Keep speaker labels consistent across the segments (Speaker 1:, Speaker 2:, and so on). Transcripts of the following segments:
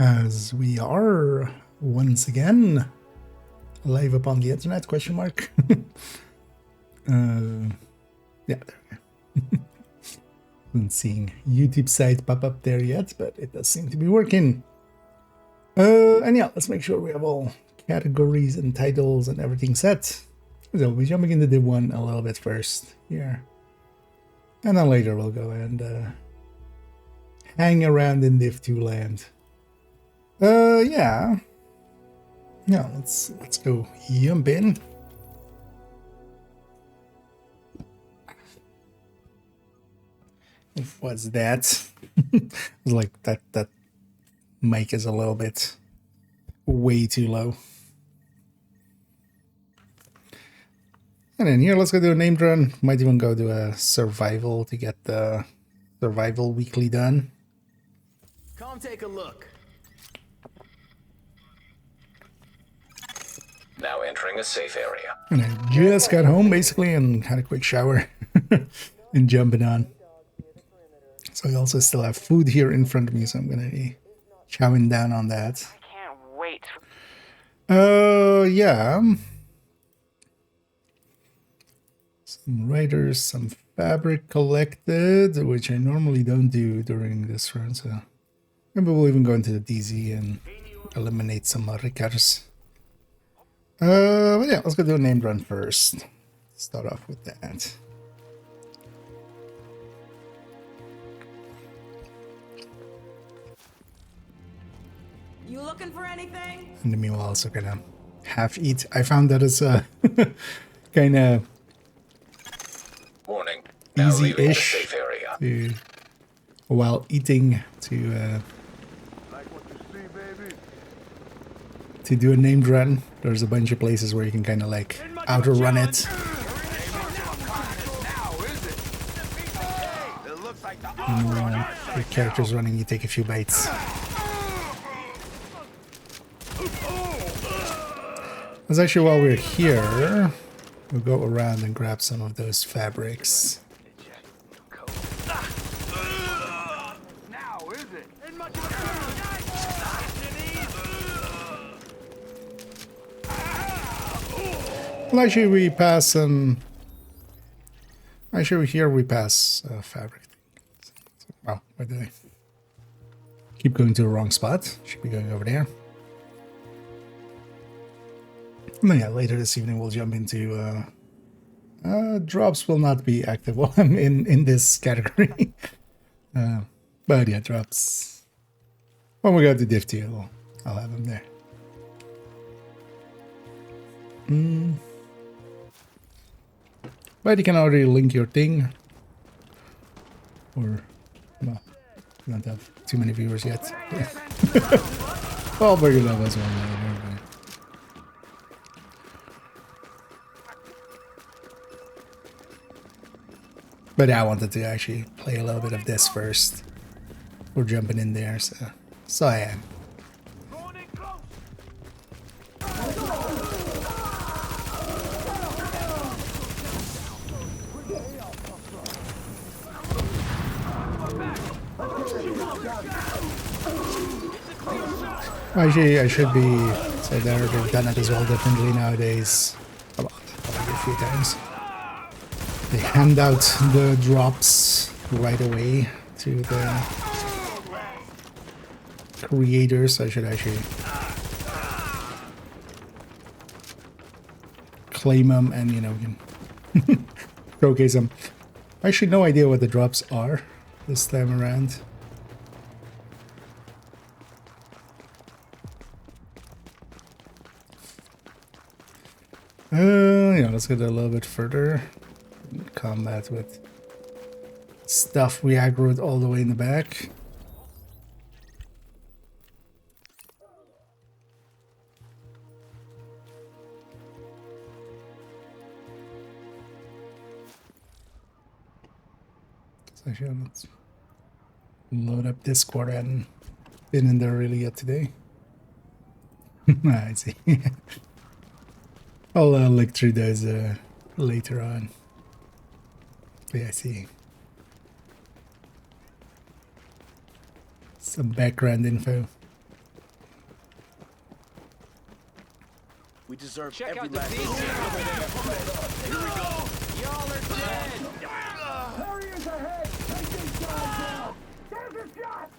Speaker 1: As we are once again live upon the internet, question mark. Yeah, there we go. Haven't seen YouTube site pop up there yet, but it does seem to be working. And yeah, let's make sure we have all categories and titles and everything set. So we're jumping into Div 1 a little bit first here. And then later we'll go and hang around in Div 2 land. Yeah. Yeah, let's go jump in. What's that? Like that mic is a little bit way too low. And then here, let's go do a named run. Might even go do a survival to get the survival weekly done.
Speaker 2: Come take a look.
Speaker 3: Now entering a safe area.
Speaker 1: And I just got home basically and had a quick shower and jumping on. So I also still have food here in front of me, so I'm gonna be chowing down on that.
Speaker 4: I can't wait.
Speaker 1: Yeah. Some writers, some fabric collected, which I normally don't do during this run, so maybe we'll even go into the DZ and eliminate some Ricars. But yeah, let's go do a named run first. Start off with that.
Speaker 2: You looking for anything?
Speaker 1: In the meanwhile, also gonna half eat. I found that it's kind of
Speaker 3: Warning. Now leaving the
Speaker 1: easy-ish
Speaker 3: safe area.
Speaker 1: to, while eating, to do a named run. There's a bunch of places where you can kind of like outrun it. And your character's running, you take a few bites. That's actually while we're here, we'll go around and grab some of those fabrics. Well, actually, we pass some. Actually, here we pass fabric. Wow, where did I keep going to the wrong spot? Should be going over there. And yeah, later this evening we'll jump into drops will not be active while I'm in this category. But yeah, drops. When we go to Div 2, I'll have them there. But you can already link your thing. Or, well, we don't have too many viewers yet. Yeah. I'll bring it up as well later. But I wanted to actually play a little bit of this first. We're jumping in there, so I am. Actually, I should be. So they've done it as well differently nowadays. A lot, a few times. They hand out the drops right away to the creators. I should actually claim them and, you know, showcase them. Actually, no idea what the drops are this time around. Yeah, let's get a little bit further. Combat with stuff we aggroed all the way in the back. So actually, let's load up Discord. I hadn't been in there really yet today. I see. I'll look through those later on. Yeah, I see. Some background info.
Speaker 2: deserve
Speaker 4: Check
Speaker 2: every
Speaker 4: out the
Speaker 2: last
Speaker 4: beach.
Speaker 2: Here we go.
Speaker 4: Y'all are dead.
Speaker 5: Harriers ahead! Take these guys down! There's a shot!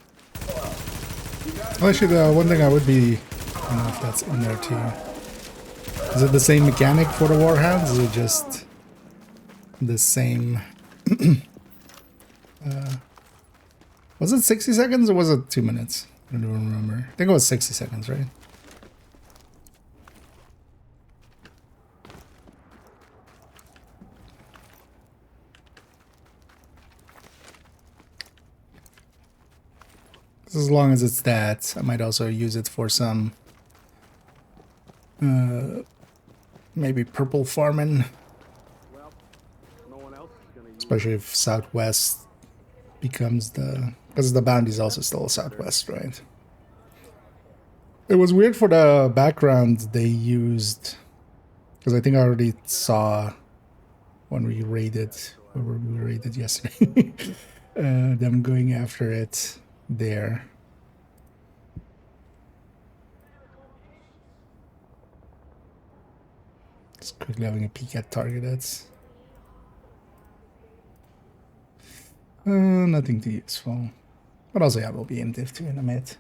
Speaker 1: Well, actually, the one thing I would be, I don't know if that's in there too. Is it the same mechanic for the warhounds? Is it just the same? Was it 60 seconds or was it 2 minutes? I don't remember. I think it was 60 seconds, right? As long as it's that, I might also use it for some maybe purple farming,
Speaker 5: Well, no one else is gonna use
Speaker 1: especially if Southwest becomes the, because the bounty is also still Southwest, right? It was weird for the background they used, because I think I already saw when we raided, where we raided yesterday, them going after it there. Just quickly having a peek at targeted. Nothing too useful. But also, yeah, we'll be in Div 2 in a minute.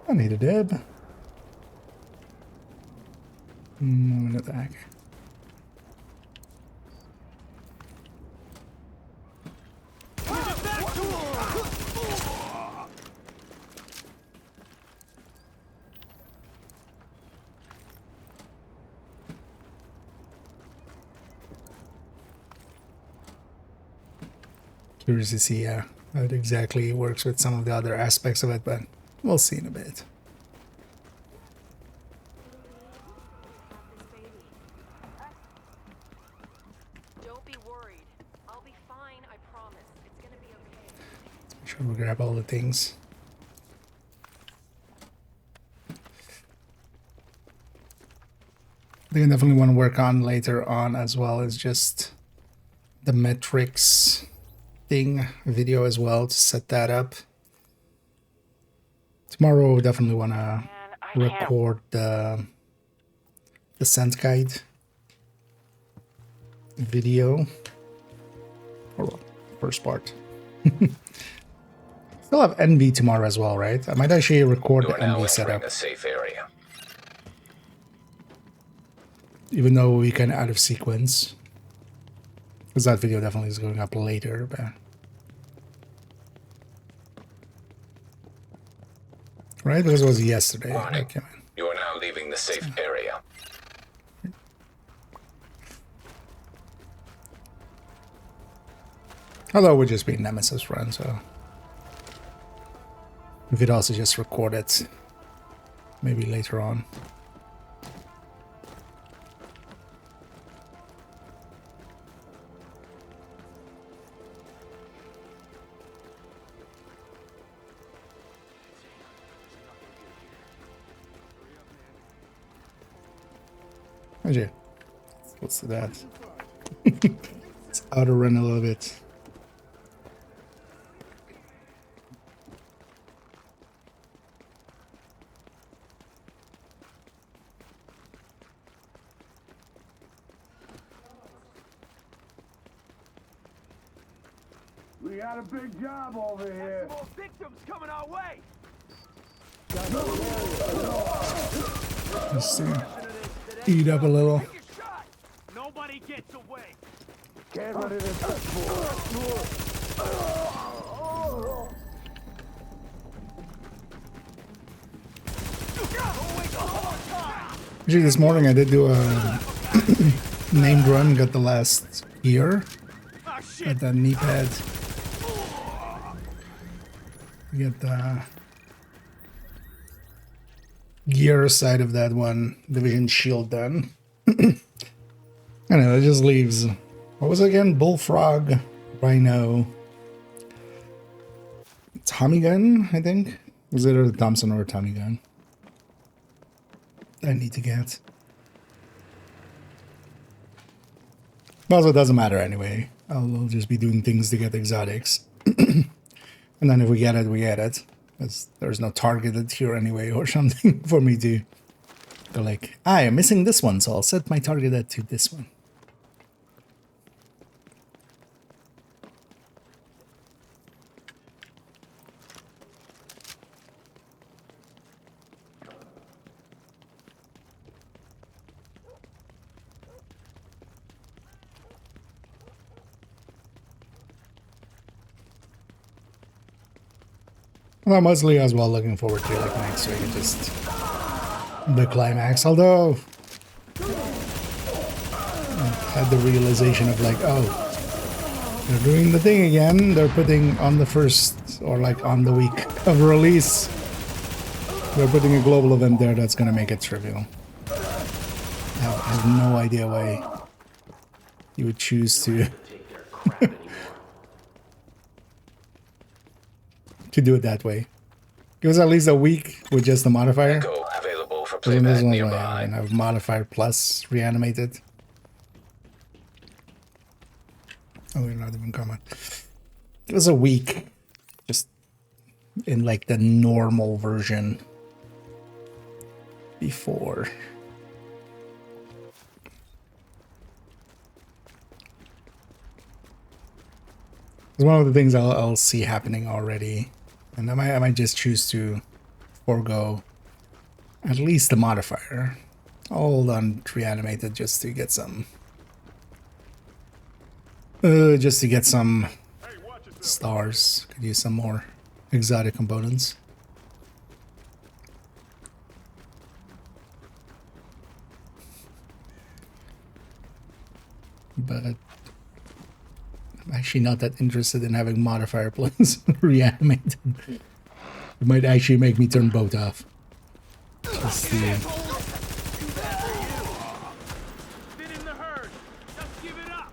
Speaker 1: I need a dib. An attack. Curious to see how it exactly works with some of the other aspects of it, but we'll see in a bit.
Speaker 6: Don't be worried. I'll be fine, I promise. It's gonna be okay.
Speaker 1: Make sure we grab all the things. I think I definitely want to work on later on as well as just the metrics thing video as well to set that up. Tomorrow we definitely want to record the scent guide video, or well, first part. Still have NV tomorrow as well, right? I might actually record
Speaker 3: You
Speaker 1: the
Speaker 3: are now
Speaker 1: NV
Speaker 3: entering
Speaker 1: setup,
Speaker 3: a safe area.
Speaker 1: even though we can out of sequence, because that video definitely is going up later. But right, because it was yesterday.
Speaker 3: Warning.
Speaker 1: Okay.
Speaker 3: You are now leaving the safe area.
Speaker 1: Although it would just be a Nemesis run, so we could also just record it maybe later on. Actually, let's do that. Let's auto run a little bit.
Speaker 5: We got a big job over here.
Speaker 2: More victims coming our way.
Speaker 1: Let's see. Eat up a little.
Speaker 2: Take a shot. Nobody gets away.
Speaker 5: Get rid of this.
Speaker 1: Actually, this morning I did do a named run, got the last gear at that knee pad. Get the gear side of that one division shield done. I know, it just leaves, what was it again? Bullfrog, Rhino, Tommy gun, I think. Was it a Thompson or a Tommy gun? I need to get. But also, it doesn't matter anyway. I'll just be doing things to get exotics. And then if we get it, we get it. There's no targeted here anyway or something for me to They're like, I am missing this one, so I'll set my target at to this one. Well, mostly as well looking forward to like next week, just the climax. Although I had the realization of like, oh, they're doing the thing again. They're putting on the first or like on the week of release. They're putting a global event there that's gonna make it trivial. I have no idea why you would choose to to do it that way. Give us at least a week with just the modifier.
Speaker 3: Echo available for
Speaker 1: Because in this
Speaker 3: playback
Speaker 1: one,
Speaker 3: nearby.
Speaker 1: I have modifier plus reanimated. Oh, we're not even coming. Give us a week, just in like the normal version before. It's one of the things I'll see happening already, and I might just choose to forego at least the modifier. I'll hold on reanimated just to get some stars. Could use some more exotic components. But I'm actually not that interested in having modifier plus reanimated. It might actually make me turn both off. Just the,
Speaker 2: Been in the herd. Just give it up.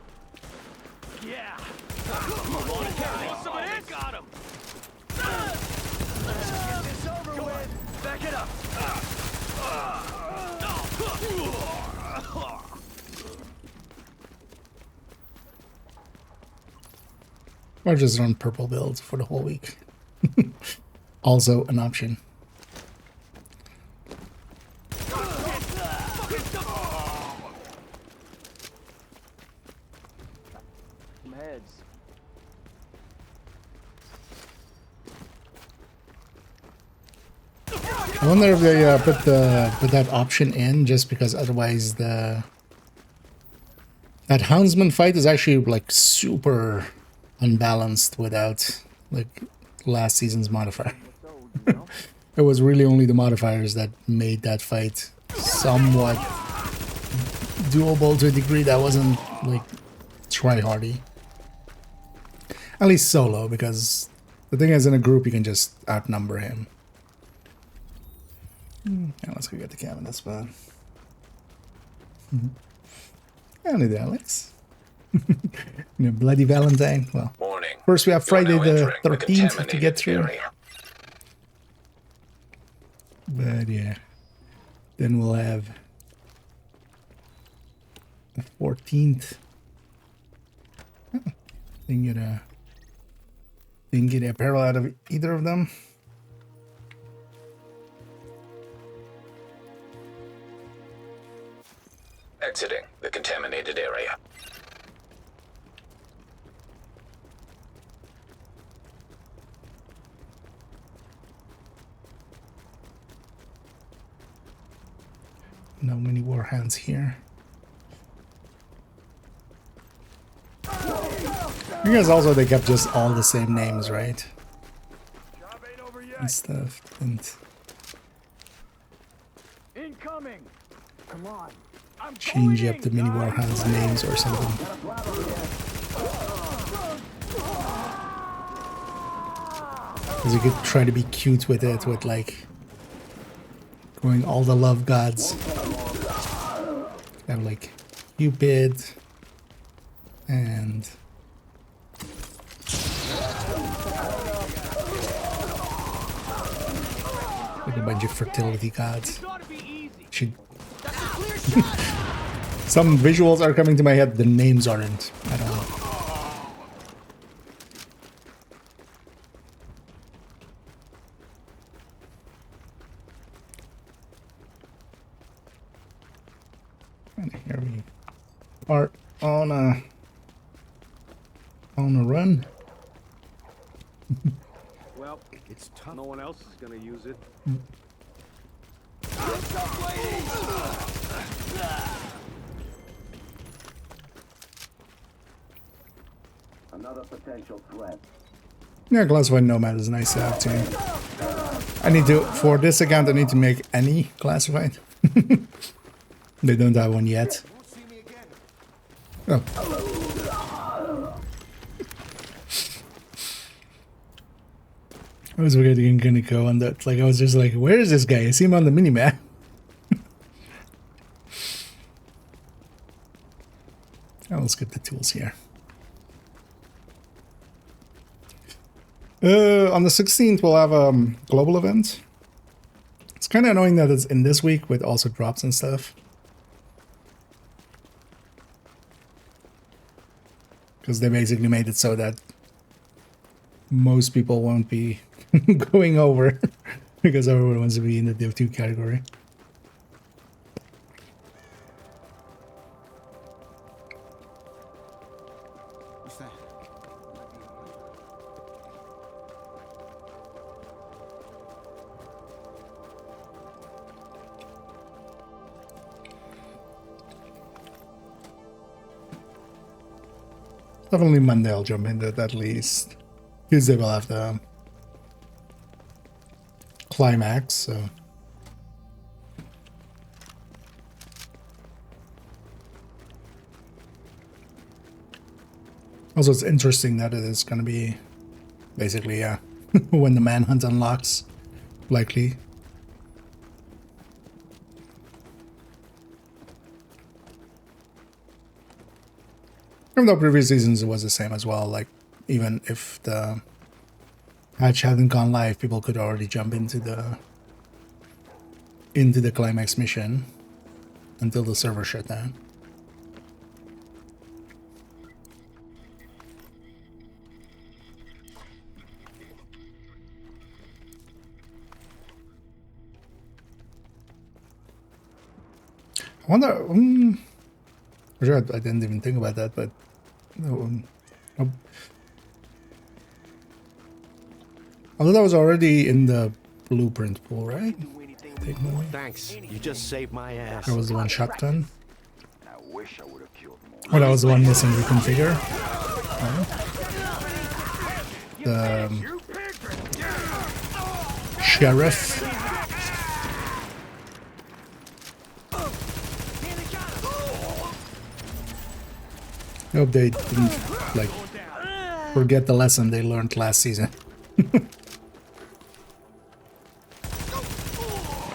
Speaker 2: Yeah. Want some of this? Got him. Get this over with. Back it up.
Speaker 1: or just run purple builds for the whole week. Also an option.
Speaker 2: Some heads.
Speaker 1: I wonder if they put that option in just because otherwise that houndsman fight is actually like super unbalanced without like last season's modifier. It was really only the modifiers that made that fight somewhat doable to a degree that wasn't like try-hardy. At least solo, because the thing is in a group you can just outnumber him. Yeah, let's go get the cam in this spot. Only the Alex. Bloody Valentine. Well,
Speaker 3: Warning.
Speaker 1: first we have
Speaker 3: You are
Speaker 1: Friday
Speaker 3: now
Speaker 1: the
Speaker 3: entering the
Speaker 1: 13th to get
Speaker 3: contaminated
Speaker 1: through.
Speaker 3: area.
Speaker 1: But yeah, then we'll have the 14th. Oh, didn't get a apparel out of either of them.
Speaker 3: Exiting the contaminated area.
Speaker 1: No mini warhounds here. Because also they kept just all the same names, right?
Speaker 2: Job ain't over
Speaker 1: And
Speaker 2: yet.
Speaker 1: stuff. And
Speaker 2: Incoming. Come on. I'm
Speaker 1: change
Speaker 2: going
Speaker 1: up the
Speaker 2: in,
Speaker 1: mini
Speaker 2: guys.
Speaker 1: warhounds names or something. Because you could try to be cute with it, with like going all the love gods. Kind of like Cupid and like a bunch of fertility gods.
Speaker 2: This ought to be easy.
Speaker 1: Should
Speaker 2: That's a clear shot.
Speaker 1: some visuals are coming to my head, the names aren't. I don't know. And here we are on a run.
Speaker 2: Well, it's tough. No one else is gonna use it.
Speaker 5: Another potential threat.
Speaker 1: Yeah, classified nomad is nice to have too. I need to, for this account, I need to make any classified. They don't have one yet. Oh. I was really gonna go on that. Like, I was just like, where is this guy? I see him on the minimap. Oh, let's get the tools here. On the 16th, we'll have a global event. It's kind of annoying that it's in this week with also drops and stuff. Because they basically made it so that most people won't be going over because everyone wants to be in the Div 2 category.
Speaker 2: What's that?
Speaker 1: Definitely Monday I'll jump into it at least. Tuesday we'll have the climax, so. Also, it's interesting that it is going to be basically when the manhunt unlocks, likely. Even though previous seasons it was the same as well, like even if the patch hadn't gone live, people could already jump into the climax mission until the server shut down. I wonder. Sure, I didn't even think about that, but although that was already in the blueprint pool, right?
Speaker 4: Thanks. You just saved my ass.
Speaker 1: That was the one shotgun.
Speaker 5: I wish I would have killed more.
Speaker 1: Oh, that was the one missing reconfigure. The sheriff. I hope they didn't like forget the lesson they learned last season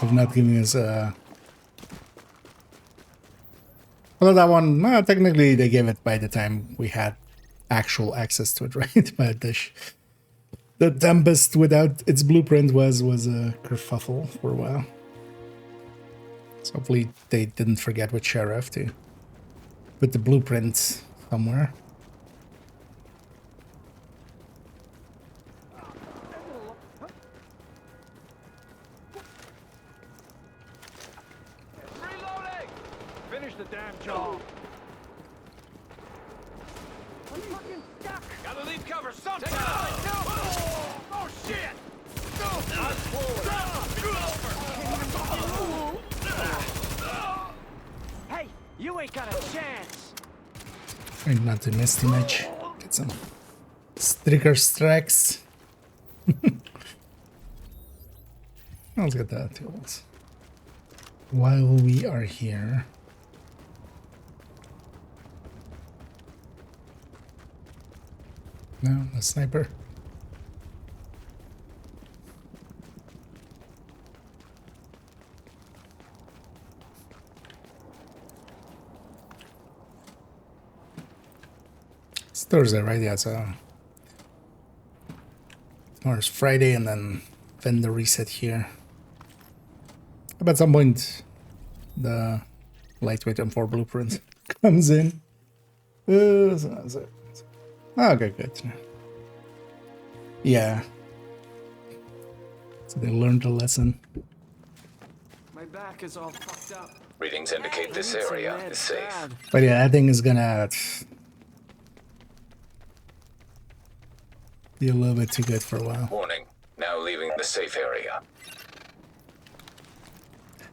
Speaker 1: of not giving us well, that one, technically they gave it by the time we had actual access to it, right? But the Tempest without its blueprint was a kerfuffle for a while. So hopefully they didn't forget with Sheriff to put the blueprint somewhere.
Speaker 2: Reloading! Finish the damn job. I'm fucking stuck. Gotta leave cover sometime. Oh shit! Hey, you ain't got a chance.
Speaker 1: Trying not to miss too much. Get some striker strikes. Let's get that tools. While we are here. No, the sniper. It's Thursday, right? Yeah, so tomorrow's Friday, and then vendor reset here. But at some point, the lightweight M4 blueprint comes in. Okay, good. Yeah. So they learned a lesson.
Speaker 2: My back is all fucked up.
Speaker 3: Readings indicate this area is safe.
Speaker 1: But yeah, that thing is gonna be a little bit too good for a while.
Speaker 3: Warning. Now leaving the safe area.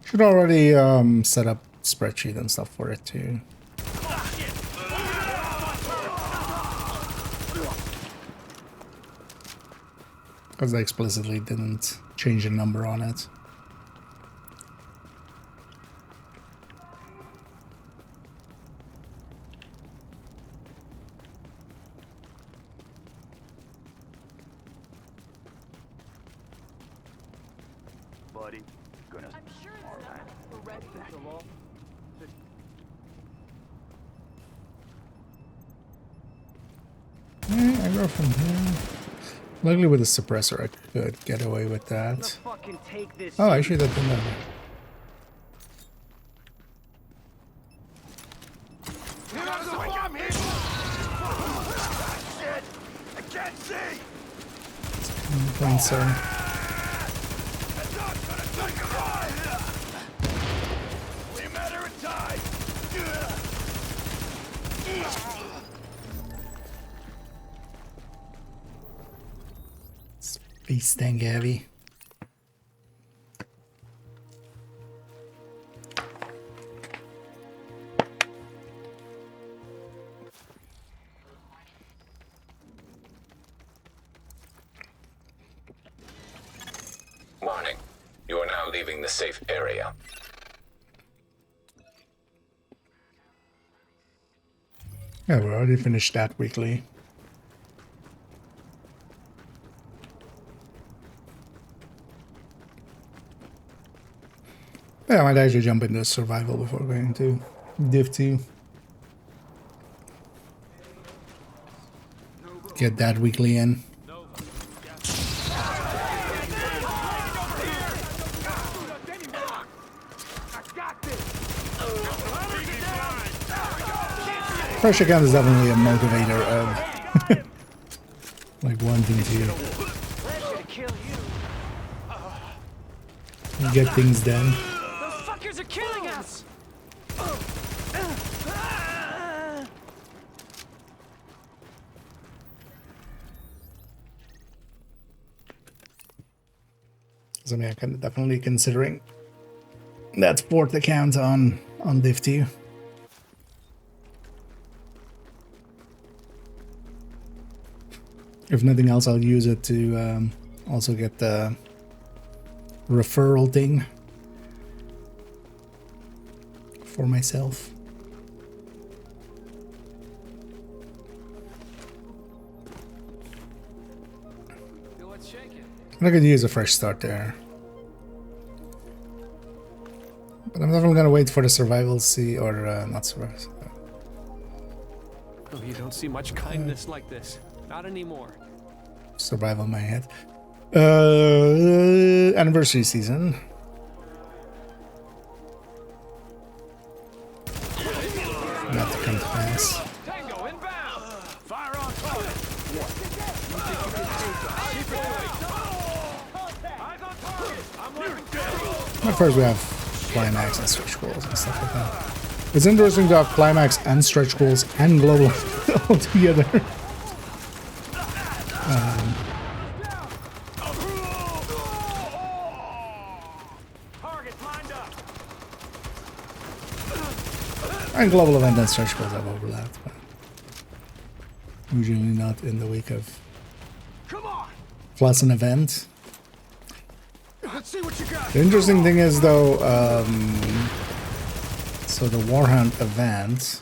Speaker 1: Should already set up spreadsheet and stuff for it too. Because they explicitly didn't change the number on it.
Speaker 2: Buddy, gonna.
Speaker 6: I'm sure it's not. We're ready.
Speaker 1: I go from here. Luckily with a suppressor I could get away with that.
Speaker 2: Fucking take this.
Speaker 1: Oh, actually that didn't matter.
Speaker 2: I'm here. Shit! I can't see.
Speaker 1: Point, sir.
Speaker 2: It's not gonna take a ride. We met her in time.
Speaker 1: Space tank heavy.
Speaker 3: Warning. You are now leaving the safe area.
Speaker 1: Yeah, we already finished that weekly. Yeah, I might actually jump into survival before going to Div 2. Get that weekly in. Fresh account is definitely a motivator of like wanting to get things done.
Speaker 2: Those fuckers are killing us.
Speaker 1: So I mean, I'm definitely considering that fourth account on Div 2. If nothing else, I'll use it to also get the referral thing for myself. I could use a fresh start there. But I'm definitely gonna wait for the survival see or not survival.
Speaker 7: Oh, you don't see much kindness like this. Not anymore.
Speaker 1: Survival in my head. Anniversary season. Not to come to pass.
Speaker 2: Tango inbound. Fire on target. Eyes on target. I'm working.
Speaker 1: But first we have climax and stretch goals and stuff like that. It's interesting to have climax and stretch goals and global all together. And global event and stretch goals have overlapped, but usually not in the week of plus an event.
Speaker 2: Let's see what you got.
Speaker 1: The interesting thing is though, so the Warhunt event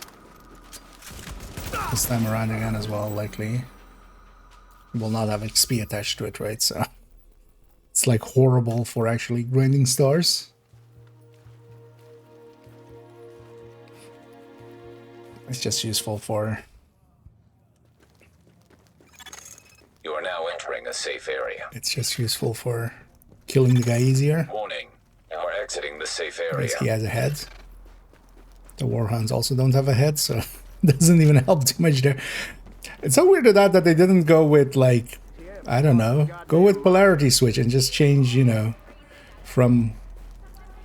Speaker 1: this time around again as well, likely will not have XP attached to it, right? So it's like horrible for actually grinding stars. It's just useful for...
Speaker 3: You are now entering a safe area.
Speaker 1: It's just useful for killing the guy easier.
Speaker 3: Warning. You are exiting the safe area.
Speaker 1: Because he has a head. The Warhounds also don't have a head, so it doesn't even help too much there. It's so weird that they didn't go with, like, I don't know, go with polarity switch and just change, you know, from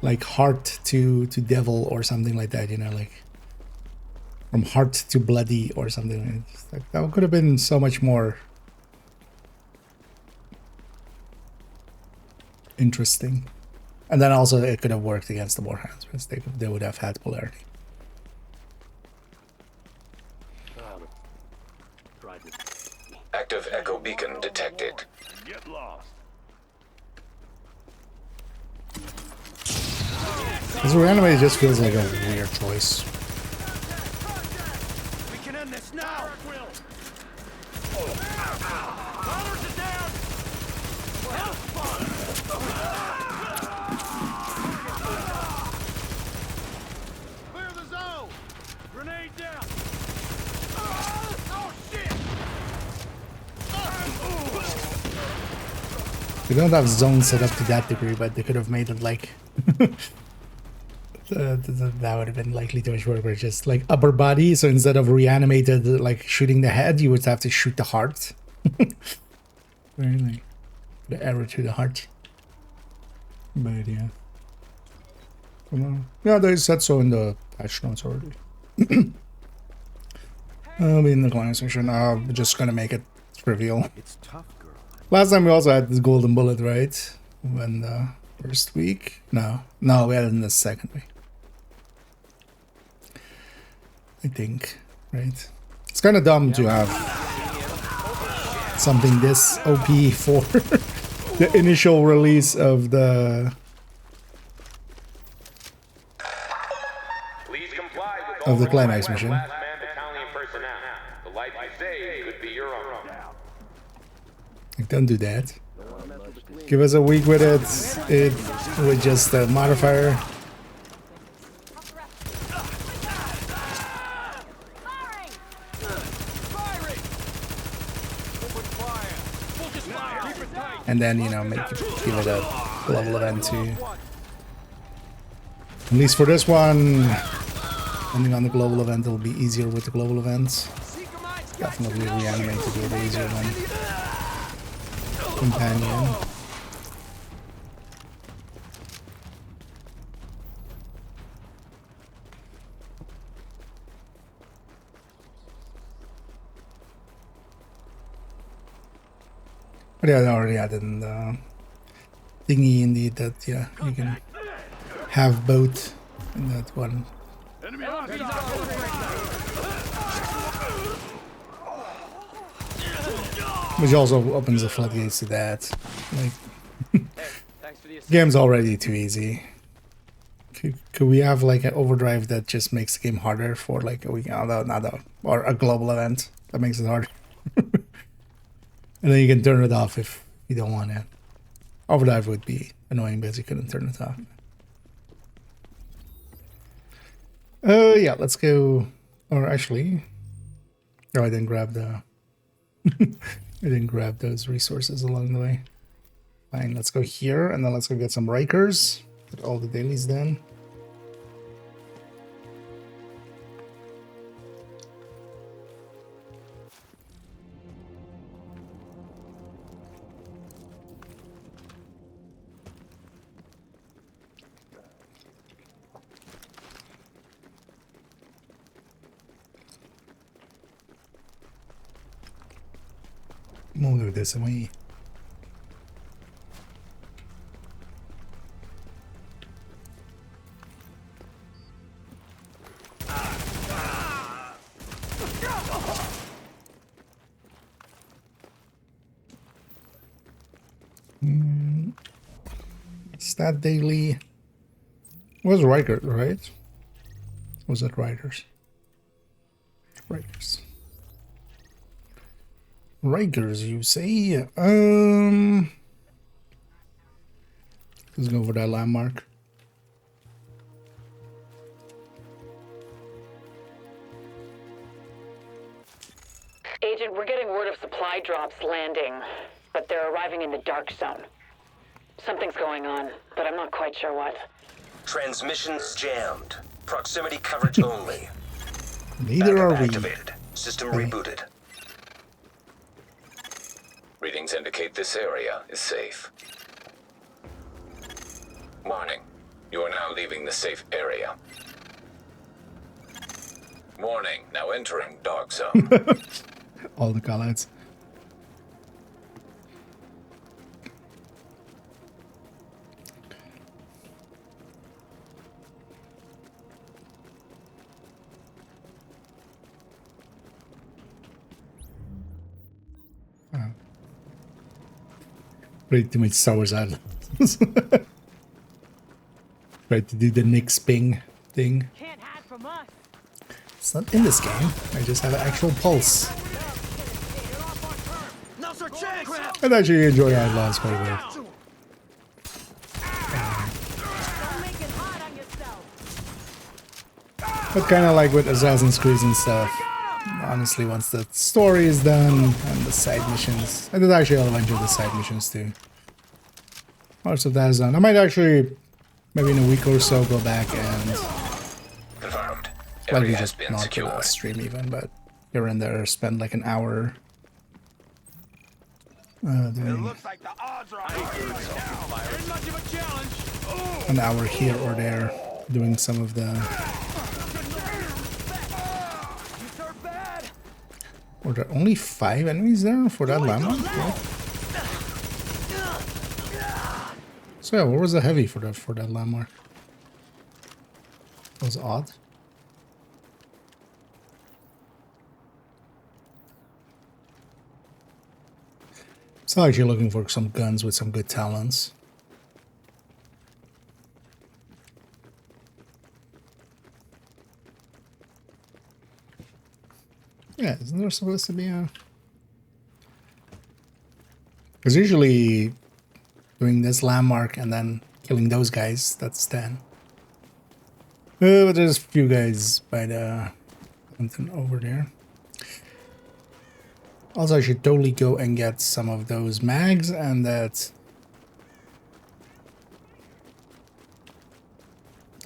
Speaker 1: like heart to devil or something like that, you know, like from heart to bloody or something. It's like that could have been so much more interesting. And then also it could have worked against the Warhounds because they would have had polarity.
Speaker 3: Active echo beacon detected.
Speaker 2: Get lost.
Speaker 1: This reanimate just feels like a weird choice.
Speaker 2: We can end this now. Collars is down. Clear the zone. Grenade down. Oh shit.
Speaker 1: They don't have zones set up to that degree, but they could have made it like that would have been likely too much work. Where just like upper body, so instead of reanimated like shooting the head, you would have to shoot the heart. Right, like the arrow to the heart. But yeah, yeah, they said so in the patch notes already. In the client section, I'm just gonna make it trivial.
Speaker 4: It's tough, girl.
Speaker 1: Last time we also had this golden bullet, right? When the first week? No, we had it in the second week. I think, right? It's kind of dumb to have something this OP for the initial release of the
Speaker 8: Please comply with
Speaker 1: of the climax mission.
Speaker 8: last man battalion personnel. The life you save could be your own.
Speaker 1: Like, don't do that. Give us a week with it with just a modifier. And then, you know, give it a global event too. At least for this one, depending on the global event, it'll be easier with the global events. Definitely reanimate to do it easier than companion. But yeah, I already added in the thingy indeed that, yeah, you can have both in that one.
Speaker 2: Enemy hostile.
Speaker 1: Which also opens the floodgates to that. Like,
Speaker 7: Thanks for the assist.
Speaker 1: game's already too easy. Could we have like an overdrive that just makes the game harder for like a week, or a global event that makes it harder? And then you can turn it off if you don't want it. Overdrive would be annoying because you couldn't turn it off. Yeah, let's go. Or actually, no, I didn't grab the. I didn't grab those resources along the way. Fine, let's go here and then let's go get some Rikers. Get all the dailies done. Move this away. Stat daily was Riker, right? Was it Riders? Rikers. Rikers, you say? Let's go for that landmark.
Speaker 9: Agent, we're getting word of supply drops landing, but they're arriving in the dark zone. Something's going on, but I'm not quite sure what.
Speaker 3: Transmissions jammed. Proximity coverage only.
Speaker 1: Neither are
Speaker 3: Backup
Speaker 1: we.
Speaker 3: activated. System rebooted. Readings indicate this area is safe. Warning. You are now leaving the safe area. Warning, now entering dark zone.
Speaker 1: All the callouts. Pretty too much Star Wars ad. Tried to do the Nick's ping thing.
Speaker 6: Can't hide from us.
Speaker 1: It's not in this game. I just have an actual pulse. I'd actually enjoy Outlaws quite a bit.
Speaker 6: Don't make it hard on yourself.
Speaker 1: But kind of like with Assassin's Creed and stuff. Honestly, once the story is done and the side missions, I did actually a bunch of the side missions too. Most of that is done. I might actually, maybe in a week or so, go back and
Speaker 3: Confirmed.
Speaker 1: likely
Speaker 3: Area has
Speaker 1: just
Speaker 3: been
Speaker 1: not for
Speaker 3: secured.
Speaker 1: the stream even, but here and there spend like an hour doing
Speaker 2: Looks like the odds are on our side now. Ain't much of a challenge.
Speaker 1: an hour here or there doing some of the.
Speaker 2: These are bad.
Speaker 1: Were there only 5 enemies there for that landmark? Yeah. So yeah, what was the heavy for that landmark? That was odd. So actually looking for some guns with some good talents. Yeah, isn't there supposed to be a... Because usually doing this landmark and then killing those guys, that's 10. But there's a few guys by the mountain over there. Also, I should totally go and get some of those mags and that...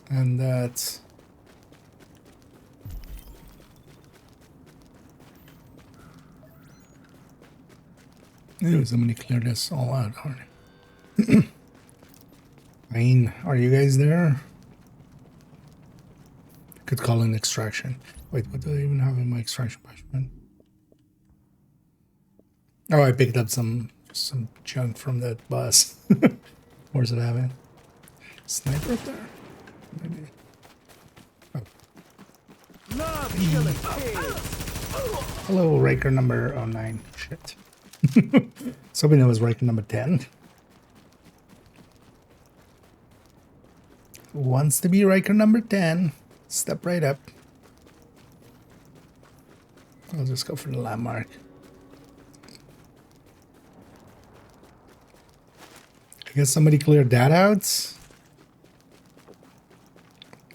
Speaker 1: And that... Ew, somebody cleared this all out already. I mean, are you guys there? Could call in extraction. Wait, what do I even have in my extraction punishment? Oh, I picked up some junk from that bus. Where's it having? Sniper up there? Maybe. Oh.
Speaker 2: Love killing pigs.
Speaker 1: Hello, Riker number 09. Shit. Somebody knows Riker number 10. Who wants to be Riker number 10? Step right up. I'll just go for the landmark. I guess somebody cleared that out.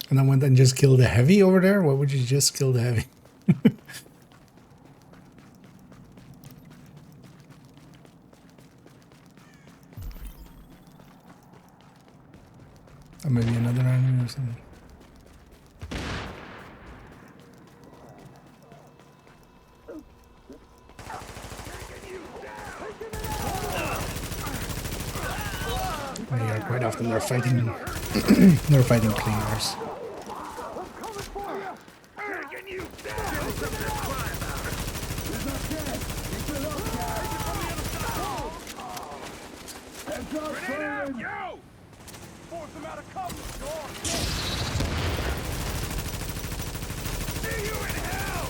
Speaker 1: And then went and just killed the heavy over there? Why would you just kill the heavy? Or maybe another enemy or something. Oh, yeah, quite often they're fighting. They're fighting cleaners.
Speaker 2: Yo! Force them out of cover, dog. See you in hell!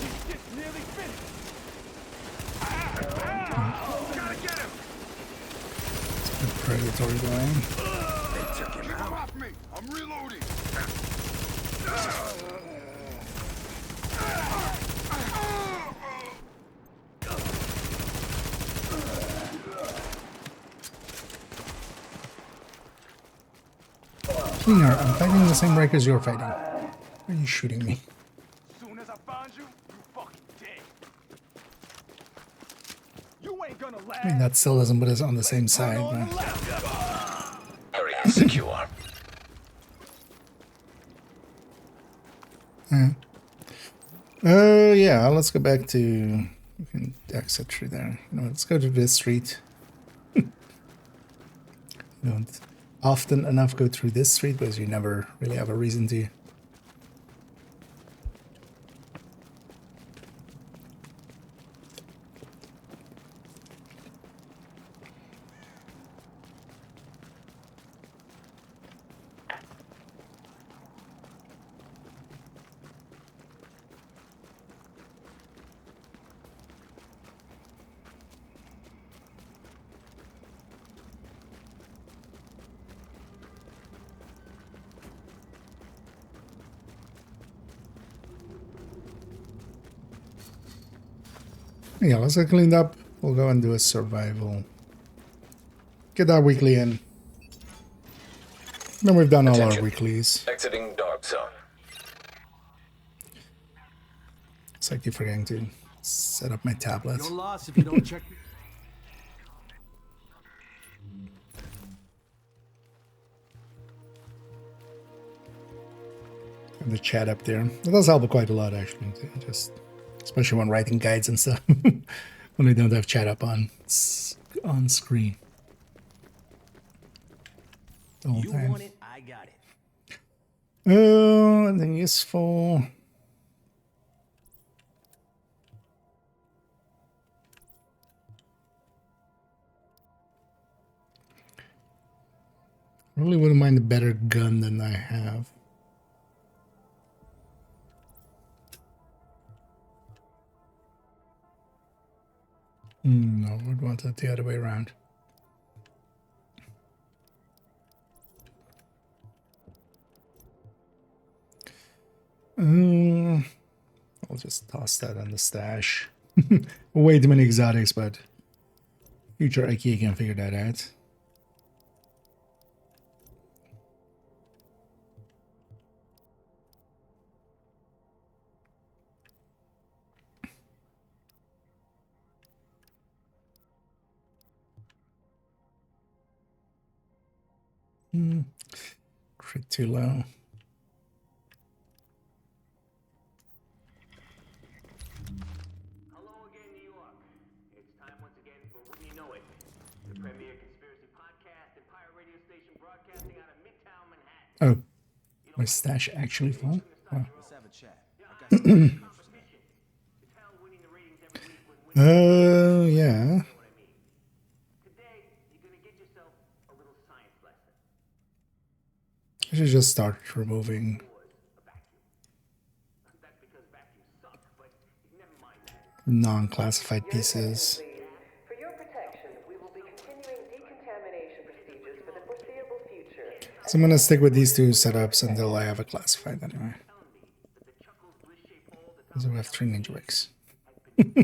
Speaker 2: This shit's nearly finished. Gotta get him!
Speaker 1: Predatory going.
Speaker 2: Keep him off me! I'm reloading!
Speaker 1: Cleaner, I'm fighting the same breakers you're fighting. Why are you shooting me?
Speaker 2: Soon as I find you, you fucking dead. You ain't gonna last.
Speaker 1: I mean, that still doesn't put us on the same side,
Speaker 2: On the
Speaker 1: but...
Speaker 2: left.
Speaker 3: Area secure.
Speaker 1: Yeah, let's go back to... We can exit through there. You know, let's go to this street. often enough go through this street because you never really have a reason to. Yeah, let's get cleaned up. We'll go and do a survival. Get that weekly in. Then we've done all our
Speaker 3: Attention.
Speaker 1: weeklies.
Speaker 3: Exiting dark zone.
Speaker 1: It's like you're forgetting to set up my tablet.
Speaker 2: Your loss if you don't check.
Speaker 1: And the chat up there. It does help quite a lot, actually. Just especially when writing guides and stuff. When I don't have chat up on screen. The whole
Speaker 2: You
Speaker 1: time.
Speaker 2: want it, I got it.
Speaker 1: Anything useful? Really wouldn't mind a better gun than I have. No, we'd want it the other way around. I'll just toss that on the stash. Way too many exotics, but future IKEA can figure that out. Crit too low.
Speaker 8: Hello again, New York. It's time once again for Wouldn't You Know It, the premier conspiracy podcast and pirate radio station broadcasting out of Midtown Manhattan.
Speaker 1: Oh, my stash actually full? Wow.
Speaker 2: Let's have a chat. I got some
Speaker 8: Competition. It's hell winning the ratings every week when winning.
Speaker 1: Yeah.
Speaker 8: You know what I mean? Today, you're gonna get yourself a little science lesson.
Speaker 1: I should just start removing
Speaker 8: That's because vacuums suck, but never mind that.
Speaker 1: non-classified pieces.
Speaker 10: For your protection, we will be continuing decontamination procedures for the foreseeable future.
Speaker 1: So I'm gonna stick with these two setups until I have a classified anyway. So we have 3 ninja wicks.
Speaker 8: Don't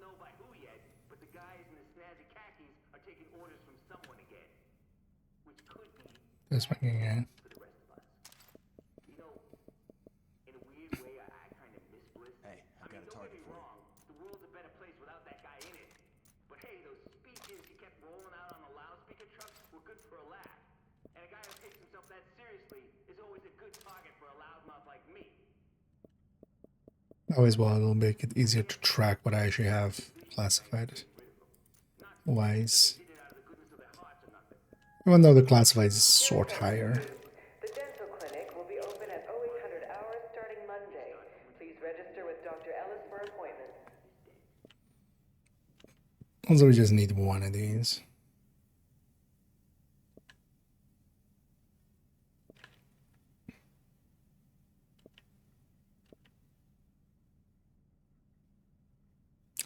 Speaker 8: know by who yet, but the guys in the snazzy khakis are taking orders from someone again. Which could be
Speaker 1: This one again.
Speaker 8: for the rest of us. You know, in a weird way, I kind of miss Bliss.
Speaker 2: Hey, I got a
Speaker 8: don't
Speaker 2: target
Speaker 8: get me
Speaker 2: for you.
Speaker 8: wrong, the world's a better place without that guy in it. But hey, those speeches he kept rolling out on the loudspeaker trucks were good for a laugh. And a guy who takes himself that seriously is always a good target for a loudmouth like me.
Speaker 1: Always well, it'll make it easier to track what I actually have classified. Wise. Even though the classified is sort higher.
Speaker 10: The dental clinic will be open at 0800 hours starting Monday. Please register with Dr. Ellis for appointments.
Speaker 1: Also, we just need one of these.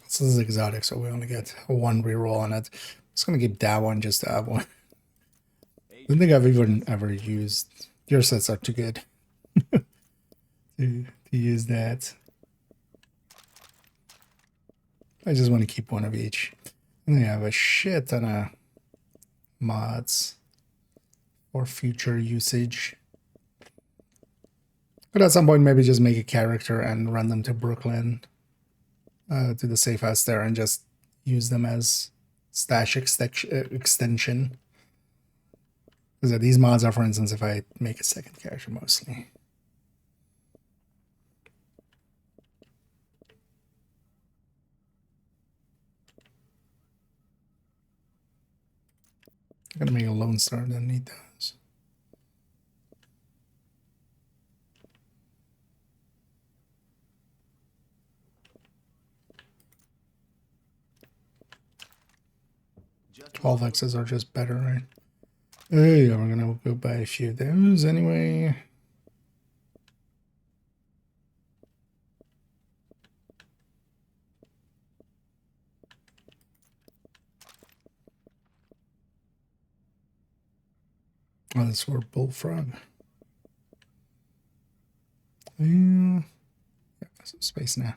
Speaker 1: This is exotic, so we only get one reroll on it. I'm just gonna keep that one just to have one. I don't think I've even ever used. Your sets are too good to use that. I just want to keep one of each. And then I have a shit ton of mods for future usage. But at some point, maybe just make a character and run them to Brooklyn, to the safe house there, and just use them as stash extension. Because these mods are, for instance, if I make a second character mostly. I'm gonna make a Lone Star, then need those.
Speaker 4: Just
Speaker 1: 12 X's are just better, right? Oh yeah, we're gonna go buy a few of those anyway. Oh, that's for Bullfrog. Yeah, some space now.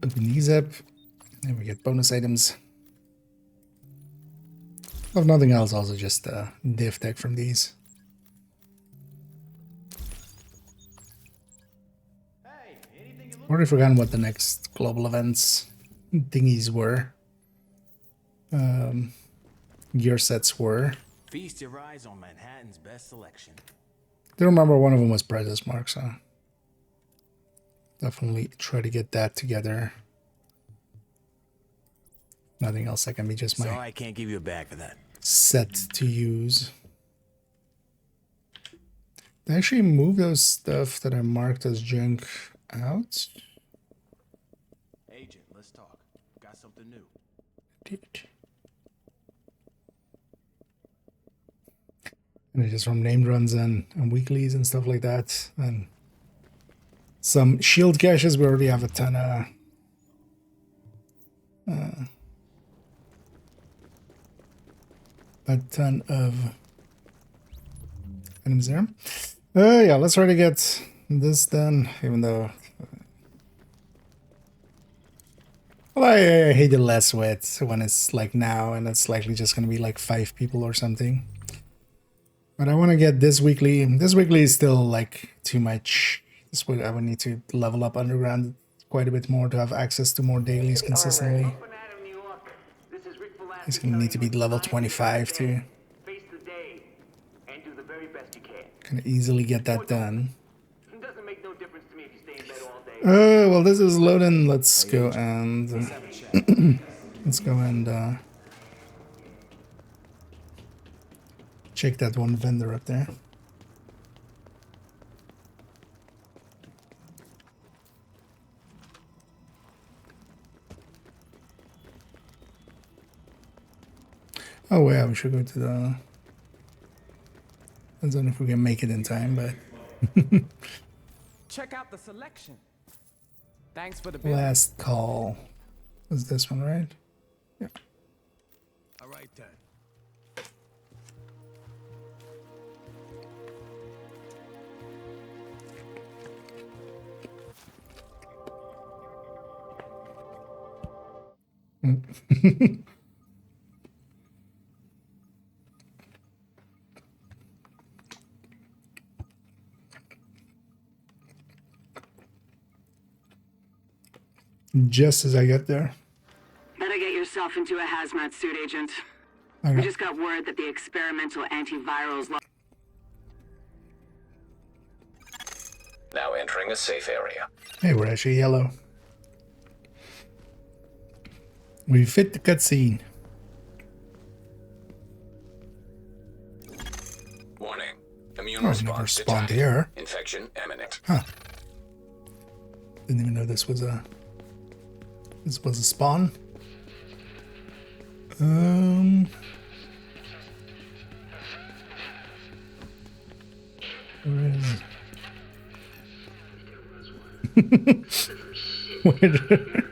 Speaker 1: Open these up, and we get bonus items. If nothing else, also just div tech from these. Already forgotten what the next global events thingies were. Gear sets were.
Speaker 2: Feast your eyes on Manhattan's best selection.
Speaker 1: I remember one of them was Princess Mark, so definitely try to get that together. Nothing else that can be just
Speaker 2: Sorry,
Speaker 1: my
Speaker 2: I can't give you a bag for that.
Speaker 1: set to use. Did I actually move those stuff that I marked as junk out?
Speaker 2: Agent, let's talk. Got something new.
Speaker 1: Dude. And it's just from named runs and weeklies and stuff like that. And some shield caches, we already have a ton of items there. Yeah, let's try to get this done, even though well, I hate it less with when it's like now and it's likely just gonna be like 5 people or something. But I want to get this weekly. This weekly is still like too much. This would I would need to level up underground quite a bit more to have access to more dailies consistently.
Speaker 8: Open Adam, New York. This is Rick Velasquez
Speaker 1: It's gonna need to be level 25 to
Speaker 8: face the day and do the very best you can.
Speaker 1: kind of easily get that done.
Speaker 8: It doesn't make no difference to me if you stay in bed all day.
Speaker 1: Well, this is loading. Let's go and let's go and check that one vendor up there. Oh yeah, we should go to the. I don't know if we can make it in time, but
Speaker 7: Check out the selection. Thanks for the bill.
Speaker 1: last call was this one, right? Yeah.
Speaker 2: All right then.
Speaker 1: Just as I get there.
Speaker 11: Better get yourself into a hazmat suit, Agent.
Speaker 1: Okay.
Speaker 11: We just got word that the experimental antivirals.
Speaker 3: Now entering a safe area.
Speaker 1: Hey, we're actually yellow. We fit the cutscene.
Speaker 3: Warning. Immune
Speaker 1: Oh,
Speaker 3: response
Speaker 1: never spawned
Speaker 3: detected.
Speaker 1: here.
Speaker 3: Infection imminent.
Speaker 1: Huh. Didn't even know this was a spawn. Where is it?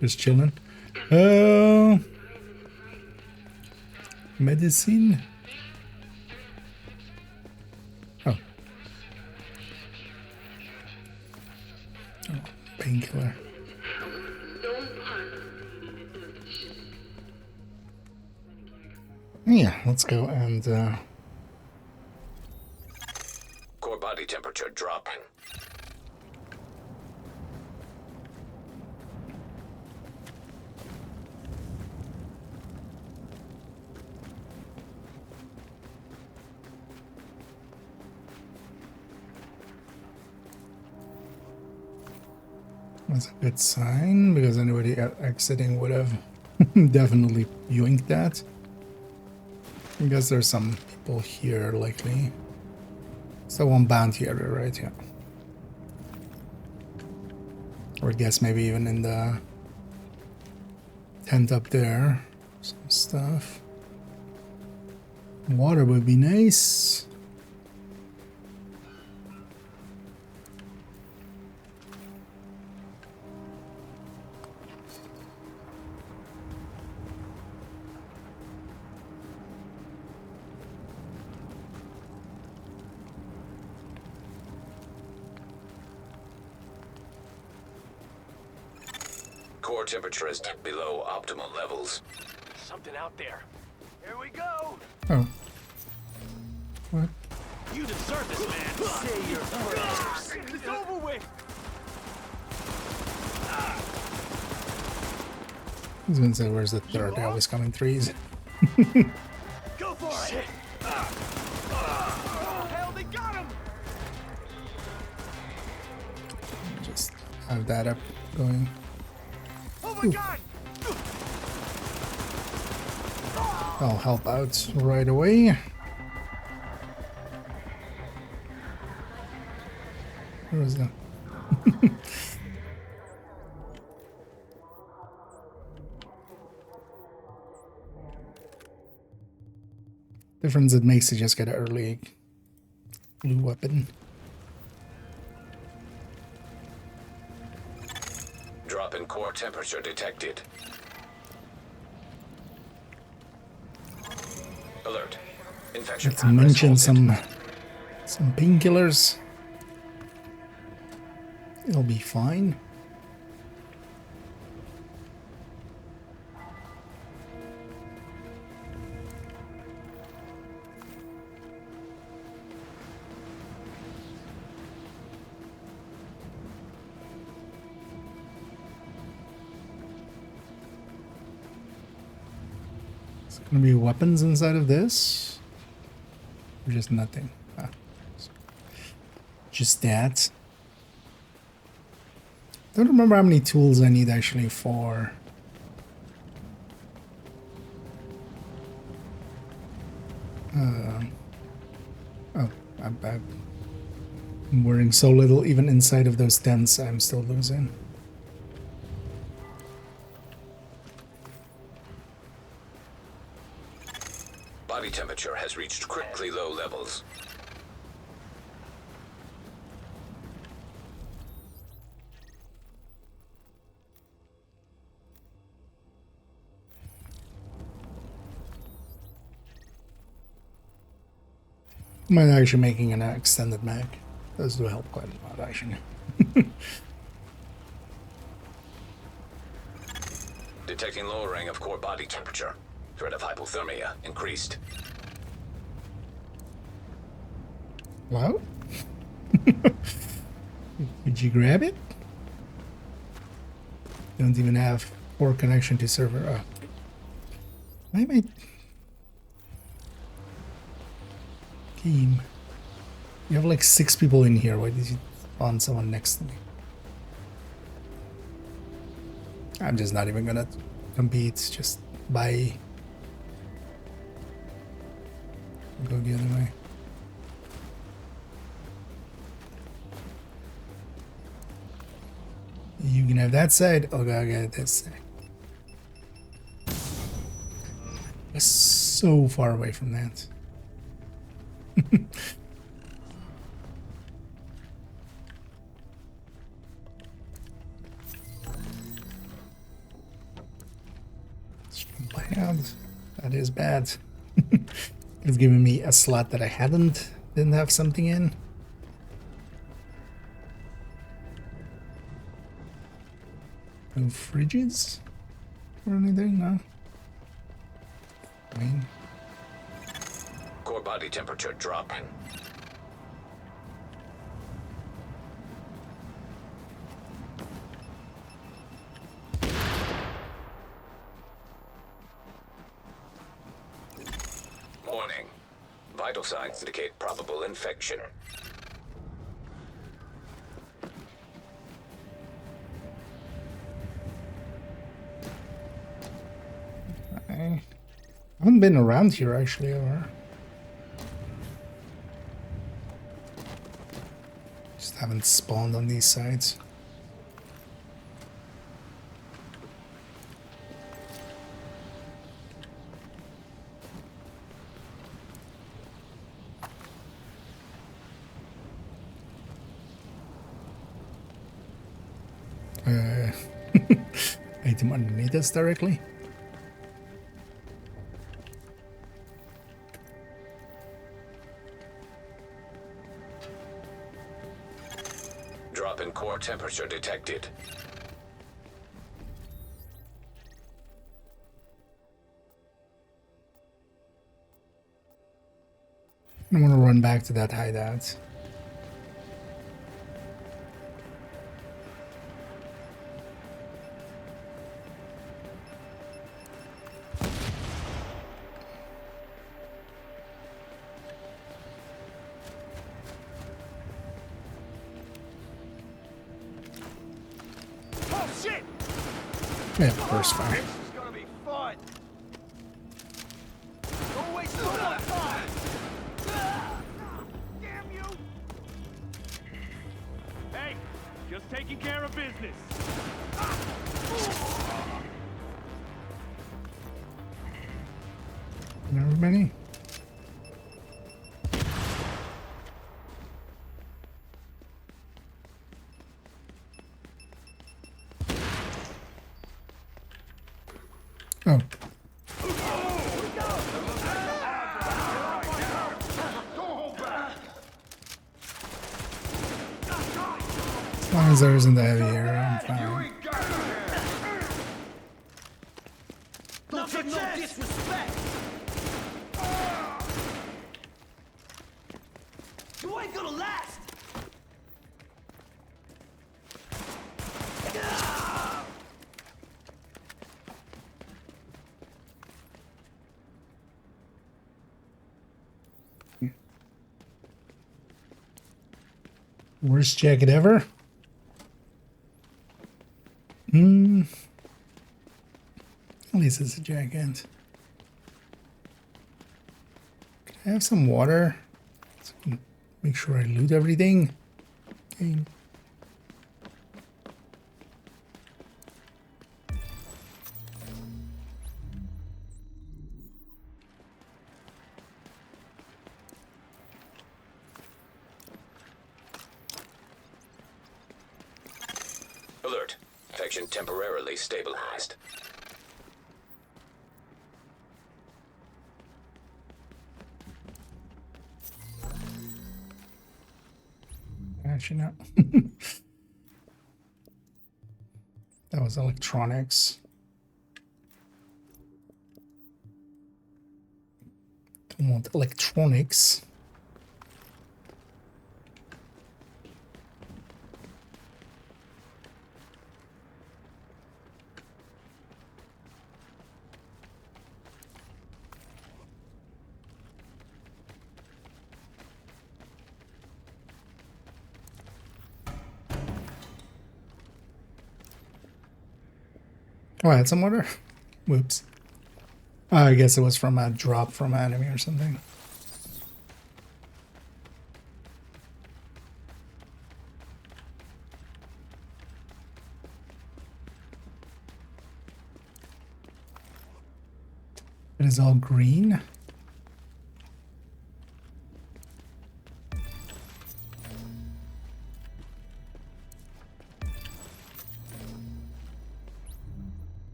Speaker 1: Just chilling. Medicine. Oh. Painkiller. Yeah, let's go and
Speaker 3: Core body temperature dropping.
Speaker 1: That's a good sign, because anybody exiting would have definitely yoinked that. I guess there's some people here, likely. So one bounty area, right? Yeah. Or I guess maybe even in the tent up there. Some stuff. Water would be nice.
Speaker 3: Core temperature is below optimal levels.
Speaker 2: Something out there. Here we go.
Speaker 1: Oh. What?
Speaker 2: You deserve this, man. Say your prayers. It's over with.
Speaker 1: I was gonna say, where's the third? They always come in threes.
Speaker 2: Go for it. Hell, they got him.
Speaker 1: Just have that up going.
Speaker 2: Oh my God.
Speaker 1: I'll help out right away. Where is that? Difference it makes to just get an early blue weapon.
Speaker 3: Drop in core temperature detected. Alert. Infection.
Speaker 1: Let's mention some painkillers. It'll be fine. Is there gonna be weapons inside of this? Or just nothing? Ah. Just that. Don't remember how many tools I need actually for I'm wearing so little even inside of those tents. I'm still losing.
Speaker 3: Body temperature has reached critically low levels.
Speaker 1: Might actually making an extended mag. Those do help quite a lot, actually.
Speaker 3: Detecting lowering of core body temperature. Threat of hypothermia increased.
Speaker 1: Wow. Did you grab it? Don't even have poor connection to server. Oh. Why am I... Game. You have like 6 people in here. Why did you spawn someone next to me? I'm just not even gonna compete. Just buy. Go the other way. You can have that side. Okay, I got this side. I'm so far away from that. Bad. That is bad. It's giving me a slot that I didn't have something in. No fridges or anything, no. I mean,
Speaker 3: Core body temperature dropping. Warning. Vital signs indicate probable infection.
Speaker 1: haven't been around here actually ever. Just haven't spawned on these sides. Item underneath us directly.
Speaker 3: Drop in core temperature detected.
Speaker 1: I want to run back to that hideout.
Speaker 2: Oh shit!
Speaker 1: Yeah, first fire.
Speaker 2: This is gonna be fun. Don't waste no more time. Damn you! Hey, just taking care of business.
Speaker 1: Everybody. Oh. As long as there isn't the heavy area, I'm fine.
Speaker 2: Don't take no disrespect. You ain't gonna last.
Speaker 1: Worst jacket ever? At least it's a jacket. Can I have some water? So I can make sure I loot everything. Okay.
Speaker 3: Alert. Infection temporarily stabilized.
Speaker 1: Actually, no. That was electronics. Don't want electronics. Oh, I had some water? Whoops. I guess it was from a drop from an enemy or something. It is all green.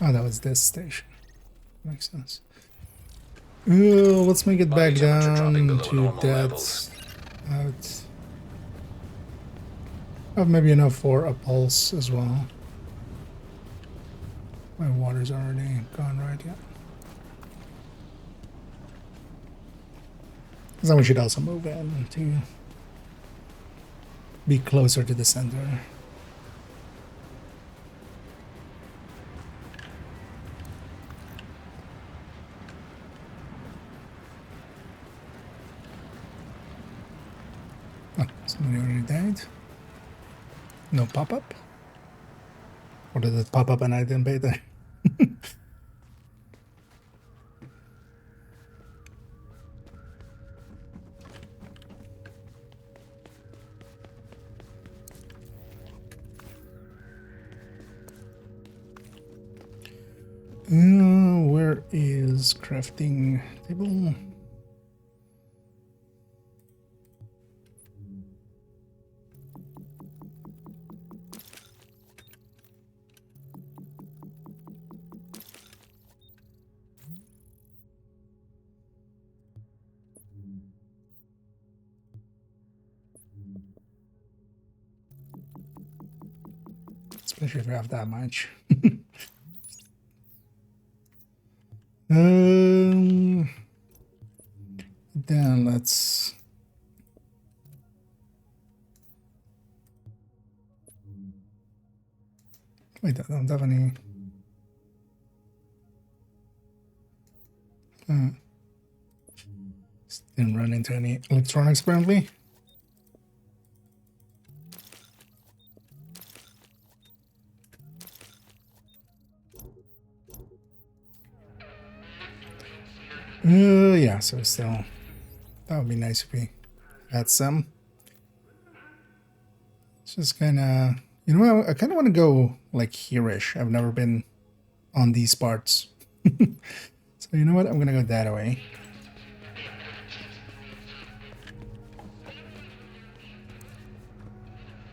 Speaker 1: Oh, that was this station. Makes sense. Let's make it
Speaker 3: Body
Speaker 1: back
Speaker 3: temperature dropping
Speaker 1: down
Speaker 3: below
Speaker 1: to
Speaker 3: normal
Speaker 1: that.
Speaker 3: levels.
Speaker 1: Have maybe enough for a pulse as well. My water's already gone, right? Yeah. So we should also move in to be closer to the center. Oh, somebody already died. No pop-up? Or did it pop up and I didn't pay the... Where is crafting table? Especially if you have that much. Then let's... Wait, I don't have any... Didn't run into any electronics apparently. Yeah, so still, that would be nice if we had some. It's just kind of, you know, I kind of want to go like here-ish. I've never been on these parts. So you know what? I'm going to go that way.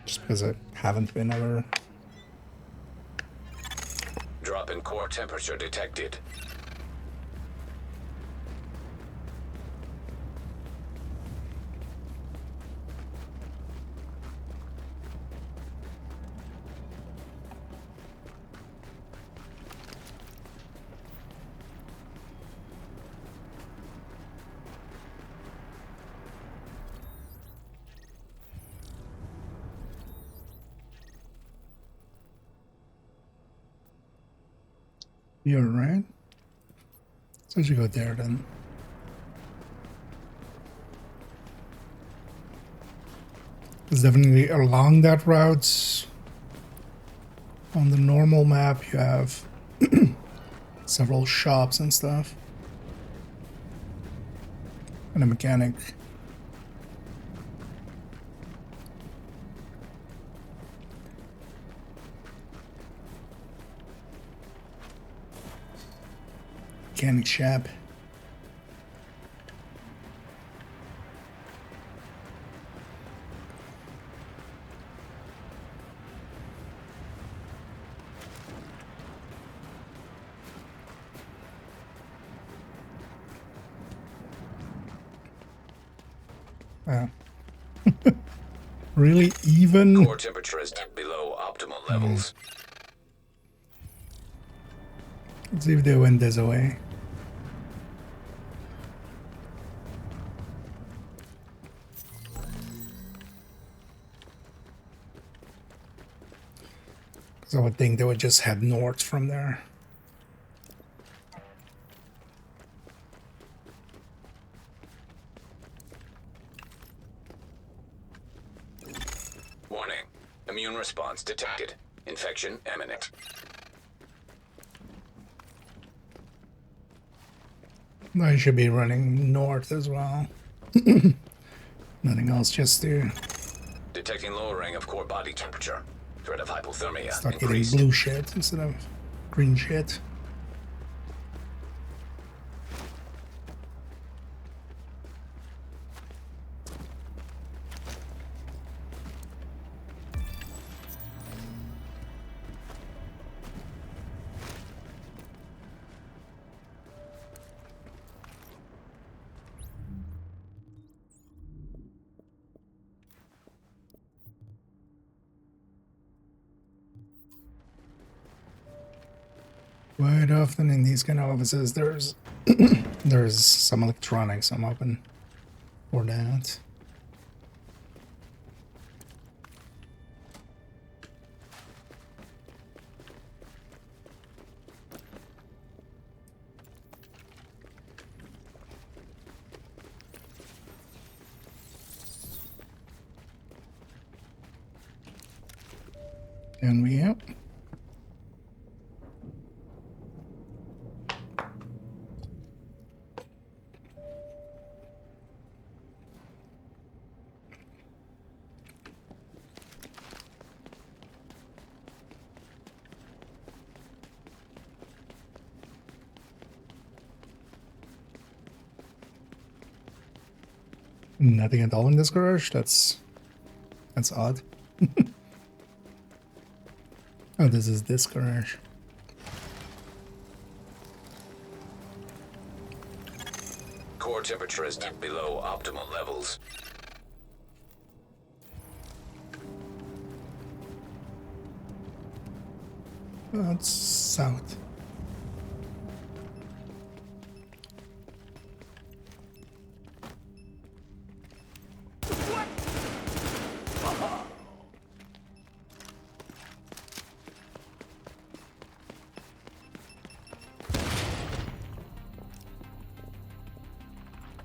Speaker 1: Just because I haven't been ever.
Speaker 3: Drop in core temperature detected.
Speaker 1: You're right. So I should go there then. It's definitely along that route. On the normal map, you have several shops and stuff. And a mechanic. Mechanic shop. Wow. Really even?
Speaker 3: Core temperature is below optimal levels.
Speaker 1: Let's see if they went this way. Because I would think they would just head north from there.
Speaker 3: Warning. Immune response detected. Infection imminent.
Speaker 1: I should be running north as well. Nothing else, just to
Speaker 3: Detecting lowering of core body temperature. Threat of hypothermia
Speaker 1: start getting
Speaker 3: increased.
Speaker 1: blue shit instead of green shit. Quite often in these kind of offices, there's there's some electronics. I'm open for that. And we out. Nothing at all in this garage? That's odd. Oh, this is this garage.
Speaker 3: Core temperature is below optimal levels.
Speaker 1: Oh, it's south.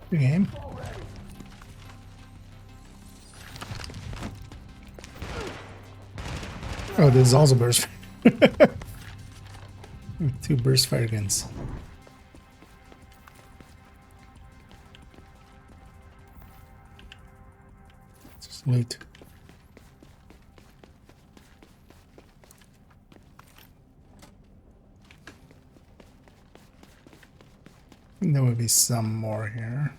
Speaker 1: Good game. Oh, this is also burst. Two burst fire guns. Just loot. There will be some more here.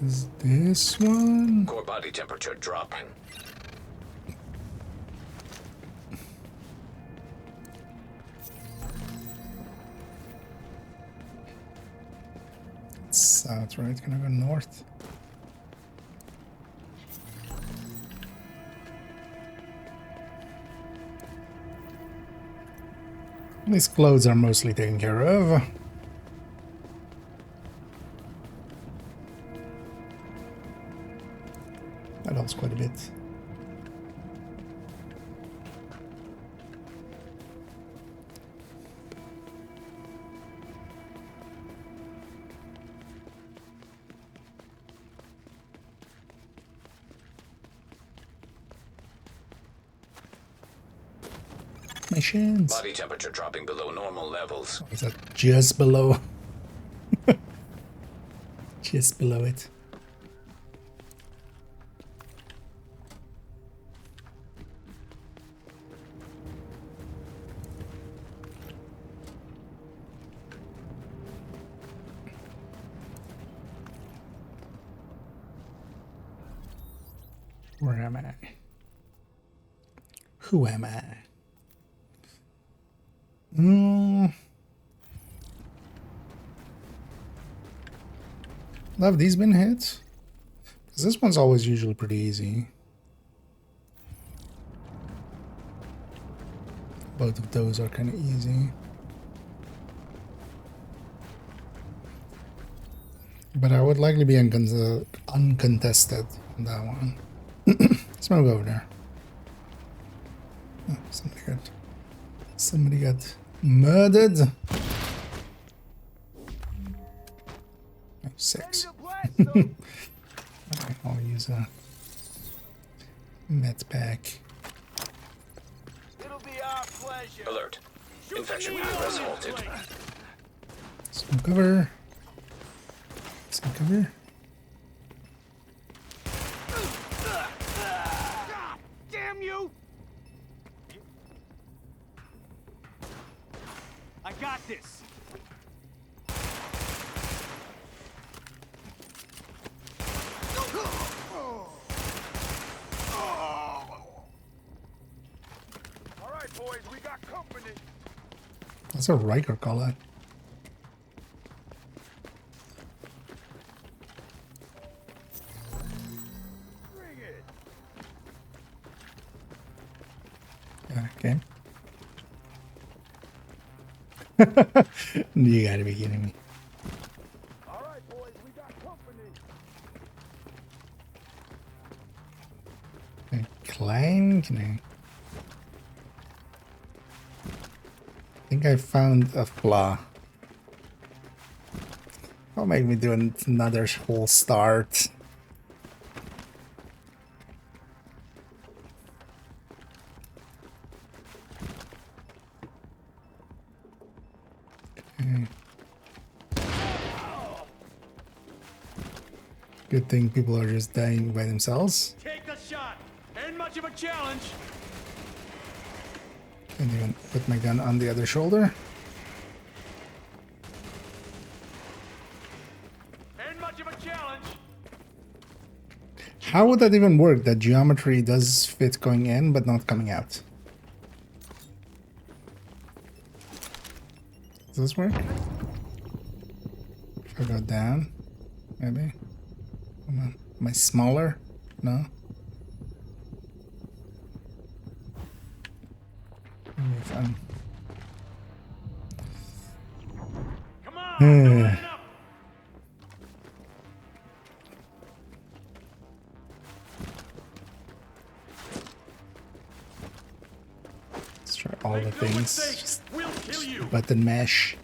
Speaker 1: Is this one?
Speaker 3: Core body temperature dropping.
Speaker 1: It's south, right? Gonna go north. These clothes are mostly taken care of. That helps quite a bit. My shins.
Speaker 3: Body temperature dropping below normal levels.
Speaker 1: Is that just below? Just below it. Where am I? Who am I? Have these been hit? Because this one's always usually pretty easy. Both of those are kind of easy. But I would likely be uncontested on that one. Let's move over there. Oh, somebody got murdered. Oh, 6. I'll use a med pack.
Speaker 2: It'll be our pleasure.
Speaker 3: Alert. Infection progress halted.
Speaker 1: Some cover. Some cover.
Speaker 2: Damn you! I got this. All right, boys, we got company.
Speaker 1: That's a Riker color.
Speaker 2: Bring it.
Speaker 1: Yeah, okay. You gotta be kidding me.
Speaker 5: All right, boys, we got company.
Speaker 1: Klein, can I think I found a flaw. That'll make me do another whole start. Okay. Good thing people are just dying by themselves.
Speaker 2: Take the shot. Ain't much of a challenge.
Speaker 1: Can't even put my gun on the other shoulder.
Speaker 2: Ain't much of a challenge.
Speaker 1: How would that even work? That geometry does fit going in, but not coming out. Does this work? If I go down, maybe? Come on. Am I smaller? No? Maybe if I'm...
Speaker 2: Come on. Don't let it up.
Speaker 1: Let's try all the
Speaker 2: Make no
Speaker 1: things.
Speaker 2: mistake,
Speaker 1: Just
Speaker 2: we'll kill you.
Speaker 1: button mash.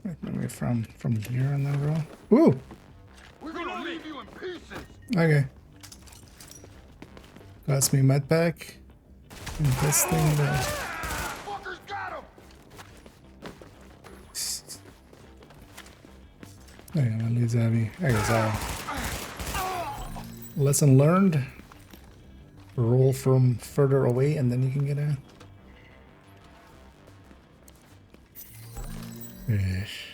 Speaker 1: Wait, maybe from here on the row. Ooh!
Speaker 5: We're gonna leave you in pieces.
Speaker 1: Okay. Cost me med pack. And this thing that...
Speaker 5: Fuckers got him.
Speaker 1: Okay, that leaves heavy. I guess lesson learned. Roll from further away and then you can get out. Ish.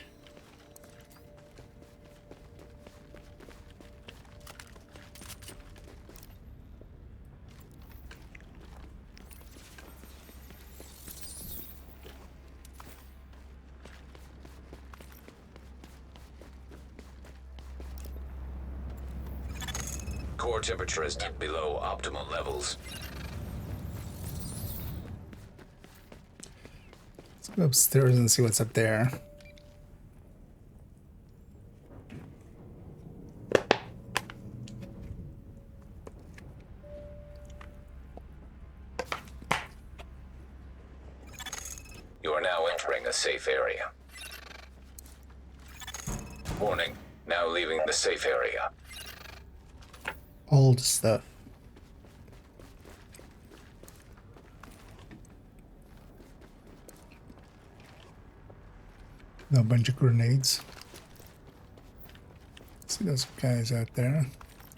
Speaker 3: Core temperature is below optimal levels.
Speaker 1: Let's go upstairs and see what's up there.
Speaker 3: You are now entering a safe area. Warning, now leaving the safe area.
Speaker 1: Old stuff. No, bunch of grenades. See those guys out there.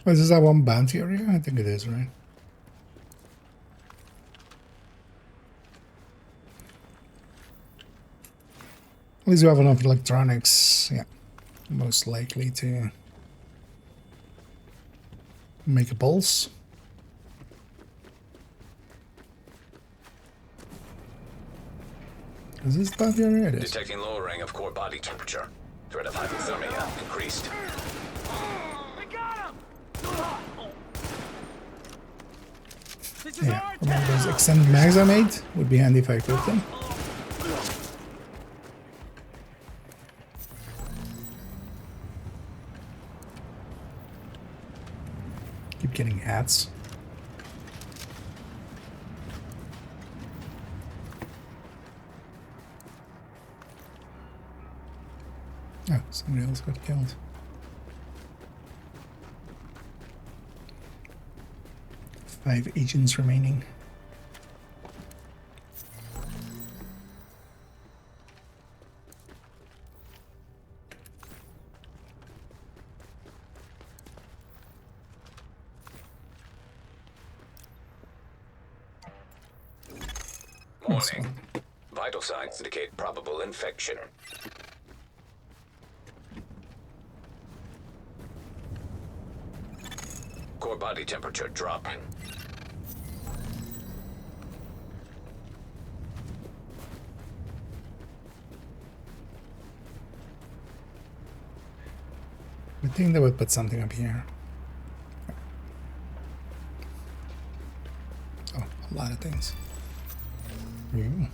Speaker 1: Oh, is this that one bounty area? I think it is, right? At least we have enough electronics. Yeah, most likely to make a pulse. Is this bounty area? It is.
Speaker 3: Detecting lowering of core body temperature. Threat of hypothermia increased.
Speaker 2: We got him. This is
Speaker 1: Yeah,
Speaker 2: our
Speaker 1: one of
Speaker 2: town.
Speaker 1: those extended mags I made would be handy if I equipped them. Keep getting hats. Oh, somebody else got killed. Five agents remaining.
Speaker 3: Warning. Vital signs indicate probable infection. Core body temperature dropping.
Speaker 1: I think they would put something up here. Oh, a lot of things. Ooh.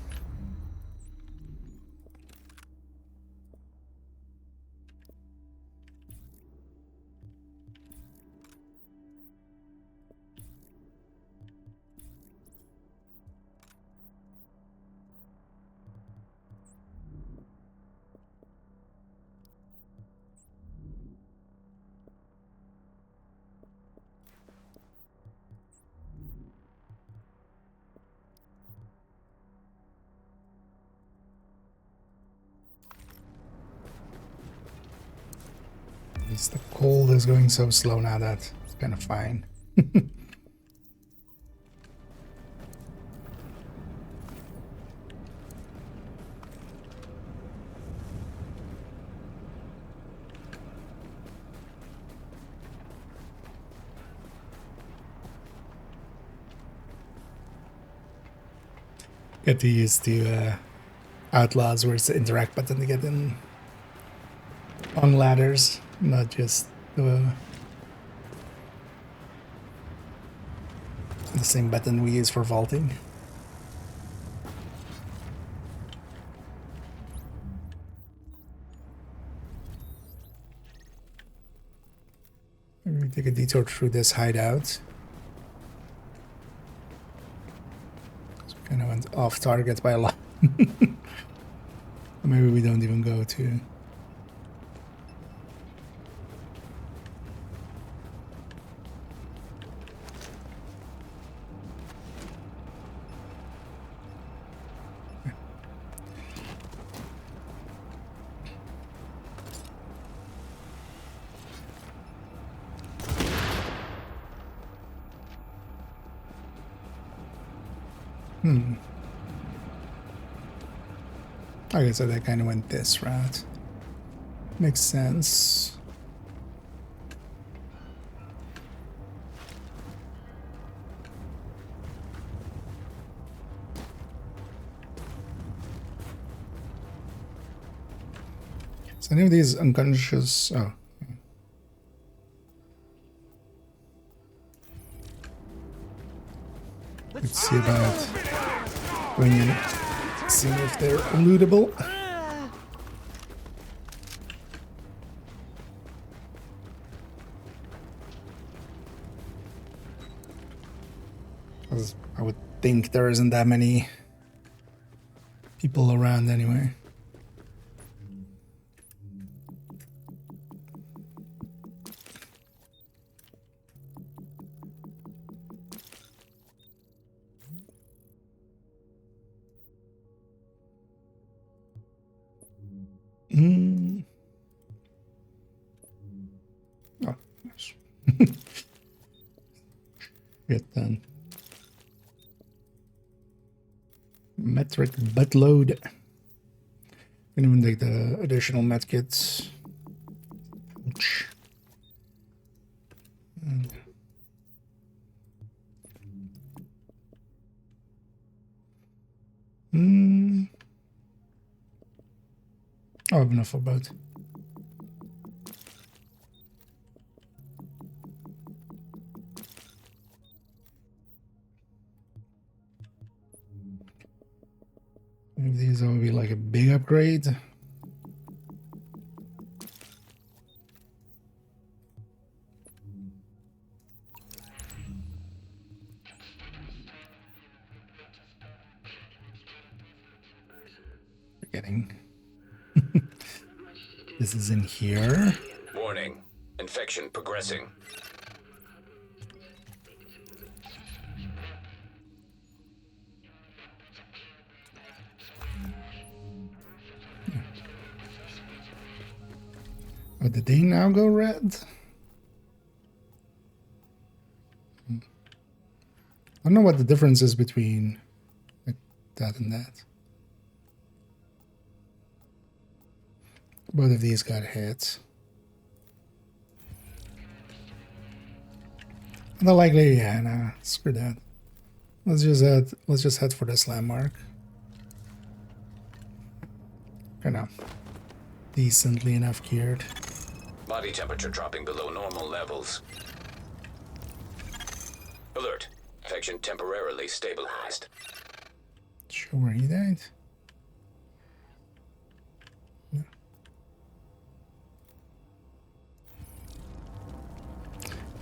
Speaker 1: At least the cold is going so slow now that it's kind of fine. Get used to Outlaws where it's the interact button to get in on ladders, not just the same button we use for vaulting. Maybe we take a detour through this hideout. Kind of went off target by a lot. Maybe we don't even go to. Okay, so that kind of went this route. Makes sense. So any of these unconscious... Oh. Let's see about going in, seeing if they're lootable. I would think there isn't that many people around anyway. Oh, yes. Get done. Metric butt load. Can even take the additional medkits. Ouch. Oh, I have enough for both. Maybe these will be like a big upgrade. Forgetting. This is in here.
Speaker 3: Warning. Infection progressing.
Speaker 1: Oh, did they now go red? I don't know what the difference is between like that and that. Both of these got hit. The likely, yeah, nah, screw that. Let's just head for this landmark. Okay, now. Decently enough geared.
Speaker 3: Body temperature dropping below normal levels. Alert. Infection temporarily stabilized.
Speaker 1: Sure. sure where he died. No.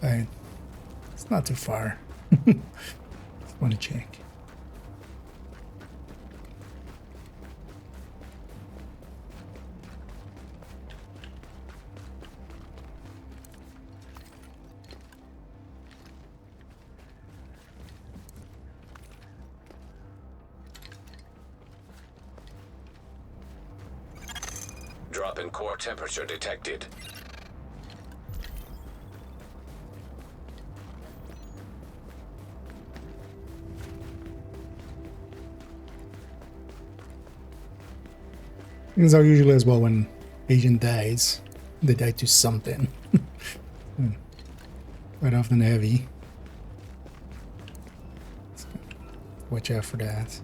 Speaker 1: Alright. It's not too far. Just want to check.
Speaker 3: Drop in core temperature detected.
Speaker 1: Things are usually as well when agent dies. They die to something. Quite often heavy. So watch out for that.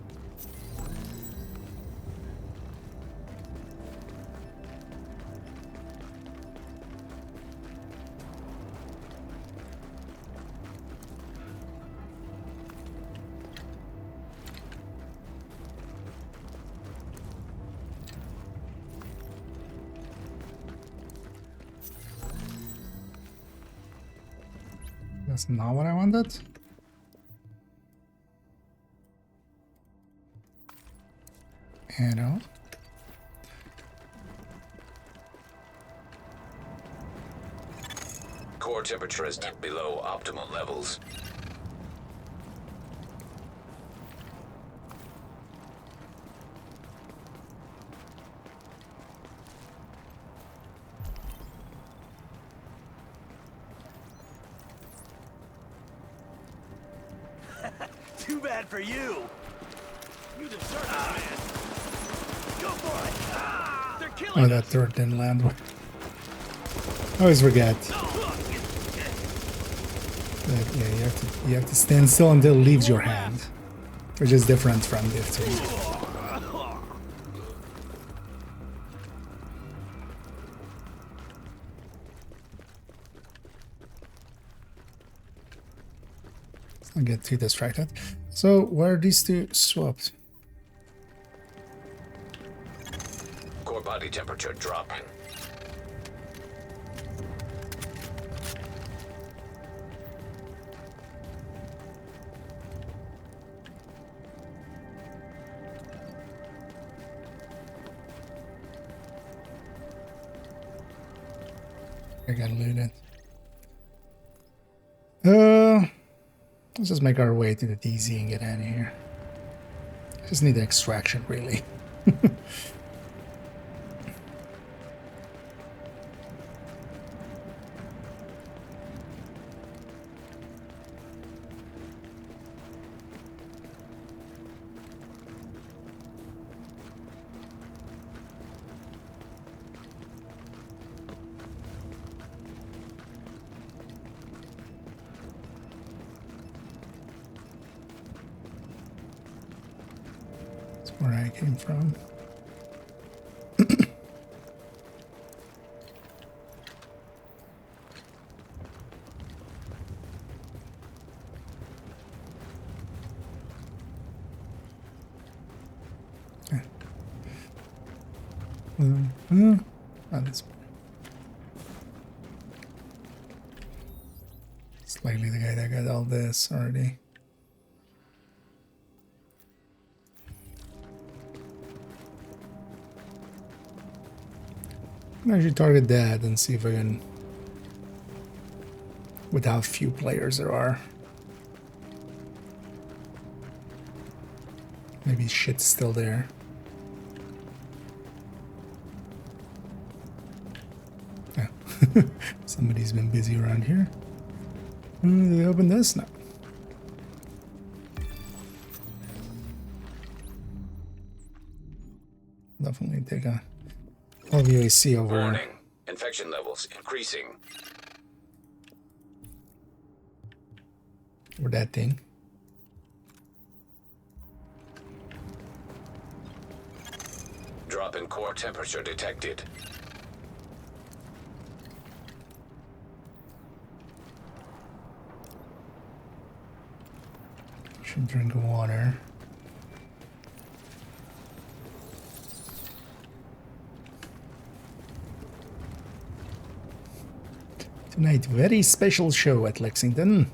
Speaker 1: That's not what I wanted. Arrow.
Speaker 3: Core temperature is dipped below optimal levels.
Speaker 2: Too bad for you. You deserve it, man. Go for it. Ah, they're killing
Speaker 1: Oh, that third didn't land. I always forget. That, yeah, you have to stand still until it leaves your hand, which is different from the F3. I get too distracted. So where are these two swapped?
Speaker 3: Core body temperature dropping.
Speaker 1: I got looted. Let's just make our way to the DZ and get out of here. Just need the extraction, really. Where I came from. Oh, this it's likely the guy that got all this already. I should target that and see if I can, with how few players there are. Maybe shit's still there. Yeah. Somebody's been busy around here. Did they open this? No. Definitely take a LVAC over.
Speaker 3: Warning. Infection levels increasing.
Speaker 1: Or that thing.
Speaker 3: Drop in core temperature detected.
Speaker 1: Should drink water. Tonight, very special show at Lexington.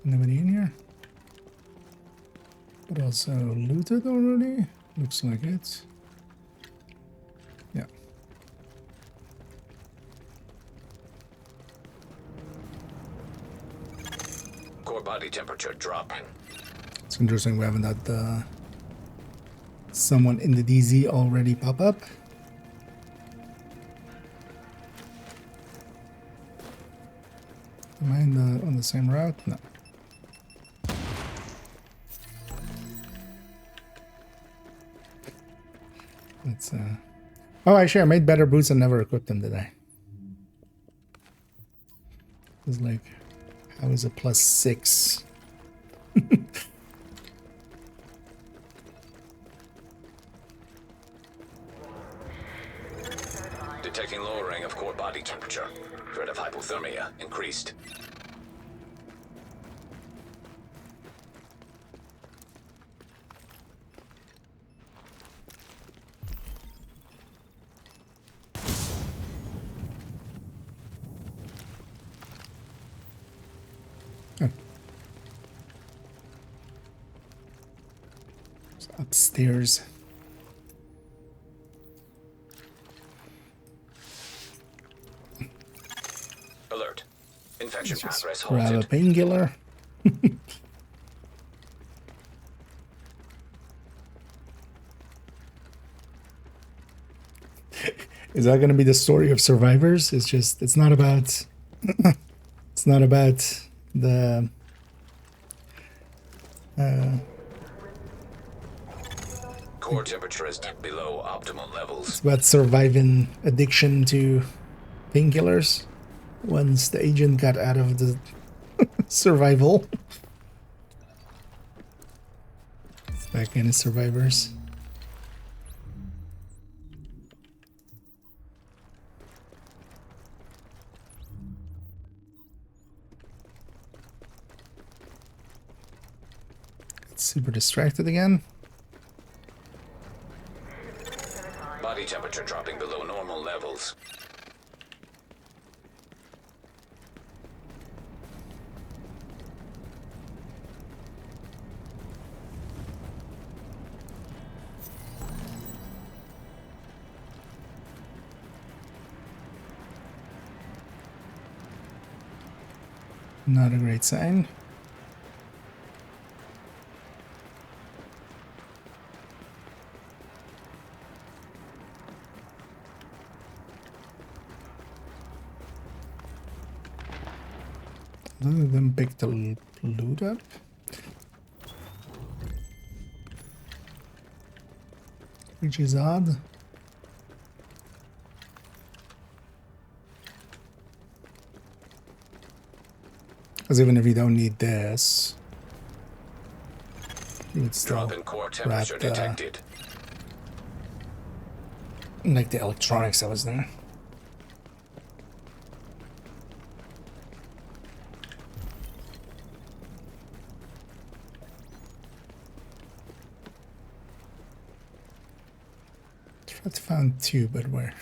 Speaker 1: Nobody in here? But also looted already? Looks like it. Yeah.
Speaker 3: Core body temperature dropping.
Speaker 1: It's interesting we haven't had someone in the DZ already pop up. Am I on the same route? No. Let's oh, actually I made better boots and never equipped them, did I? It's like, how is it +6?
Speaker 3: Detecting lowering of core body temperature. Threat of hypothermia increased.
Speaker 1: Oh. It's upstairs.
Speaker 3: Alert. Infection progress
Speaker 1: Grab a
Speaker 3: halted.
Speaker 1: painkiller. Is that going to be the story of survivors? It's just, it's not about, it's not about the,
Speaker 3: Core temperature is below optimal levels.
Speaker 1: it's about surviving addiction to painkillers once the agent got out of the survival. It's that kind of survivors. Super distracted again.
Speaker 3: Body temperature dropping below normal levels.
Speaker 1: Not a great sign. None of them picked the loot up. Which is odd. Because even if you don't need this, you would still
Speaker 3: Drop in core temperature detected.
Speaker 1: like the electronics that was there. I found two, but where?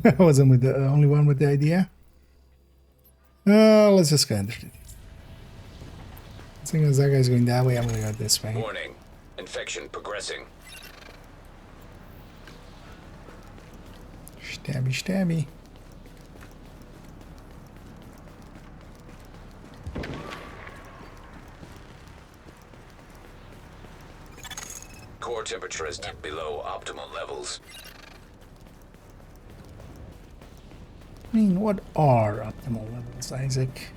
Speaker 1: I wasn't with the only one with the idea. Let's just go under it. Seeing as that guy's going that way, I'm gonna go this way.
Speaker 3: Warning. Infection progressing.
Speaker 1: Stabby, stabby.
Speaker 3: Core temperature is below optimal levels.
Speaker 1: I mean, what are optimal levels, Isaac?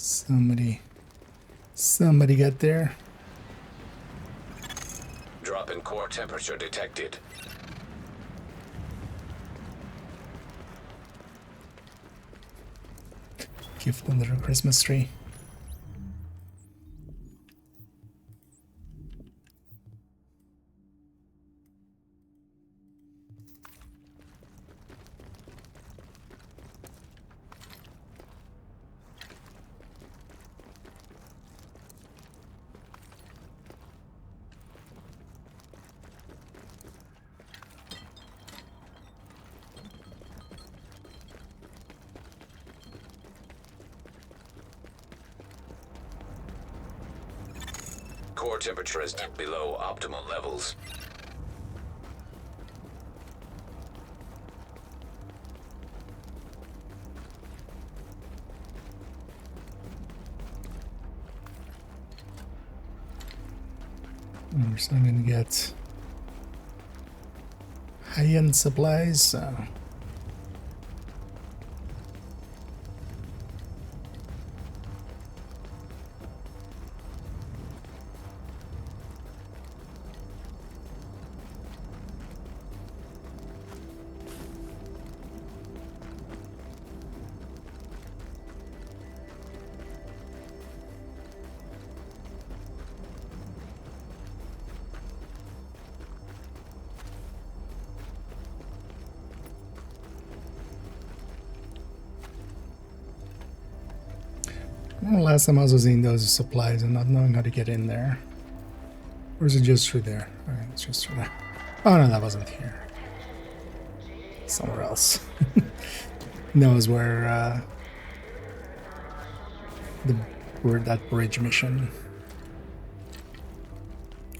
Speaker 1: Somebody got there.
Speaker 3: Drop in core temperature detected.
Speaker 1: Gift under a Christmas tree.
Speaker 3: Core temperature is below optimal levels.
Speaker 1: We're starting to get high-end supplies. Well, last time I was in those supplies and not knowing how to get in there. Or is it just through there? Alright, it's just through there. Oh no, that wasn't here. Somewhere else. Knows where that bridge mission.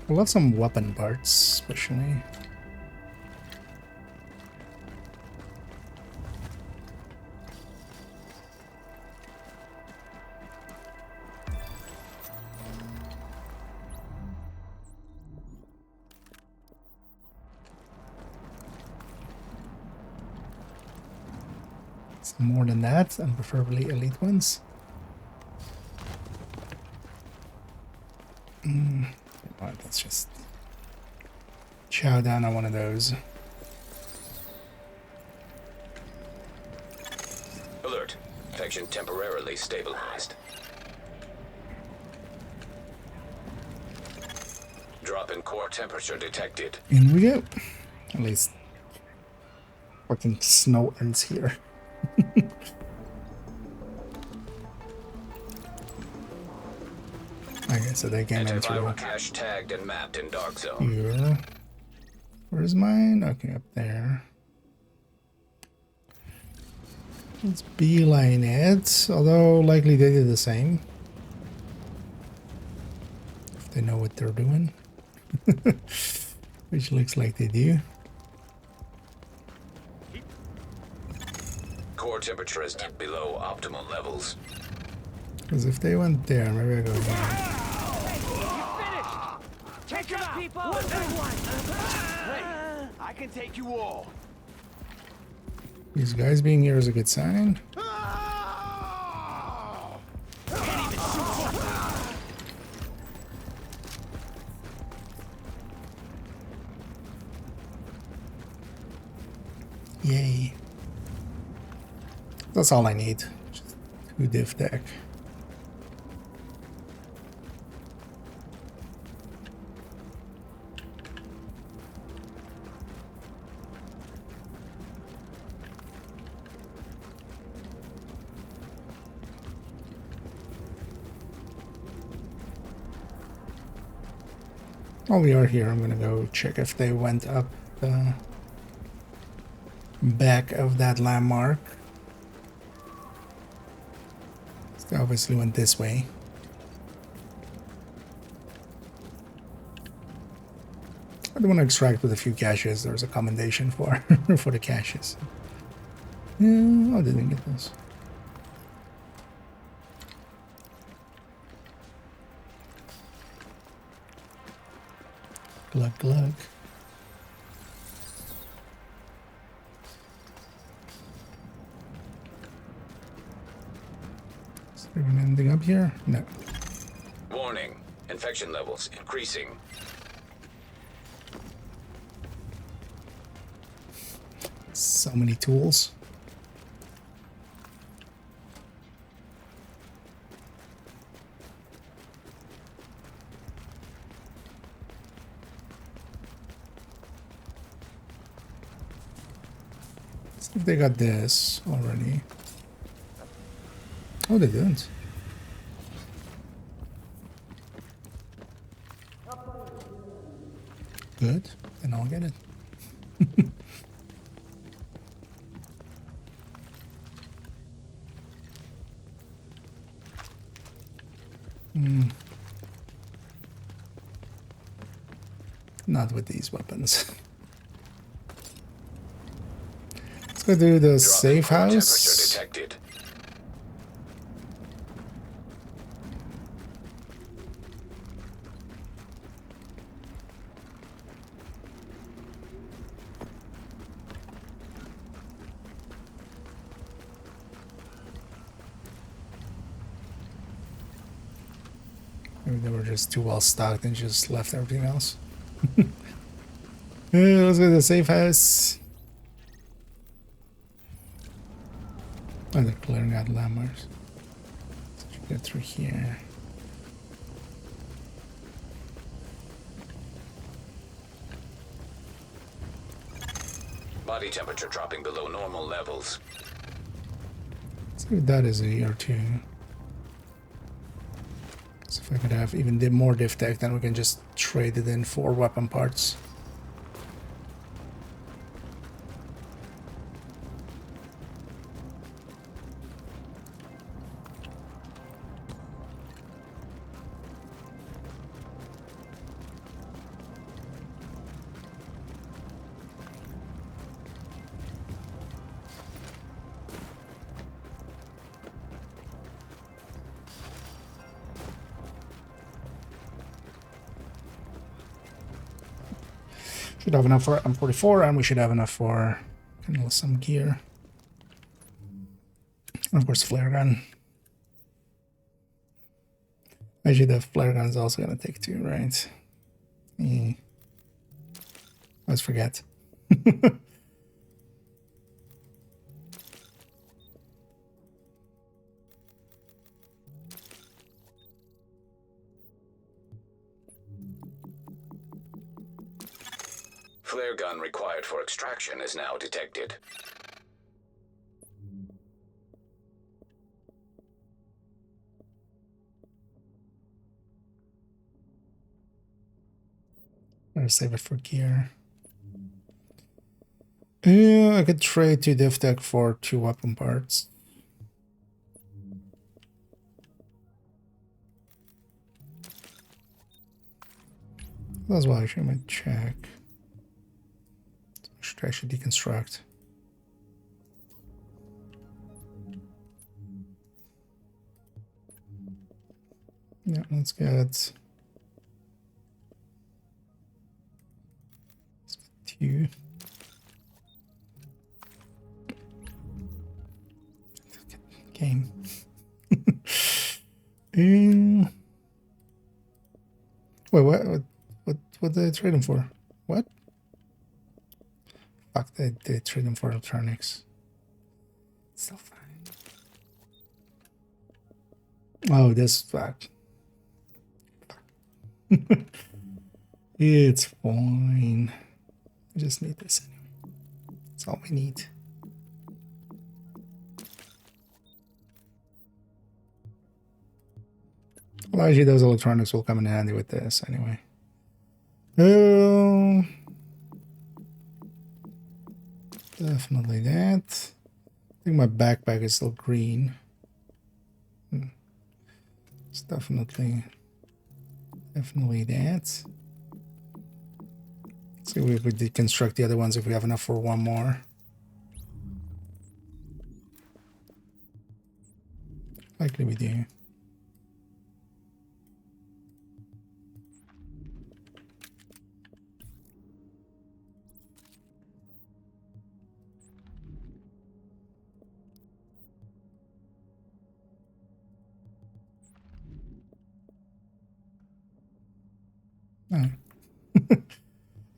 Speaker 1: I love some weapon parts, especially. Some more than that, and preferably elite ones. Alright, let's just chow down on one of those.
Speaker 3: Alert. Infection temporarily stabilized. Drop in core temperature detected.
Speaker 1: In we go. At least fucking snow ends here. Okay, so they came in through.
Speaker 3: Antiviral cache tagged and mapped in dark zone.
Speaker 1: Here. Where's mine? Okay, up there. Let's beeline it, although likely they did the same. If they know what they're doing. Which looks like they do.
Speaker 3: Core temperature is below optimal levels.
Speaker 1: Because if they went there, maybe I go there.
Speaker 2: Check him out, people! Hey, I can take you all.
Speaker 1: These guys being here is a good sign. Yay. That's all I need. Just 2 div deck. While we are here, I'm gonna go check if they went up the back of that landmark. They obviously went this way. I don't want to extract with a few caches. There's a commendation for for the caches. Yeah, I didn't get this. Glug glug. Even anything up here? No.
Speaker 3: Warning. Infection levels increasing.
Speaker 1: So many tools. See if they got this already. Oh, they didn't. Good. Then I'll get it. Not with these weapons. Let's go do the safe house.
Speaker 3: Temperature detected.
Speaker 1: Maybe they were just too well stocked and just left everything else. Yeah, let's go to the safe house. Oh, they're clearing out landmarks. Let's get through here.
Speaker 3: Body temperature dropping below normal levels.
Speaker 1: Let's see what that is a year or two. So if I could have even more diff tech, then we can just trade it in for weapon parts. Should have enough for M44, and we should have enough for kind of some gear. And of course, flare gun. Actually, the flare gun is also going to take 2, right? Yeah. Let's forget.
Speaker 3: Flare gun required for extraction is now detected.
Speaker 1: Better save it for gear. Yeah, I could trade 2 diff tech for 2 weapon parts. That's why I should might check. Should I should deconstruct. Yeah, let's get 2. Game. Wait, what did I trade him for? What? Fuck, they trade him for electronics. So fine. Oh, this fuck. It's fine. I just need this anyway. That's all we need. Well, actually, those electronics will come in handy with this anyway. Definitely that. I think my backpack is still green. It's definitely that. Let's see if we could deconstruct the other ones if we have enough for one more. Likely we do.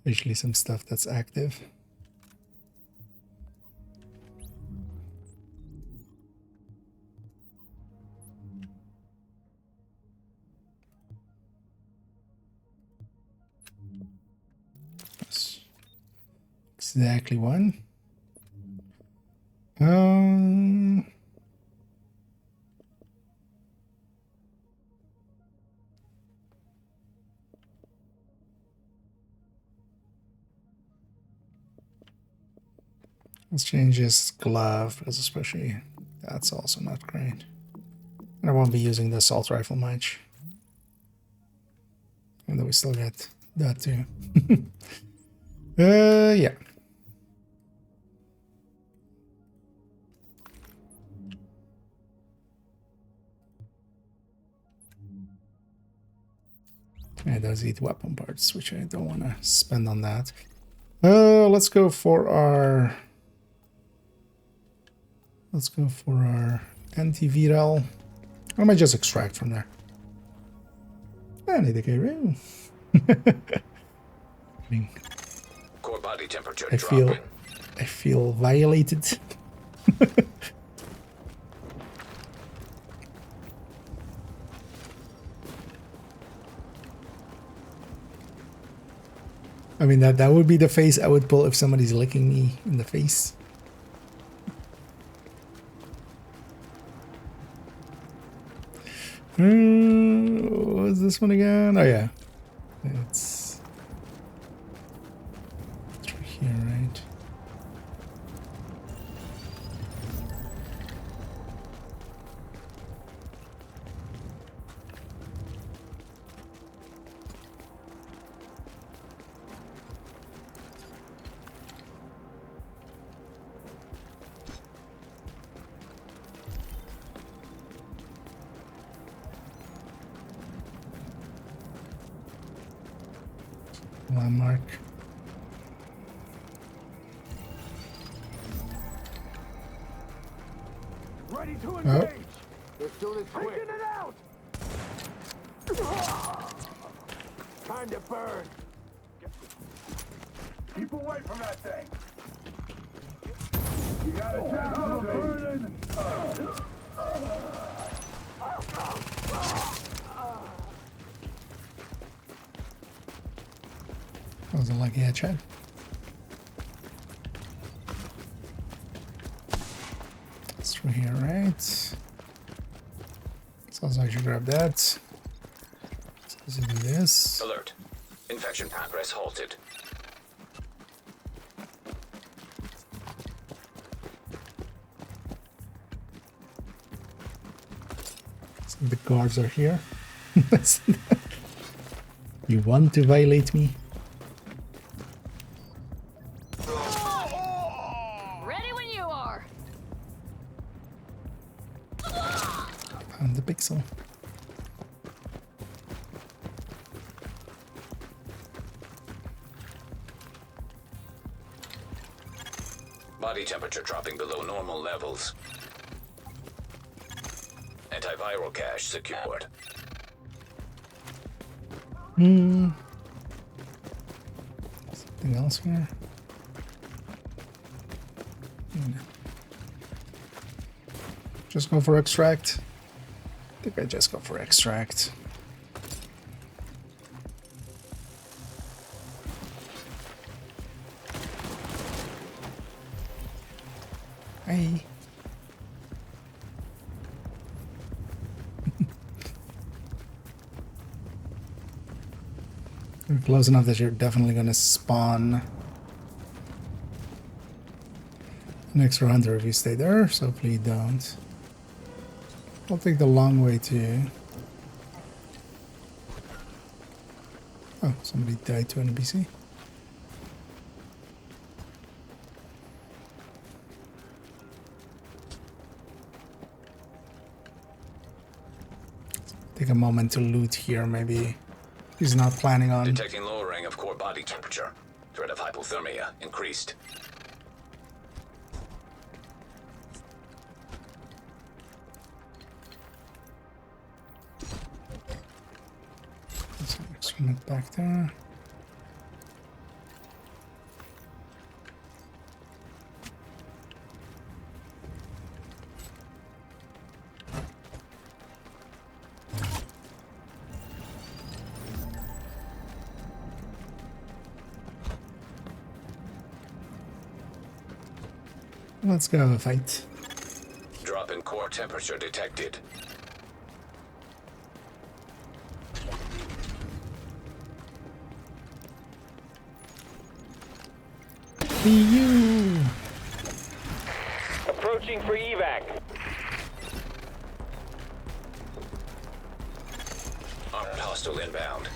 Speaker 1: Usually some stuff that's active. That's exactly one. Let's change this glove, because especially that's also not great. And I won't be using the assault rifle much. And then we still get that too. Yeah. Yeah, those eat weapon parts, which I don't want to spend on that. Let's go for our... Let's go for our antiviral. I might just extract from there. I need a K-Ray.
Speaker 3: Core body temperature
Speaker 1: I feel violated. I mean, that would be the face I would pull if somebody's licking me in the face. What was this one again? Oh yeah, it's through here, right? Landmark.
Speaker 5: Ready to engage. Let's do this quick. Taking it out. Time to burn. Keep away from that thing. You got a chance to burn.
Speaker 1: That was a lucky headshot. It's through here, right? So I should grab that. So let's do this.
Speaker 3: Alert. Infection progress halted.
Speaker 1: So the guards are here. You want to violate me? The pixel.
Speaker 3: Body temperature dropping below normal levels. Antiviral cache secured.
Speaker 1: Something else here? Just go for extract. I think I just go for extract. Hey. You're close enough that you're definitely gonna spawn an extra hunter if you stay there, so hopefully you don't. I'll take the long way to... Oh, somebody died to an NPC. Take a moment to loot here, maybe he's not planning on...
Speaker 3: Detecting lowering of core body temperature. Threat of hypothermia increased.
Speaker 1: Instrument back there. Let's go have a fight.
Speaker 3: Drop in core temperature detected.
Speaker 1: You.
Speaker 8: Approaching for evac.
Speaker 3: Armed hostile inbound.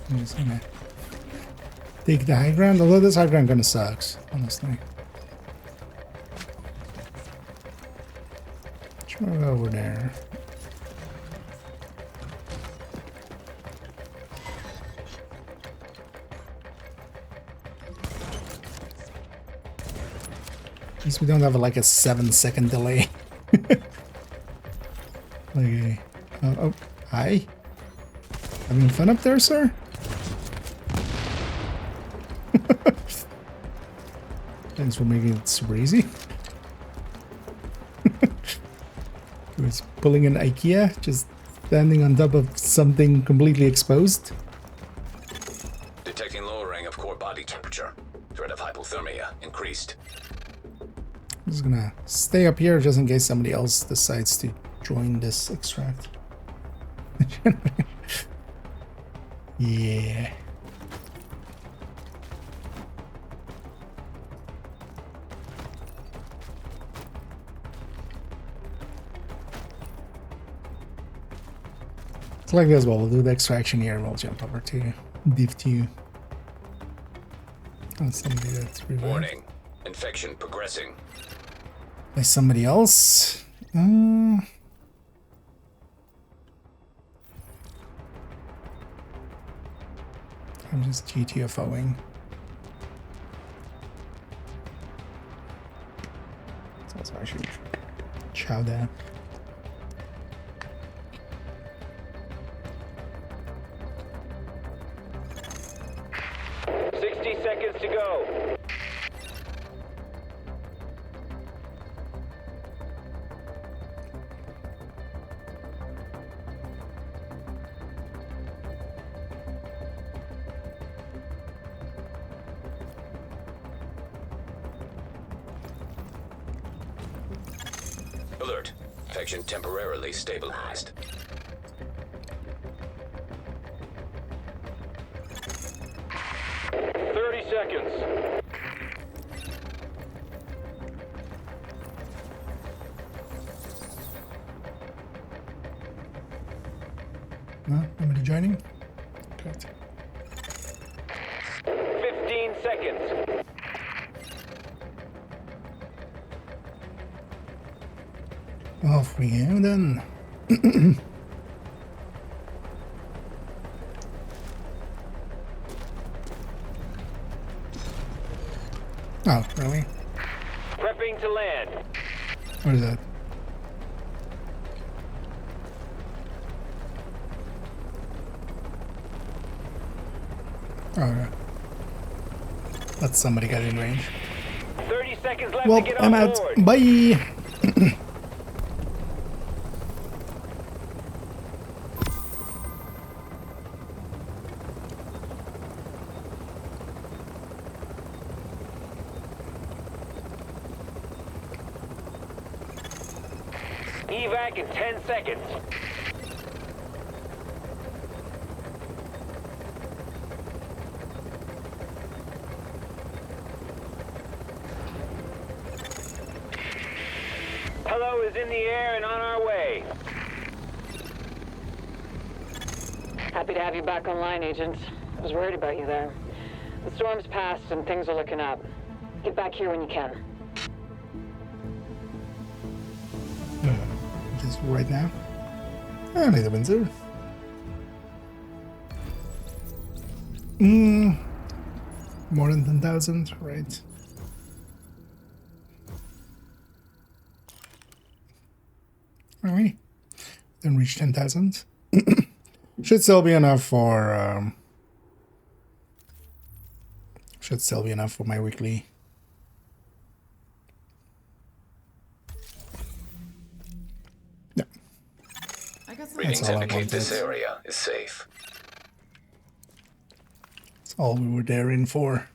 Speaker 1: I'm just gonna take the high ground, although this high ground kinda sucks, honestly. Try over there. At least we don't have like a 7-second delay. Okay. Oh, hi. Having fun up there, sir? Thanks for making it super easy. He was pulling an IKEA, just standing on top of something completely exposed.
Speaker 3: Detecting lowering of core body temperature. Threat of hypothermia increased.
Speaker 1: I'm just gonna stay up here just in case somebody else decides to join this extract. Yeah. It's like this, well, we'll do the extraction here and we'll jump over to Div 2. Oh, somebody that's revived.
Speaker 3: Warning. Infection progressing.
Speaker 1: By somebody else. I'm just GTFOing. So I should chow down.
Speaker 8: Seconds to go.
Speaker 3: Alert. Infection temporarily stabilized.
Speaker 8: Seconds.
Speaker 1: No? Nobody joining? Good.
Speaker 8: 15 seconds.
Speaker 1: Off we go then. Oh, really?
Speaker 8: Prepping to land.
Speaker 1: What is that? Oh, yeah. That's somebody got in range.
Speaker 8: 30 seconds left
Speaker 1: Well,
Speaker 8: to get
Speaker 1: I'm
Speaker 8: on
Speaker 1: out.
Speaker 8: board.
Speaker 1: Bye!
Speaker 8: Evac in 10 seconds. Hello is in the air and on our way.
Speaker 9: Happy to have you back online, Agent. I was worried about you there. The storm's passed and things are looking up. Get back here when you can.
Speaker 1: Just right now. I need a Windsor. More than 10,000, right? Alright. Then reach 10,000. Should still be enough for should still be enough for my weekly. Yeah.
Speaker 3: Readings
Speaker 1: all I
Speaker 3: indicate this
Speaker 1: wanted.
Speaker 3: area is safe.
Speaker 1: That's all we were there in for.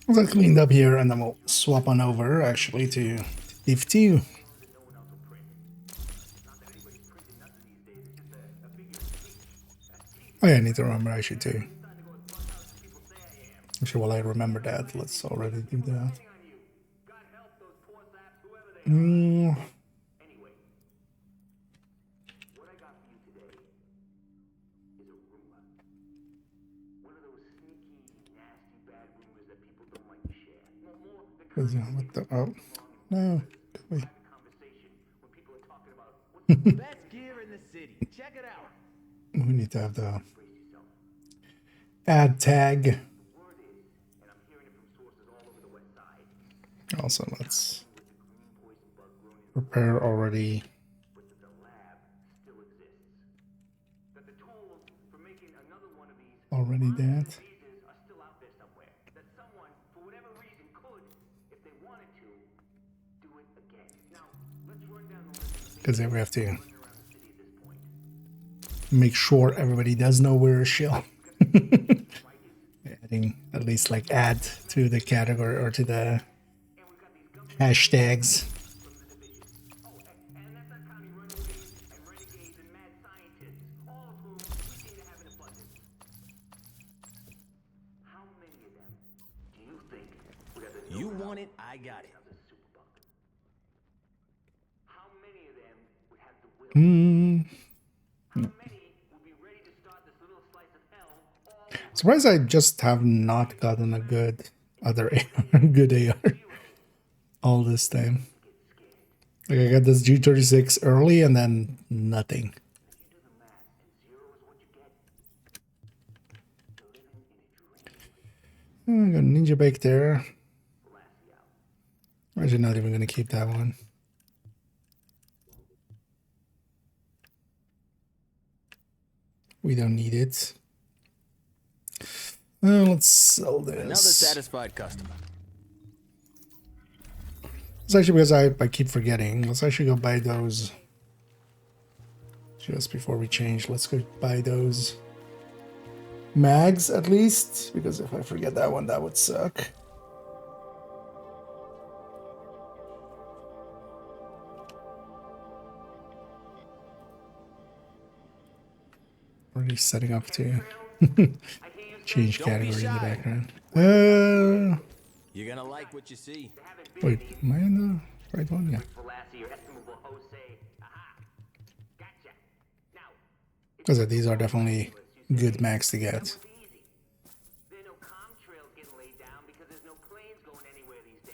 Speaker 1: I'll get cleaned up here and then we'll swap on over actually to Div 2. Oh yeah, I need to remember I should too. Actually, while I remember that, let's already do that. What the? Oh, no. Wait.
Speaker 2: Best gear in the city. Check it out.
Speaker 1: We need to have the ad tag. Also, let's prepare already. Already that. Because then we have to make sure everybody does know we're a shill. Adding at least like add to the category or to the hashtags.
Speaker 2: You want it, I got it.
Speaker 1: Surprised I just have not gotten a good other AR, good AR all this time. Like I got this G36 early and then nothing. I got a Ninja Bake there. I'm actually not even gonna keep that one. We don't need it. Let's sell this.
Speaker 2: Another satisfied customer.
Speaker 1: It's actually because I keep forgetting. Let's actually go buy those. Just before we change, let's go buy those mags at least. Because if I forget that one, that would suck. Already setting up to change category in the background.
Speaker 2: You're gonna like what you see.
Speaker 1: Wait, am I in the right one? Yeah. Because these are definitely good max to get.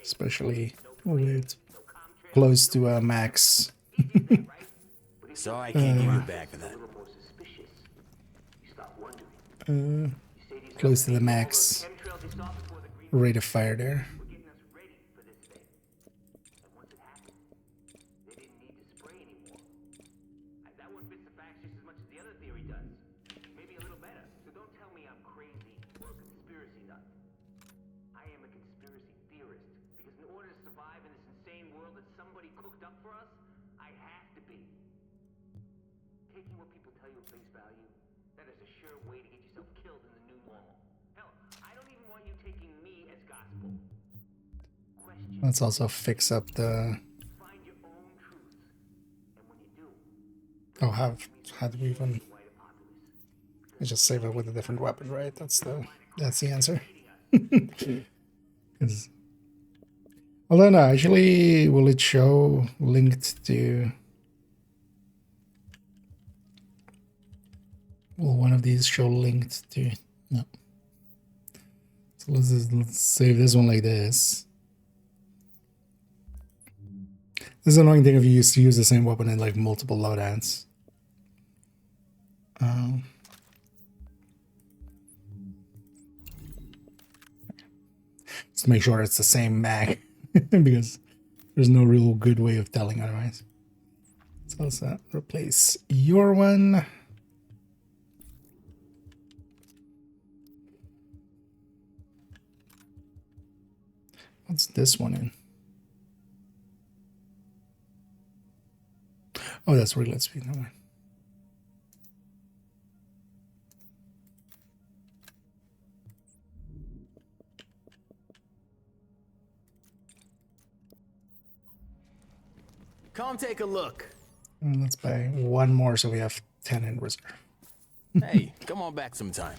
Speaker 1: Especially with close to a max.
Speaker 2: So I can't give you back for that.
Speaker 1: Close to the max rate of fire there. Let's also fix up the. Oh, how do we even? I just save it with a different weapon, right? That's the answer. Although no, actually, will it show linked to? Will one of these show linked to? No. So let's save this one like this. This is an annoying thing if you used to use the same weapon in like multiple loadouts. Just make sure it's the same mag because there's no real good way of telling otherwise. So let's replace your one. What's this one in? Oh, that's reload speed. No mind.
Speaker 2: Come take a look.
Speaker 1: Let's buy one more so we have 10 in reserve.
Speaker 2: Hey, come on back sometime.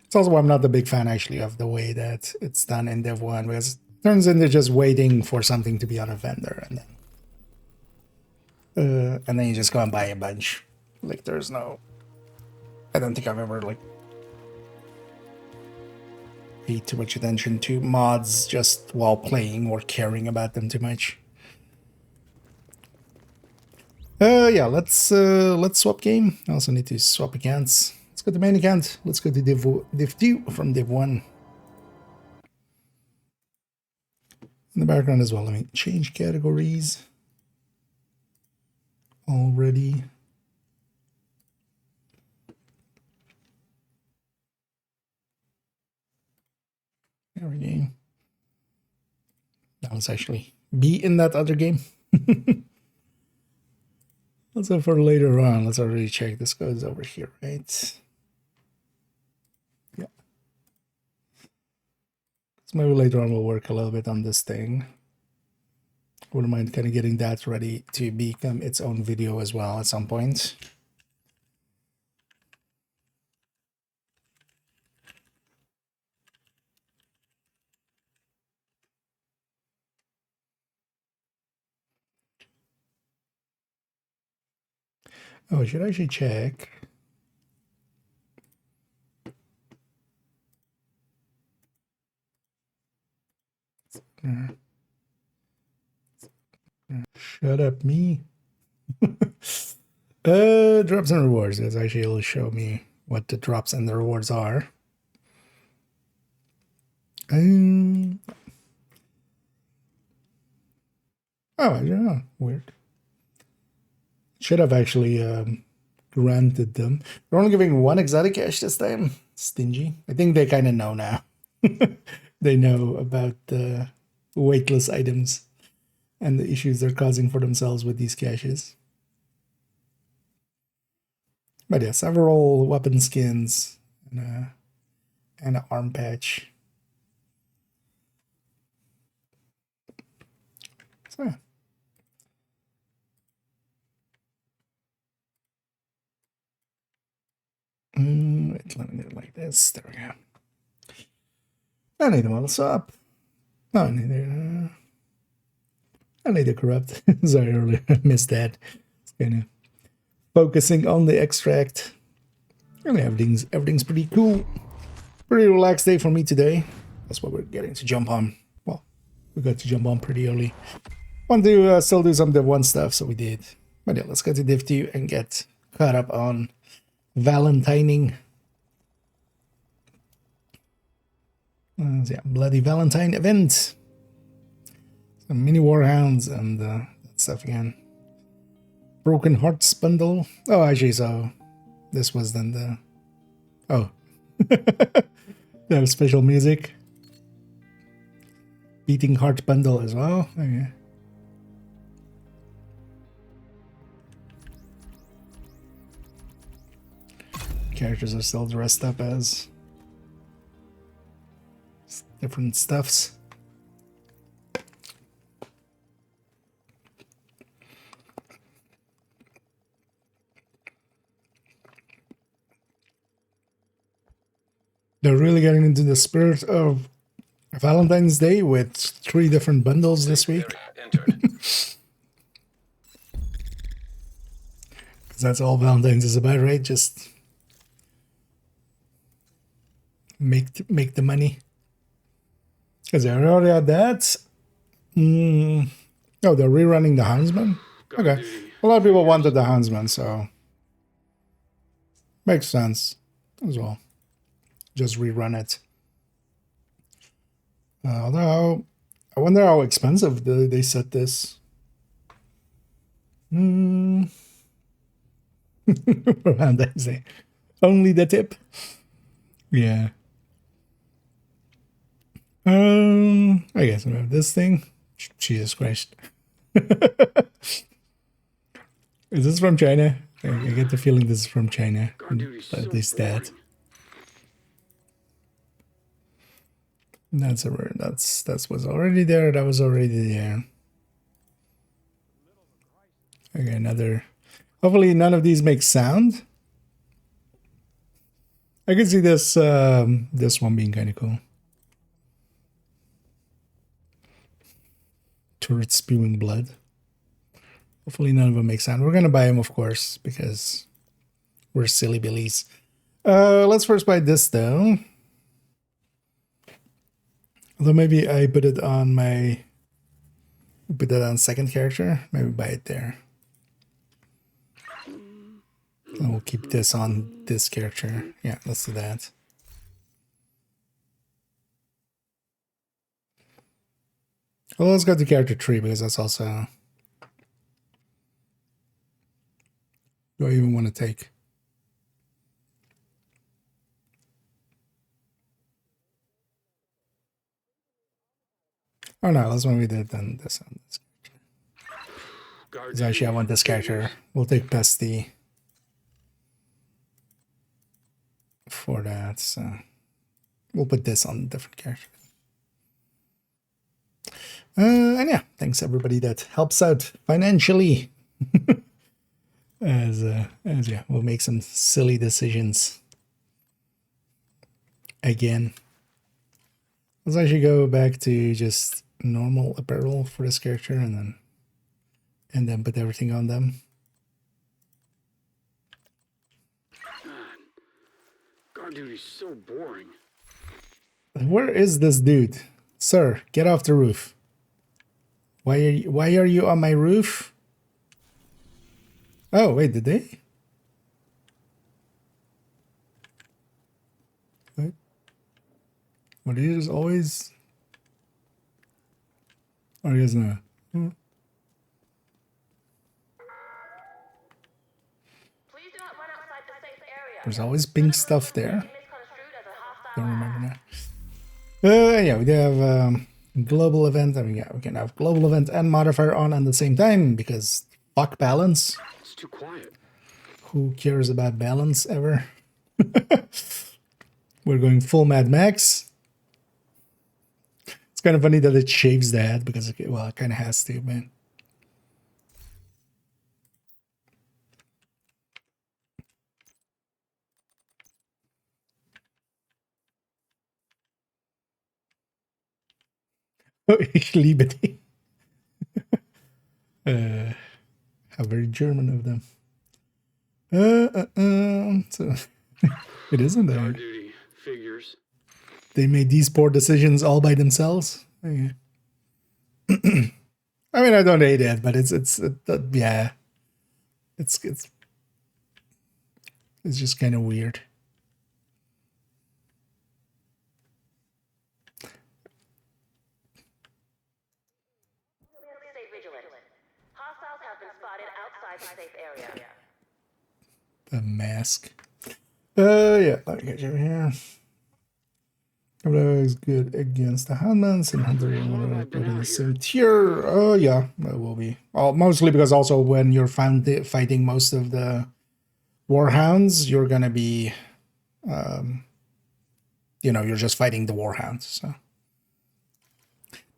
Speaker 1: It's also why I'm not a big fan actually of the way that it's done in Div 1, because it turns into just waiting for something to be on a vendor and then you just go and buy a bunch. Like there's no, I don't think I've ever like paid too much attention to mods just while playing or caring about them too much. Yeah, let's swap game. I also need to swap accounts. Let's go to main account. Let's go to Div 2 from Div 1. In the background as well, let me change categories already. There we go. That was actually be in that other game. Let's go for later on. Let's already check. This goes over here, right? Yeah. So maybe later on we'll work a little bit on this thing. Wouldn't mind kind of getting that ready to become its own video as well at some point. Oh, I should actually check. Shut up, me. Drops and rewards. It's actually it'll show me what the drops and the rewards are. Oh, I don't know. Weird. Should have actually granted them. They're only giving one exotic cache this time. Stingy. I think they kind of know now. They know about the weightless items and the issues they're causing for themselves with these caches. But yeah, several weapon skins and an arm patch. So yeah. Wait, let me do it like this. There we go. I need to model swap. No, I need to corrupt. Sorry, earlier I missed that. It's kind of focusing on the extract. And everything's pretty cool. Pretty relaxed day for me today. That's what we're getting to jump on. Well, we got to jump on pretty early. Want to still do some Div 1 stuff, so we did. But yeah, let's go to Div 2 and get caught up on Valentining. Yeah, Bloody Valentine event. Some mini warhounds and that stuff again. Broken Hearts bundle. Oh, actually, so this was then the... Oh. They have special music. Beating Heart bundle as well. Okay. Characters are still dressed up as different stuffs. They're really getting into the spirit of Valentine's Day with 3 different bundles this week. Because that's all Valentine's is about, right? Just make the money. Because they already had that. Oh, they're rerunning the Houndsman? Okay. A lot of people wanted the Houndsman, so makes sense as well. Just rerun it. Although, I wonder how expensive they set this. Valentine's Day. Only the tip. Yeah. I guess we have this thing. Jesus Christ. Is this from China? I get the feeling this is from China. At least that. That's was already there. That was already there. Okay, another. Hopefully, none of these make sound. I can see this this one being kind of cool. Turret spewing blood. Hopefully, none of them make sound. We're gonna buy them, of course, because we're silly billies. Let's first buy this though. Although maybe I put it on my. Put that on second character. Maybe buy it there. And we'll keep this on this character. Yeah, let's do that. Well, let's go to character 3 because that's also... Do I even want to take? Oh no, let's when we did then this on this character. Actually, I want this character. We'll take Pesty for that, so we'll put this on a different character. And yeah, thanks everybody that helps out financially. as yeah, we'll make some silly decisions again. Let's actually go back to just normal apparel for this character and then put everything on them.
Speaker 2: Guard duty's so boring.
Speaker 1: Where is this dude? Sir, get off the roof. Why are you on my roof? Oh, wait, did they? What? What is always? Or is not? Hmm. There's always pink stuff there. Don't remember now. Yeah, we do have global event. I mean, yeah, we can have global event and modifier on the same time because fuck balance.
Speaker 2: It's too quiet.
Speaker 1: Who cares about balance ever? We're going full Mad Max. It's kind of funny that it shaves the head because, it kind of has to, man. Oh, ich liebe die. How very German of them. So it isn't there.
Speaker 2: Figures.
Speaker 1: They made these poor decisions all by themselves. Okay. I mean, I don't hate it, but yeah, it's just kind of weird. The mask. Yeah, let me get you here. Is good against the Handmans and Hunter in the same tier. Oh yeah, it will be. Well, mostly because also when you're fighting most of the Warhounds, you're gonna be, you're just fighting the Warhounds. So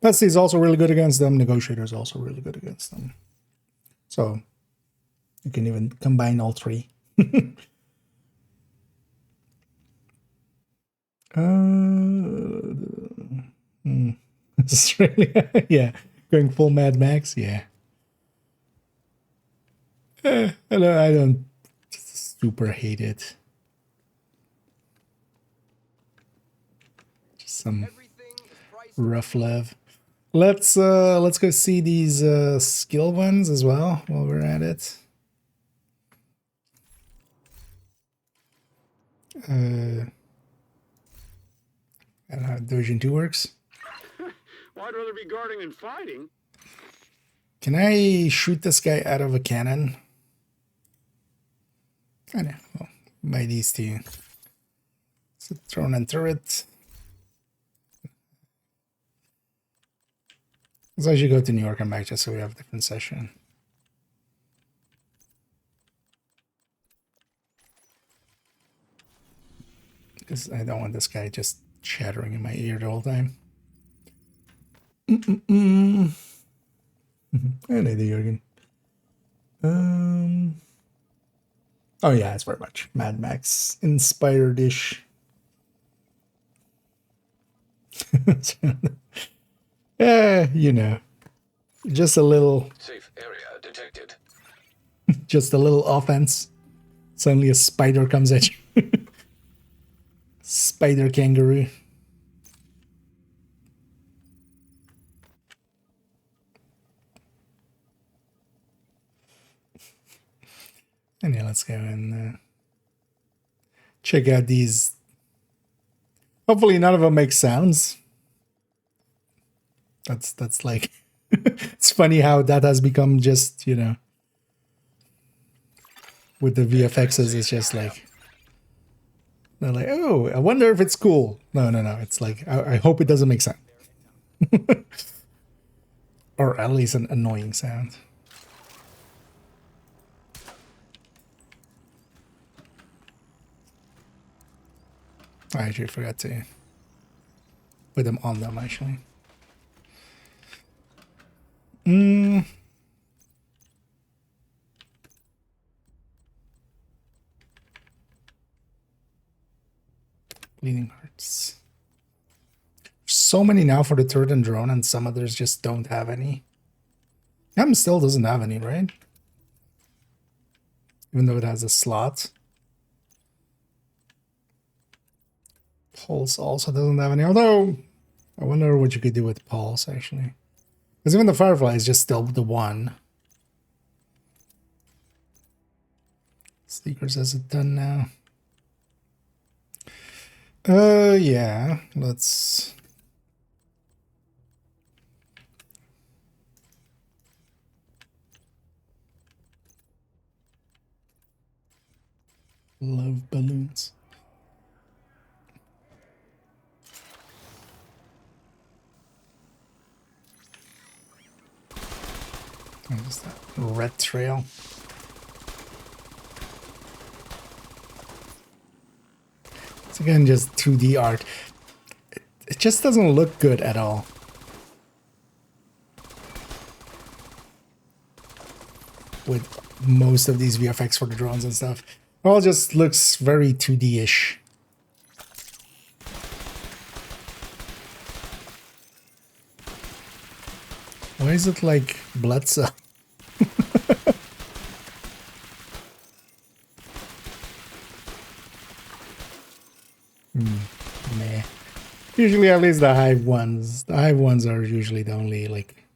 Speaker 1: Pesty is also really good against them. Negotiator is also really good against them. So you can even combine all three. Australia, yeah, going full Mad Max, yeah. I don't super hate it. Just some rough love. Let's go see these skill ones as well while we're at it. I don't know how Division 2 works.
Speaker 2: Well, I'd rather be guarding than fighting.
Speaker 1: Can I shoot this guy out of a cannon? I know. Well, by these two. So thrown and turret. Let's actually go to New York and back just so we have a different session. Because I don't want this guy just chattering in my ear the whole time. Hey, neither, Jürgen. Oh yeah, it's very much Mad Max inspired-ish. Yeah, you know, just a little,
Speaker 3: Safe area detected.
Speaker 1: just a little offense. Suddenly a spider comes at you. Spider kangaroo. And yeah, let's go and check out these. Hopefully none of them make sounds. That's like, it's funny how that has become just, you know, with the VFXs, it's just like, they're like, oh, I wonder if it's cool. No, it's like, I hope it doesn't make sound. Or at least an annoying sound. I actually forgot to put them on them, actually. Bleeding hearts. So many now for the turret and drone, and some others just don't have any. M still doesn't have any, right? Even though it has a slot. Pulse also doesn't have any, although I wonder what you could do with Pulse, actually. Because even the Firefly is just still the one. Sneakers has it done now. Yeah, let's... Love balloons. What's that? Red trail. It's again just 2D art. It just doesn't look good at all. With most of these VFX for the drones and stuff. It all just looks very 2D-ish. Why is it like blood cell? Meh. Usually at least the hive ones. The hive ones are usually the only like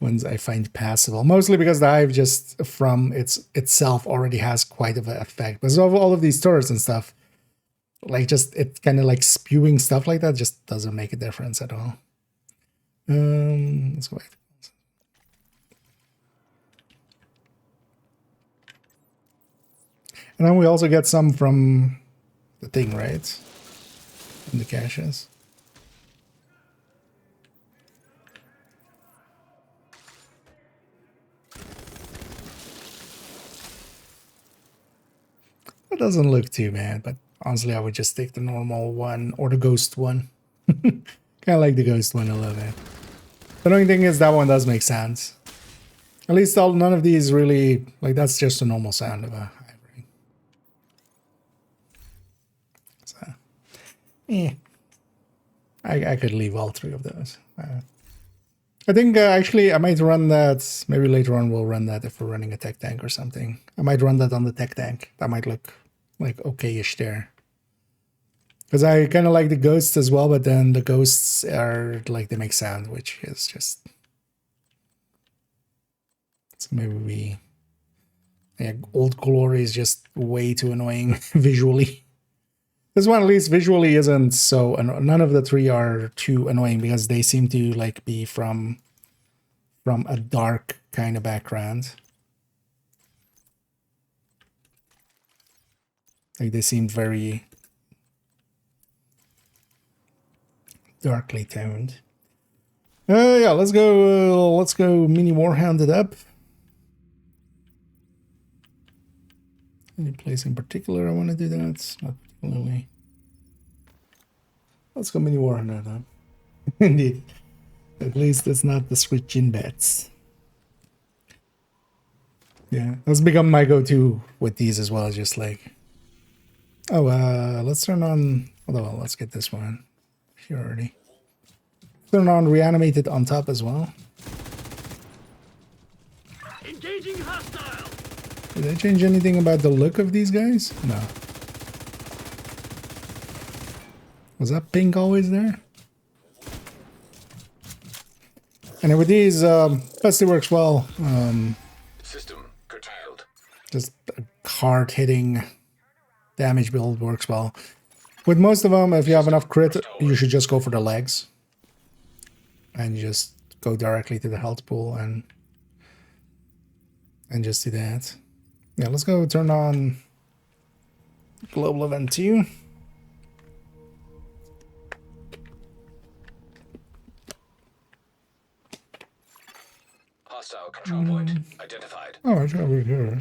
Speaker 1: ones I find passable. Mostly because the hive just from itself already has quite of an effect. But all of these turrets and stuff, like just it kind of like spewing stuff like that just doesn't make a difference at all. Let's go back. And then we also get some from the thing, right? From the caches. It doesn't look too bad, but honestly, I would just take the normal one or the ghost one. Kind of like the ghost one a little bit. The only thing is that one does make sense. At least none of these really, like that's just a normal sound of a hive ring. So, yeah. I could leave all three of those. I think actually I might run that, maybe later on we'll run that if we're running a tech tank or something. I might run that on the tech tank. That might look like okay-ish there. Because I kind of like the ghosts as well, but then the ghosts are like, they make sound, which is just... So maybe yeah, Old Glory is just way too annoying visually. This one at least visually isn't so... None of the three are too annoying because they seem to like be from a dark kind of background. Like they seem very darkly toned. Yeah, let's go mini Warhound it up. Any place in particular I want to do that? Not particularly. Let's go mini Warhound it up. Indeed. At least it's not the switching bets. Yeah, that's become my go-to with these as well. Just like, oh, let's turn on. Well, let's get this one here already. Turn on reanimated on top as well.
Speaker 2: Engaging hostile.
Speaker 1: Did they change anything about the look of these guys? No. Was that pink always there? And with these, plus it works well.
Speaker 3: System curtailed.
Speaker 1: Just hard-hitting damage build works well. With most of them, if you have enough crit, you should just go for the legs. And you just go directly to the health pool and just do that. Yeah, let's go turn on Global Event 2.
Speaker 3: Hostile control point identified.
Speaker 1: Oh, it's over here.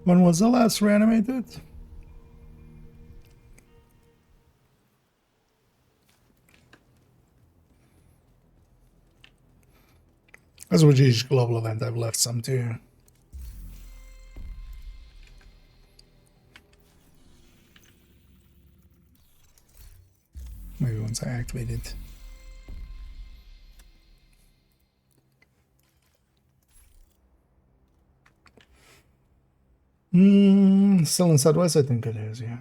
Speaker 1: When was the last reanimated? That's with each global event. I've left some too. Maybe once I activate it. Still in Southwest, I think it is, yeah.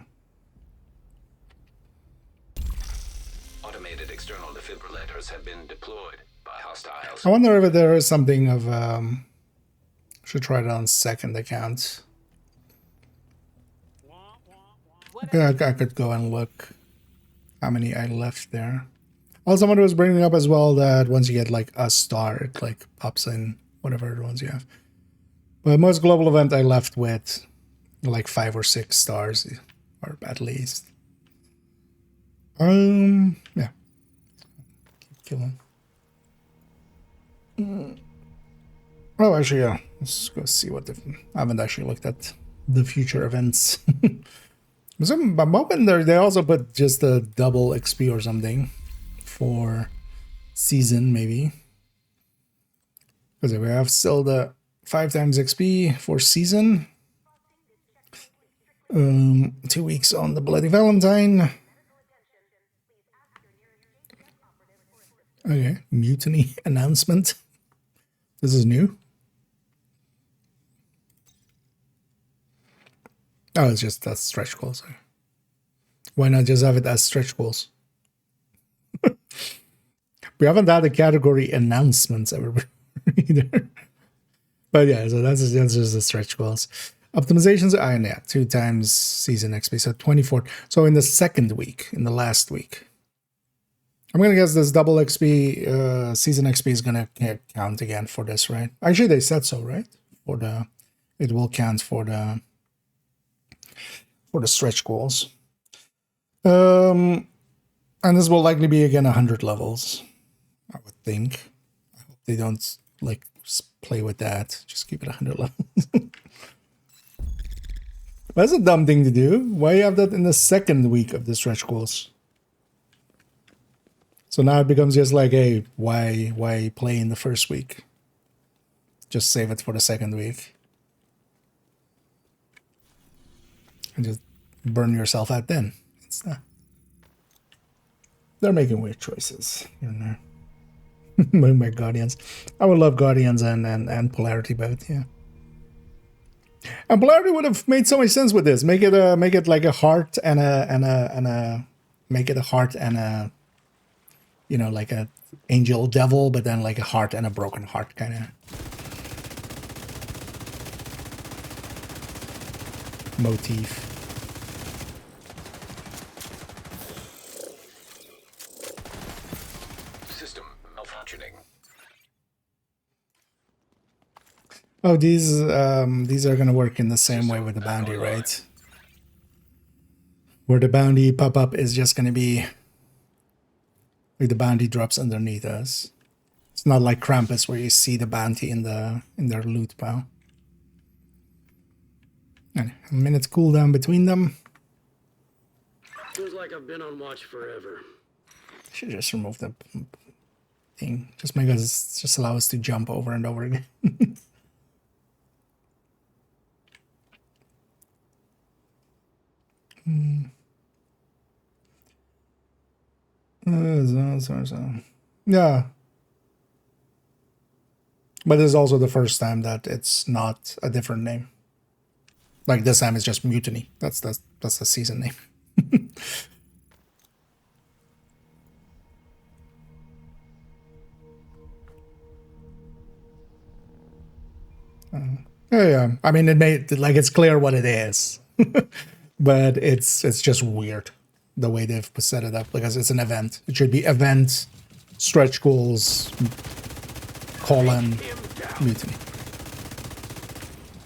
Speaker 3: Automated external defibrillators have been deployed by hostiles.
Speaker 1: I wonder if there is something of, should try it on second account. Yeah, I could go and look how many I left there. Also, someone was bringing up as well that once you get like a star, it like pops in whatever the ones you have. But most global event I left with like 5 or 6 stars, or at least. Yeah. Keep killing. Oh, actually, yeah. Let's go see what I haven't actually looked at the future events. I'm hoping they also put just a double XP or something for season, maybe. Because we have still the 5 times XP for season. 2 weeks on the Bloody Valentine. Okay, mutiny announcement. This is new. Oh, it's just that stretch goals. Why not just have it as stretch goals? We haven't had a category announcements ever either. But yeah, so that's just the stretch goals. Optimizations, yeah, 2 times season XP, so 24. So in the second week, in the last week. I'm going to guess this double XP, season XP is going to count again for this, right? Actually, they said so, right? It will count for the stretch goals. And this will likely be again 100 levels, I would think. I hope they don't like play with that. Just keep it 100 levels. That's a dumb thing to do. Why you have that in the second week of the stretch goals? So now it becomes just like, hey, why play in the first week? Just save it for the second week. And just burn yourself out then. It's not. They're making weird choices, you know. My Guardians. I would love Guardians and Polarity both, yeah. And Polarity would have made so much sense with this. Make it like a heart and a make it a heart and a, you know, like a angel devil, but then like a heart and a broken heart kind of motif.
Speaker 3: System malfunctioning.
Speaker 1: Oh, these are gonna work in the same way with the bounty, right? Where the bounty pop-up is just gonna be like the bounty drops underneath us. It's not like Krampus where you see the bounty in their loot pile. And a minute's cooldown between them.
Speaker 12: Feels like I've been on watch forever.
Speaker 1: Should just remove the thing. Just make us just allow us to jump over and over again. Yeah. But this is also the first time that it's not a different name. Like this time it's just Mutiny. That's the season name. Yeah, I mean it made like it's clear what it is. But it's just weird the way they've set it up because it's an event. It should be event, stretch goals, colon, Mutiny.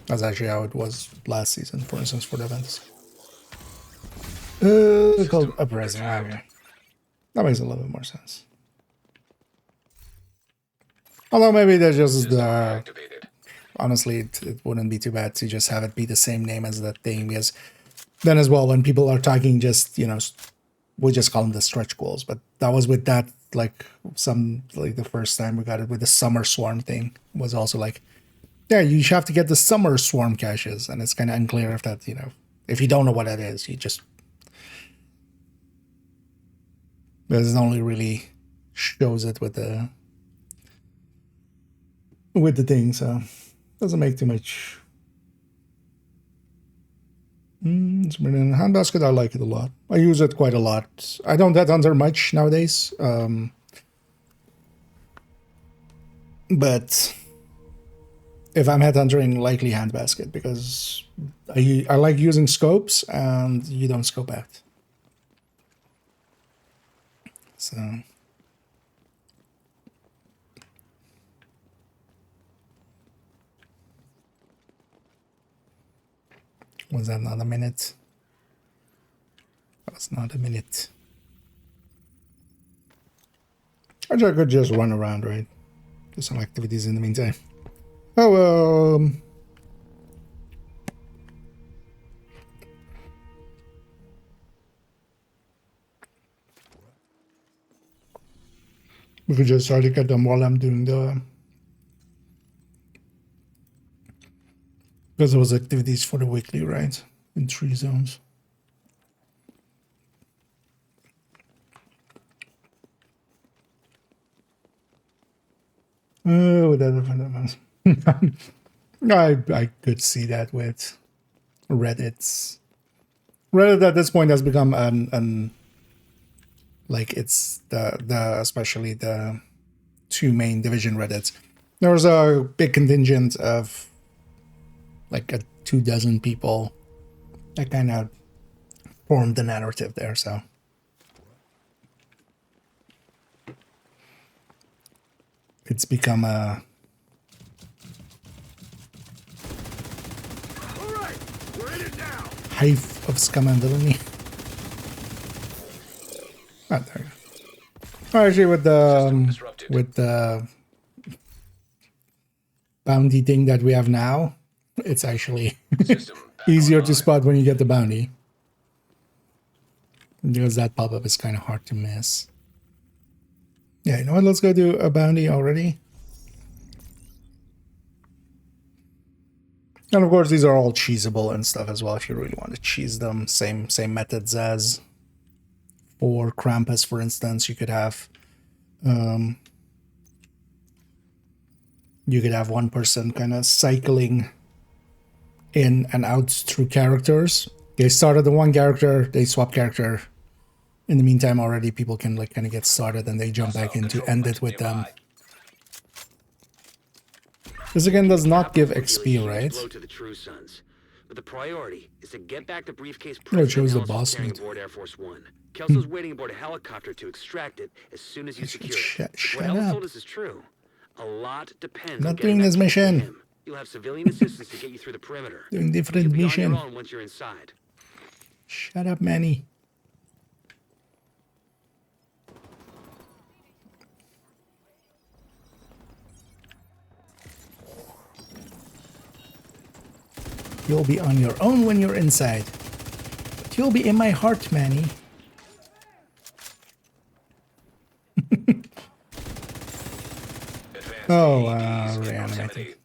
Speaker 1: That's actually how it was last season, for instance, for the events. Called Uprising. Okay. That makes a little bit more sense. Although maybe there's just the... Honestly, it wouldn't be too bad to just have it be the same name as that thing, because then as well, when people are talking, just, you know, we just call them the stretch goals. But that was with that, like, the first time we got it with the Summer Swarm thing, was also like, yeah, you have to get the Summer Swarm caches, and it's kind of unclear if that, you know, if you don't know what that is, you just... Because it only really shows it with the thing, so doesn't make too much. It's brilliant. Handbasket, I like it a lot. I use it quite a lot. I don't headhunter much nowadays, but if I'm headhunting, likely handbasket, because I like using scopes and you don't scope out. So was that not a minute? That was not a minute. I could just run around, right? Do some activities in the meantime. Oh, we could just try to get them while I'm doing the... Because there was activities for the weekly, right? In 3 zones. Oh, that I could see that with Reddit's. Reddit at this point has become an like it's the especially the 2 main division Reddits. There was a big contingent of like 24 people that kind of formed the narrative there, so. It's become a... hive of scum and villainy. Ah, there you go. Actually, with the bounty thing that we have now, it's actually easier to spot when you get the bounty. Because that pop-up is kind of hard to miss. Yeah, you know what? Let's go do a bounty already. And of course, these are all cheesable and stuff as well, if you really want to cheese them. Same methods as for Krampus, for instance. You could have one person kind of cycling in and out through characters. They started the one character, they swap character. In the meantime, already people can like kind of get started and they jump back in to end it with them. This again does not give XP, right?
Speaker 12: But the priority is to get back the briefcase.
Speaker 1: No, it shows the boss meat.
Speaker 12: Aboard Air Force One. Kelso's waiting aboard a helicopter to extract it as soon as you secure it.
Speaker 1: Shut
Speaker 12: What Ellis
Speaker 1: up.
Speaker 12: told us is true. A lot depends.
Speaker 1: Not
Speaker 12: on
Speaker 1: doing
Speaker 12: getting
Speaker 1: this
Speaker 12: that key to
Speaker 1: mission.
Speaker 12: him. You'll have civilian assistance to get you through the perimeter.
Speaker 1: Doing different
Speaker 12: You'll be
Speaker 1: mission.
Speaker 12: on your own once you're inside.
Speaker 1: Shut up, Manny. You'll be on your own when you're inside. But you'll be in my heart, Manny. Oh, reanimated.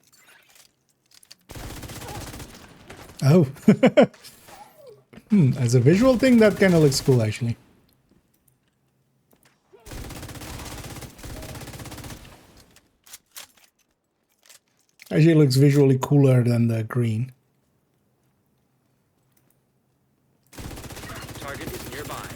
Speaker 1: Oh. As a visual thing, that kind of looks cool, actually. Actually looks visually cooler than the green.
Speaker 12: Target is nearby.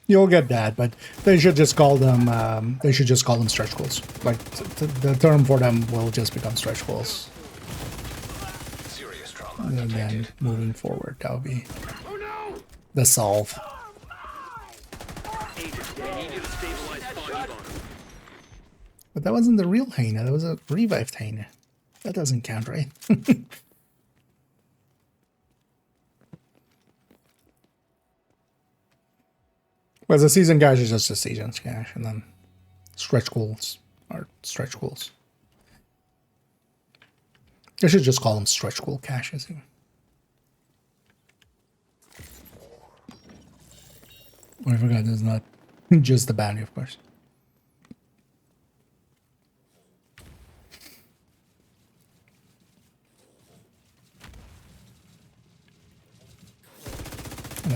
Speaker 1: You'll get that, but they should just call them. They should just call them stretch goals. Like the term for them will just become stretch goals.
Speaker 3: Serious trauma
Speaker 1: And then
Speaker 3: detected.
Speaker 1: moving forward, that'll be the solve.
Speaker 12: Agent, I need you to stabilize Foggy Bottom.
Speaker 1: But that wasn't the real hyena. That was a revived hyena. That doesn't count, right? Well, the season cache is just a season cache, and then stretch goals are stretch goals. I should just call them stretch goal caches. Oh, I forgot there's not just the bounty, of course.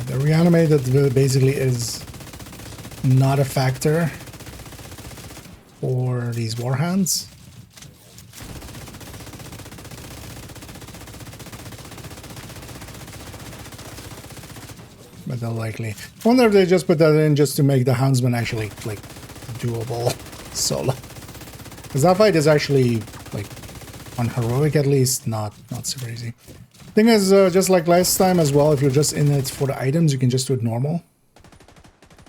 Speaker 1: The reanimated basically is not a factor for these warhounds. But they'll likely... I wonder if they just put that in just to make the houndsman actually, like, doable solo. Because that fight is actually, like, on heroic at least, not super easy. Thing is, just like last time as well, if you're just in it for the items, you can just do it normal.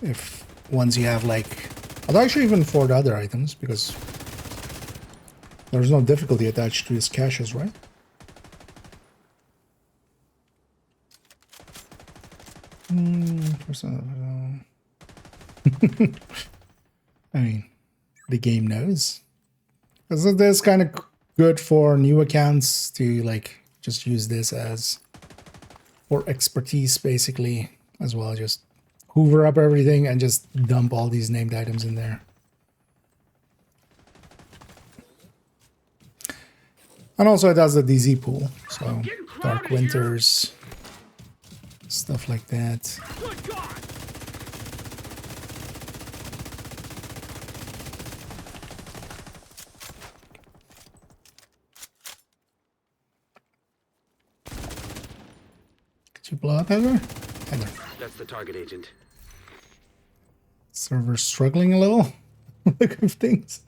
Speaker 1: If once you have like... Although actually even for the other items, because there's no difficulty attached to his caches, right? I mean, the game knows. Because this kind of good for new accounts to like just use this as for expertise basically as well. Just hoover up everything and just dump all these named items in there. And also it has the DZ pool, so Dark Winters, stuff like that. Could you blow up, Heather? Heather.
Speaker 12: That's the target, Agent.
Speaker 1: Server struggling a little. Look at things.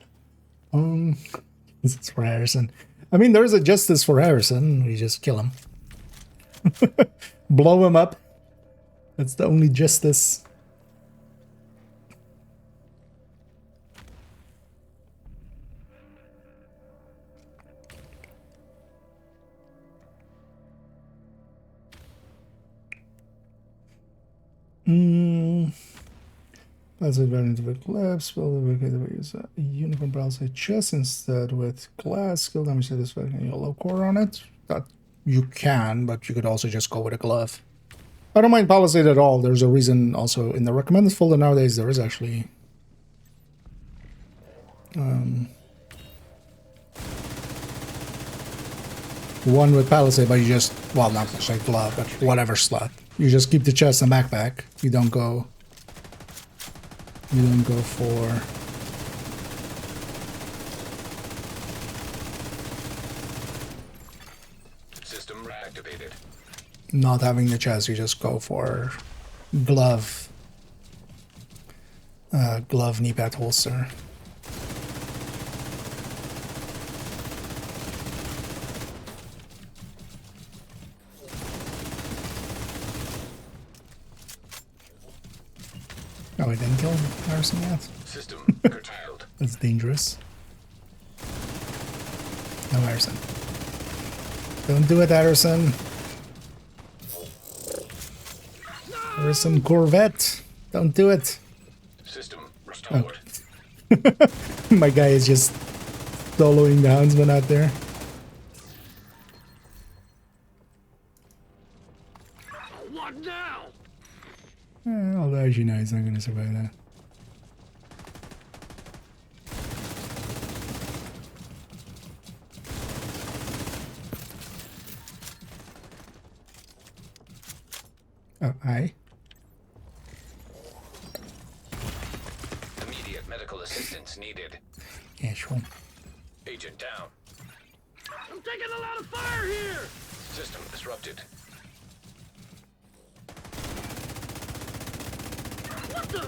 Speaker 1: This is for Harrison. I mean, there's a justice for Harrison. We just kill him. Blow him up. That's the only justice. That's it into the collapse. Spell the use a unicorn palisade chest instead with glass. Skill damage satisfaction yellow core on it. That you can, but you could also just go with a glove. I don't mind palisade at all. There's a reason also in the recommended folder nowadays there is actually one with palisade, but you just, well, not like glove, but whatever slot. You just keep the chest and backpack. You don't go for
Speaker 3: System reactivated.
Speaker 1: not having the chest. You just go for glove, glove knee pad holster. Oh, I didn't kill Harrison yet.
Speaker 3: System curtailed.
Speaker 1: That's dangerous. No Harrison. Don't do it, Harrison. Harrison Corvette. Don't do it.
Speaker 3: System restored.
Speaker 1: My guy is just soloing the houndsman out there.
Speaker 2: What now?
Speaker 1: Although, as you know, he's not going to survive that. Oh, hi.
Speaker 3: Immediate medical assistance needed.
Speaker 1: Yeah, sure.
Speaker 3: Agent down.
Speaker 2: I'm taking a lot of fire here!
Speaker 3: System disrupted.
Speaker 2: What the?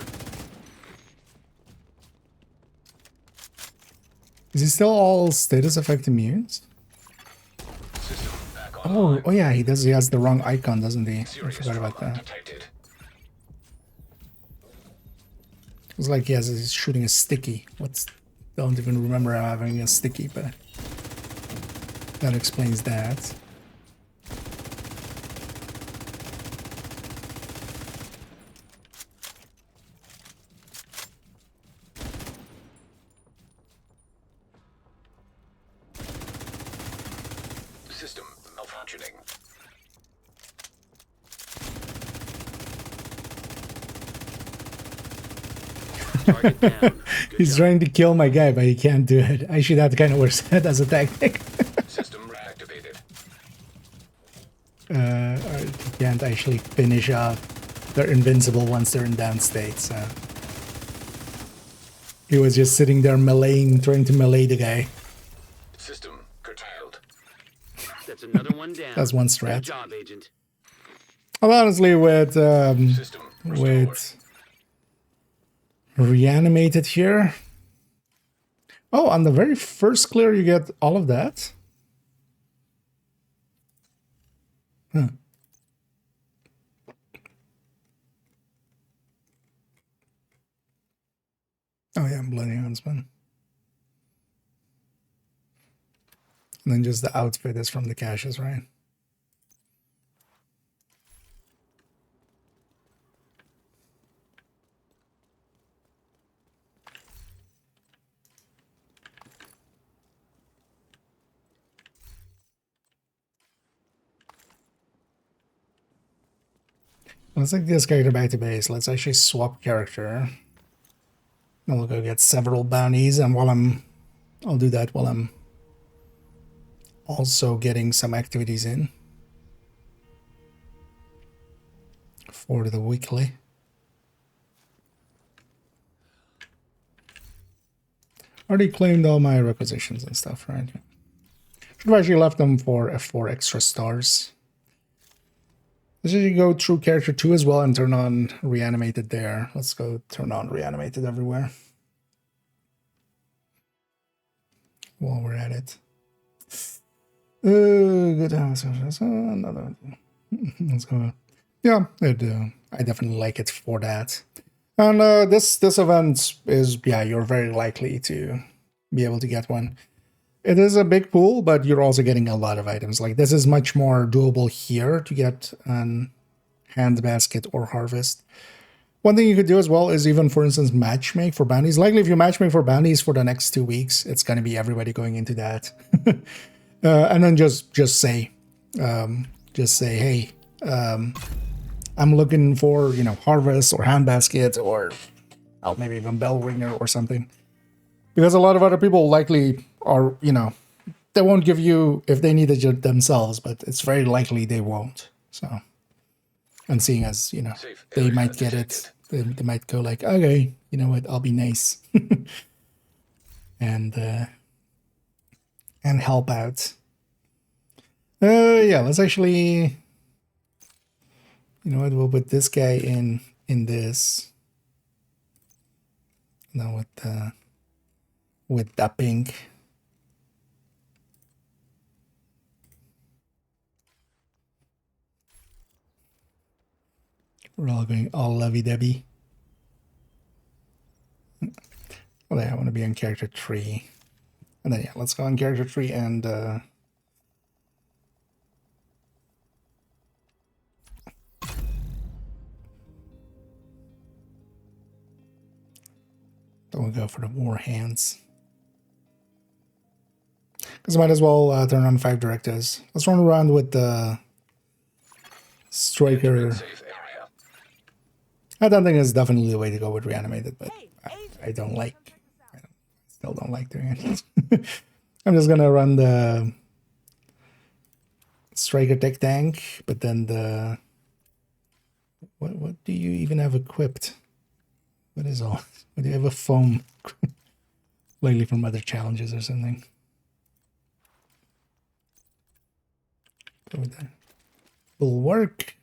Speaker 1: Is he still all status effect immune?
Speaker 3: System back
Speaker 1: Oh, oh yeah, he does. He has the wrong icon, doesn't he? I forgot about that.
Speaker 3: detected.
Speaker 1: It's like he's shooting a sticky. Don't even remember having a sticky, but that explains that.
Speaker 3: System malfunctioning.
Speaker 12: Target down. Good
Speaker 1: He's
Speaker 12: job.
Speaker 1: trying to kill my guy, but he can't do it. Actually, that kind of works as a tactic.
Speaker 3: System reactivated.
Speaker 1: Or you can't actually finish off. They're invincible once they're in down state, so. He was just sitting there meleeing, trying to melee the guy.
Speaker 3: System curtailed.
Speaker 12: That's another one down.
Speaker 1: That's one
Speaker 12: Good
Speaker 1: strat.
Speaker 12: job, Agent.
Speaker 1: Well, honestly, with
Speaker 3: System restored.
Speaker 1: with reanimated here. Oh, on the very first clear, you get all of that. Huh. Oh yeah, Bloody Huntsman. And then just the outfit is from the caches, right? Let's take this character back to base. Let's actually swap character. Then we'll go get several bounties, and I'll do that while I'm also getting some activities in for the weekly. Already claimed all my requisitions and stuff, right? Should have actually left them for F4 extra stars. Let's actually go through character 2 as well and turn on reanimated there. Let's go turn on reanimated everywhere while we're at it. Good house. Another. Let's go. Yeah, I definitely like it for that. And this event is, yeah, you're very likely to be able to get one. It is a big pool, but you're also getting a lot of items. Like, this is much more doable here to get an hand basket or harvest. One thing you could do as well is even, for instance, matchmake for bounties. Likely, if you matchmake for bounties for the next 2 weeks, it's going to be everybody going into that. And then just say, hey, I'm looking for, harvest or hand basket or maybe even bell ringer or something. Because a lot of other people likely are, they won't give you if they need it themselves, but it's very likely they won't. So, and seeing as, they might get it, they might go like, okay, you know what, I'll be nice. and help out. Yeah, let's actually, we'll put this guy in this. Now with the pink. We're all going all lovey-dovey. Well, yeah, I want to be on character 3. And then, yeah, let's go on character 3 and So we'll go for the war hands. Because I might as well turn on 5 directors. Let's run around with the striker. I don't think it's definitely the way to go with reanimated, but I don't like. Still don't like doing it. I'm just gonna run the striker tech tank, but then the what do you even have equipped? What is all? What do you have a foam? Lately from other challenges or something. Go with that. Will work.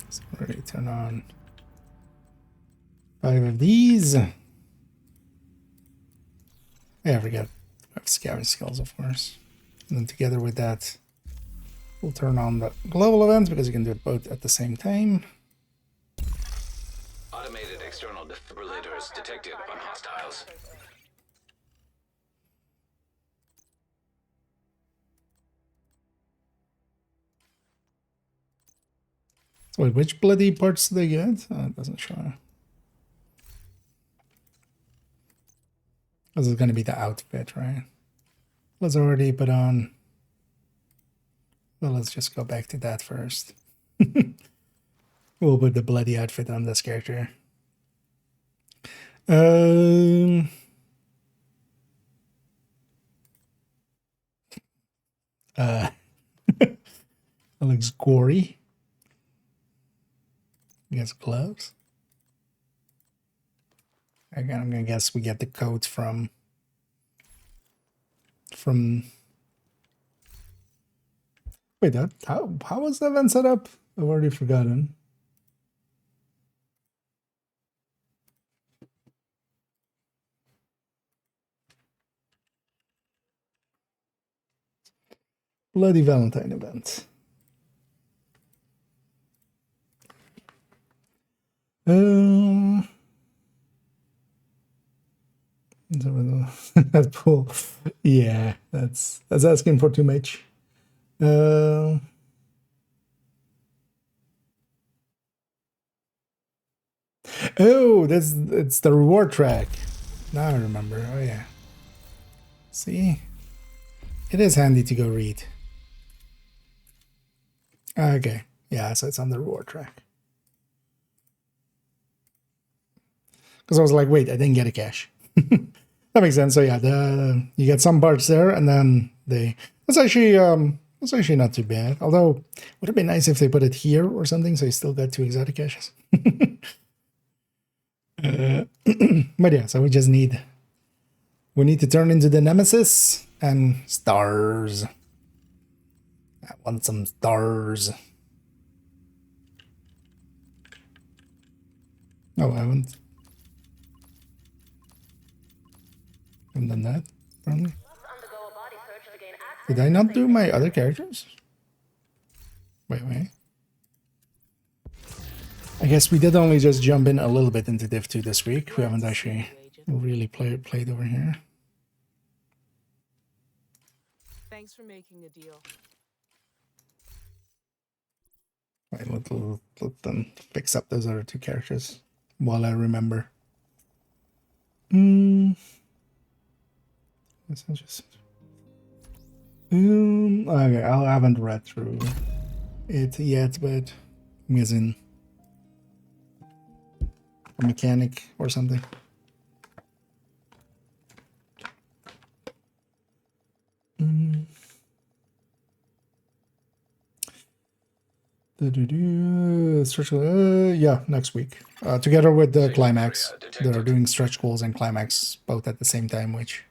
Speaker 1: So already turn on 5 of these. Yeah, I forget. I have scavenge skills, of course. And then together with that, we'll turn on the global events because you can do it both at the same time.
Speaker 3: Automated external defibrillators detected on hostiles.
Speaker 1: So wait, which bloody parts do they get? It doesn't show. This is going to be the outfit, right? Let's already put on. Well, let's just go back to that first. We'll put the bloody outfit on this character. It looks gory. I guess gloves. Again, I'm gonna guess we get the coat from. Wait, how was that event set up? I've already forgotten. Bloody Valentine event. That pool. Yeah, that's asking for too much. Oh, it's the reward track. Now I remember. Oh yeah. See, it is handy to go read. Okay, yeah, so it's on the reward track. Because I was like, wait, I didn't get a cache. That makes sense. So yeah, you get some parts there, and then that's actually not too bad. Although, would it be nice if they put it here or something, so you still got 2 exotic caches? But yeah, so we need to turn into the Nemesis and stars. I want some stars. Oh, I haven't done that, apparently. Did I not do my other characters? Wait. I guess we did only just jump in a little bit into Div 2 this week. We haven't actually really played over here.
Speaker 13: Thanks for making a deal.
Speaker 1: Right, let them fix up those other 2 characters while I remember. This is just. Okay, I haven't read through it yet, but I'm guessing a mechanic or something. Yeah, next week. Together with the climax. They're doing stretch goals and climax both at the same time, which...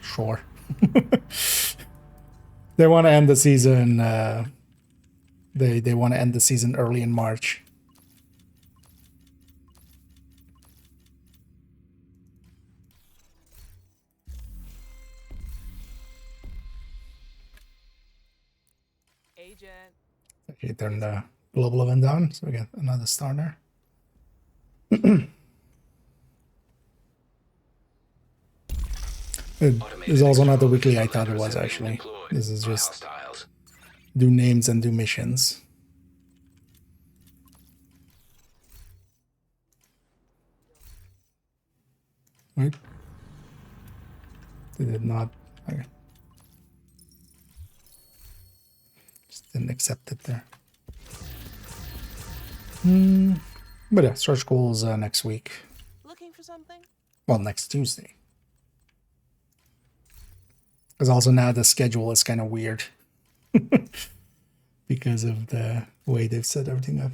Speaker 1: Sure. They want to end the season. They want to end the season early in March.
Speaker 13: Agent.
Speaker 1: Okay, turn the global event on, so we get another starter. It is also not the weekly I thought it was, actually. This is just do names and do missions. Right? They did not. Okay. Just didn't accept it there. But yeah, stretch goals next week.
Speaker 13: Looking for something?
Speaker 1: Well, next Tuesday. Because also now the schedule is kind of weird. Because of the way they've set everything up.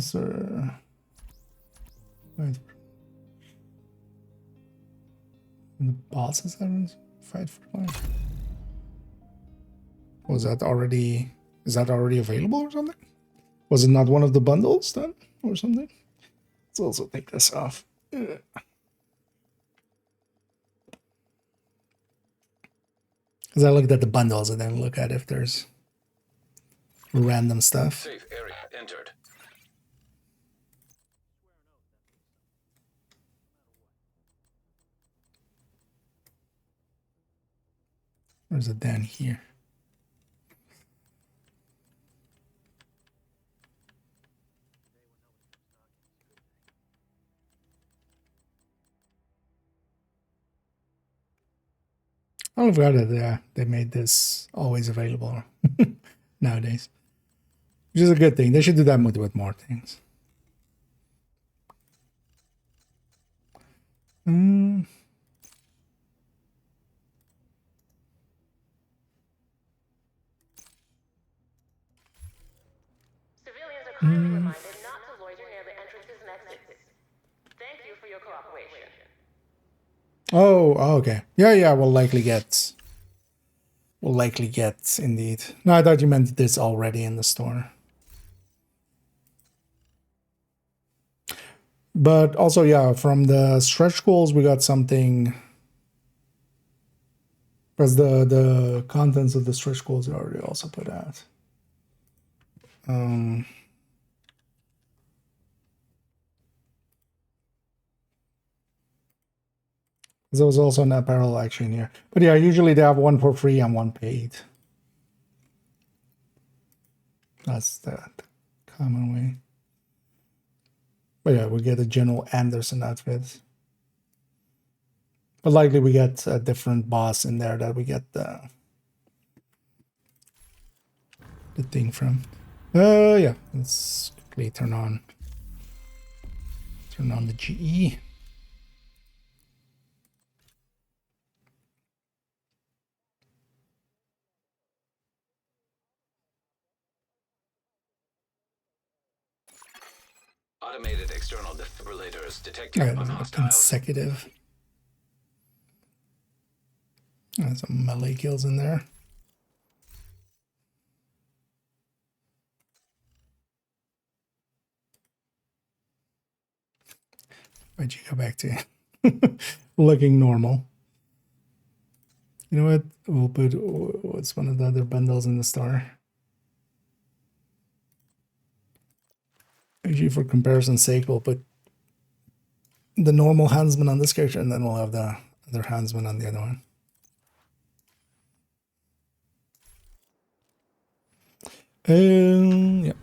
Speaker 1: Sir. Right. The bosses haven't fight for life. Was that already? Is that already available or something? Was it not one of the bundles then, or something? Let's also take this off. Because I looked at the bundles and then look at if there's random stuff.
Speaker 3: Safe area entered.
Speaker 1: Or is it down here? I forgot that they made this always available nowadays. Which is a good thing. They should do that with more things.
Speaker 6: Civilians are kindly reminded not to loiter near the entrances and exits. Thank you for your cooperation.
Speaker 1: Oh, okay. Yeah, we'll likely get indeed. No, I thought you meant this already in the store. But also, yeah, from the stretch goals, we got something. Because the contents of the stretch goals are already also put out. There was also an apparel action here. But yeah, usually they have one for free and one paid. That's the common way. But yeah, we get a General Anderson outfit. But likely we get a different boss in there that we get the thing from. Yeah, let's quickly turn on the GE.
Speaker 3: Automated external defibrillators detected
Speaker 1: Yeah,
Speaker 3: on
Speaker 1: there's a
Speaker 3: hostiles.
Speaker 1: consecutive. There's some melee kills in there. Why'd you go back to looking normal? You know what? We'll put what's one of the other bundles in the store. Usually for comparison's sake, we'll put the normal Hansman on this character, and then we'll have the other Hansman on the other one. Yeah.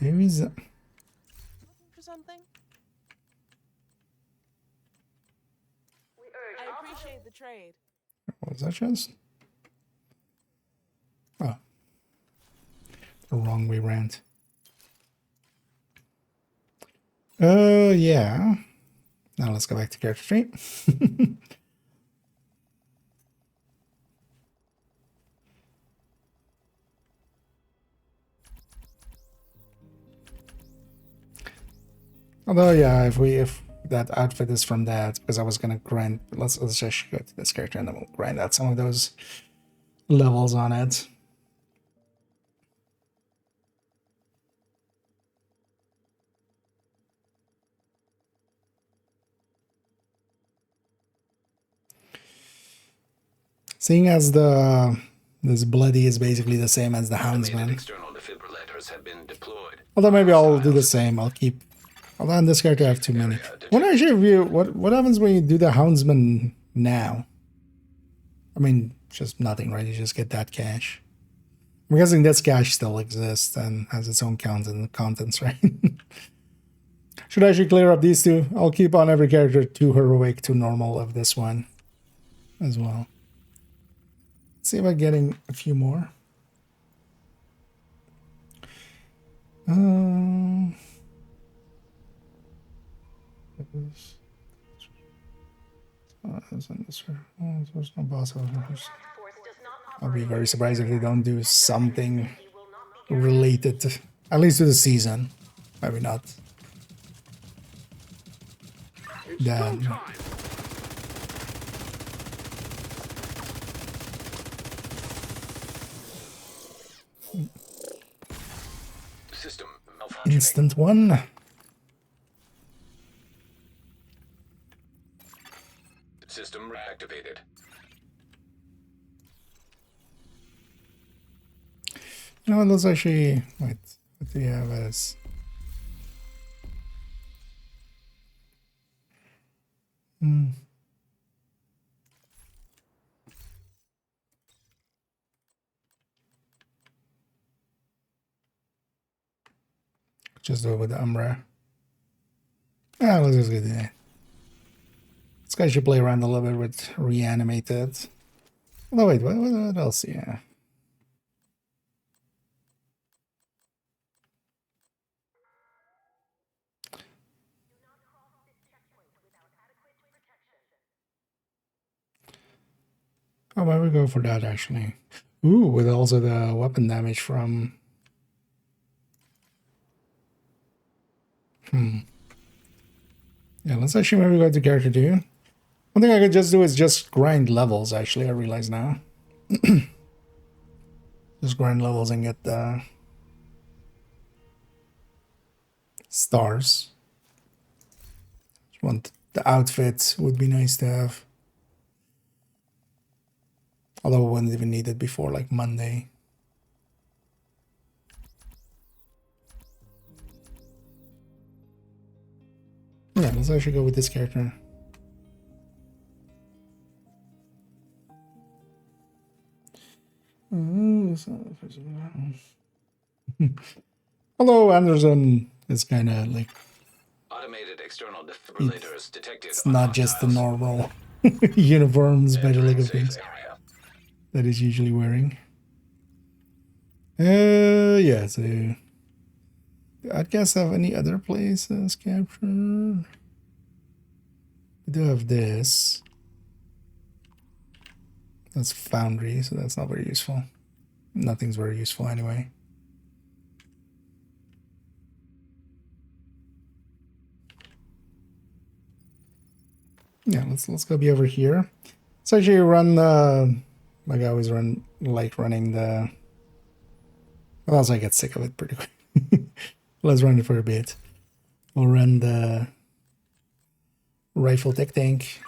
Speaker 1: There is
Speaker 13: Looking for something? I appreciate the trade.
Speaker 1: what was that just? Oh. The wrong way round. Yeah. Now let's go back to character trait. Although, yeah, if that outfit is from that, because I was gonna grind. Let's just go to this character and then we'll grind out some of those levels on it. Seeing as this bloody is basically the same as the Houndsman.
Speaker 3: External defibrillators have been deployed.
Speaker 1: Although maybe I'll do the same. I'll keep Although on this character I have too many. What actually review? What happens when you do the Houndsman now? I mean, just nothing, right? You just get that cache. I'm guessing this cache still exists and has its own contents, right? Should I actually clear up these two? I'll keep on every character too heroic, too normal of this one as well. Let's see if I'm getting a few more. There's no boss over here. I'll be very surprised if they don't do something related to, at least to the season. Maybe not. Then.
Speaker 3: System malfunctioning.
Speaker 1: Instant one.
Speaker 3: System reactivated.
Speaker 1: You know what, let's actually, wait, what do you have as? Just do it with the Umbra. Ah, let's just get that. This guy should play around a little bit with Reanimated. Oh wait, what else? Yeah. Oh, why we go for that actually? Ooh, with also the weapon damage from. Yeah, let's actually maybe go to character 2. One thing I could just do is just grind levels, actually, I realize now. Just grind levels and get the stars. Just want the outfit would be nice to have. Although I wouldn't even need it before like Monday. Yeah, let's actually go with this character. Although Anderson is kind of like
Speaker 3: Automated external defibrillators detected.
Speaker 1: It's not just the normal uniforms by the look of things that he's usually wearing. Yeah, so do Outcasts have any other places captured? We do have this. That's Foundry, so that's not very useful. Nothing's very useful anyway. Yeah, let's go be over here. Let's actually run like I always like running the. Well, else I get sick of it pretty quick. Let's run it for a bit. We'll run the rifle tech tank.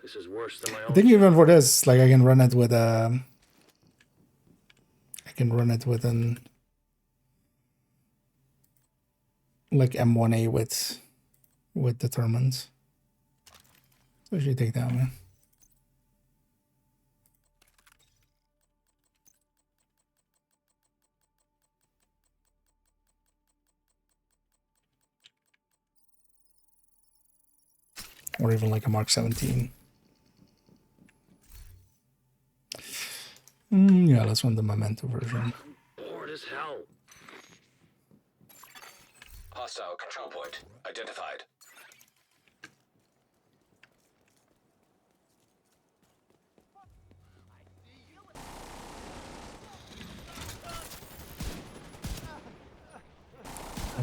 Speaker 12: This is worse than my old.
Speaker 1: I think even for this, like I can run it with an like M1A with determined. So I should take that one. Or even like a Mark 17. Yeah, let's run the Memento version.
Speaker 12: Bored as hell.
Speaker 3: Hostile control point identified.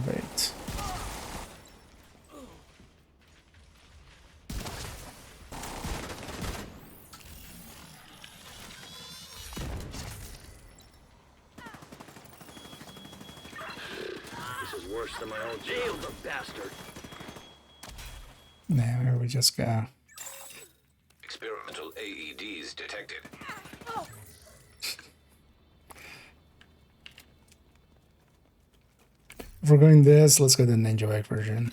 Speaker 1: Right.
Speaker 12: Worse than my old jail, the bastard.
Speaker 1: Now we just go.
Speaker 3: Experimental AEDs detected.
Speaker 1: If we're going this, let's go to the Ninja Bike version.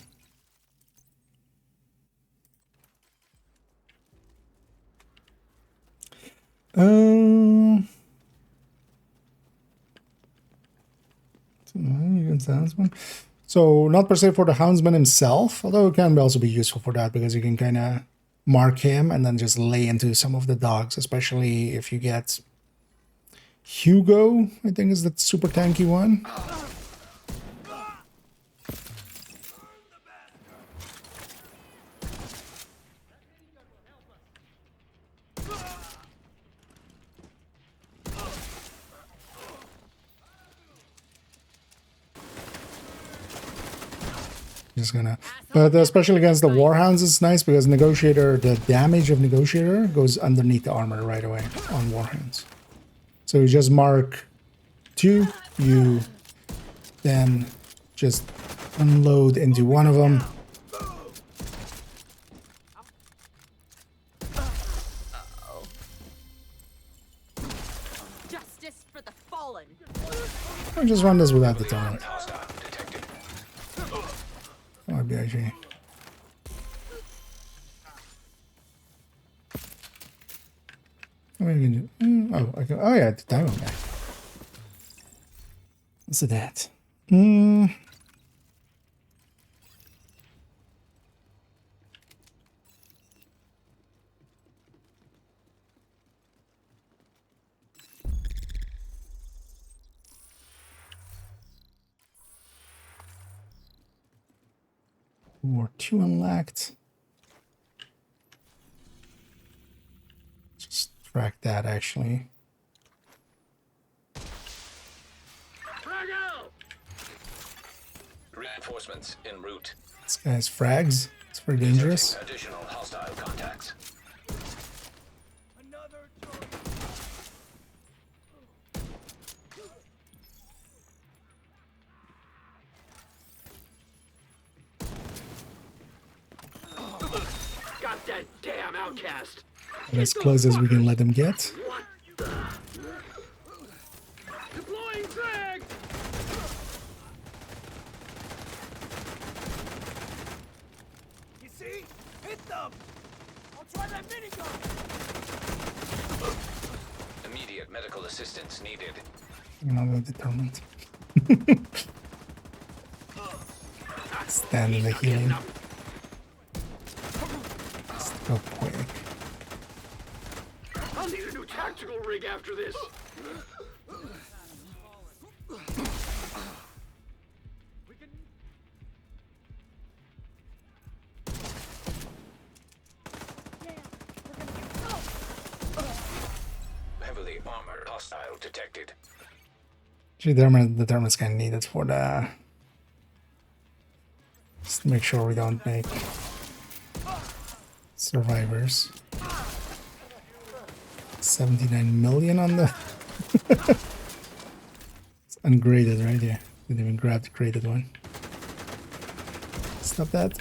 Speaker 1: So not per se for the houndsman himself, although it can also be useful for that because you can kind of mark him and then just lay into some of the dogs, especially if you get Hugo, I think is the super tanky one. Just gonna, but especially against the Warhounds, it's nice because Negotiator, the damage of Negotiator goes underneath the armor right away on Warhounds. So you just mark 2, you then just unload into one of them.
Speaker 14: Justice for the fallen.
Speaker 1: I'll just run this without the turret. Might be actually. I mean, oh, I can, oh yeah, the diamond guy. What's that? War 2 unlocked. Just track that actually.
Speaker 3: Reinforcements en route.
Speaker 1: This guy's frags. It's very dangerous.
Speaker 3: Additional hostile contacts.
Speaker 12: Got that damn outcast.
Speaker 1: As close as we can let them get.
Speaker 2: Deploying drag. You see? Hit them. I'll try that minigun.
Speaker 3: Immediate medical assistance needed.
Speaker 1: I'm not determined. Stand in the healing. Let's go quick.
Speaker 12: I'll need a new tactical rig after this.
Speaker 3: Heavily armored hostile detected.
Speaker 1: Actually, the thermos kind of needed for the. Just to make sure we don't make survivors. 79 million on the. It's ungraded, right? Yeah, didn't even grab the graded one. Stop that.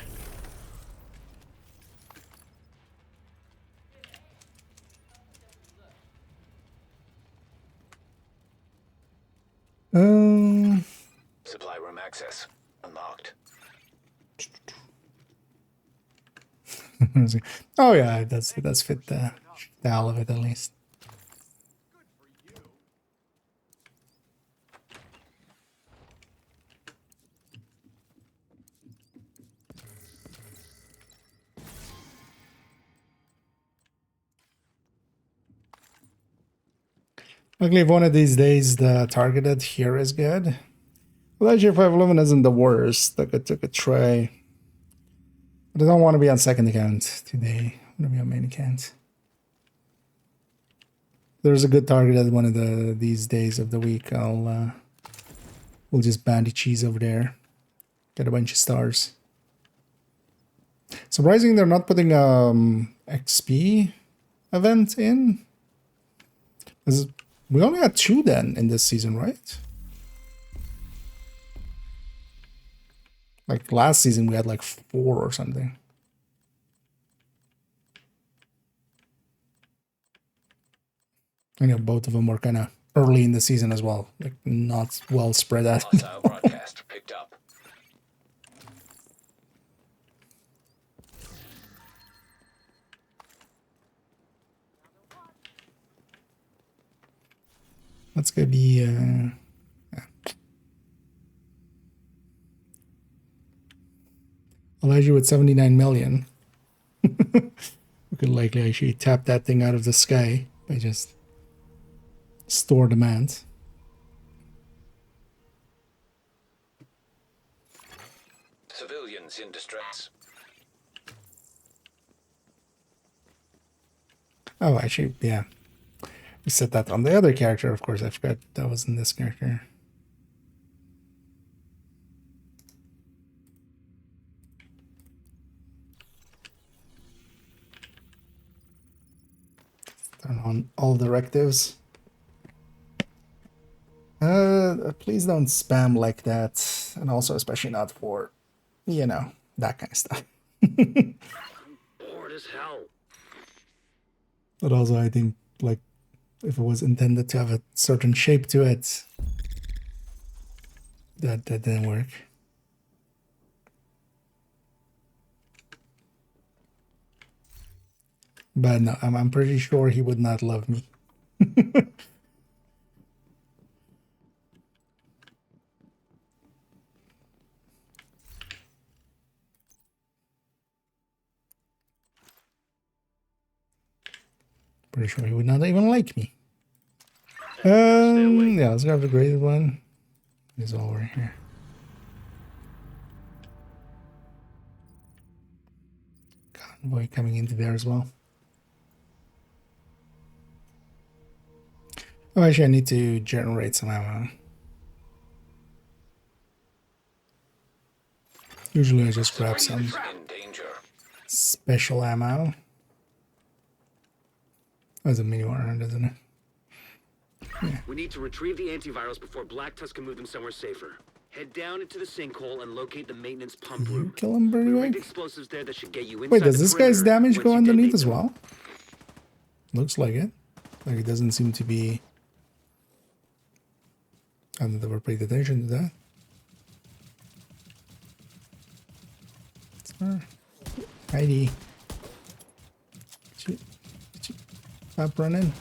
Speaker 3: Supply room access unlocked.
Speaker 1: Oh yeah, it does fit the style of it at least. Luckily, if one of these days the targeted here is good. Well, actually, 511 isn't the worst. Like I took a try. But I don't want to be on second account today. I want to be on main account. There's a good target at one of these days of the week. We'll just bandy cheese over there. Get a bunch of stars. Surprising they're not putting XP event in. We only had 2 then in this season, right? Like last season we had like 4 or something. I know both of them were kind of early in the season as well, like not well spread out.
Speaker 3: Hostile broadcast picked up.
Speaker 1: That's gonna be Elijah with 79 million. We could likely actually tap that thing out of the sky by just store demand.
Speaker 3: Civilians in distress.
Speaker 1: Oh, actually, yeah. We set that on the other character, of course. I forgot that was in this character. Turn on all directives. Please don't spam like that. And also, especially not for, you know, that kind of stuff.
Speaker 12: Bored as hell.
Speaker 1: But also, I think, like, if it was intended to have a certain shape to it, that didn't work. But no, I'm pretty sure he would not love me. Pretty sure he would not even like me. Yeah, let's grab the graded one. It's all right here. Convoy coming into there as well. Oh, actually, I need to generate some ammo. Usually I just grab some special ammo. That's a mini 100, isn't it? Yeah.
Speaker 12: We need to retrieve the antivirals before Black Tusk can move them somewhere safer. Head down into the sinkhole and locate the maintenance pump room.
Speaker 1: Kill him,
Speaker 12: We
Speaker 1: Birdie.
Speaker 12: rigged explosives there that should get you inside.
Speaker 1: Wait, does
Speaker 12: the
Speaker 1: this guy's
Speaker 12: perimeter
Speaker 1: damage
Speaker 12: once
Speaker 1: go
Speaker 12: you
Speaker 1: underneath
Speaker 12: detonate
Speaker 1: as
Speaker 12: them.
Speaker 1: well? Looks like it. Like it doesn't seem to be. I don't ever paid attention to that. Heidi. Stop running.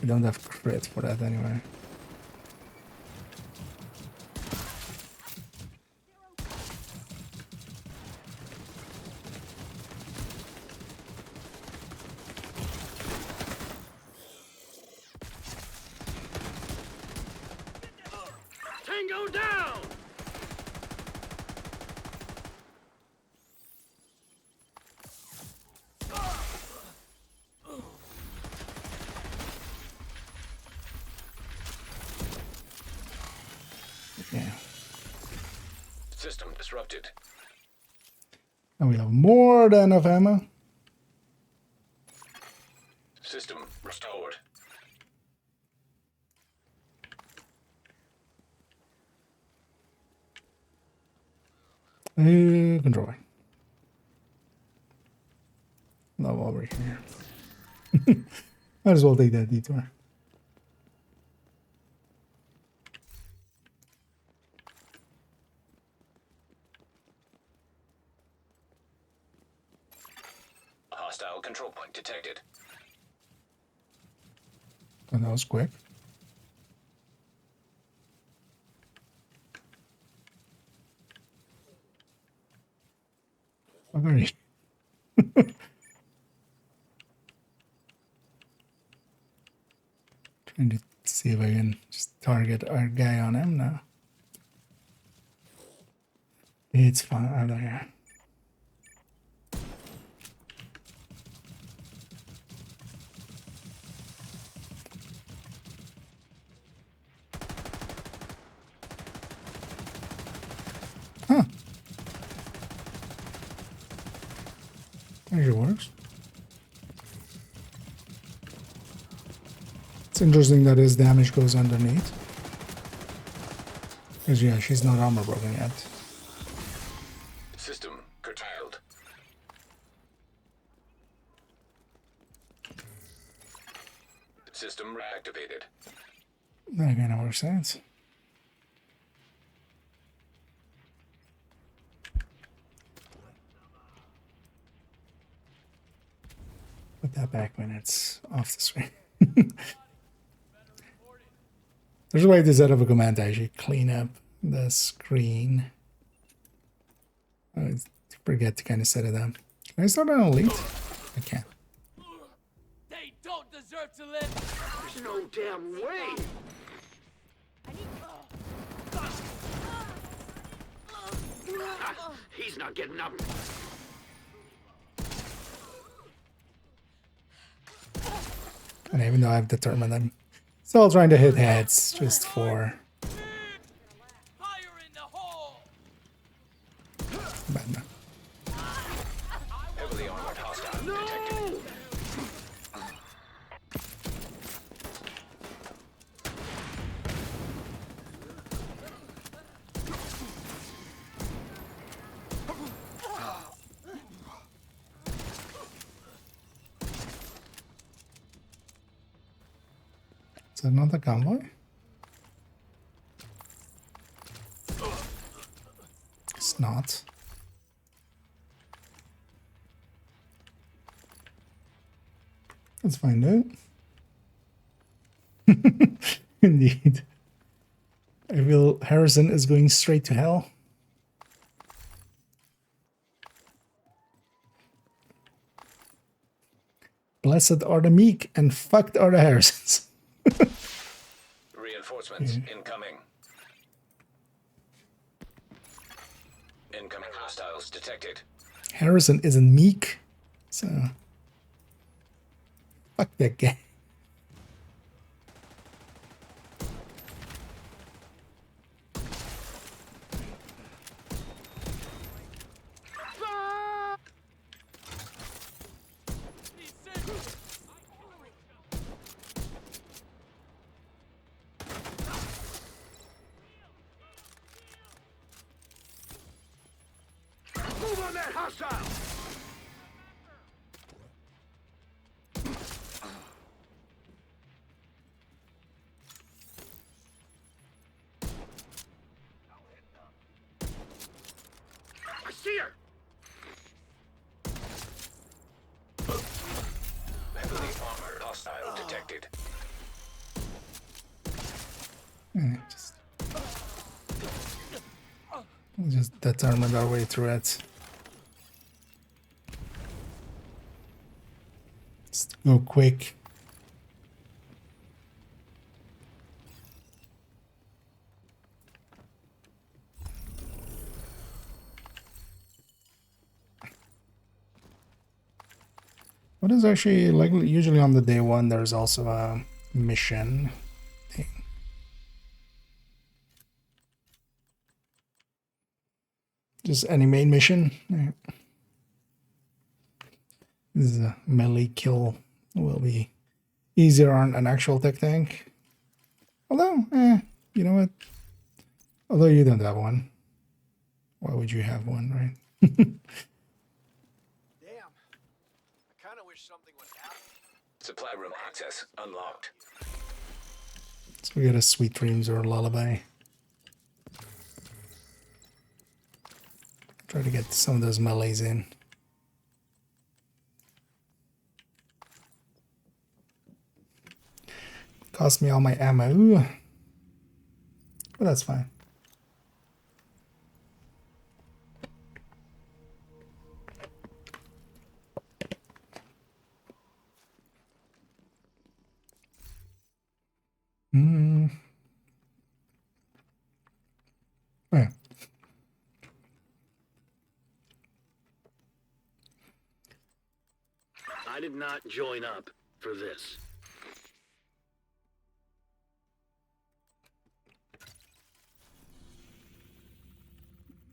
Speaker 1: We don't have crit for that anyway.
Speaker 12: Tango down!
Speaker 1: Yeah.
Speaker 3: System disrupted.
Speaker 1: And we have more than enough ammo.
Speaker 3: System restored.
Speaker 1: Controller. No, over here. Might as well take that detour.
Speaker 3: A hostile control point detected.
Speaker 1: And that was quick. Okay. Trying to see if I can just target our guy on him now. It's fine out of here. Huh. Actually works. It's interesting that his damage goes underneath. Because yeah, she's not armor broken yet.
Speaker 3: System curtailed. System reactivated.
Speaker 1: That kind of makes sense. Put that back when it's off the screen. There's a way to set up a command to actually clean up the screen. I forget to kind of set it up. Can I start on elite? I can't.
Speaker 2: They don't deserve to live.
Speaker 12: There's no damn way. He's not getting up.
Speaker 1: And even though I've determined I'm still trying to hit heads just for
Speaker 2: Fire in the hole.
Speaker 1: but no.
Speaker 3: Heavily armored hostile detected.
Speaker 1: Is that not the convoy? It's not. Let's find out. Indeed. I feel Harrison is going straight to hell. Blessed are the meek and fucked are the Harrisons.
Speaker 3: Reinforcements incoming. Incoming hostiles detected.
Speaker 1: Harrison isn't meek, so fuck that guy.
Speaker 12: Move on that hostile. I see her.
Speaker 3: Heavily armored hostile detected.
Speaker 1: Just determined our way through it. Just go quick. What is actually like usually on the day one there's also a mission thing. Just any main mission. This is a melee kill will be easier on an actual tech tank. Although, you know what? Although you don't have one. Why would you have one, right?
Speaker 2: Damn. I kind of wish something would happen.
Speaker 3: Supply room access unlocked.
Speaker 1: So we got a Sweet Dreams or a Lullaby. Try to get some of those melees in. Cost me all my ammo. But that's fine. Oh, yeah.
Speaker 12: I did not join up for this.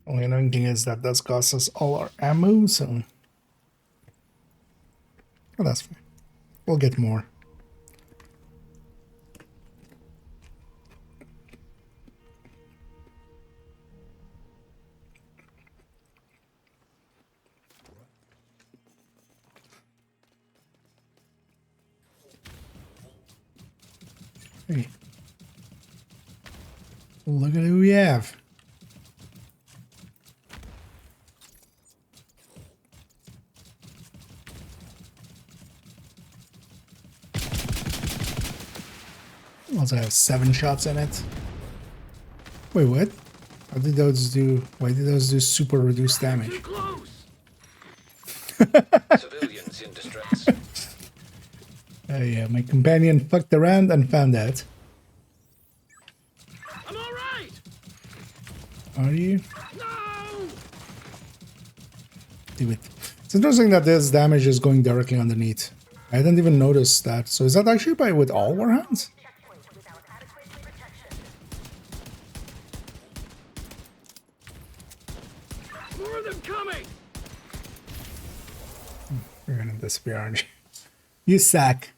Speaker 1: Only annoying thing is that does cost us all our ammo, so well, that's fine. We'll get more. Hey. Look at who we have. Also have 7 shots in it. Wait, what? How did those do? Why did those do super reduced damage?
Speaker 3: Civilians in distress.
Speaker 1: Yeah, my companion fucked around and found out.
Speaker 2: I'm all right.
Speaker 1: Are you?
Speaker 2: No.
Speaker 1: Do it. It's interesting that this damage is going directly underneath. I didn't even notice that. So is that actually by with all warhounds?
Speaker 2: More of them coming.
Speaker 1: You're gonna disappear, aren't you? You sack.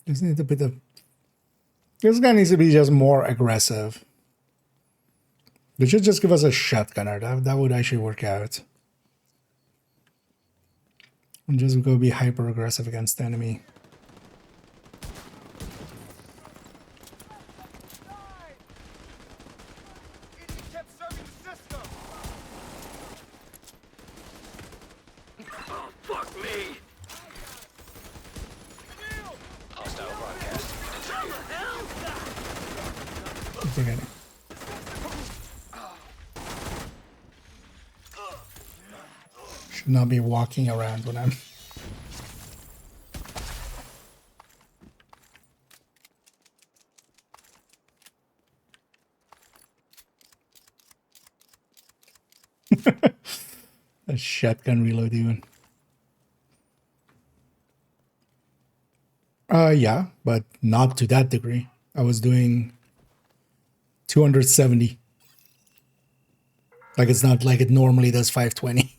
Speaker 1: Just need a bit of. This guy needs to be just more aggressive. They should just give us a shotgunner. That would actually work out. And just go be hyper aggressive against the enemy.
Speaker 2: Oh, fuck me.
Speaker 3: Hostile broadcast.
Speaker 2: How the hell?
Speaker 1: Forget it. Should not be walking around when I'm. A shotgun reload even. Yeah, but not to that degree. I was doing 270. Like it's not like it normally does 520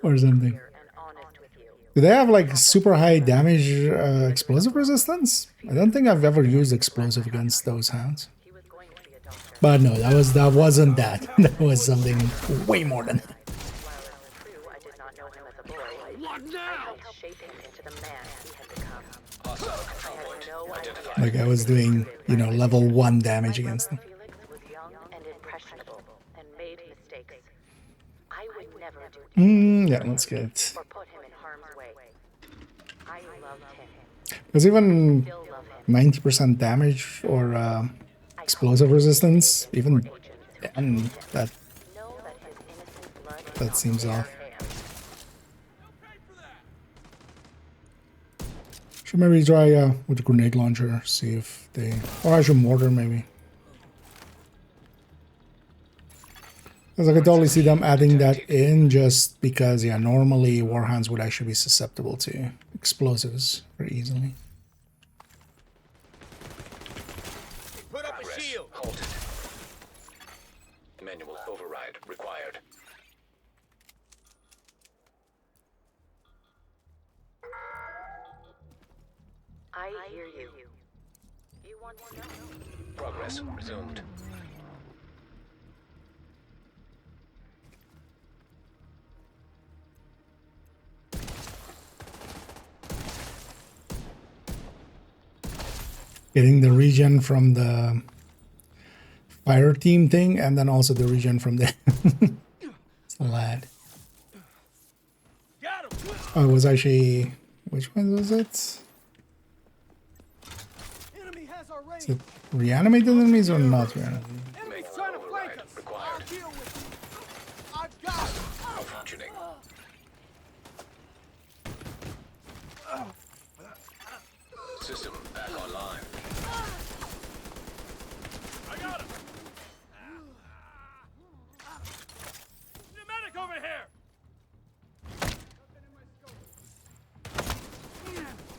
Speaker 1: or something. Do they have like super high damage explosive resistance? I don't think I've ever used explosive against those hounds. But no, that wasn't that. That was something way more than that.
Speaker 2: What now?
Speaker 1: Like I was doing, you know, level 1 damage against them. Yeah, that's good. Because even 90% damage or explosive resistance, even then, that seems off. Should maybe try with the grenade launcher, see if they, or I should mortar maybe. Because I could totally see them adding that in just because, yeah, normally warhounds would actually be susceptible to explosives very easily.
Speaker 2: Put up a shield.
Speaker 3: Halted. Manual override required.
Speaker 6: I hear you. You want to know?
Speaker 3: Progress resumed.
Speaker 1: Getting the regen from the fire team thing, and then also the regen from the lad. Oh, it was actually, which one was it? Is it reanimated enemies or not reanimated?
Speaker 3: Malfunctioning. System back online.
Speaker 2: I got him. Pneumatic over here.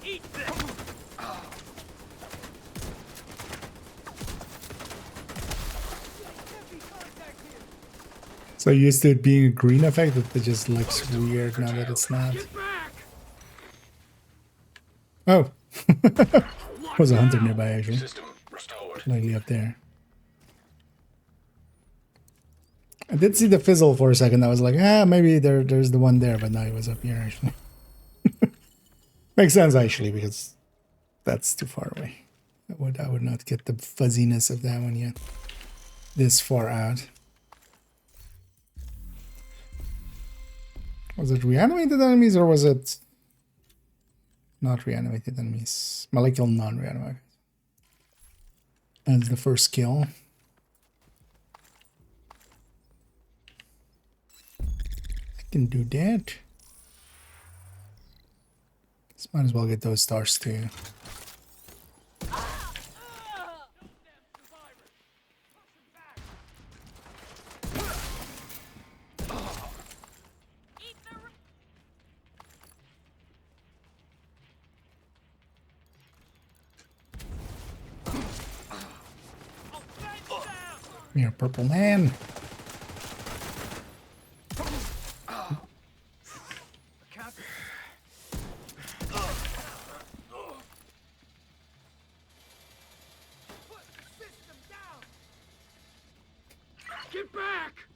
Speaker 2: Eat this.
Speaker 1: So used to it being a green effect, that it just looks weird now that it's not. Oh, was a hunter nearby actually, slightly up there. I did see the fizzle for a second. I was like, maybe there's the one there, but no, it was up here actually. Makes sense actually because that's too far away. I would not get the fuzziness of that one yet. This far out. Was it reanimated enemies or was it Not reanimated enemies. Molecular non-reanimated. That's the first skill. I can do that. So might as well get those stars too. You're a purple man.
Speaker 12: Get back!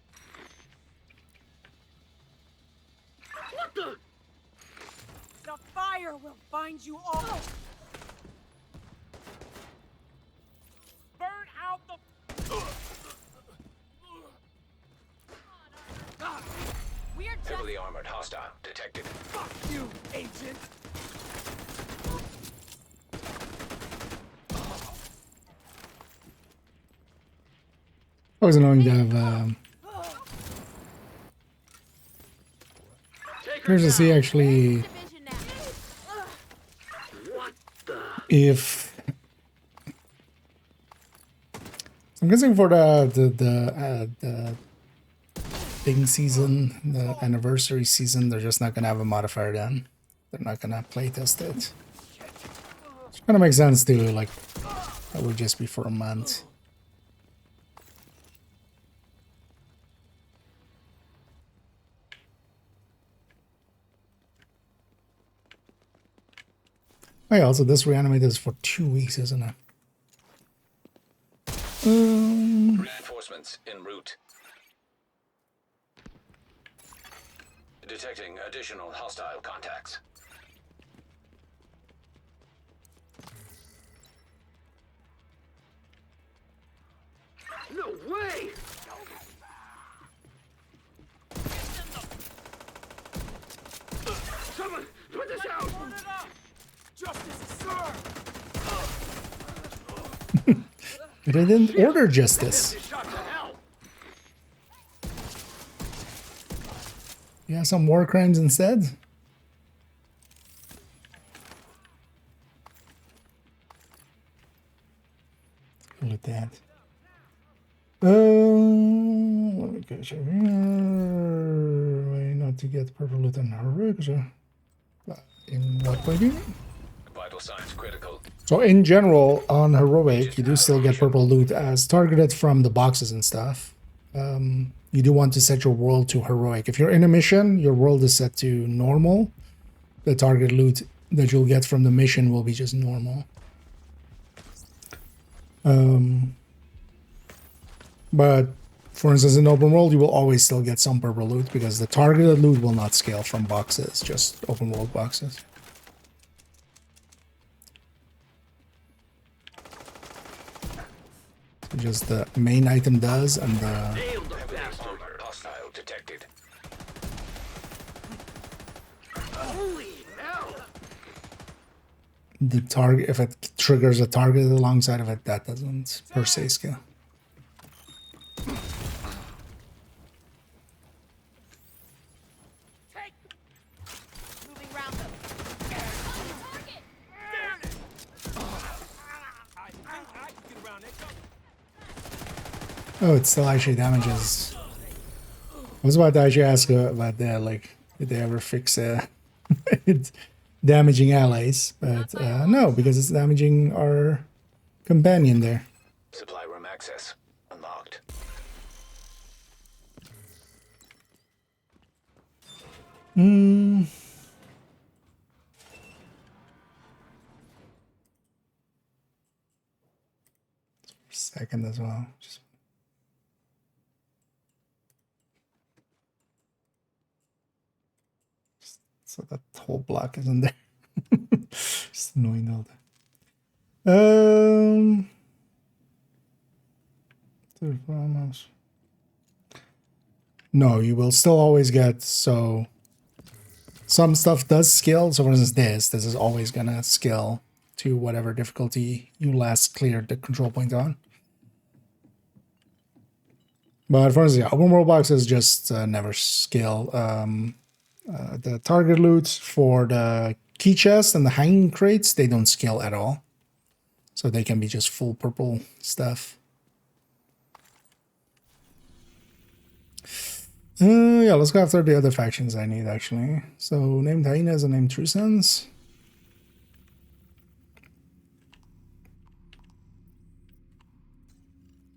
Speaker 12: What the?
Speaker 13: The fire will find you all. Burn out the. We are just.
Speaker 3: Heavily armored hostile detected.
Speaker 2: Fuck you, agent!
Speaker 1: Always annoying to have. Here's to see actually if I'm guessing for the thing season, the anniversary season, they're just not gonna have a modifier then. They're not gonna play test it. Which kind of makes sense too. Like that would just be for a month. Oh yeah, also this reanimated is for 2 weeks, isn't it?
Speaker 3: Reinforcements en route. Detecting additional hostile contacts.
Speaker 12: No way! Someone, put this out!
Speaker 2: Justice, sir!
Speaker 1: But I didn't order justice. Yeah, some war crimes instead. Look at that. Let me go here. Way not to get purple loot on her. In what way do you mean?
Speaker 3: Vital signs critical.
Speaker 1: So in general, on heroic, you do still get purple loot as targeted from the boxes and stuff. You do want to set your world to heroic. If you're in a mission, your world is set to normal. The target loot that you'll get from the mission will be just normal. But for instance, in open world, you will always still get some purple loot because the targeted loot will not scale from boxes, just open world boxes. So just the main item does, and the
Speaker 3: Hostile detected.
Speaker 1: the target, if it triggers a target alongside of it, that doesn't per se scale.
Speaker 13: Moving round them.
Speaker 1: Oh, it still actually damages. I was about to actually ask about that, like, did they ever fix it damaging allies? But no, because it's damaging our companion there.
Speaker 3: Supply room access unlocked.
Speaker 1: Second as well. Just so that whole block isn't there. Just annoying all that. No, you will still always get, so some stuff does scale. So for instance, this is always gonna scale to whatever difficulty you last cleared the control point on. But for instance, yeah, open world boxes just never scale. The target loot for the key chest and the hanging crates, they don't scale at all. So they can be just full purple stuff. Yeah, let's go after the other factions I need, actually. So, named hyenas and named true sons.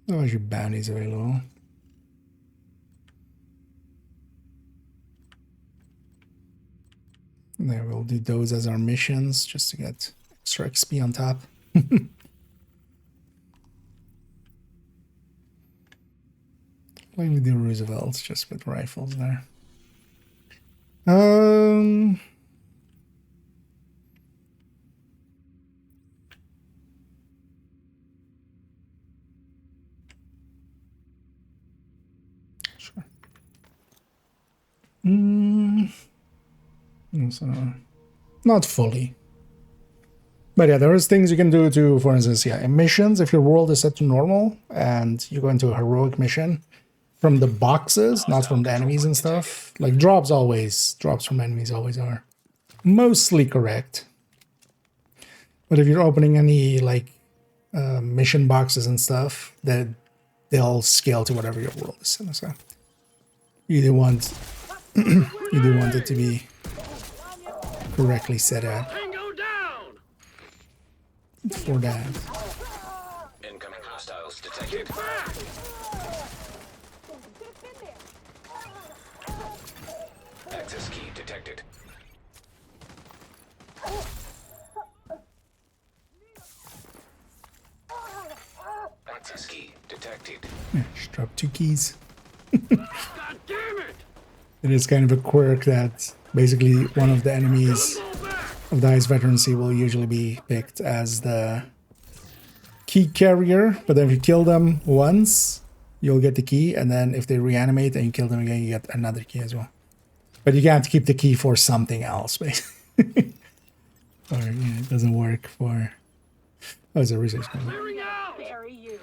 Speaker 1: Oh, your bounties available. There, we'll do those as our missions, just to get extra XP on top. Why we do Roosevelt just with rifles there? Sure. So, not fully. But yeah, there is things you can do to, for instance, yeah, in missions, if your world is set to normal and you go into a heroic mission, from the boxes, not from the enemies and stuff. Like drops from enemies always are mostly correct. But if you're opening any like mission boxes and stuff, that they'll scale to whatever your world is. So you do want it to be correctly set up for that.
Speaker 3: Incoming hostiles detected. Access key detected. Access key detected.
Speaker 1: Yeah, just drop 2 keys.
Speaker 2: God damn it!
Speaker 1: It is kind of a quirk that basically one of the enemies of the highest veterancy will usually be picked as the key carrier, but then if you kill them once, you'll get the key, and then if they reanimate and you kill them again, you get another key as well. But you have to keep the key for something else, basically. Or yeah, it doesn't work for... Oh, it's a research gun.
Speaker 13: Bury you.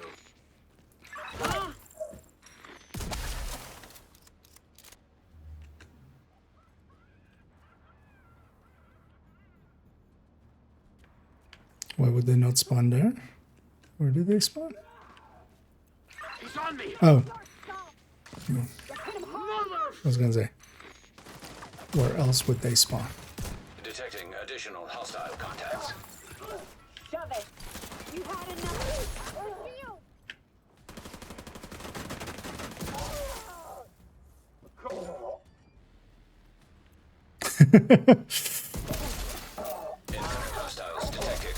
Speaker 1: Why would they not spawn there? Where did they spawn?
Speaker 2: He's on me.
Speaker 1: Oh. No. I was gonna say. Where else would they spawn?
Speaker 3: Detecting additional hostile contacts.
Speaker 13: Shove it. You had enough.
Speaker 3: Incoming hostiles detected.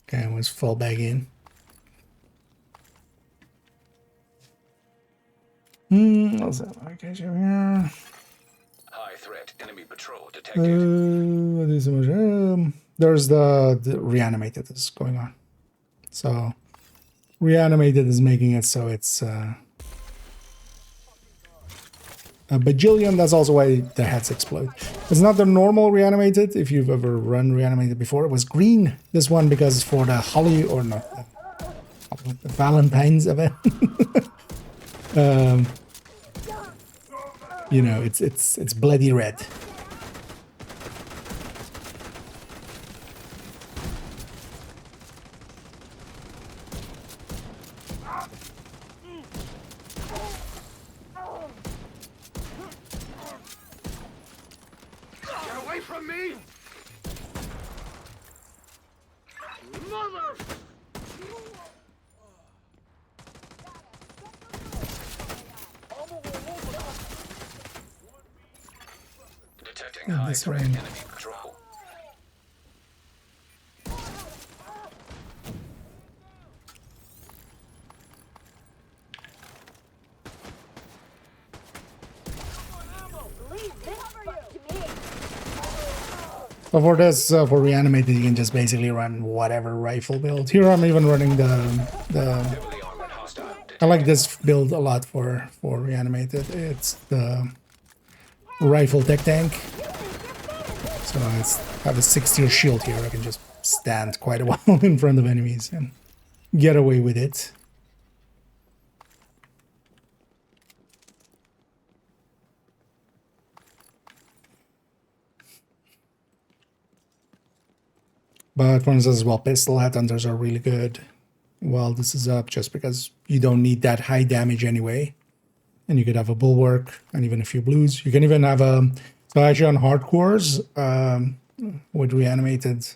Speaker 1: Okay, let's fall back in. What's that? Okay, so here.
Speaker 3: High threat enemy patrol detected.
Speaker 1: There's the reanimated is going on. So reanimated is making it so it's a bajillion. That's also why the heads explode. It's not the normal reanimated. If you've ever run reanimated before, it was green. This one because for the Holly or not the Valentine's event. You know, it's bloody red.
Speaker 2: Get away from me! Mother!
Speaker 3: Detecting high threat enemy patrol.
Speaker 1: So for this, for reanimated, you can just basically run whatever rifle build. Here I'm even running the I like this build a lot for reanimated. It's the rifle tech tank. So I have a 6-tier shield here. I can just stand quite a while in front of enemies and get away with it. But for instance, well, pistol headhunters are really good while this is up, just because you don't need that high damage anyway. And you could have a bulwark and even a few blues. You can even have a... So actually on hardcores, with reanimated,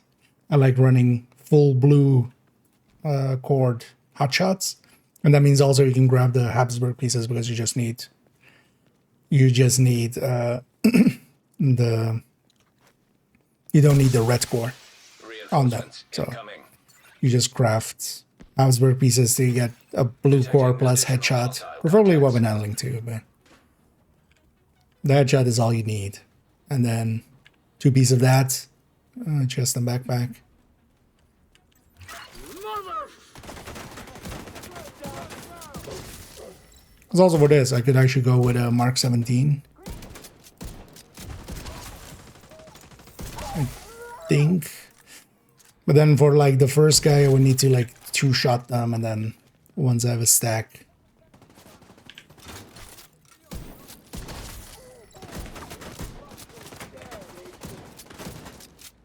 Speaker 1: I like running full blue cord hotshots. And that means also you can grab the Habsburg pieces because you just need the... You don't need the red core on them. So you just craft Habsburg pieces to get a blue core plus headshot, preferably weapon handling too, but the headshot is all you need. And then 2 pieces of that, chest and backpack. Because also for this, I could actually go with a Mark 17. I think. But then for like the first guy, I would need to like 2-shot them, and then once I have a stack.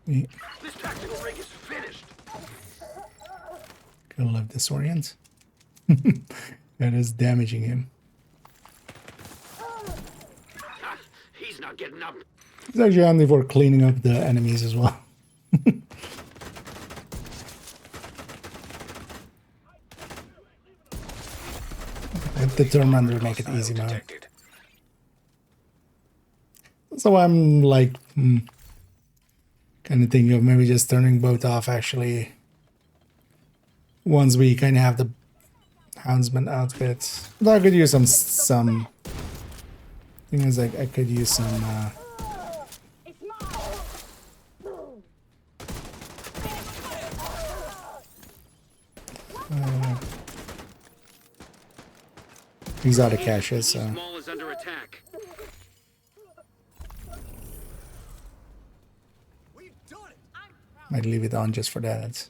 Speaker 1: This tactical rig is finished. Gonna love disorient. That is damaging him.
Speaker 12: He's not getting up.
Speaker 1: It's actually handy for cleaning up the enemies as well. The Determined make it easy now. So I'm like kind of thinking of maybe just turning both off actually once we kind of have the Houndsman outfit. Although I could use some thing is like I could use some exotic caches, so might leave it on just for that.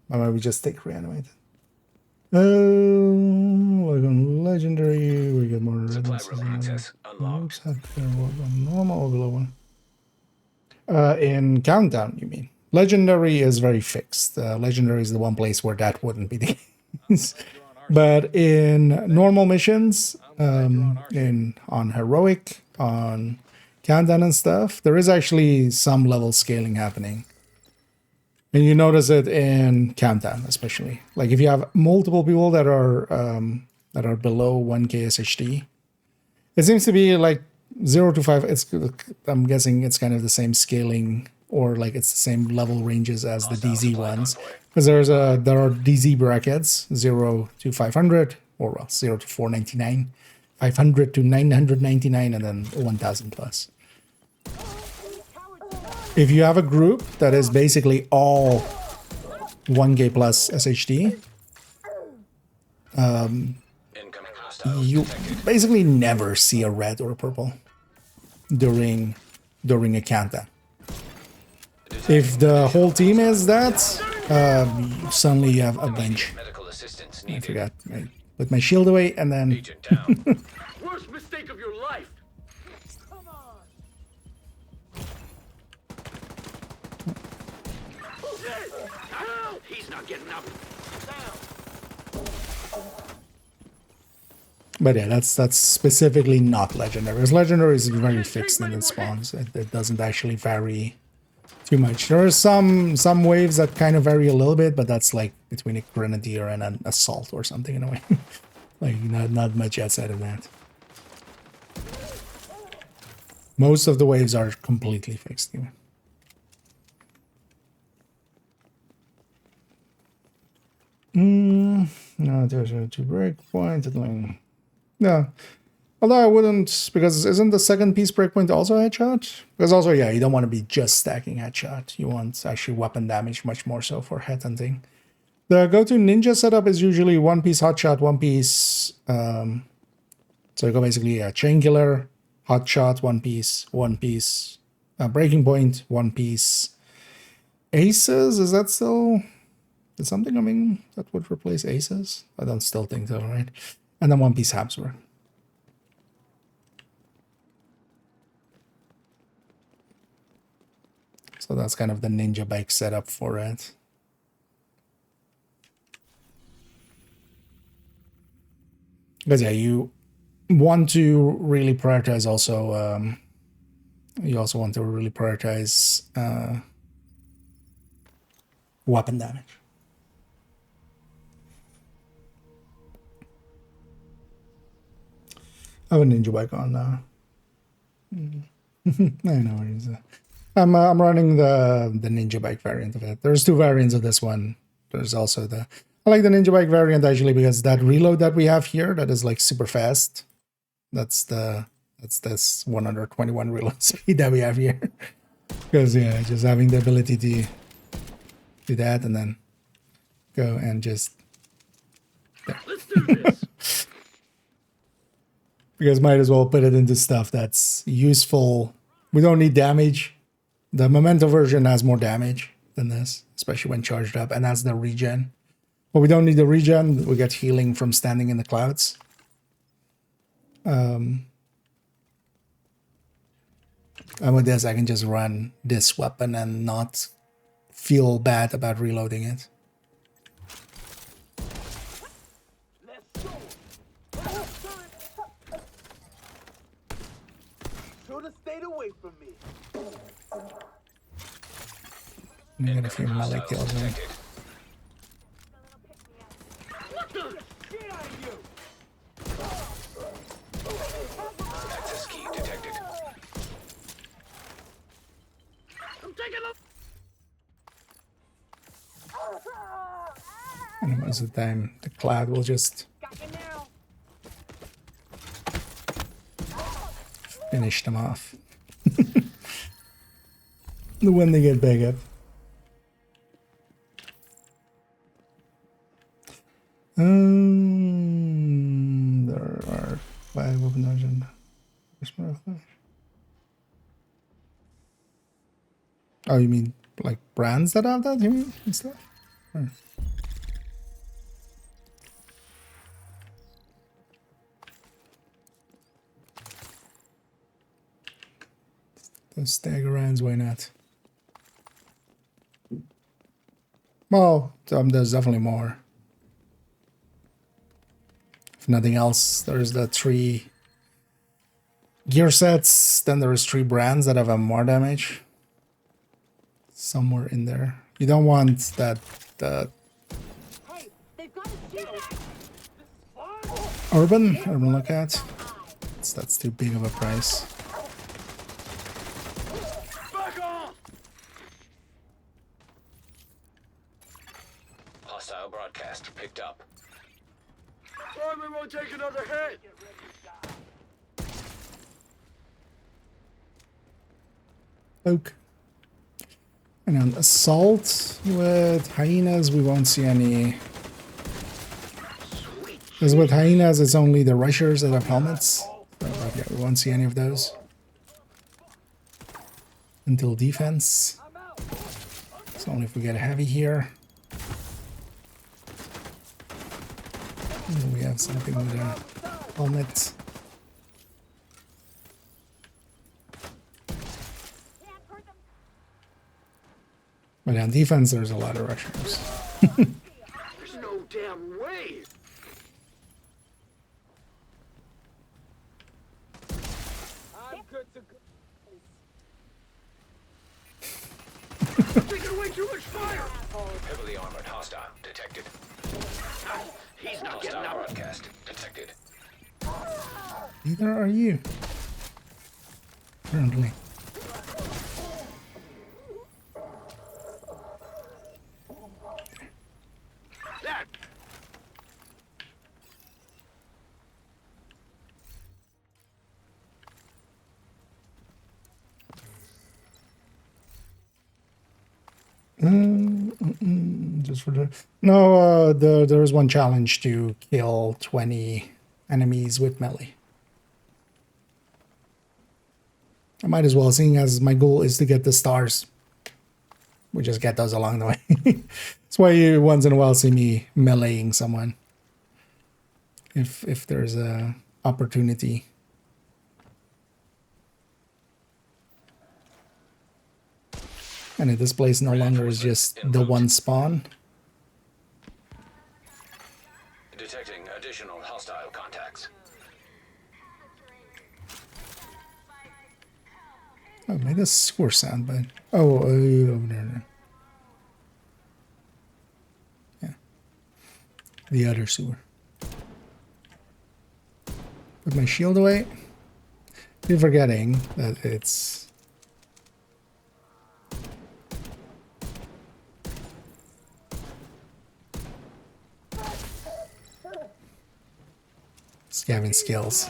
Speaker 1: Or maybe just take reanimated. Like on legendary, we get more access unlocked. Normal or below one. In Countdown, you mean? Legendary is very fixed. Legendary is the one place where that wouldn't be the case. But in normal missions, on heroic, on Countdown and stuff, there is actually some level scaling happening. And you notice it in Countdown, especially. Like if you have multiple people that are below 1k SHD, it seems to be like 0 to 5. I'm guessing it's kind of the same scaling, or like it's the same level ranges as the DZ ones. Because there are DZ brackets 0 to 500, or well 0 to 499, 500 to 999, and then 1000 plus. If you have a group that is basically all 1k plus SHD, you basically never see a red or a purple during a countdown. If the whole team is that, suddenly you have a bunch. I forgot. I put my shield away and then...
Speaker 12: Worst mistake of your life. He's not getting up.
Speaker 1: But yeah, that's specifically not legendary. Because legendary is very fixed in its spawns. It doesn't actually vary too much. There are some waves that kind of vary a little bit, but that's like between a grenadier and an assault or something in a way. Like not much outside of that. Most of the waves are completely fixed. Even. No, there's a 2 breakpoint. No. Although I wouldn't, because isn't the second piece breakpoint also a headshot? Because also, yeah, you don't want to be just stacking headshot. You want actually weapon damage much more so for headhunting. The go-to ninja setup is usually 1 piece hotshot, 1 piece... so you go basically a chain killer, Hot Shot, One Piece, One Piece. Breaking Point, One Piece. Aces, is that still... Is something coming that would replace Aces? I don't still think so, right? And then One Piece Habsburg. So that's kind of the ninja bike setup for it. Because yeah, you want to really prioritize also, you also want to really prioritize weapon damage. I have a ninja bike on now. I know what it is. I'm running the ninja bike variant of it. There's two variants of this one. There's also the... I like the ninja bike variant actually because that reload that we have here, that is like super fast. That's this 121 reload speed that we have here. Because yeah, just having the ability to do that and then go and just... There.
Speaker 12: Let's do this.
Speaker 1: Because might as well put it into stuff that's useful. We don't need damage. The Memento version has more damage than this, especially when charged up, and has the regen. But we don't need the regen. We get healing from standing in the clouds. And with this, I can just run this weapon and not feel bad about reloading it.
Speaker 5: Should have stayed away from me.
Speaker 1: Let me get a few melee kills in.
Speaker 3: Access key detected.
Speaker 12: I'm taking a...
Speaker 1: And most of the time, the cloud will just finish them off. When they get back up. There are 5 open dungeon. Oh, you mean like brands that have that? You mean and stuff? Or... Those staggerans, why not? Well, there's definitely more. If nothing else, there's the 3 gear sets, then there's 3 brands that have a more damage. Somewhere in there. You don't want that
Speaker 13: Hey, they've got
Speaker 1: urban lookout. That's too big of a price.
Speaker 3: Hostile broadcast picked up.
Speaker 12: Army won't take another hit.
Speaker 1: Oak. And on assault with hyenas, we won't see any. Because with hyenas, it's only the rushers that have helmets. So yeah, we won't see any of those until defense. It's only if we get a heavy here. And we have something with a helmet. But on defense, there's a lot of rushers.
Speaker 12: There's no damn way.
Speaker 5: I'm good to go.
Speaker 12: Taking way too much fire.
Speaker 3: Heavily armored hostile detected.
Speaker 12: He's not getting
Speaker 3: Hostile
Speaker 12: out.
Speaker 3: broadcast detected.
Speaker 1: Neither are you. Currently.
Speaker 12: That.
Speaker 1: Just for the no, there was one challenge to kill 20 enemies with melee. I might as well, seeing as my goal is to get the stars. We just get those along the way. That's why you once in a while see me meleeing someone. If there's a opportunity. And if this place no longer is just the one spawn.
Speaker 3: Detecting additional hostile contacts.
Speaker 1: Oh, made a sewer sound, but over there. Yeah, the other sewer. Put my shield away. Keep forgetting that it's scavenging skills.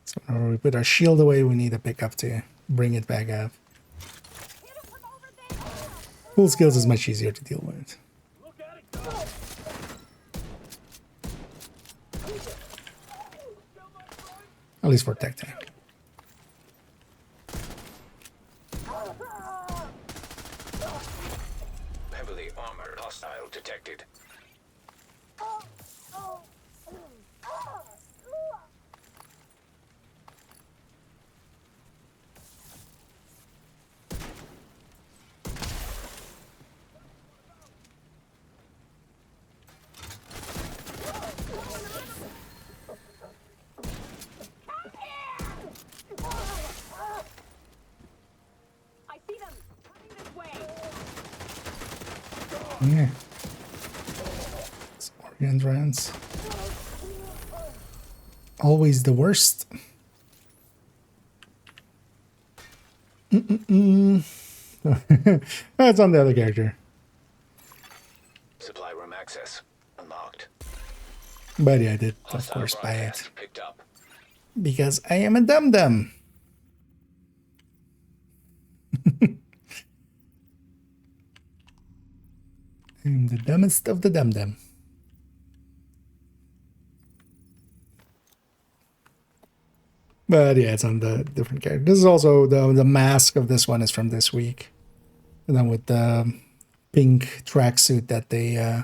Speaker 1: So whenever we put our shield away, we need a pickup to bring it back up. Full skills is much easier to deal with. At least for tech tank.
Speaker 3: Heavily armored hostile detected.
Speaker 1: Yeah. It's organ rants. Always the worst. That's on the other character.
Speaker 3: Supply room access unlocked.
Speaker 1: But yeah, I did, of course, buy it.
Speaker 3: Picked up.
Speaker 1: Because I am a dum-dum. I'm the dumbest of the dum-dum. But yeah, it's on the different character. This is also the mask of this one is from this week. And then with the pink tracksuit that they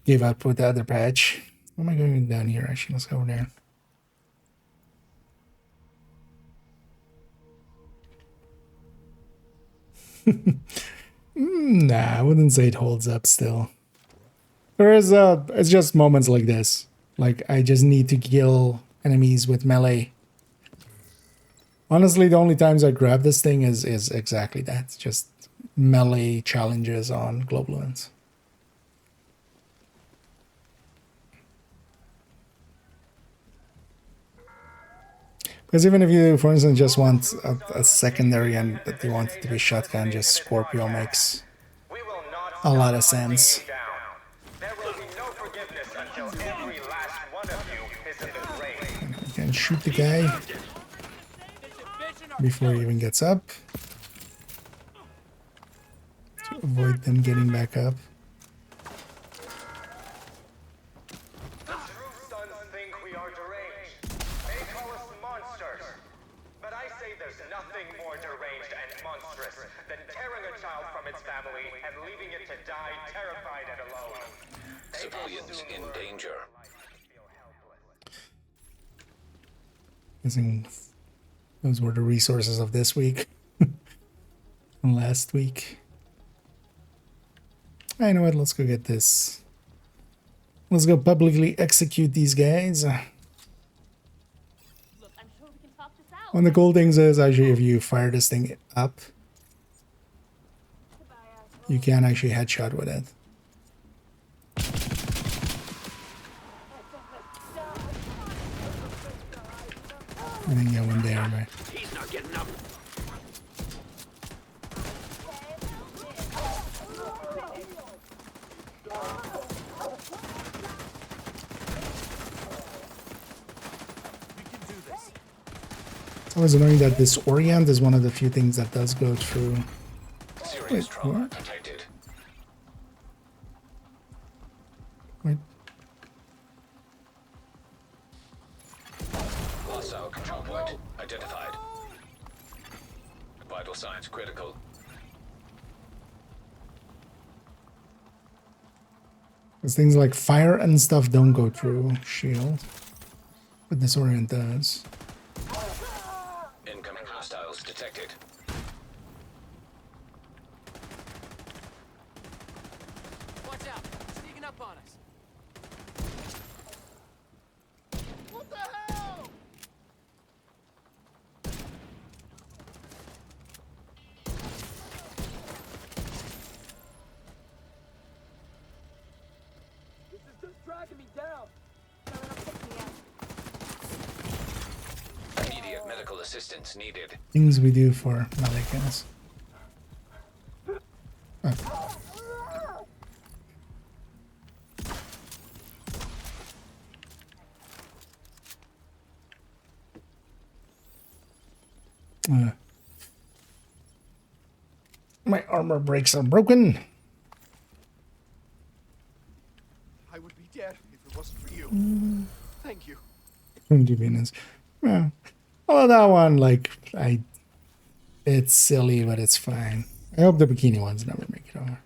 Speaker 1: gave out with the other patch. Where am I going down here? Actually, let's go over there. Nah, I wouldn't say it holds up still. It's just moments like this. Like, I just need to kill enemies with melee. Honestly, the only times I grab this thing is exactly that. It's just melee challenges on Globulins. Because even if you, for instance, just want a secondary and that you want it to be shotgun, just Scorpio makes a lot of sense. You can shoot the guy before he even gets up to avoid them getting back up.
Speaker 3: Civilians in danger.
Speaker 1: Guessing those were the resources of this week and last week. I know what, let's go get this. Let's go publicly execute these guys.
Speaker 6: Look, I'm sure we can talk this out.
Speaker 1: One of the cool things is actually if you fire this thing up, you can actually headshot with it. I think I went there, right?
Speaker 12: He's not getting up.
Speaker 1: It's always annoying that this orient is one of the few things that does go through.
Speaker 3: Serious trauma detected. Control point identified. Vital signs critical.
Speaker 1: Because things like fire and stuff don't go through shield, but disorient does.
Speaker 3: Incoming hostiles detected.
Speaker 7: Watch out! Sneaking up on us.
Speaker 2: What the hell?
Speaker 5: This is just dragging me down.
Speaker 3: Immediate medical assistance needed.
Speaker 1: Things we do for Malikans. My armor brakes are broken.
Speaker 2: I would be dead if it wasn't for you. Thank you.
Speaker 1: Venus. Yeah. Well, that one, like, it's silly, but it's fine. I hope the bikini ones never make it over.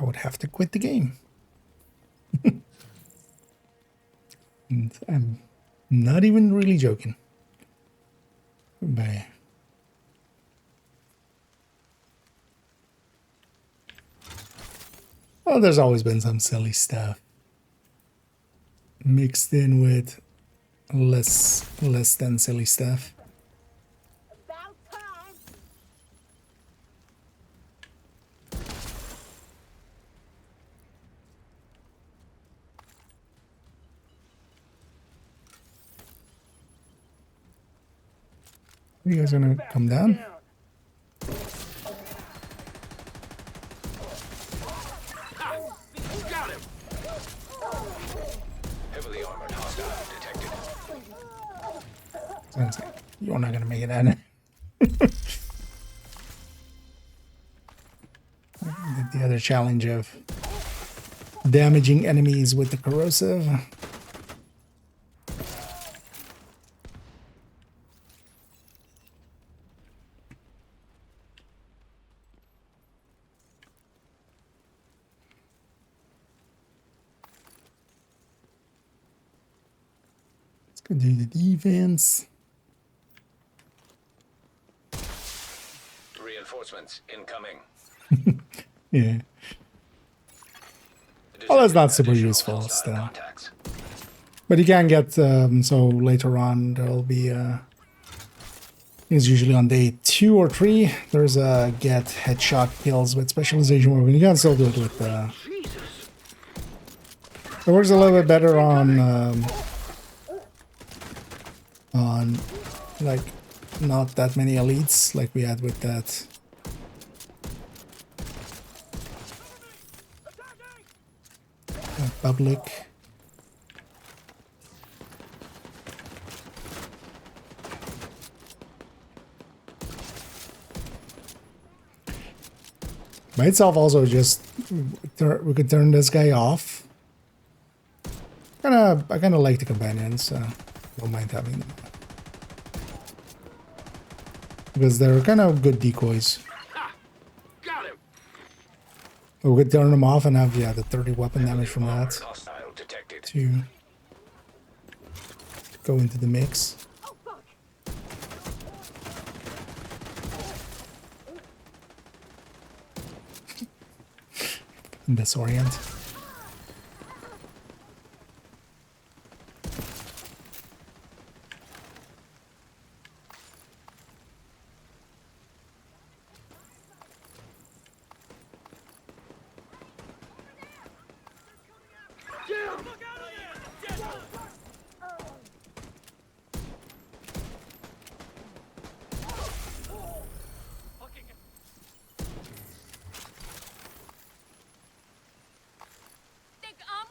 Speaker 1: I would have to quit the game. And I'm not even really joking. Bye. Well, there's always been some silly stuff mixed in with less than silly stuff.
Speaker 13: About time.
Speaker 1: Are you guys gonna come down?
Speaker 2: Got him.
Speaker 3: Heavily armored hostile detected.
Speaker 1: Sounds like you're not gonna make it out. The other challenge of damaging enemies with the corrosive. Let's go do the defense.
Speaker 3: Reinforcements incoming.
Speaker 1: Yeah. Well, that's not super useful still. But you can get, so later on there'll be, it's usually on day 2 or 3, there's a get headshot kills with specialization weapon. You can still do it with, it works a little bit better on like, not that many elites like we had with that. Public. By itself also just we could turn this guy off. I kind of like the companions, so don't mind having them. Because they're kind of good decoys.
Speaker 2: Got him.
Speaker 1: We could turn them off and have, yeah, the 30 weapon damage from that to go into the mix. Disorient.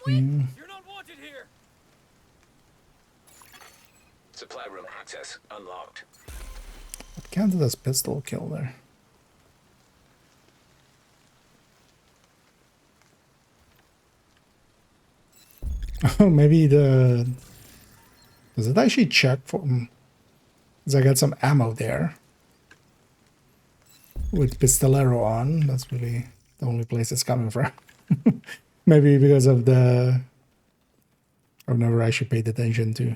Speaker 2: You're not wanted here.
Speaker 3: Supply room access unlocked.
Speaker 1: It counted as pistol kill there. Oh, maybe the... Does it actually check for... Because I got some ammo there. With Pistolero on. That's really the only place it's coming from. Maybe because of the... I've never actually paid attention to.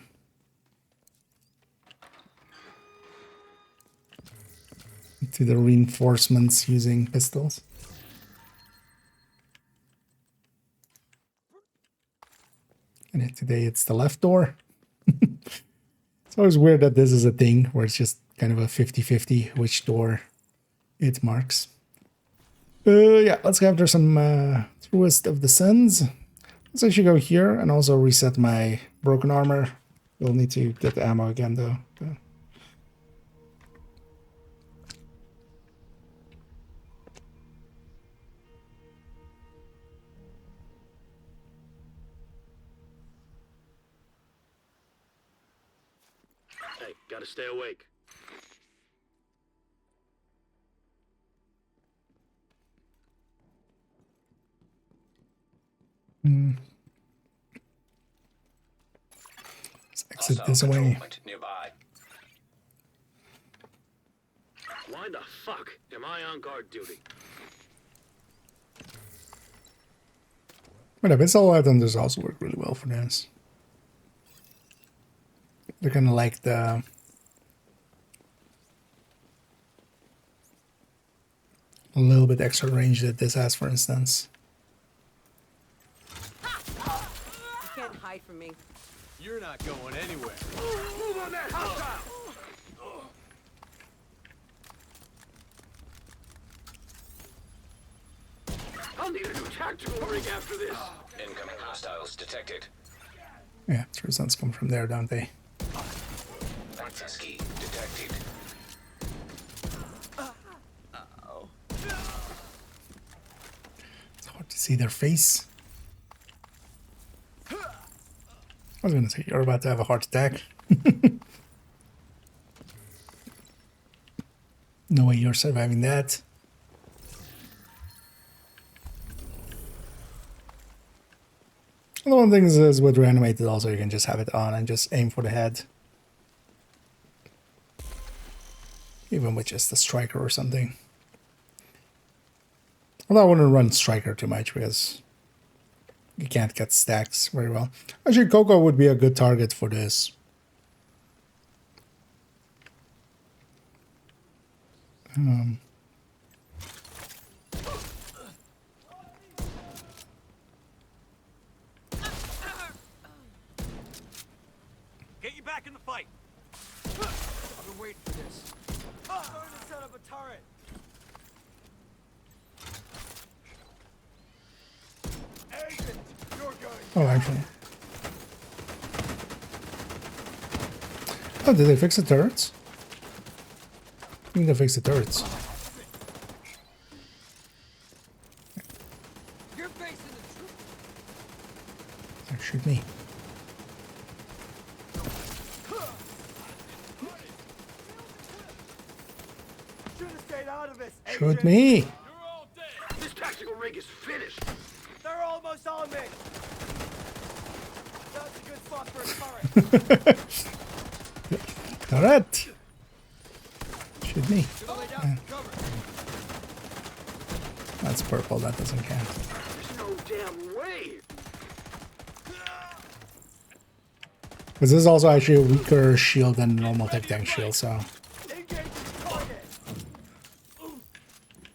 Speaker 1: To the reinforcements using pistols. And today it's the left door. It's always weird that this is a thing where it's just kind of a 50-50 which door it marks. Yeah, let's go after some Truest of the Suns. Let's actually go here and also reset my broken armor. We'll need to get the ammo again though.
Speaker 12: Hey, gotta stay awake.
Speaker 1: Let's exit this way.
Speaker 3: Nearby.
Speaker 12: Why the fuck am I on guard duty?
Speaker 1: But pistol items also work really well for this. They're kind of like the... a little bit extra range that this has, for instance.
Speaker 13: You can't hide from me.
Speaker 2: You're not going anywhere. Move on that hostile!
Speaker 12: I'll need a new tactical rig after this.
Speaker 3: Incoming hostiles detected.
Speaker 1: Yeah, Truest's come from there, don't they?
Speaker 3: Ski detected.
Speaker 1: It's hard to see their face. I was gonna say, you're about to have a heart attack. No way you're surviving that. And one thing is with reanimated also, you can just have it on and just aim for the head. Even with just a striker or something. Although I wouldn't run striker too much because you can't get stacks very well. Actually, Coco would be a good target for this.
Speaker 2: Get you back in the fight. I've been waiting for this. Starting to set up a turret. Agent, you're going.
Speaker 1: Oh, actually. Oh, did they fix the turrets? I think they fixed the turrets.
Speaker 2: You're facing the truth.
Speaker 1: Oh, shoot me.
Speaker 2: Should have stayed out of this.
Speaker 1: Shoot
Speaker 2: Agent.
Speaker 1: me!
Speaker 2: You're all dead.
Speaker 12: This tactical rig is finished.
Speaker 2: They're almost on me. That's a good spot for a turret.
Speaker 1: Alright! Shoot me. Yeah. That's purple, that doesn't count.
Speaker 12: There's no damn way.
Speaker 1: This is also actually a weaker shield than normal tech tank shield, so...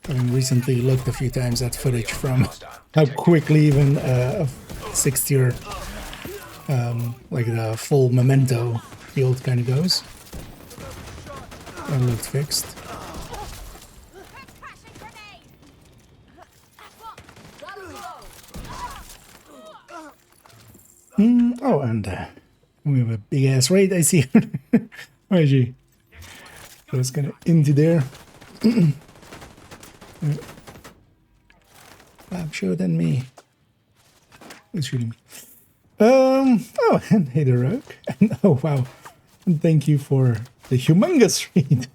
Speaker 1: Having recently looked a few times at footage from how quickly even a 6th tier, like the full memento shield kind of goes. That looked fixed. Oh, and we have a big ass raid, I see. Where is she? Just gonna into there. I'm sure than me. Who's shooting me? Oh, and hey the Rogue. And oh wow. And thank you for the humongous read.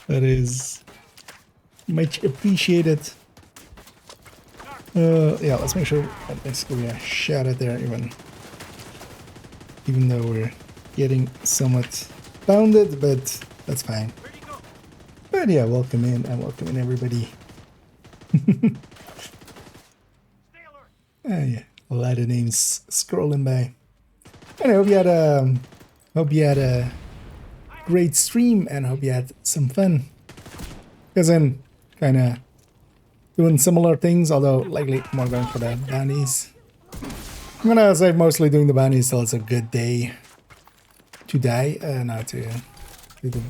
Speaker 1: That is much appreciated. Yeah, let's make sure that let's give me a shout out there even. even though we're getting somewhat bounded, but that's fine. But yeah, welcome in and welcome in everybody. Yeah, a lot of names scrolling by. And I hope you had a great stream and hope you had some fun. Because I'm kind of doing similar things, although likely more going for the bounties. I'm gonna say mostly doing the bounties till it's a good day to die, not to do the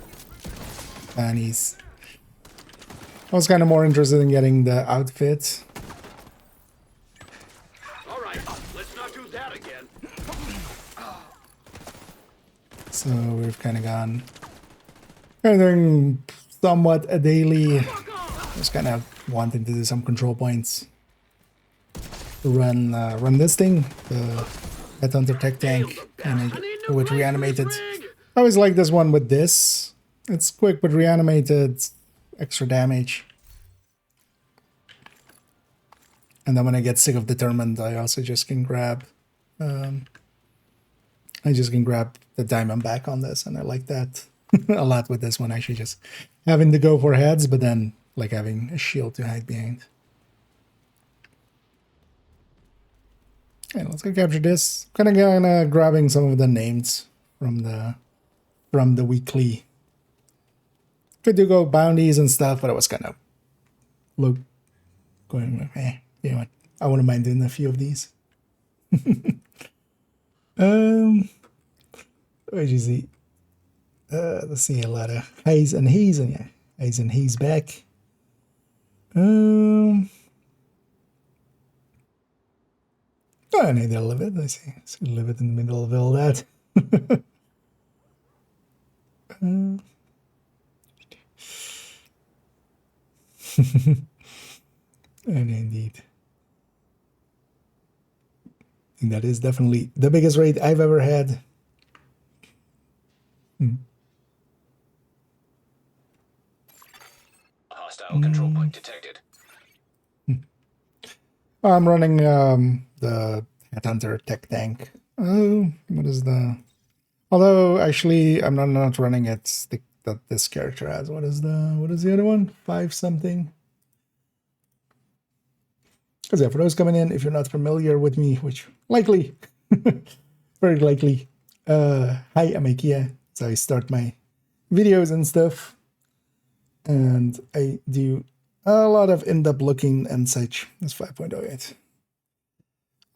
Speaker 1: bounties. I was kind of more interested in getting the outfit.
Speaker 12: All right, let's not do that again.
Speaker 1: So we've kind of gone doing somewhat a daily. Just kind of wanting to do some control points. Run this thing, the Headhunter Tech Tank, and with reanimated. I always like this one with this. It's quick but reanimated, extra damage. And then when I get sick of Determined, I also just can grab the diamond back on this, and I like that a lot with this one, actually, just having to go for heads, but then like having a shield to hide behind. Okay, let's go capture this. Kind of grabbing some of the names from the weekly. Could do go bounties and stuff, but I was kind of going, you know what? I wouldn't mind doing a few of these. What did you see? Let's see, a lot of Hayes and Hayes, and yeah, Hayes and Hayes back. Oh, I need to live it. I see. So live it in the middle of all that. And indeed. I think that is definitely the biggest raid I've ever had.
Speaker 3: Hostile control point detected.
Speaker 1: I'm running the Headhunter Tech Tank. Oh, what is the... Although, actually, I'm not running it that this character has. What is the other one? 5 something? Because yeah, for those coming in, if you're not familiar with me, which likely, very likely, hi, I'm Ikea. So I start my videos and stuff. And I do a lot of in-depth looking and such. It's 5.08.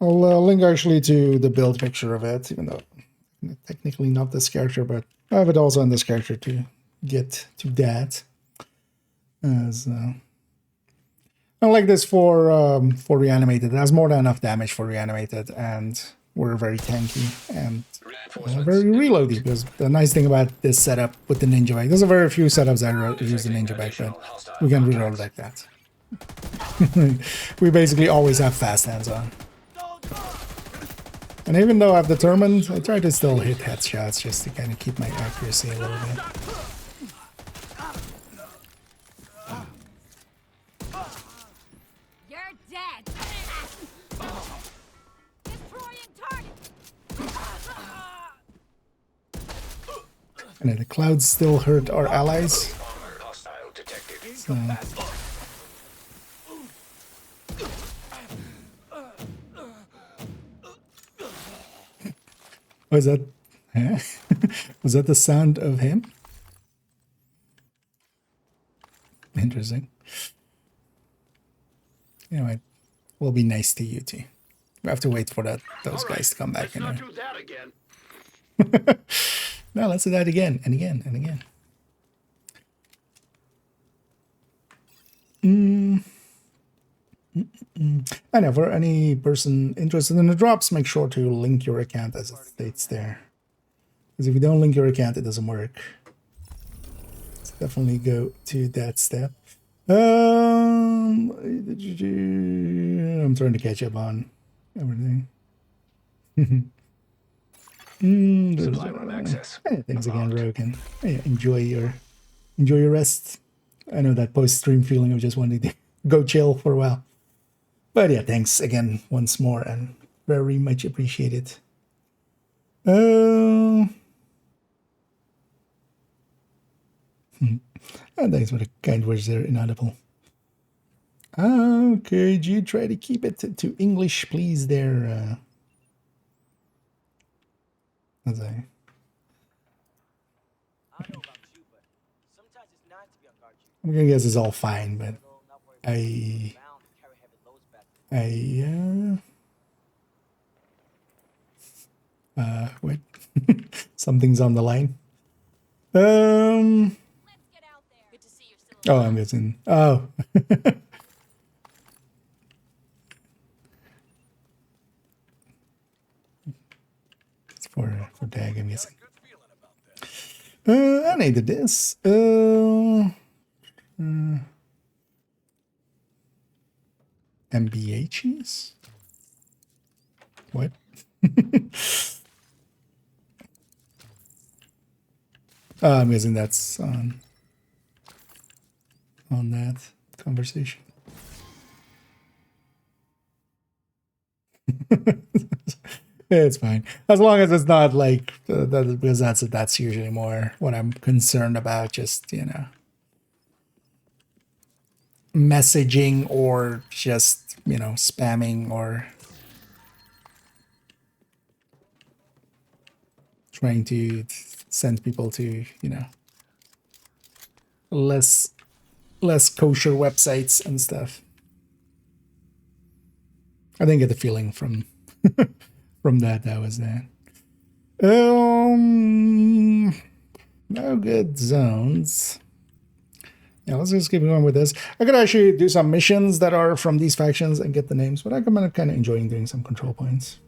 Speaker 1: I'll link actually to the build picture of it, even though technically not this character, but I have it also on this character to get to that. As I like this for reanimated. It has more than enough damage for reanimated, and we're very tanky and very reloady. Because the nice thing about this setup with the ninja bag, there's a very few setups I use the ninja bag, but we can reload like that. We basically always have fast hands on. And even though I've determined, I try to still hit headshots just to kind of keep my accuracy a little bit.
Speaker 13: You're dead. Destroying target.
Speaker 1: And the clouds still hurt our allies. So. Was that was that the sound of him? Interesting. Anyway, we'll be nice to you too. We have to wait for those guys to come back.
Speaker 12: Let's not do that again.
Speaker 1: No, let's do that again and again and again. I know, for any person interested in the drops, make sure to link your account as it states there. Because if you don't link your account, it doesn't work. Let's definitely go to that step. I'm trying to catch up on everything.
Speaker 3: Supply room access.
Speaker 1: Thanks again, Rogan. Yeah, enjoy your rest. I know that post-stream feeling of just wanting to go chill for a while. But yeah, thanks again once more and very much appreciated. Uh, thanks for the kind words there, inaudible. Could you try to keep it to English, please, there? As I I'm gonna guess it's all fine, but what? Something's on the line. Oh, I'm guessing. Oh. It's for Dag, I'm guessing. I needed this. MBHs? What? I'm guessing that's on that conversation. It's fine as long as it's not like that, because that's usually more what I'm concerned about. Just messaging or just spamming or trying to send people to less kosher websites and stuff. I didn't get the feeling from from that was that. No good zones. Yeah, let's just keep going with this. I could actually do some missions that are from these factions and get the names, but I'm kind of enjoying doing some control points.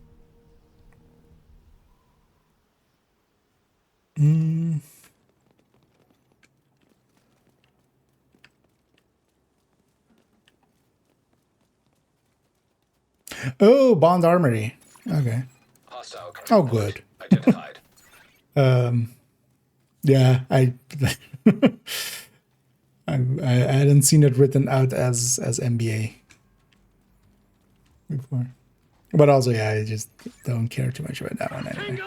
Speaker 1: Oh, Bond Armory. Okay. Oh, good.
Speaker 3: Identified.
Speaker 1: Yeah, I hadn't seen it written out as MBA before, but also yeah, I just don't care too much about that one anyway.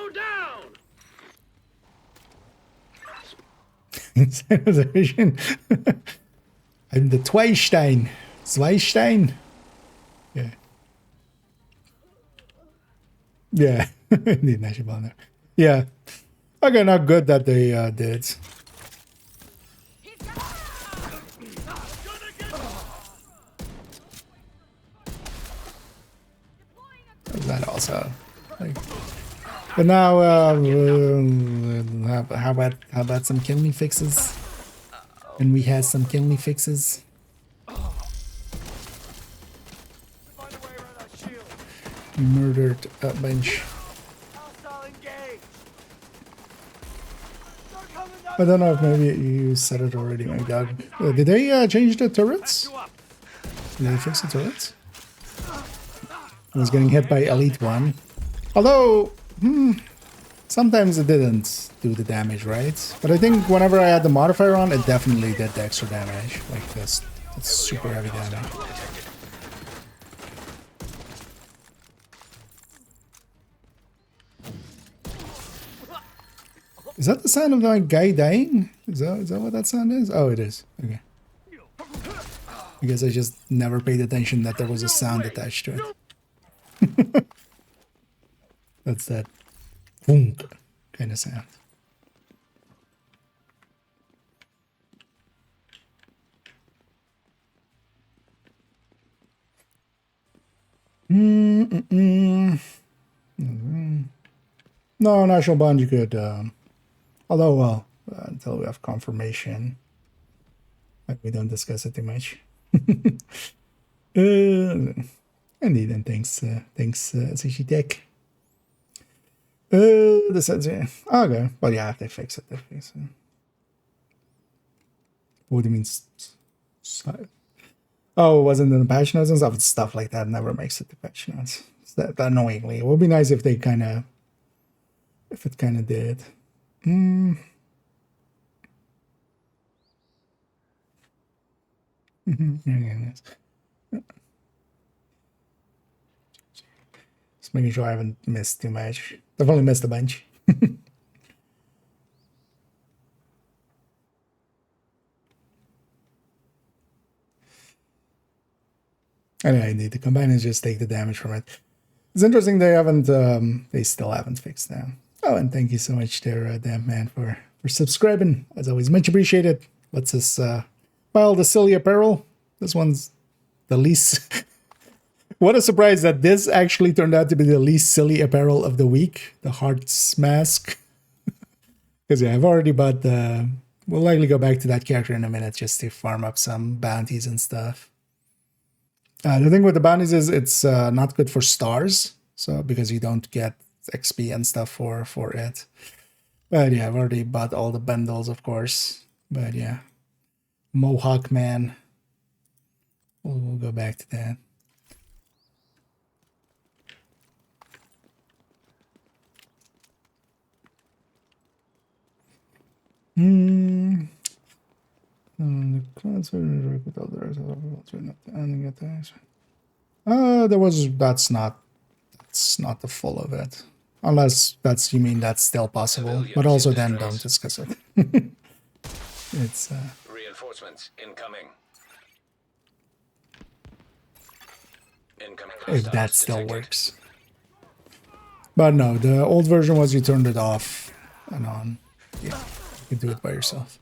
Speaker 1: Inside of the vision. I'm the Zweistein. Yeah. Yeah. Indeed, Nashibana. Yeah. Okay, not good that they did. That also. But now, how about some kill me fixes? And we had some kill me fixes. We murdered a bunch. I don't know if maybe you said it already, my dog. Did they change the turrets? Did they fix the turrets? I was getting hit by Elite 1. Although, sometimes it didn't do the damage, right? But I think whenever I had the modifier on, it definitely did the extra damage. Like this. It's super heavy damage. Is that the sound of my guy dying? Is that what that sound is? Oh, it is. Okay. I guess I just never paid attention that there was a sound attached to it. That's that boom kind of sound. No, National Bond, you could, although, well, until we have confirmation, like we don't discuss it too much. Indeed, and thanks, Sushi Tech. This is, okay, well, yeah, if they fix it, they fix it. What do you mean? Oh, it wasn't in the patch notes and stuff like that never makes it to patch notes. It's that annoyingly. It would be nice if they if it kind of did. Just making sure I haven't missed too much. Definitely missed a bunch. Anyway, indeed, the combiners just take the damage from it. It's interesting they haven't, they still haven't fixed that. Oh, and thank you so much there, Damn Man, for subscribing. As always, much appreciated. Let's us buy all the silly apparel. This one's the least... What a surprise that this actually turned out to be the least silly apparel of the week. The Heart's Mask. Because yeah, I've already bought the... We'll likely go back to that character in a minute just to farm up some bounties and stuff. The thing with the bounties is it's not good for stars. So because you don't get XP and stuff for it. But yeah, I've already bought all the bundles, of course. But yeah. Mohawk Man. We'll go back to that. The clans are with all the rest of the ending at that's not the full of it. Unless that's you mean that's still possible. But also then don't discuss it. It's
Speaker 3: reinforcements incoming.
Speaker 1: If that still works. But no, the old version was you turned it off and on. Yeah, you can do it by yourself.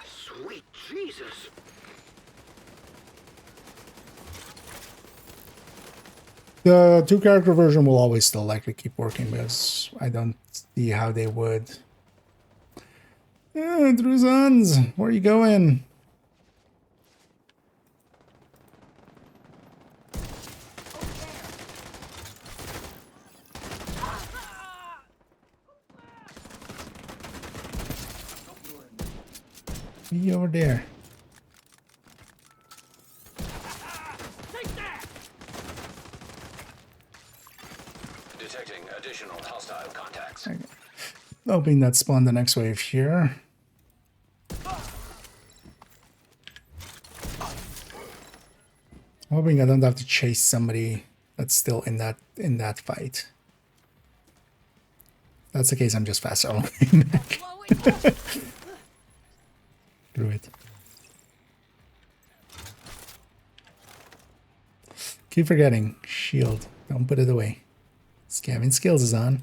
Speaker 12: Sweet Jesus.
Speaker 1: The 2-character version will always still likely keep working because I don't see how they would. Druzans, where are you going? Be over there.
Speaker 3: Detecting additional hostile contacts.
Speaker 1: Okay. Hoping that spawned the next wave here. Hoping I don't have to chase somebody that's still in that fight. If that's the case, I'm just faster on the way back. Through it. Keep forgetting. Shield. Don't put it away. Scamming skills is on.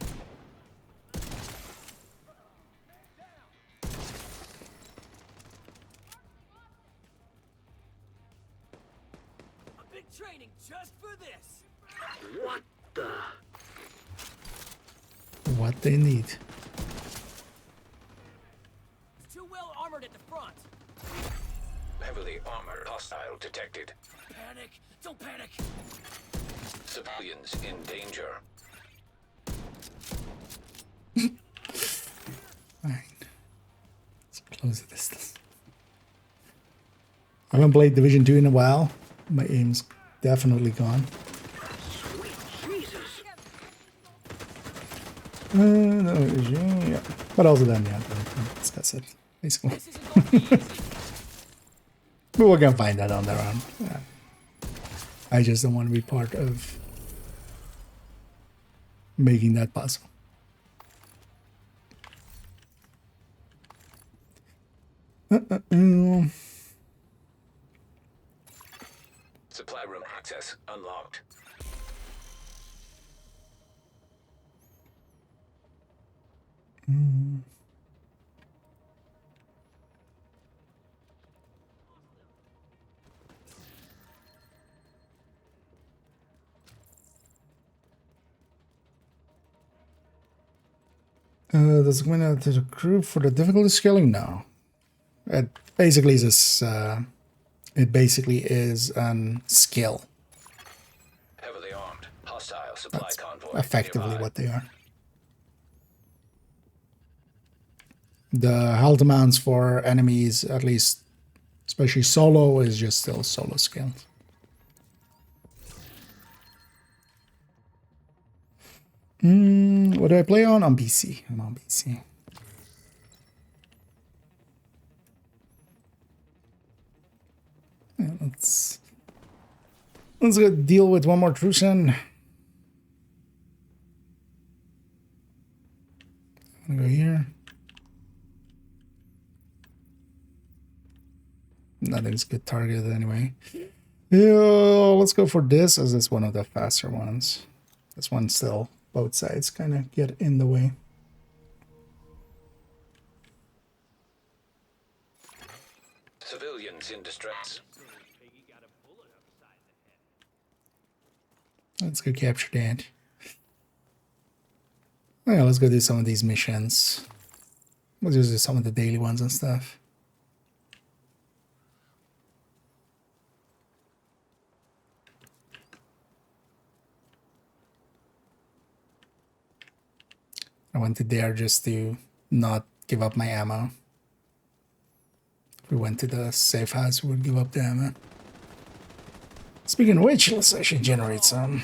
Speaker 2: I've been training just for this.
Speaker 12: What the?
Speaker 1: What they need.
Speaker 2: It's too well armored at the front.
Speaker 3: Heavily armored hostile detected.
Speaker 2: Panic! Don't panic!
Speaker 3: Civilians in danger.
Speaker 1: Fine. Let's close the distance. I haven't played Division 2 in a while. My aim's definitely gone. Yeah. But also then, yeah, we'll discuss it, basically. But we're gonna find that on their own. Yeah. I just don't want to be part of making that possible.
Speaker 3: Supply room access unlocked.
Speaker 1: Does it win to the group for the difficulty scaling? No. It basically is this, it basically is an skill.
Speaker 3: Heavily armed hostile supply
Speaker 1: That's
Speaker 3: convoy.
Speaker 1: effectively
Speaker 3: nearby.
Speaker 1: what they are. The health amounts for enemies, at least, especially solo, is just still solo skills. What do I play on? On PC. I'm on PC. Yeah, Let's go deal with one more Trucian. I'm gonna go here. Nothing's good targeted anyway. Yeah, let's go for this as it's one of the faster ones. This one still, both sides kind of get in the way.
Speaker 3: Civilians in distress.
Speaker 1: Let's go capture that. Oh, yeah, let's go do some of these missions. Let's just do some of the daily ones and stuff. I went to there just to not give up my ammo. If we went to the safe house, we would give up the ammo. Speaking of which, let's actually generate some.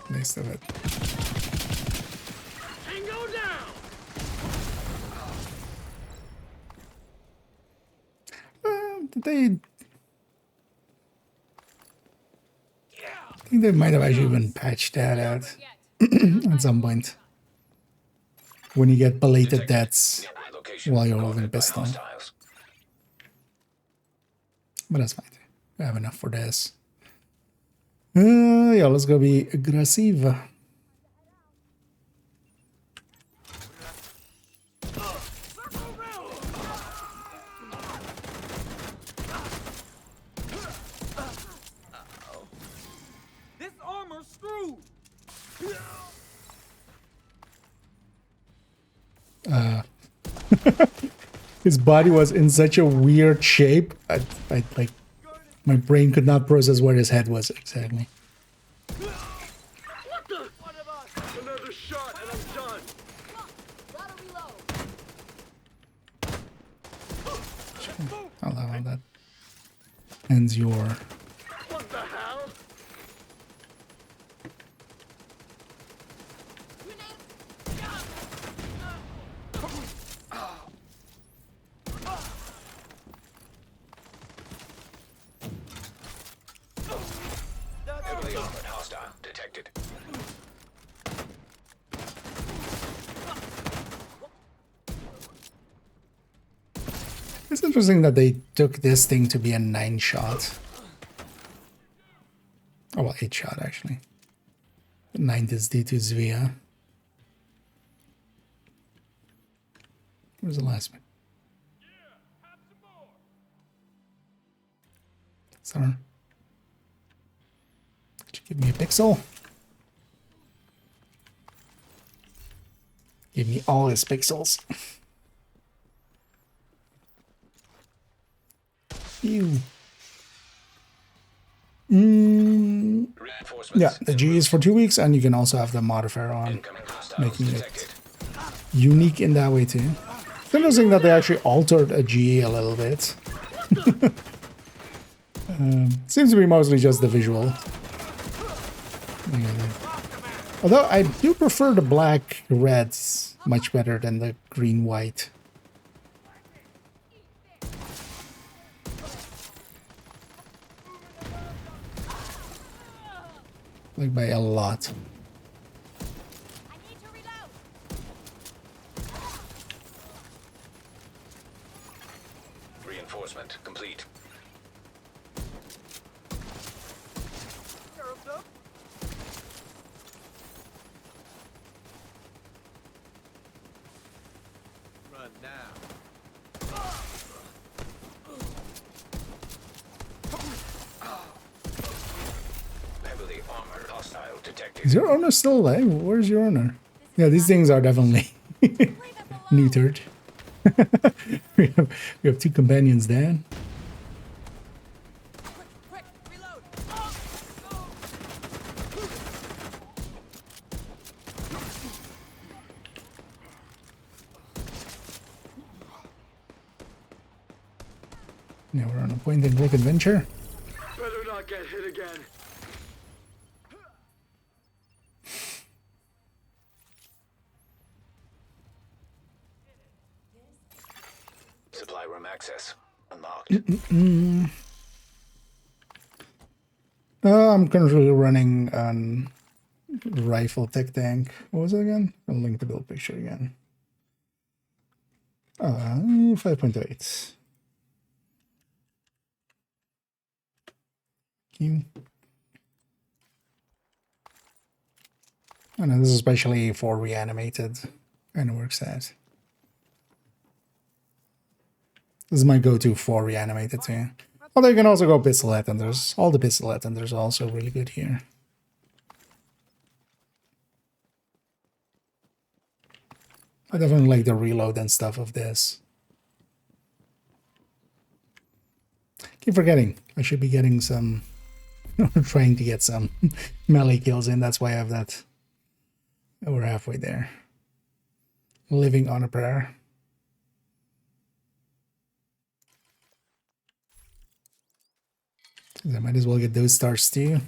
Speaker 1: Next of it.
Speaker 2: Tango down.
Speaker 1: Did they? I think they might have actually even patched that out at some point. When you get belated deaths while you're holding pistol. But that's fine. We have enough for this. Yeah, let's go be aggressive.
Speaker 2: This armor's screwed.
Speaker 1: His body was in such a weird shape. I like my brain could not process where his head was exactly.
Speaker 2: What the? Another shot and I'm done.
Speaker 1: I'll allow that. Ends your.
Speaker 2: What the hell?
Speaker 3: Heavily armored hostile detected.
Speaker 1: It's interesting that they took this thing to be a 9-shot. Oh, well, 8-shot actually. 9 is D2 Zvia. Where's the last one? Summer. Could you give me a pixel? Give me all his pixels. Ew. Yeah, the G is for 2 weeks, and you can also have the modifier on, making it unique in that way too. It's interesting that they actually altered a G a little bit. Seems to be mostly just the visual. Although I do prefer the black reds much better than the green white. Like by a lot.
Speaker 3: Reinforcement complete.
Speaker 2: Run now.
Speaker 3: Heavily armored hostile detected.
Speaker 1: Is your owner still alive? Where's your owner? Yeah, these things are definitely neutered. we have 2 companions there. Now we're on a point-and-click adventure.
Speaker 2: Better not get hit again.
Speaker 3: Supply room access unlocked.
Speaker 1: I'm currently running on rifle tech tank. What was it again? I'll link the build picture again. 5.8. I know this is especially for reanimated kind of works at. This is my go-to for reanimated too. Although you can also go pistol attenders. All the pistol attenders are also really good here. I definitely like the reload and stuff of this. Keep forgetting. I should be getting some... trying to get some melee kills in. That's why I have that. We're halfway there. Living on a prayer. I might as well get those stars too.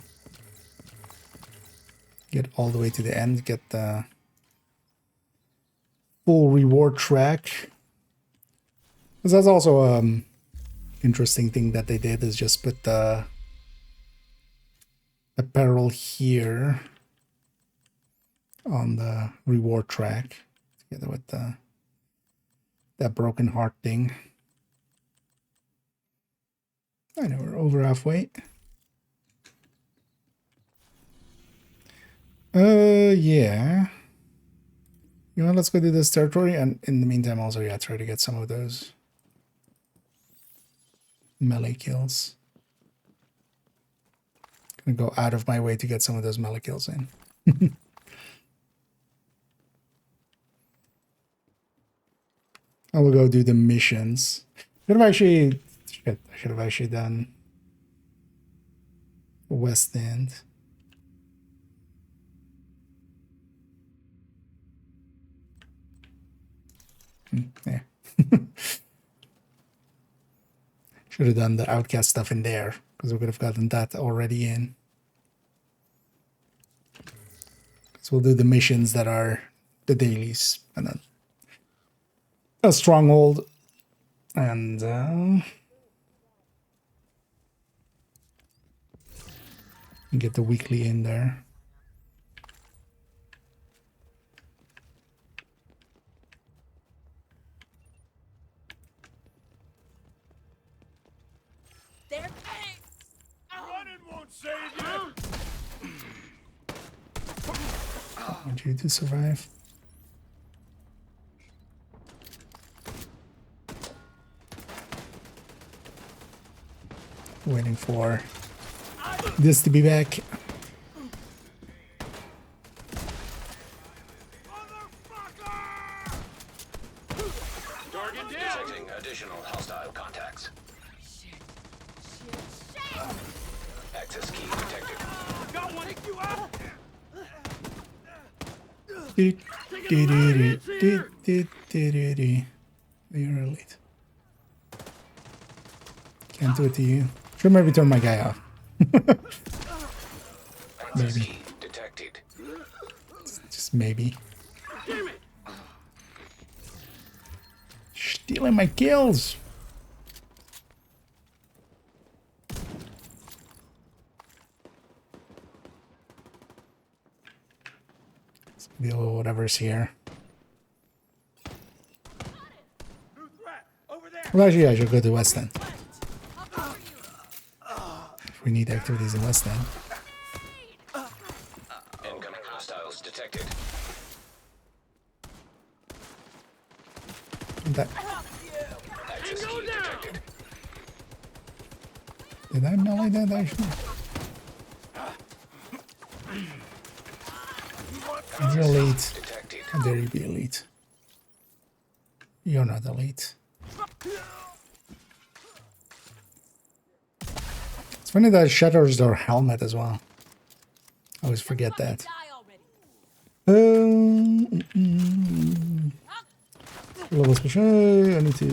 Speaker 1: Get all the way to the end. Get the full reward track. Because that's also interesting thing that they did is just put the apparel here on the reward track together with the that broken heart thing. I know we're over halfway. Yeah. You know, let's go do this territory, and in the meantime also, yeah, try to get some of those melee kills. Gonna go out of my way to get some of those melee kills in. I will go do the missions. Should have actually... Shit, I should have actually done West End. Yeah. Should have done the outcast stuff in there, because we could have gotten that already in. So we'll do the missions that are the dailies, and then a stronghold, and get the weekly in there.
Speaker 2: Running won't save you.
Speaker 1: I want you to survive. Waiting for this to be back.
Speaker 3: Detecting additional hostile contacts. Access key detected.
Speaker 2: Got one. Pick you up.
Speaker 1: You're late. Can't do it to you. Should maybe turn my guy off. Maybe.
Speaker 3: Detected.
Speaker 1: Just maybe. Stealing my kills. Let's deal with whatever's here. Well, actually, I should go to West End. If we need activities in West End.
Speaker 3: Incoming hostiles detected.
Speaker 1: That.
Speaker 3: Access key detected.
Speaker 1: Did I melee that actually? You're elite. How dare you be elite? You're not elite. It's funny that it shatters their helmet as well. I always forget that. Level special. I need to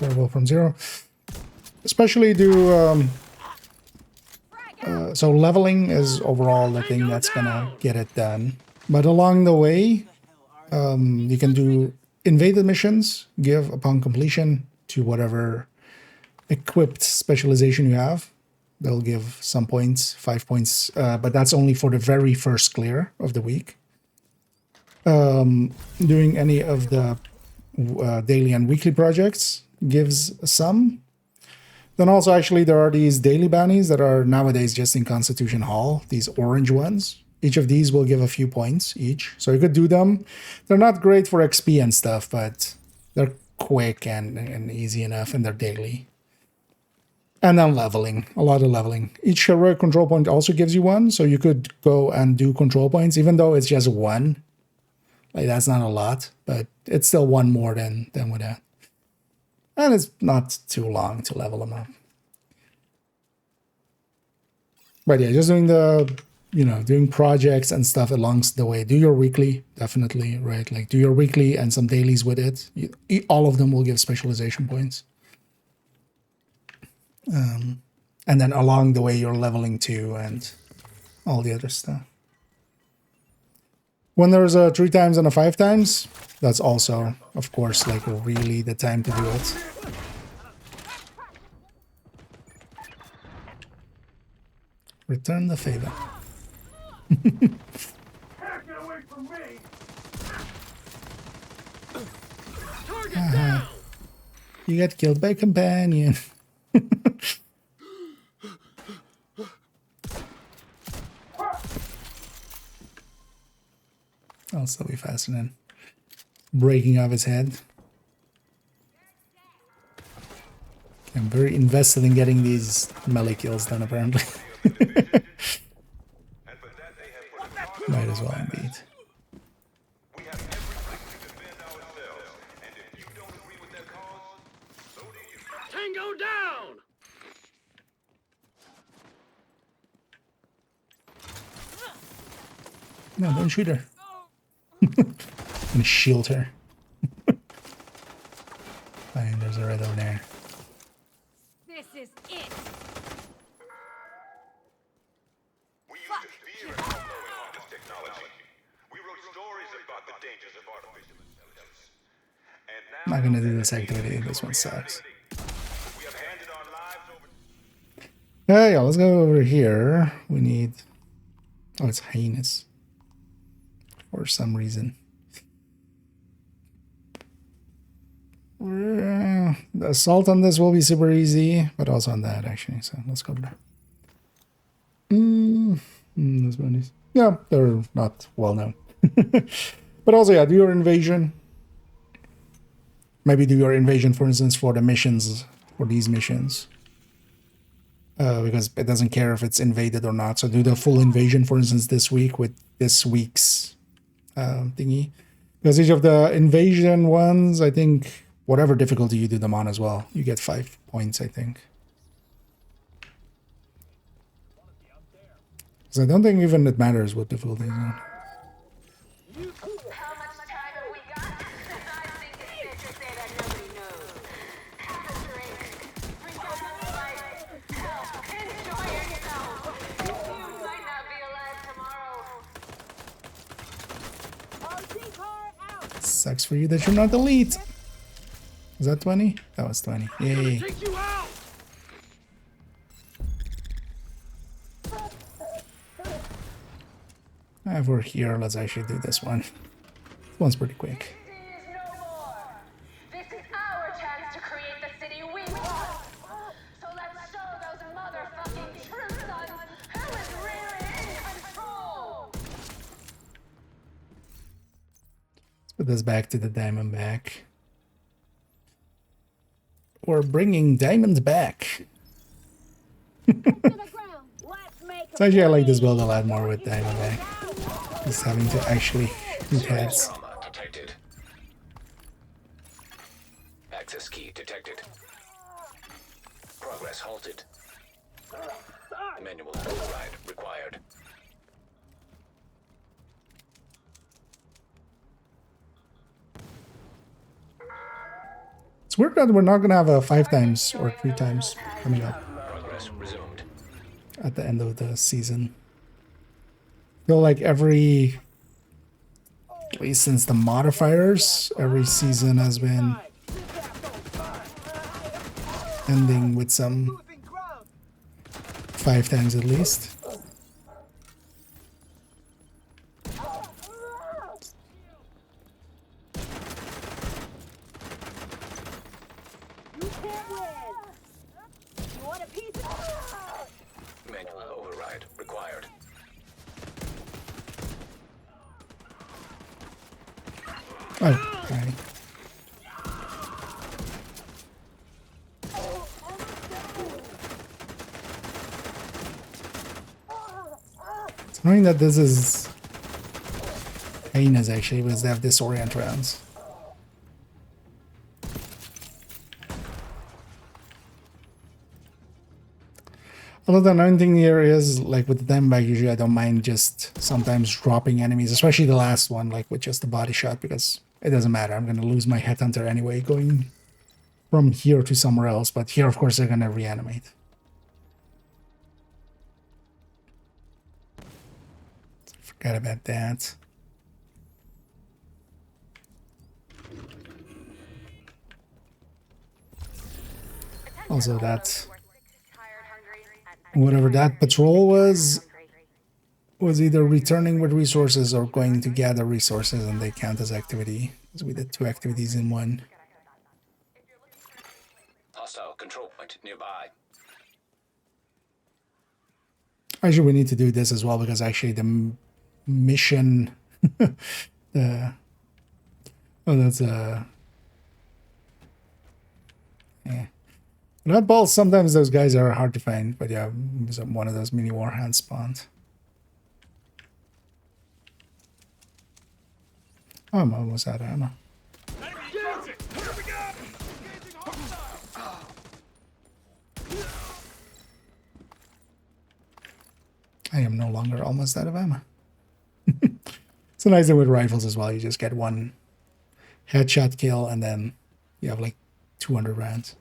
Speaker 1: level from 0. Especially do so leveling is overall the thing that's gonna get it done. But along the way, you can do invaded missions. Give upon completion to whatever equipped specialization you have. They'll give some points, 5 points, but that's only for the very first clear of the week. Doing any of the daily and weekly projects gives some. Then also, actually, there are these daily bounties that are nowadays just in Constitution Hall, these orange ones. Each of these will give a few points each. So you could do them. They're not great for XP and stuff, but they're quick and easy enough, and they're daily. And then leveling, a lot of leveling. Each heroic control point also gives you one, so you could go and do control points, even though it's just one. Like, that's not a lot, but it's still one more than without. And it's not too long to level them up. But yeah, just doing the, doing projects and stuff along the way. Do your weekly, definitely, right? Like, do your weekly and some dailies with it. All of them will give specialization points. And then along the way, you're leveling too, and all the other stuff. When there's a 3 times and a 5 times, that's also, of course, like really the time to do it. Return the favor.
Speaker 5: Get away from me!
Speaker 1: You got killed by a companion. I'll still be fascinating. Breaking off his head. I'm very invested in getting these melee kills done, apparently. Might as well, indeed.
Speaker 2: Tango down!
Speaker 1: No, don't shoot her. I'm gonna shield her. Fine, there's a red over there.
Speaker 13: This is it.
Speaker 14: We used to fear and not knowing of this technology. We wrote stories about the dangers of artificial intelligence. And now
Speaker 1: I'm not gonna do this activity. This one sucks.
Speaker 14: we have handed our lives over.
Speaker 1: Yeah, let's go over here. We need... Oh, it's heinous. For some reason. The assault on this will be super easy, but also on that, actually. So let's go over there. Those bunnies. Yeah, they're not well known. But also, yeah, do your invasion. Maybe do your invasion, for instance, for the missions, for these missions. Because it doesn't care if it's invaded or not. So do the full invasion, for instance, this week with this week's thingy. Because each of the invasion ones, I think, whatever difficulty you do them on as well, you get 5 points, I think. Because I don't think even it matters what difficulty is on.
Speaker 6: How much time have we got? I think it's safe to say that nobody knows. Have a drink. Return to life. Enjoy yourself. You might not be alive tomorrow.
Speaker 1: Sucks for you that you're not elite. Is that 20? That was 20. Yay.
Speaker 2: Take you out!
Speaker 1: If we're here, let's actually do this one. This one's pretty quick.
Speaker 6: This is our chance to create the city we want. So let's show those motherfucking true sons who is really in control.
Speaker 1: Let's put this back to the Diamondback. We're bringing Diamond back. So actually, I like this build a lot more with Diamondback. Just having to actually shoot heads.
Speaker 3: Trauma detected. Access key detected. Progress halted. Manual override required.
Speaker 1: It's weird that we're not going to have a 5 times or 3 times coming up
Speaker 3: Progress resumed.
Speaker 1: at the end of the season. I feel like every, at least since the modifiers, every season has been ending with some 5 times at least.
Speaker 3: Manual override required.
Speaker 1: Oh, right. It's annoying that this is heinous actually, because they have disorient rounds. Although the annoying thing here is, like with the diamondback, usually I don't mind just sometimes dropping enemies, especially the last one, like with just the body shot, because it doesn't matter. I'm going to lose my headhunter anyway, going from here to somewhere else. But here, of course, they're going to reanimate. Forgot about that. Also, that whatever that patrol was either returning with resources or going to gather resources, and they count as activity, because we did 2 activities in one.
Speaker 3: Hostile control point nearby.
Speaker 1: Actually, we need to do this as well, because actually the mission oh, that's yeah. Nutballs, sometimes those guys are hard to find, but yeah, one of those mini warhounds spawned. Oh, I'm almost out of ammo. I am no longer almost out of ammo. It's a nice thing with rifles as well. You just get 1 headshot kill and then you have like 200 rounds.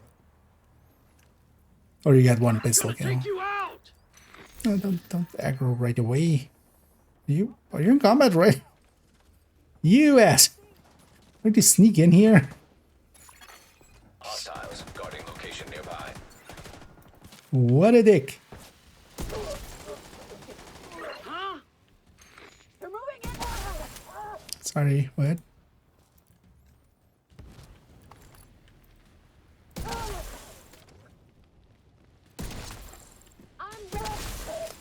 Speaker 1: Or you get 1 pistol kill. No, don't aggro right away. Are you in combat, right? You ass! Why'd you sneak in here?
Speaker 3: Hostiles guarding location nearby.
Speaker 1: What a dick. Sorry, what?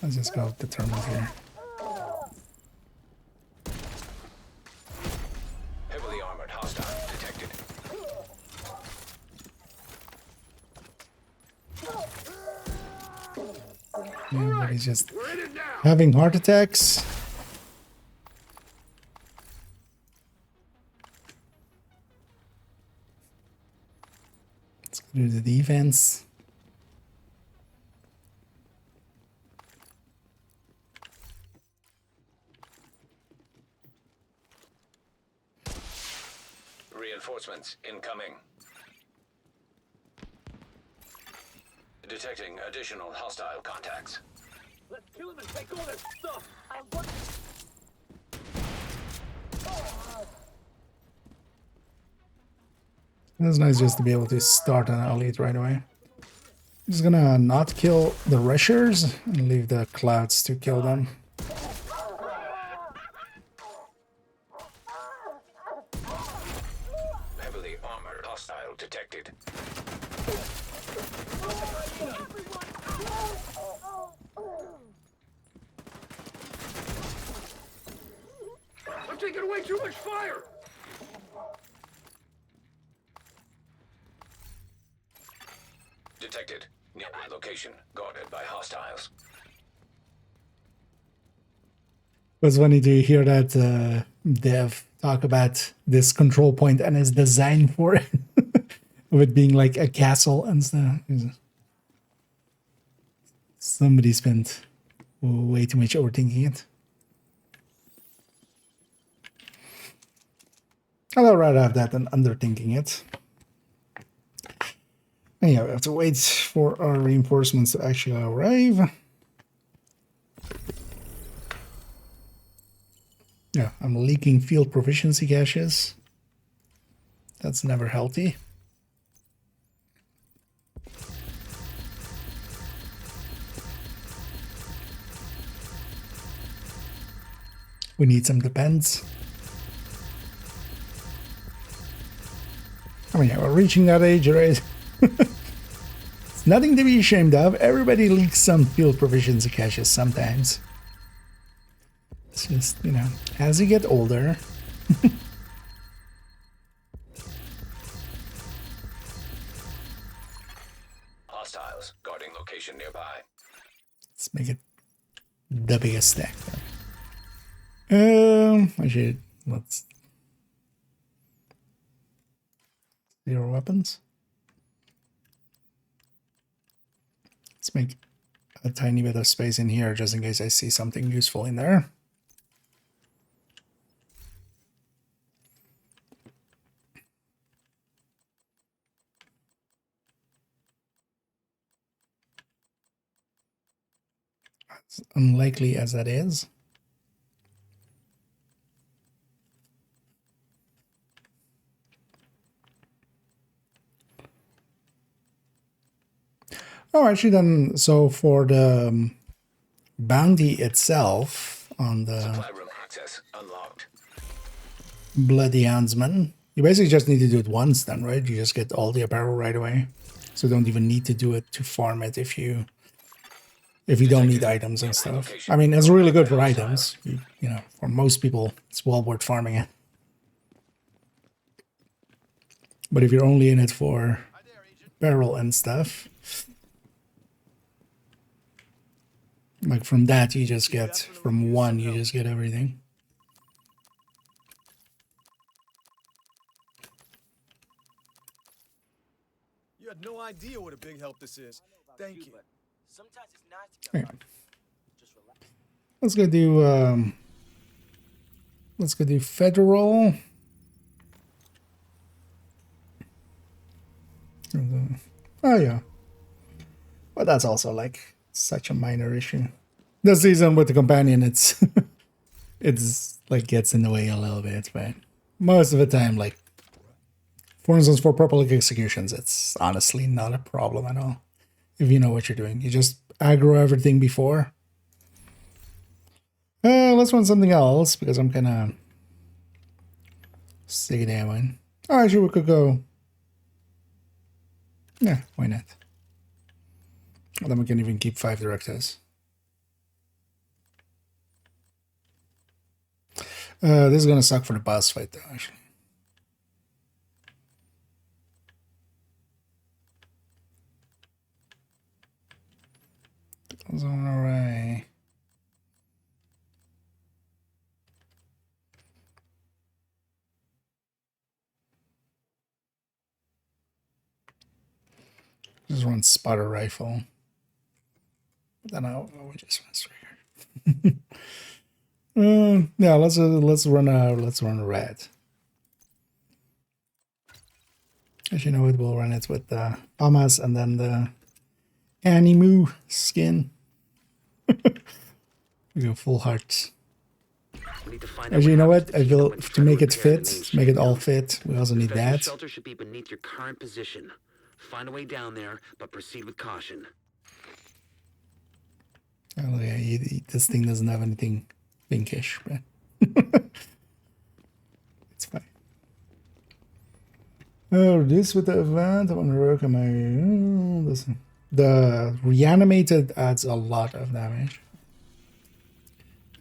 Speaker 1: Let's just go determined here.
Speaker 3: Heavily armored hostile detected.
Speaker 1: Everybody's just having heart attacks. Let's go to the defense.
Speaker 3: Reinforcements incoming. Detecting additional hostile contacts.
Speaker 2: Let's kill him and take all their stuff.
Speaker 1: It's nice just to be able to start an elite right away. I'm just gonna not kill the rushers and leave the clouds to kill them.
Speaker 3: Heavily armored hostile detected.
Speaker 2: I'm taking away too much fire.
Speaker 3: Detected. Nearby location guarded by hostiles.
Speaker 1: It was funny to hear that dev talk about this control point and his design for it, of it being like a castle and stuff. Somebody spent way too much overthinking it. I'd rather have that than underthinking it. Anyhow, we have to wait for our reinforcements to actually arrive. Yeah, I'm leaking field proficiency caches. That's never healthy. We need some depends. I mean, yeah, we're reaching that age, right? It's nothing to be ashamed of. Everybody leaks some field provisions and caches sometimes. It's just, you know, as you get older.
Speaker 3: Hostiles guarding location nearby.
Speaker 1: Let's make it the biggest stack there. Let's 0 weapons. Let's make a tiny bit of space in here just in case I see something useful in there. As unlikely as that is. Oh, actually then, so for the bounty itself on the
Speaker 3: Supply room access unlocked.
Speaker 1: Bloody Houndsman, you basically just need to do it once then, right? You just get all the apparel right away. So don't even need to do it to farm it if you don't need items and stuff. I mean, it's really good for items. You know, for most people, it's well worth farming it. But if you're only in it for apparel and stuff, like from that, you just get, from one, you just get everything.
Speaker 2: You had no idea what a big help this is. Thank you.
Speaker 8: Sometimes it's nice to
Speaker 1: Hang on. Let's go do federal. Oh yeah. But that's also like such a minor issue. The season with the companion, it's like gets in the way a little bit, but most of the time, like for instance, for purple executions, it's honestly not a problem at all. If you know what you're doing, you just aggro everything before. Let's run something else because I'm kind of sick of that one. Oh, actually, we could go. Yeah, why not? And then we can even keep 5 directors. This is gonna suck for the boss fight, though. Actually. That's all right. Just run spotter rifle. Then I'll just run straight here. Yeah, let's run a red. As you know, it will run it with the Amas and then the Animu skin. We go full hearts. Actually, you know what? I feel to make it fit, make it all fit. We also need that.
Speaker 12: Shelter should be beneath your current position. Find a way down there, but proceed with caution.
Speaker 1: Oh yeah, this thing doesn't have anything pinkish, but it's fine. Oh, this with the event, I want to work on my. Listen, the reanimated adds a lot of damage.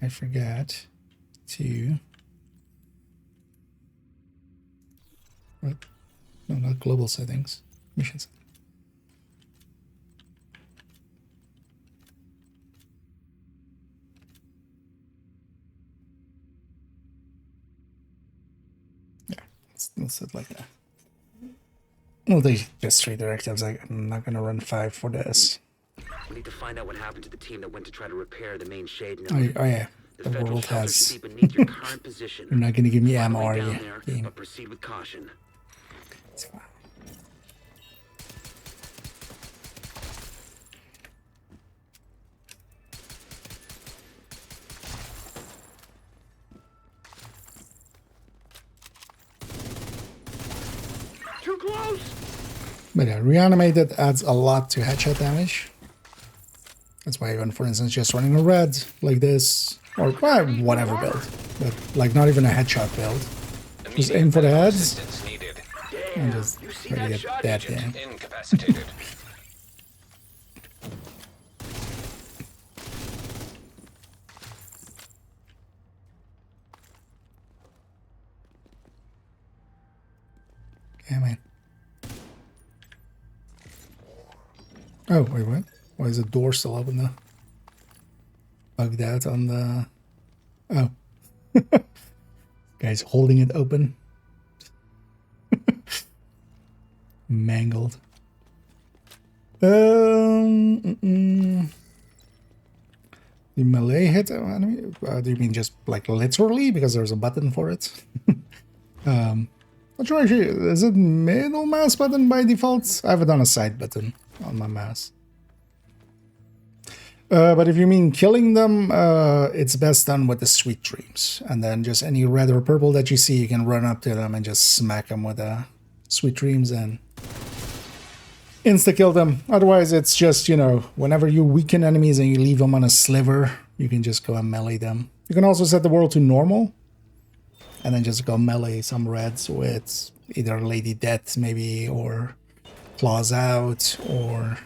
Speaker 1: I forgot to. What? No, not global settings. Missions. Yeah, let's set like that. Well, they just 3 directives. I'm not gonna run 5 for this.
Speaker 12: We need to find out what happened to the team that went to try to repair the main shade
Speaker 1: Oh,
Speaker 12: node.
Speaker 1: oh yeah, the world has. You're not gonna give me ammo, are you? Game.
Speaker 12: But proceed with caution.
Speaker 1: It's fine.
Speaker 12: Too close.
Speaker 1: But yeah, reanimated adds a lot to headshot damage. That's why even, for instance, just running a red like this Or well, whatever build. But like not even a headshot build. Just aim for the heads. And just try to get that down.
Speaker 3: Incapacitated.
Speaker 1: Yeah, man. Oh, wait, what? Why is the door still open though? Bugged out on the... Oh. Guy's holding it open. Mangled. The melee hit enemy? Do you mean just like literally because there's a button for it? Not sure actually. Is it middle mouse button by default? I have it on a side button on my mouse. But if you mean killing them, it's best done with the sweet dreams. And then just any red or purple that you see, you can run up to them and just smack them with sweet dreams and insta-kill them. Otherwise, it's just, you know, whenever you weaken enemies and you leave them on a sliver, you can just go and melee them. You can also set the world to normal. And then just go melee some reds with either Lady Death maybe, or Claws Out, or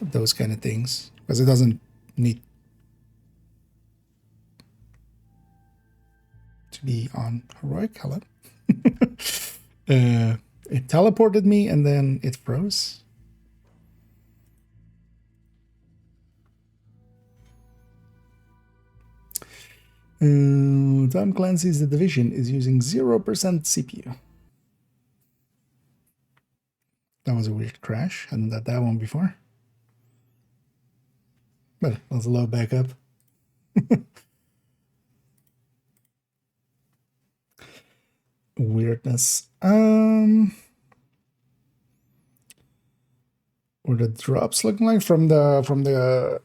Speaker 1: those kind of things. Because it doesn't need to be on heroic. Hello. It teleported me and then it froze. Tom Clancy's The Division is using 0% CPU. That was a weird crash. Hadn't had that one before. But let's load back up. Weirdness. What the drops looking like from the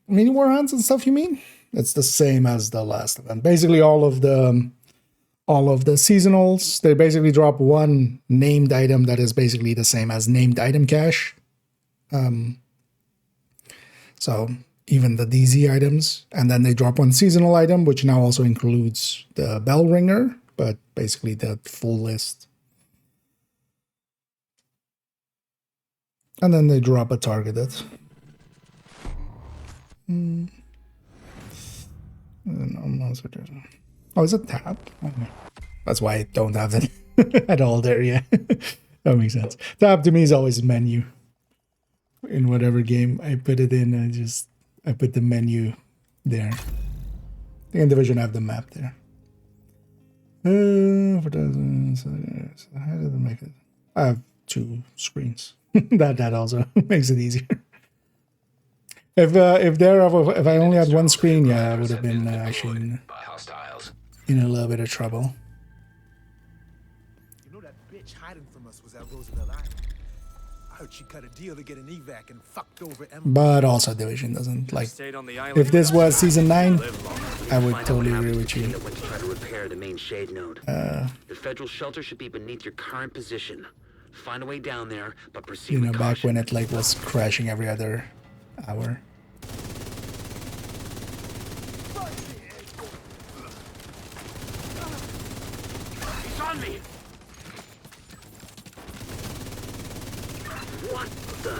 Speaker 1: mini war hunts and stuff, you mean? It's the same as the last event. Basically all of the seasonals, they basically drop one named item that is basically the same as named item cache. So even the DZ items, and then they drop one seasonal item, which now also includes the bell ringer, but basically the full list. And then they drop a targeted. Oh, is it tab? That's why I don't have it at all there, yeah. That makes sense. Tab to me is always menu. In whatever game I put it in, I put the menu there. The Division have the map there. How did it make it? I have two screens. that also makes it easier. If I only had one screen, yeah, I would have been actually in a little bit of trouble.
Speaker 15: You know that bitch hiding from us was at Roosevelt Island. I heard she cut a deal to get an evac and fucked over Emma.
Speaker 1: But also Division doesn't like. If this was season 9, I would totally agree with you.
Speaker 12: Went to try to repair the main shade node. The federal shelter should be beneath your current position. Find a way down there, but proceed with
Speaker 1: back
Speaker 12: caution.
Speaker 1: when it like was crashing every other hour.
Speaker 2: He's on me.
Speaker 12: What the?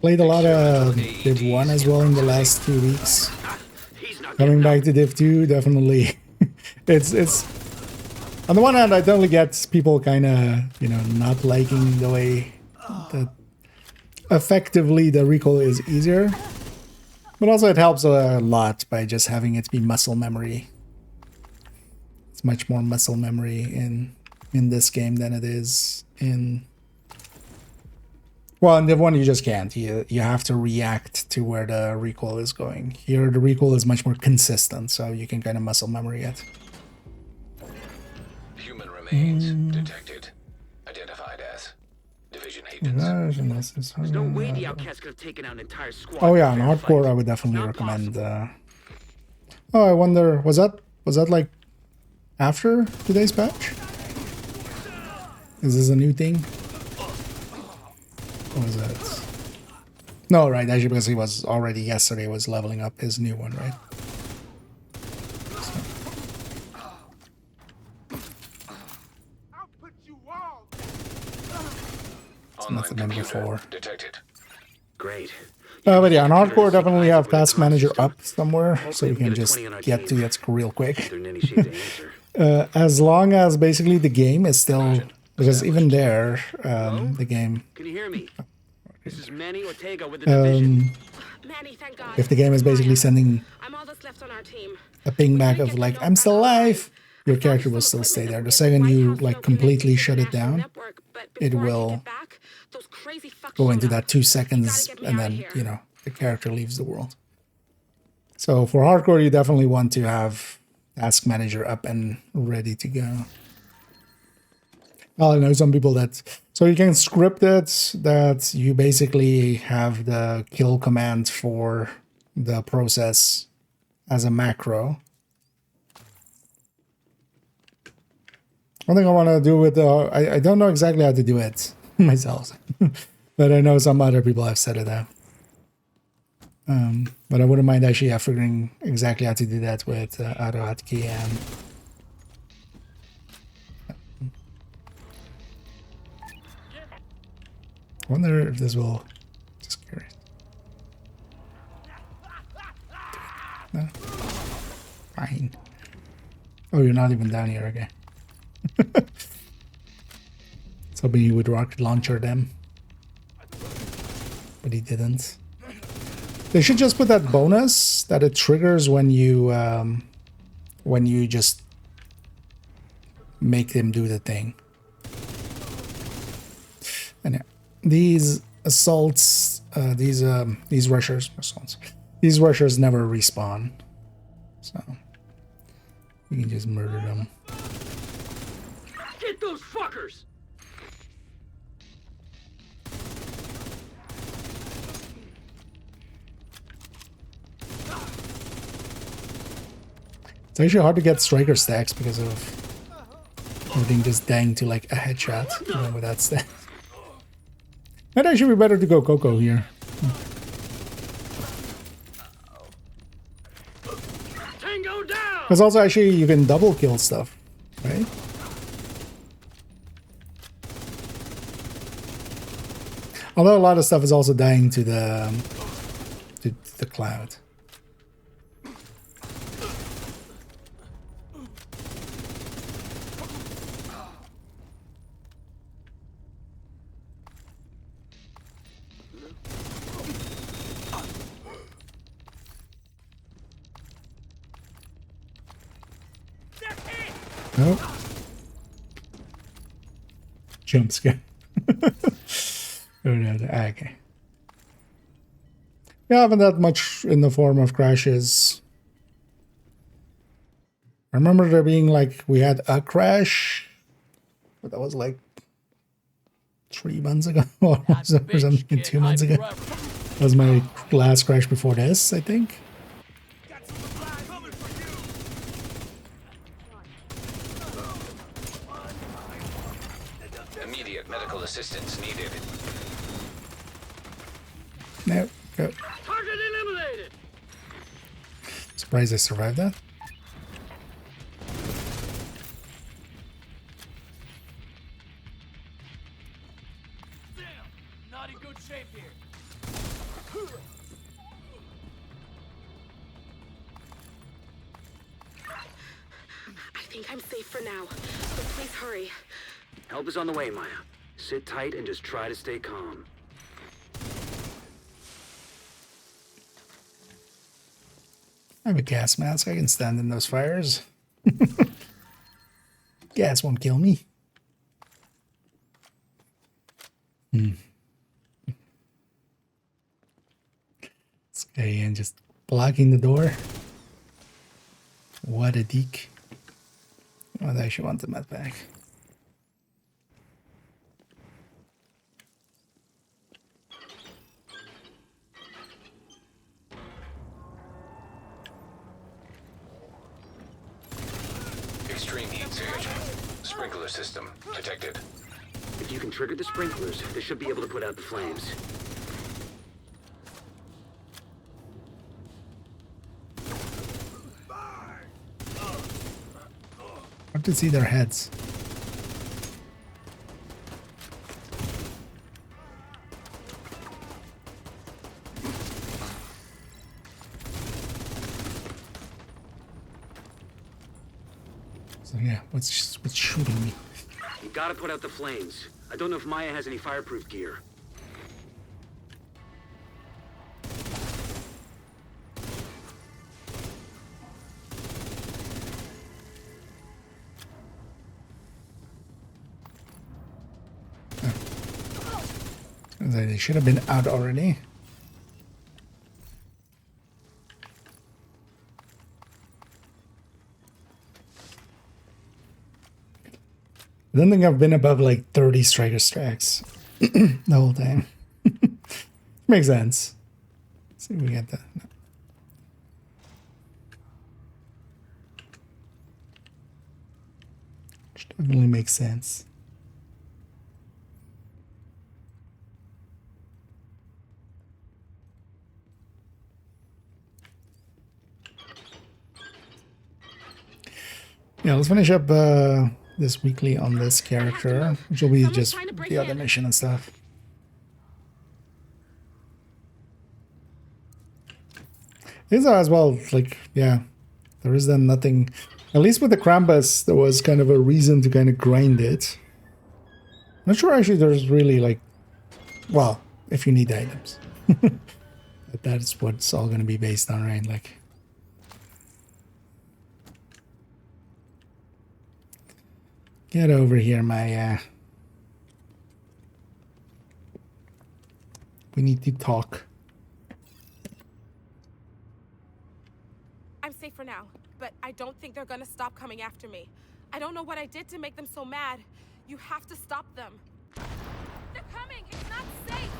Speaker 1: Played a lot of Div 1 as well in the last 2 weeks. Coming back to Div 2, definitely. it's on the one hand, I totally get people kind of, not liking the way that effectively the recoil is easier. But also it helps a lot by just having it be muscle memory. It's much more muscle memory in this game than it is in... Well, in Div 1 you just can't. You have to react to where the recoil is going. Here the recoil is much more consistent, so you can kind of muscle memory it.
Speaker 3: Human remains detected. Identified as Division agents.
Speaker 12: There's no way the outcast could have taken out an entire squad.
Speaker 1: Oh yeah, on hardcore I would definitely recommend. Oh, I wonder, was that like after today's patch? Is this a new thing? What was that? No, right, actually, because he was already yesterday was leveling up his new one, right? So nothing been before.
Speaker 3: Detected.
Speaker 12: Great.
Speaker 1: But yeah, on hardcore, definitely have task manager up somewhere, so we can just get to it real quick. As long as basically the game is still, because even there, the game.
Speaker 12: Can you hear me? This is Manny Ortega with the division.
Speaker 6: Manny, thank God.
Speaker 1: If the game is basically sending
Speaker 6: I'm all that's left on our team.
Speaker 1: a ping back of like, I'm still alive, your character will still stay there. The second you like completely shut it down, it will go into that 2 seconds and then, you know, the character leaves the world. So for hardcore, you definitely want to have task manager up and ready to go. Well, I know some people that, so you can script it that you basically have the kill command for the process as a macro. One thing I want to do with I don't know exactly how to do it myself, but I know some other people have set it up. But I wouldn't mind actually figuring exactly how to do that with auto hotkey and. I wonder if this will. Just curious. No. Fine. Oh, you're not even down here, okay. So maybe you would rocket launcher them, but he didn't. They should just put that bonus that it triggers when you just make them do the thing. And yeah, these assaults, these rushers, these rushers never respawn, so you can just murder them.
Speaker 2: Get those fuckers!
Speaker 1: It's actually hard to get striker stacks because of everything just dying to like a headshot, even with that stack. Might actually be better to go Coco here.
Speaker 2: Tango down!
Speaker 1: Because also actually you can double kill stuff, right? Although a lot of stuff is also dying to the cloud. Nope. Jump scare. Oh no, okay. Yeah, I haven't that much in the form of crashes. I remember there being like, we had a crash, but that was like 3 months ago or something, 2 months ago. That was my last crash before this, I think.
Speaker 3: Immediate medical assistance needed.
Speaker 1: No, go.
Speaker 2: Target eliminated!
Speaker 1: Surprised I survived that.
Speaker 2: Damn! Not in good shape here.
Speaker 6: I think I'm safe for now, but please hurry.
Speaker 12: Help is on the way, Maya. Sit tight and just try to stay calm.
Speaker 1: I have a gas mask. I can stand in those fires. Gas won't kill me. This guy in just blocking the door. What a deek. Oh, I actually want the med back.
Speaker 3: Extreme heat surge. Sprinkler system detected.
Speaker 12: If you can trigger the sprinklers, they should be able to put out the flames.
Speaker 1: Hard to see their heads. So yeah, what's shooting me?
Speaker 12: You gotta put out the flames. I don't know if Maya has any fireproof gear.
Speaker 1: They should have been out already. I don't think I've been above like 30 striker stacks the whole time. Makes sense. Let's see if we get that. No. Which definitely makes sense. Yeah, let's finish up this weekly on this character, which will be just the other mission and stuff. These are as well, like, yeah, there is then nothing, at least with the Krampus, there was kind of a reason to kind of grind it. I'm not sure actually there's really like, well, if you need items. But that's what it's all going to be based on, right? Like, get over here, my, we need to talk.
Speaker 13: I'm safe for now, but I don't think they're gonna stop coming after me. I don't know what I did to make them so mad. You have to stop them. They're coming! It's not safe!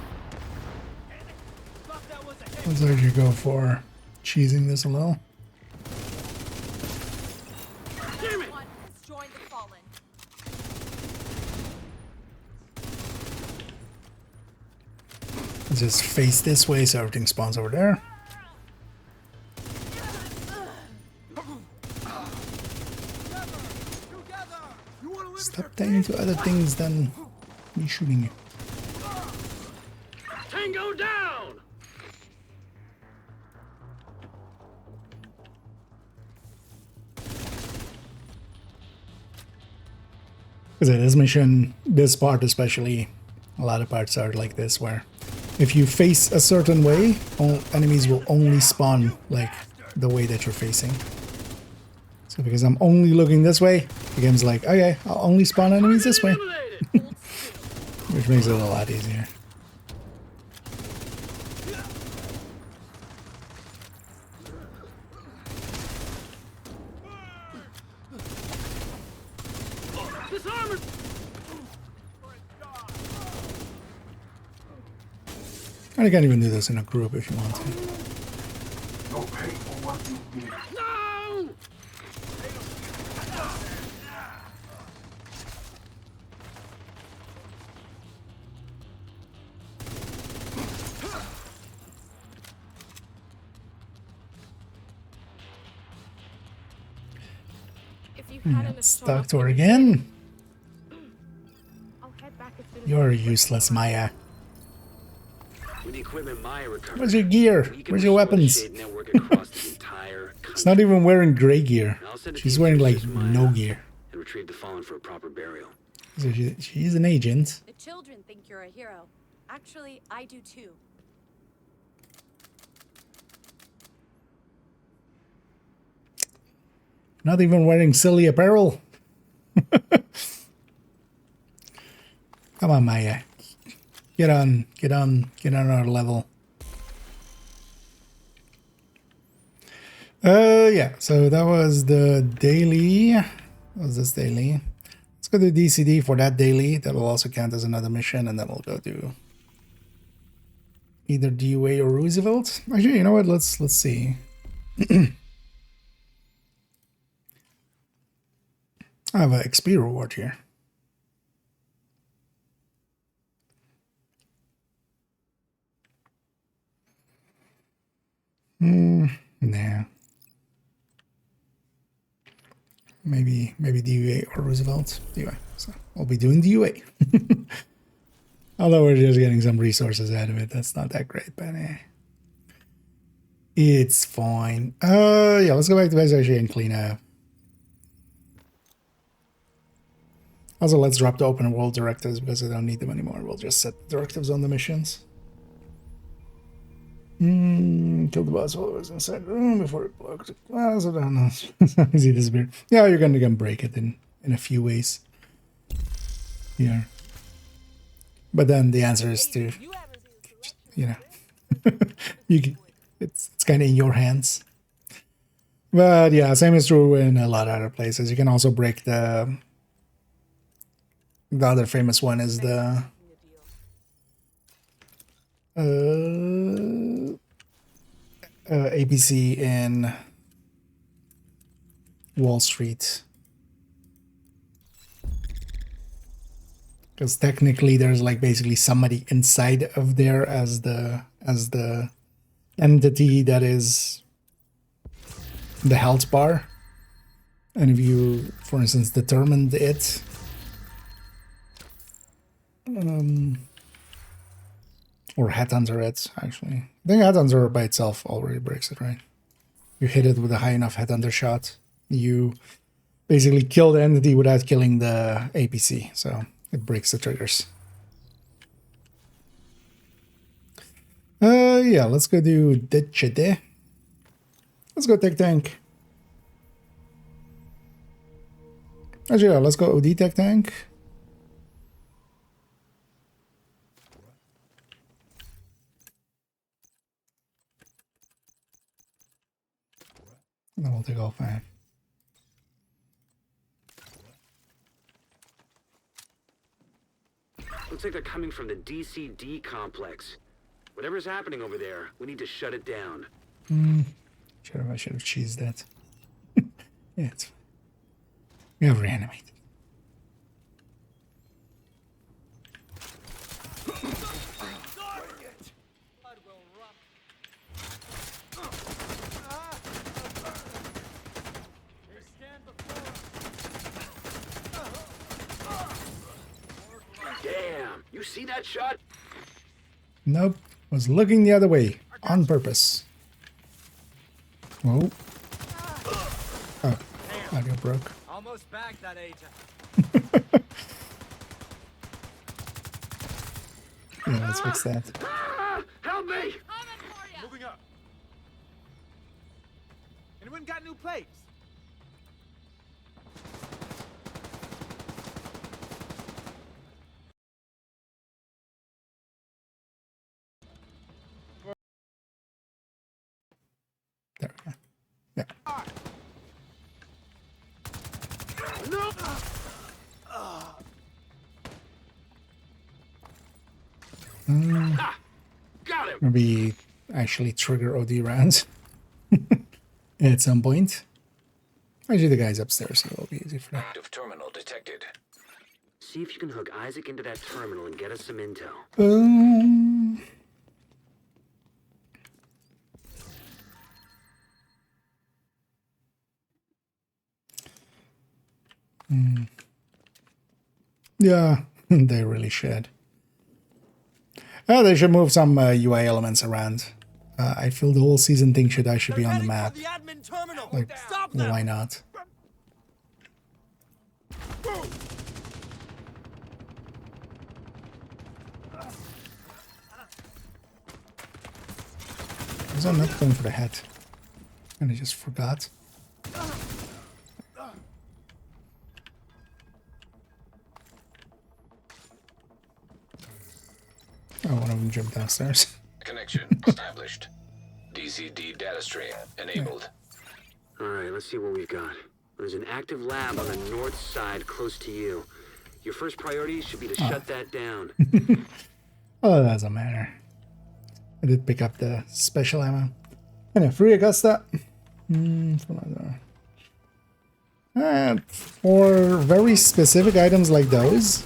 Speaker 1: Let's actually go for cheesing this a little.
Speaker 13: Everyone has joined the Fallen.
Speaker 1: Let's just face this way so everything spawns over there. Stop taking to other things than me shooting you.
Speaker 12: Tango down!
Speaker 1: Because this mission, this part especially, a lot of parts are like this, where if you face a certain way, all enemies will only spawn like the way that you're facing. So because I'm only looking this way, the game's like, okay, I'll only spawn enemies this way. Which makes it a lot easier. And you can even do this in a group if you want to.
Speaker 5: You'll pay for what you did.
Speaker 12: No!
Speaker 13: If you
Speaker 1: Yeah,
Speaker 13: hadn't
Speaker 1: stuck to her again.
Speaker 13: I'll head back as soon as
Speaker 1: You're useless, Maya.
Speaker 12: With the equipment Maya recovered,
Speaker 1: Where's your gear? Where's your weapons? It's not even wearing gray gear. She's wearing like no gear.
Speaker 12: And retrieve the fallen for a proper burial.
Speaker 1: So she's an agent.
Speaker 16: The children think you're a hero. Actually, I do too.
Speaker 1: Not even wearing silly apparel. Come on, Maya. Get on our level. Yeah, so that was the daily. What was this daily? Let's go to DCD for that daily. That will also count as another mission, and then we'll go to either DUA or Roosevelt. Actually, you know what? Let's see. I have an XP reward here. Nah. Maybe the UA or Roosevelt. UA. So I'll be doing the UA. Although we're just getting some resources out of it. That's not that great, but it's fine. Yeah, let's go back to base actually and clean up. Also, let's drop the open world directives because I don't need them anymore. We'll just set directives on the missions. Kill the boss while it was inside the room before it blocked the glass. I don't know. Easy disappear. Yeah, you're gonna break it in a few ways. Here. But then the answer is to, you know, it's kind of in your hands. But yeah, same is true in a lot of other places. You can also break the other famous one is the APC in Wall Street. Because technically there's like basically somebody inside of there as the entity that is the health bar. And if you, for instance, determined it, or headhunter it, actually. I think headhunter by itself already breaks it, right? You hit it with a high enough headhunter shot, you basically kill the entity without killing the APC, so it breaks the triggers. Yeah, let's go do Ditchade. Let's go Tech Tank. Actually, yeah, let's go OD Tech Tank. And then we'll take all 5.
Speaker 12: Looks like they're coming from the DCD complex. Whatever's happening over there, we need to shut it down.
Speaker 1: I should have cheesed that. Yeah, it's fine. We have reanimated.
Speaker 12: Damn, you see that shot?
Speaker 1: Nope, was looking the other way on purpose. Whoa. Oh, audio broke.
Speaker 7: Almost back that agent.
Speaker 1: Yeah, let's fix that.
Speaker 12: Help me!
Speaker 7: Moving up. Anyone got new plates?
Speaker 1: There we go. Yeah.
Speaker 12: No! Got him.
Speaker 1: Maybe actually trigger OD rounds at some point. Actually, the guy's upstairs, so it'll be easy for that.
Speaker 3: Active terminal detected.
Speaker 12: See if you can hook Isaac into that terminal and get us some intel.
Speaker 1: Yeah, they really should. They should move some UI elements around. I feel the whole season thing should actually be on the map. Like, why not? Was I not going for the head? And I just forgot. Oh, one of them jumped downstairs.
Speaker 3: Connection established. DCD data stream enabled.
Speaker 12: Alright, let's see what we've got. There's an active lab on the north side close to you. Your first priority should be to shut that down.
Speaker 1: Oh, that doesn't matter. I did pick up the special ammo. And a free Augusta. For very specific items like those,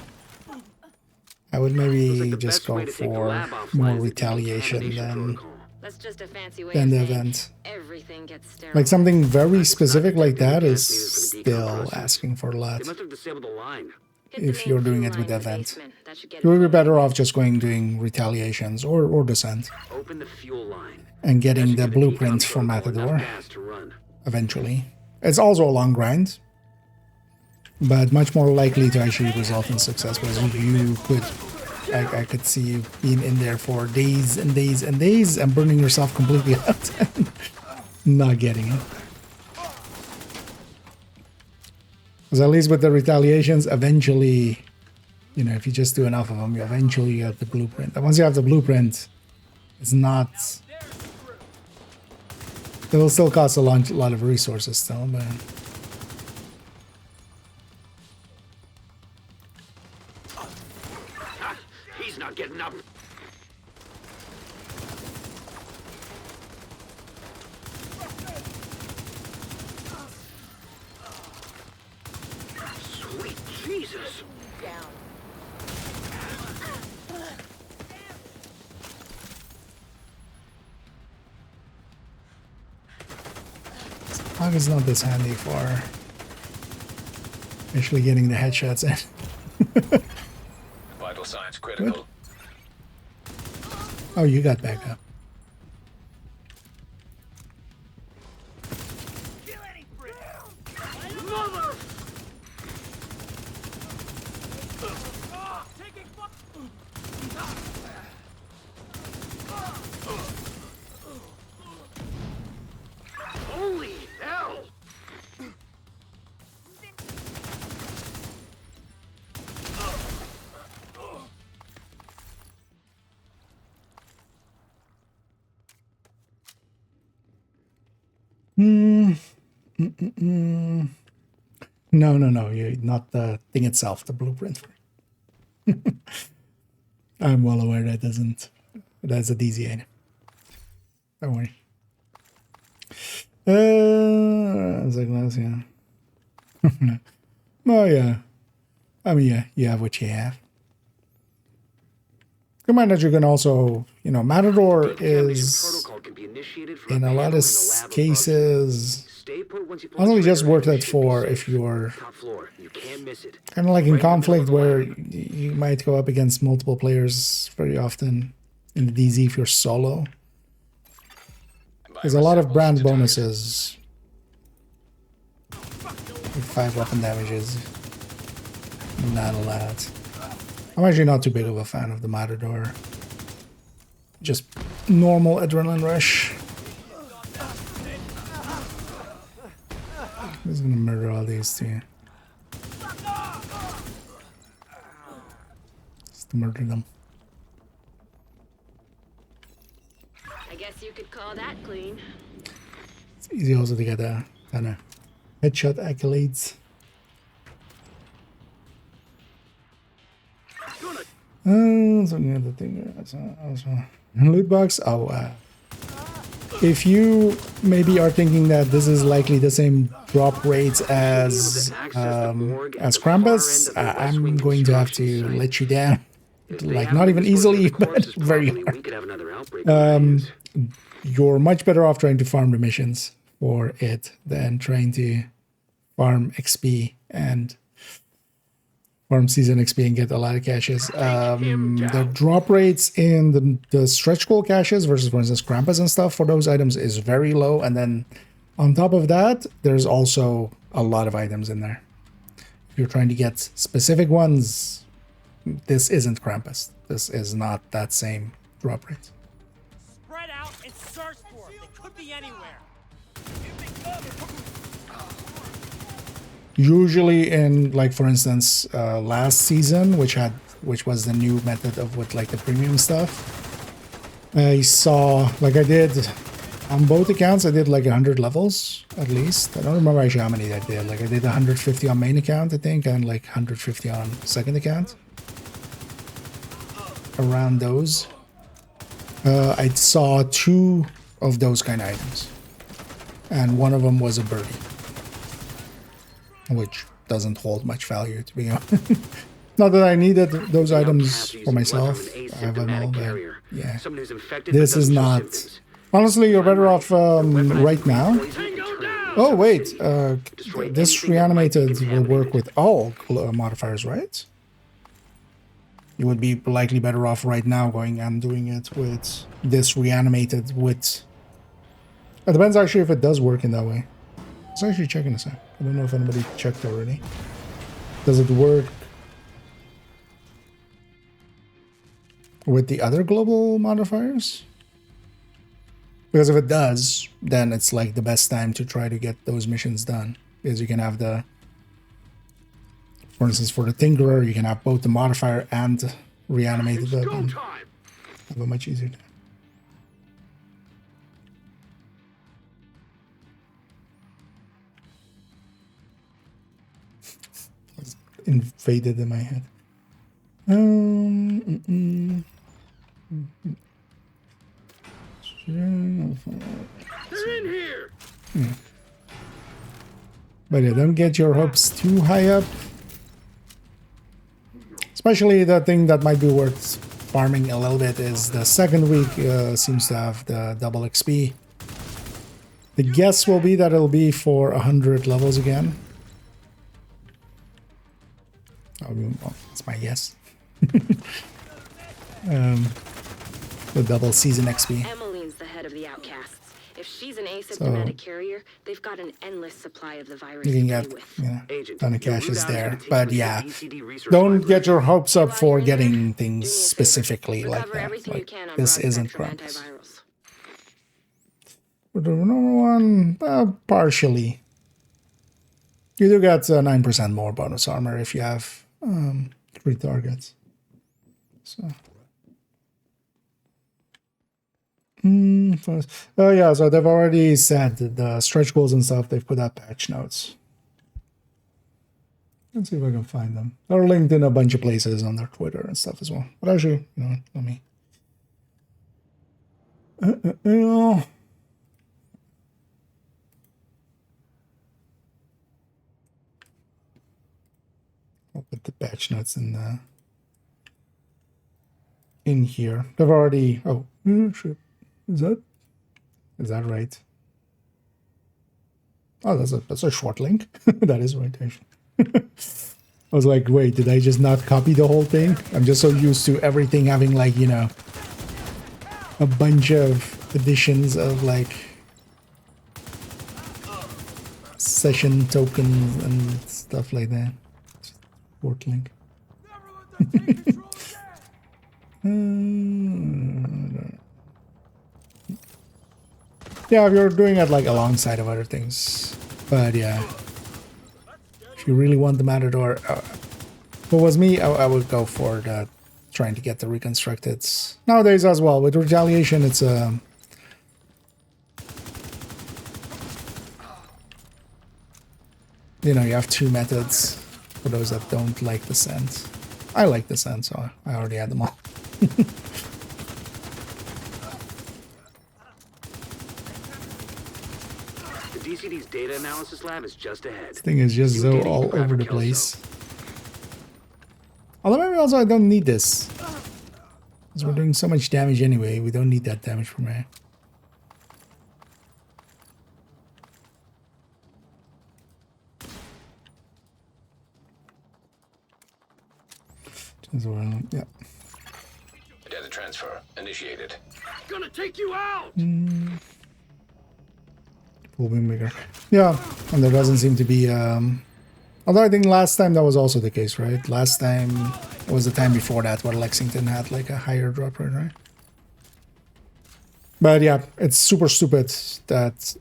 Speaker 1: I would maybe just go for more retaliation than
Speaker 17: That's just a fancy way
Speaker 1: than
Speaker 17: of
Speaker 1: the
Speaker 17: saying
Speaker 1: event.
Speaker 17: everything gets sterile.
Speaker 1: Like something very specific like that is still asking for a lot.
Speaker 12: They must have disabled the line.
Speaker 1: If you're doing it with the event, you would be better off just doing retaliations or descent
Speaker 12: Open the fuel line.
Speaker 1: and getting the blueprint from Matador eventually. It's also a long grind, but much more likely to actually result in success, because you could, I could see you being in there for days and days and days and burning yourself completely out and not getting it. Because at least with the retaliations, eventually, you know, if you just do enough of them, you eventually get the blueprint. And once you have the blueprint, it's not... It will still cost a lot of resources still, but...
Speaker 12: He's not getting up. Sweet Jesus.
Speaker 17: Down.
Speaker 1: Hog is not this handy for actually getting the headshots in.
Speaker 3: Vital signs critical.
Speaker 1: Oh, you got back up.
Speaker 12: Holy hell!
Speaker 1: No. You're not the thing itself, the blueprint. I'm well aware that's a DZ item. Don't worry. Yeah. Oh yeah. I mean, yeah, you have what you have. Keep in mind that you can also, you know, Matador is, in a lot of cases, not only just worth it for if you're kind of like in conflict where you might go up against multiple players very often in the DZ if you're solo. There's a lot of brand bonuses. 5 weapon damages. Not a lot. I'm actually not too big of a fan of the Matador. Just normal adrenaline rush. I'm just gonna murder all these two. Just to murder them.
Speaker 17: I guess you could call that clean.
Speaker 1: It's easy also to get a kind of headshot accolades. So the other thing also loot box. If you maybe are thinking that this is likely the same drop rates as Krampus, I'm going to have to let you down. Like not even easily, but very hard. You're much better off trying to farm the missions for it than trying to farm XP and farm season XP and get a lot of caches. The drop rates in the stretch goal caches versus, for instance, Krampus and stuff for those items is very low. And then on top of that, there's also a lot of items in there. If you're trying to get specific ones, this isn't Krampus. This is not that same drop rate.
Speaker 2: Spread out and search for it. They could be anywhere.
Speaker 1: Usually in, like, for instance, last season, which was the new method of with like the premium stuff, I saw, like I did on both accounts, I did like 100 levels at least. I don't remember actually how many I did. Like I did 150 on main account, I think, and like 150 on second account. Around those. I saw 2 of those kind of items. And one of them was a birdie. Which doesn't hold much value, to be honest. Not that I needed those items for myself. I have them all, but yeah. This is not Honestly, you're better off right now. Oh wait, this reanimated will work with all modifiers, right? You would be likely better off right now going and doing it with this reanimated with... It depends actually if it does work in that way. Let's actually check in a sec. I don't know if anybody checked already. Does it work with the other global modifiers? Because if it does, then it's like the best time to try to get those missions done. Because you can have the... For instance, for the Tinkerer, you can have both the modifier and reanimated weapon. Have a much easier time. Invaded in my head. They're
Speaker 2: in here.
Speaker 1: But yeah, don't get your hopes too high up. Especially the thing that might be worth farming a little bit is the second week seems to have the double XP. The guess will be that it'll be for 100 levels again. Well, that's my guess. The double season XP.
Speaker 17: Emmeline's the head of the outcasts. If she's an asymptomatic carrier, they've got an endless supply of the virus
Speaker 1: You can
Speaker 17: to
Speaker 1: get,
Speaker 17: play with.
Speaker 1: yeah, ton of caches there. But yeah, don't get your hopes up for getting things specifically like that. Like, this isn't Grumpus. For the number one, partially. You do get 9% more bonus armor if you have 3 targets. So. Oh yeah, so they've already said the stretch goals and stuff, they've put out patch notes. Let's see if I can find them. They're linked in a bunch of places on their Twitter and stuff as well. But actually, you know what, let me... I'll put the patch notes in here. They've already... Oh, shit. Is that right? Oh, that's a short link. That is right, actually. I was like, wait, did I just not copy the whole thing? I'm just so used to everything having, like, you know, a bunch of editions of, like, session tokens and stuff like that. Short link. Yeah, if you're doing it like alongside of other things. But yeah, if you really want the Matador, if it was me, I would go for the trying to get the reconstructed. Nowadays as well, with retaliation, it's you know, you have 2 methods for those that don't like the scent. I like the scent, so I already had them all.
Speaker 12: DCD's data analysis lab is just ahead.
Speaker 1: This thing is just so all over the place. Although maybe also I don't need this. Because we're doing so much damage anyway, we don't need that damage from here. Yeah.
Speaker 3: Data transfer initiated.
Speaker 2: Gonna take you out.
Speaker 1: Will be bigger. Yeah, and there doesn't seem to be although I think last time that was also the case, right? Last time was the time before that where Lexington had like a higher drop rate, right? But yeah, it's super stupid that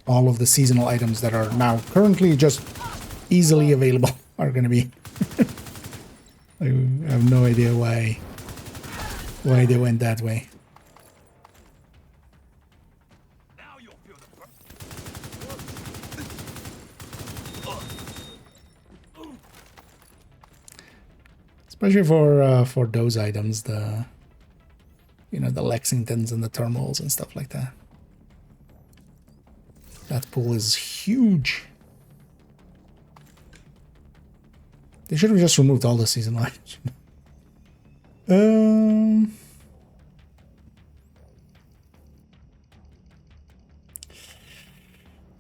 Speaker 1: all of the seasonal items that are now currently just easily available are gonna be I have no idea why they went that way. Especially for those items, the you know, the Lexingtons and the terminals and stuff like that. That pool is huge. They should have just removed all the season items.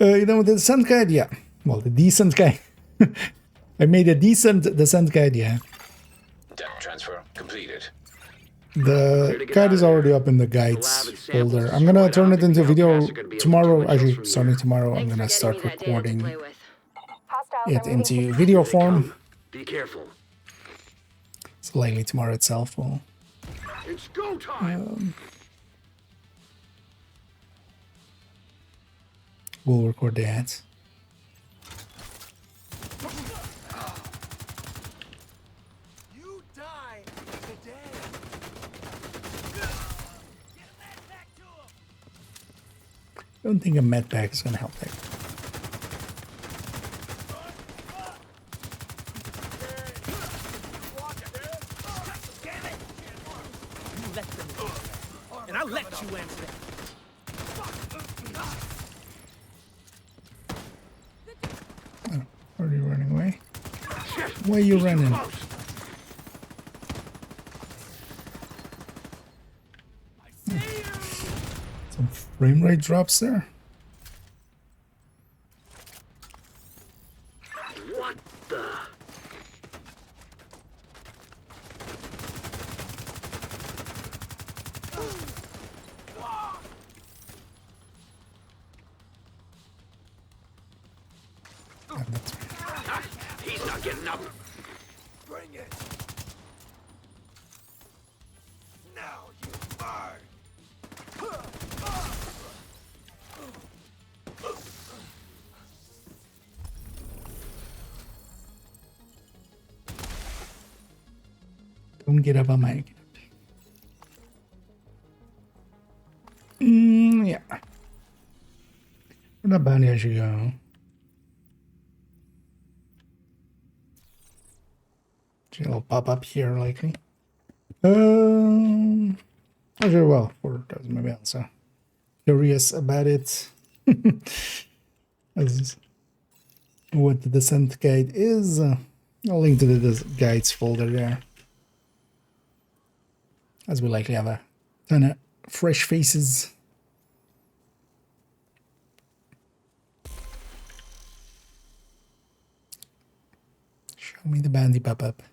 Speaker 1: You know, the descent guide, yeah. Well, the descent guide. I made a decent descent guide, yeah.
Speaker 3: Data transfer completed.
Speaker 1: The guide is already up in the guides folder. I'm gonna turn it into video tomorrow. Actually, starting tomorrow, I'm gonna start recording it into video form.
Speaker 12: Be careful.
Speaker 1: So likely tomorrow itself will.
Speaker 12: It's go time.
Speaker 1: We'll record that.
Speaker 15: You die today.
Speaker 1: I don't think a med pack is gonna help there.
Speaker 2: And I'll let you answer that.
Speaker 1: Oh, are you running away? Why are you running? Some frame rate drops there.
Speaker 12: What the? He's not getting up.
Speaker 15: Bring it. Now you are.
Speaker 1: Don't get up on my. Yeah. Where the bounty I should go? It'll pop up here likely. Okay, well, 4,000 maybe I'm so curious about it. As what the descent guide is. I'll link to the guides folder there. As we likely have a ton of fresh faces. Show me the bandy pop-up.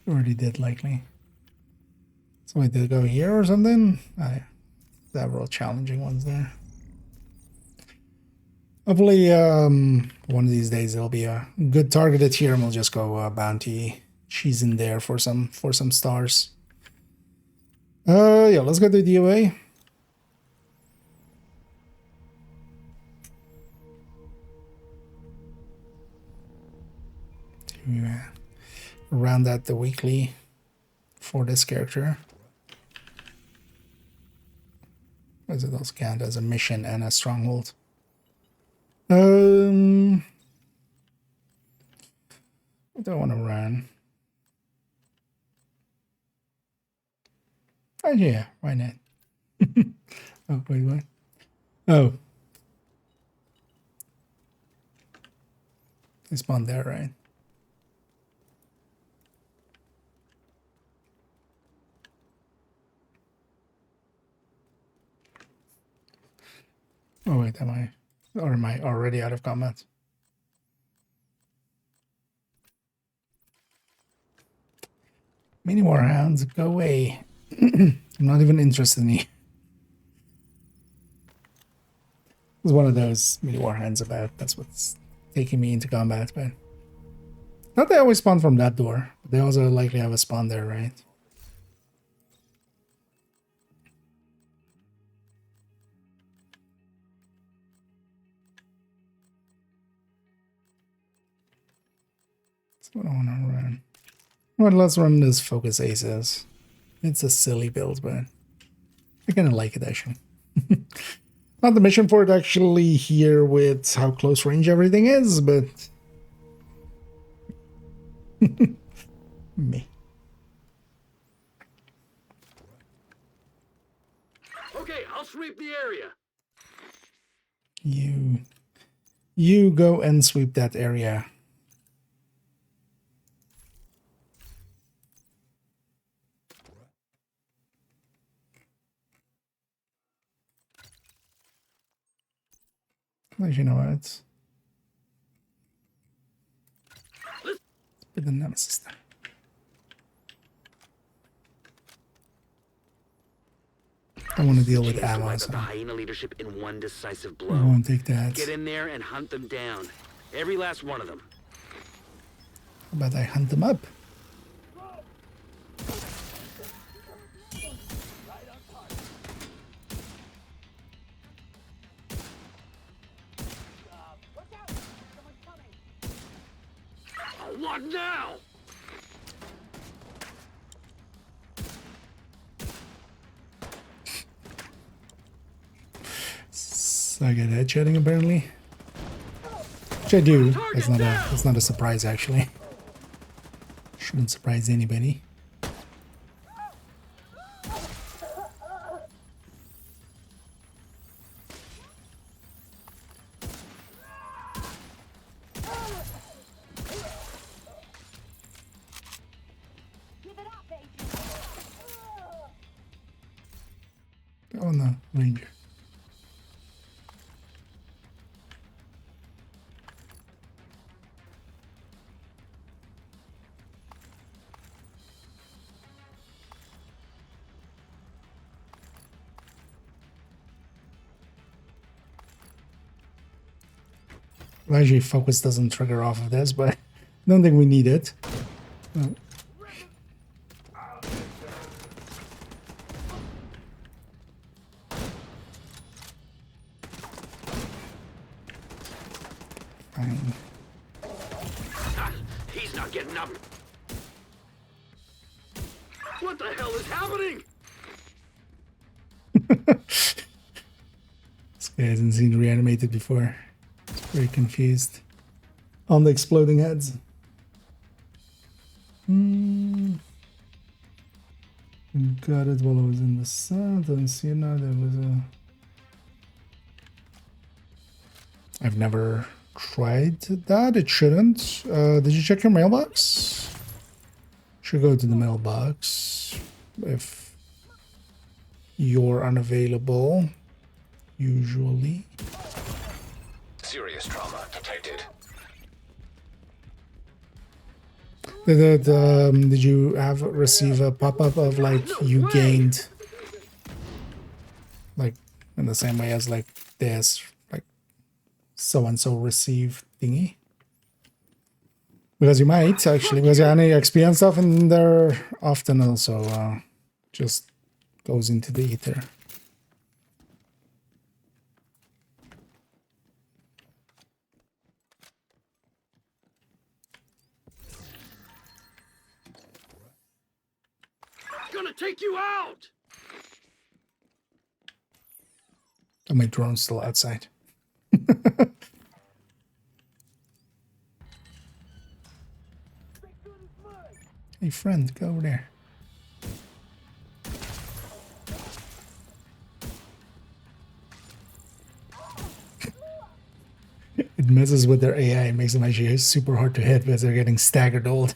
Speaker 1: Already did likely. So I did go here or something? Several challenging ones there. Hopefully one of these days there'll be a good targeted here and we'll just go bounty. She's in there for some stars. Yeah, let's go to DOA. To round out the weekly for this character. As it also count as a mission and a stronghold. I don't want to run. Oh yeah, why not? Oh wait, what? Oh, they spawned there, right? Oh wait, am I already out of combat? Many more hounds, go away. I'm not even interested in you. It's one of those many war hands about. That's what's taking me into combat, but not they always spawn from that door, but they also likely have a spawn there, right? What I want to run. Well, let's run this Focus Aces. It's a silly build, but I kind of like it actually. Not the mission for it actually here with how close range everything is, but me.
Speaker 12: Okay, I'll sweep the area.
Speaker 1: You go and sweep that area. You know what? Let's put the nemesis there. I want to deal with ammo, so
Speaker 12: the hyena leadership in one decisive
Speaker 1: I
Speaker 12: blow.
Speaker 1: won't take that.
Speaker 12: Get in there and hunt them down. Every last one of them.
Speaker 1: How about I hunt them up?
Speaker 12: What now?
Speaker 1: So I get headshotting apparently. Which I do. It's not a surprise actually. Shouldn't surprise anybody. Oh no, ranger. Well, actually, focus doesn't trigger off of this, but I don't think we need it. Oh. Fine.
Speaker 12: He's not getting up. What the hell is happening?
Speaker 1: This guy hasn't seen reanimated before. He's very confused. On the exploding heads. Got it while I was in the sun. Don't see it now. There was a... I've never tried that. It shouldn't. Did you check your mailbox? Should go to the mailbox if you're unavailable. Usually.
Speaker 3: Serious trauma detected.
Speaker 1: Did you receive a pop-up of like you gained, like in the same way as like this, like so and so received thingy? Because you might actually, because any XP and stuff in there often also just goes into the ether.
Speaker 12: Gonna take you out.
Speaker 1: Oh, my drone's still outside. Hey friend, go over there. It messes with their AI. It makes them actually super hard to hit because they're getting staggered old.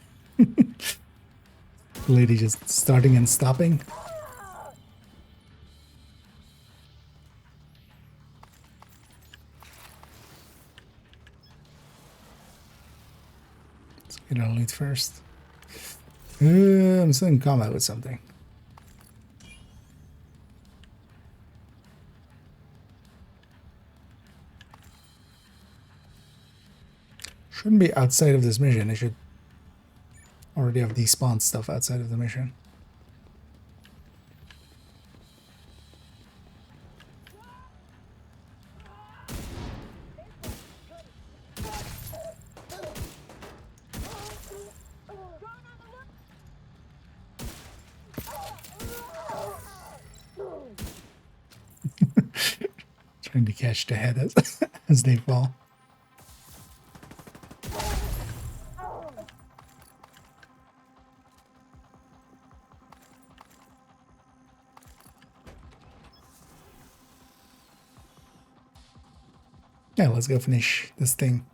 Speaker 1: Lady just starting and stopping. Let's get our loot first. I'm still in combat with something. Shouldn't be outside of this mission. It should already have despawned stuff outside of the mission. Trying to catch the head as they fall. Yeah, let's go finish this thing.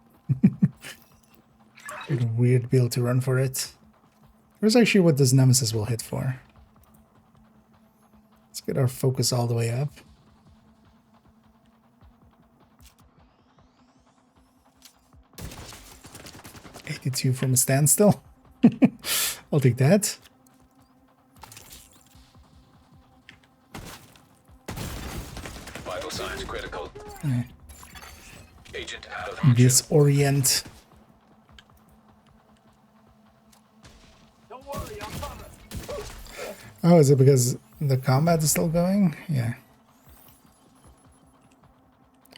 Speaker 1: Get a weird build to run for it. Here's actually what this nemesis will hit for. Let's get our focus all the way up. 52 from a standstill. I'll take that.
Speaker 3: Vital signs critical.
Speaker 1: Yeah.
Speaker 3: Agent out of action.
Speaker 1: Disorient. Oh, is it because the combat is still going? Yeah.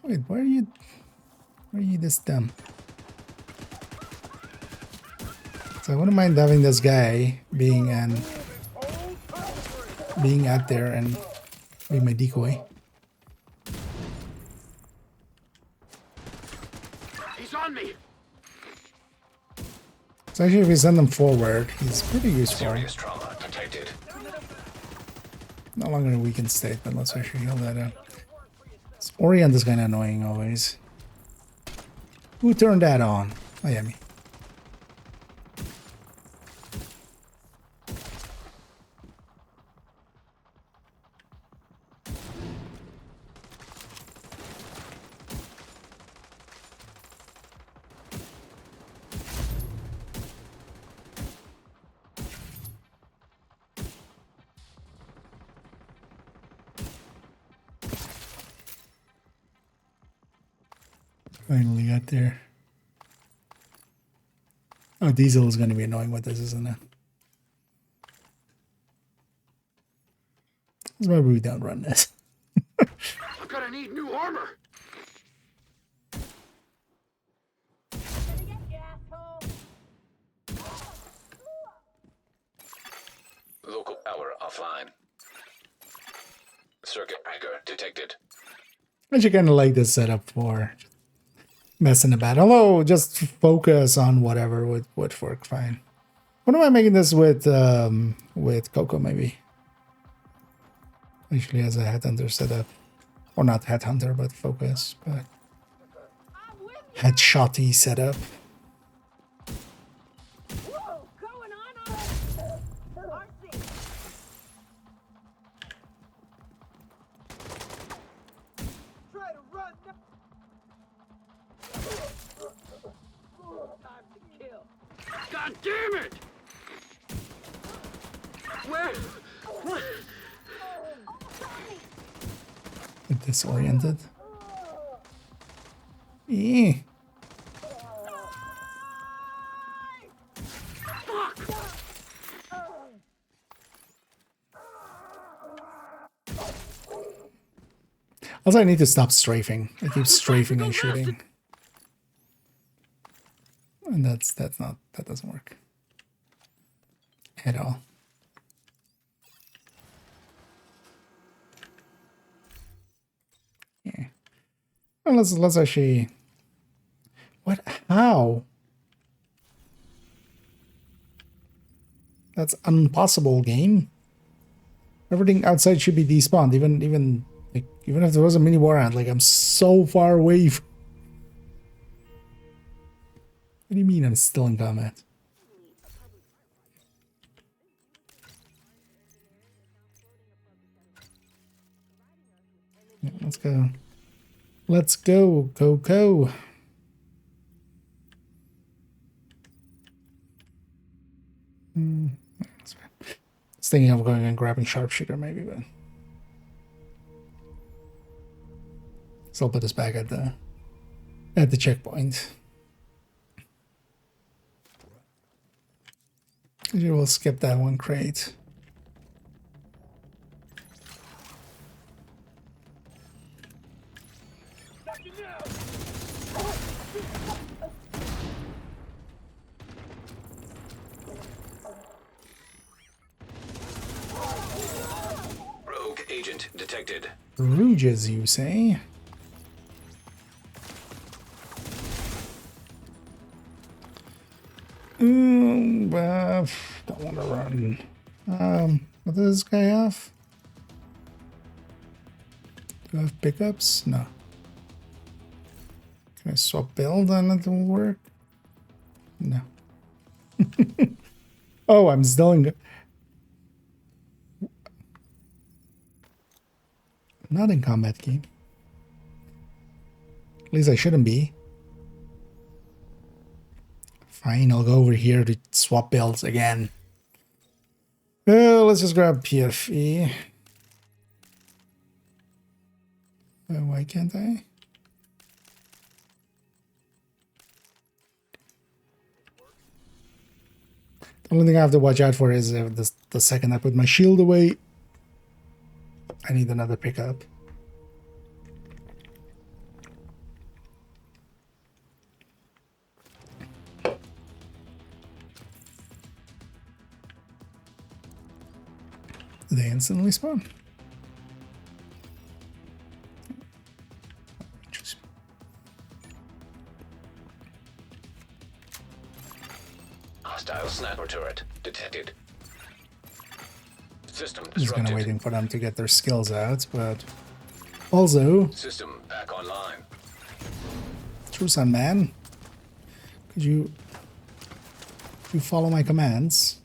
Speaker 1: Wait, why are you this dumb? So I wouldn't mind having this guy being out there and being my decoy.
Speaker 12: He's on me.
Speaker 1: So actually, if we send him forward, he's pretty useful.
Speaker 3: Serious trauma detected.
Speaker 1: No longer in a weakened state, but let's actually heal that out. This Orient is kind of annoying always. Who turned that on? Oh yeah, me. Finally got there. Oh, Diesel is going to be annoying with this, isn't it? That's why we don't run this.
Speaker 12: I'm gonna need new armor.
Speaker 3: Local power offline. Circuit breaker detected.
Speaker 1: I actually kind of like this setup for messing about. Although, just focus on whatever would work fine. What am I making this with Coco, maybe? Actually has a headhunter setup. Or not headhunter, but focus. But headshotty setup.
Speaker 12: God damn it! Where? What?
Speaker 1: Disoriented. Eh. Also, I need to stop strafing. I keep strafing and shooting. And that doesn't work at all. Yeah. Well, let's actually. What? How? That's impossible, game. Everything outside should be despawned. Even if there was a mini war ant, like I'm so far away. What do you mean I'm still in combat? Yeah, let's go. Let's go, Coco. I was thinking of going and grabbing sharpshooter maybe, but so I'll put this back at the checkpoint. You will skip that one crate.
Speaker 3: Rogue agent detected.
Speaker 1: Rouges, you say? Don't want to run. What does this guy have? Do I have pickups? No. Can I swap build and it will work? No. Oh, I'm still in. Not in combat game. At least I shouldn't be. Fine, I'll go over here to swap builds again. Well, let's just grab PFE. Why can't I? The only thing I have to watch out for is the second I put my shield away, I need another pickup. They instantly spawn.
Speaker 3: Hostile sniper turret detected. System
Speaker 1: I'm just kind of
Speaker 3: disrupted.
Speaker 1: waiting for them to get their skills out, but also,
Speaker 3: System back online.
Speaker 1: True Sun Man, could you follow my commands?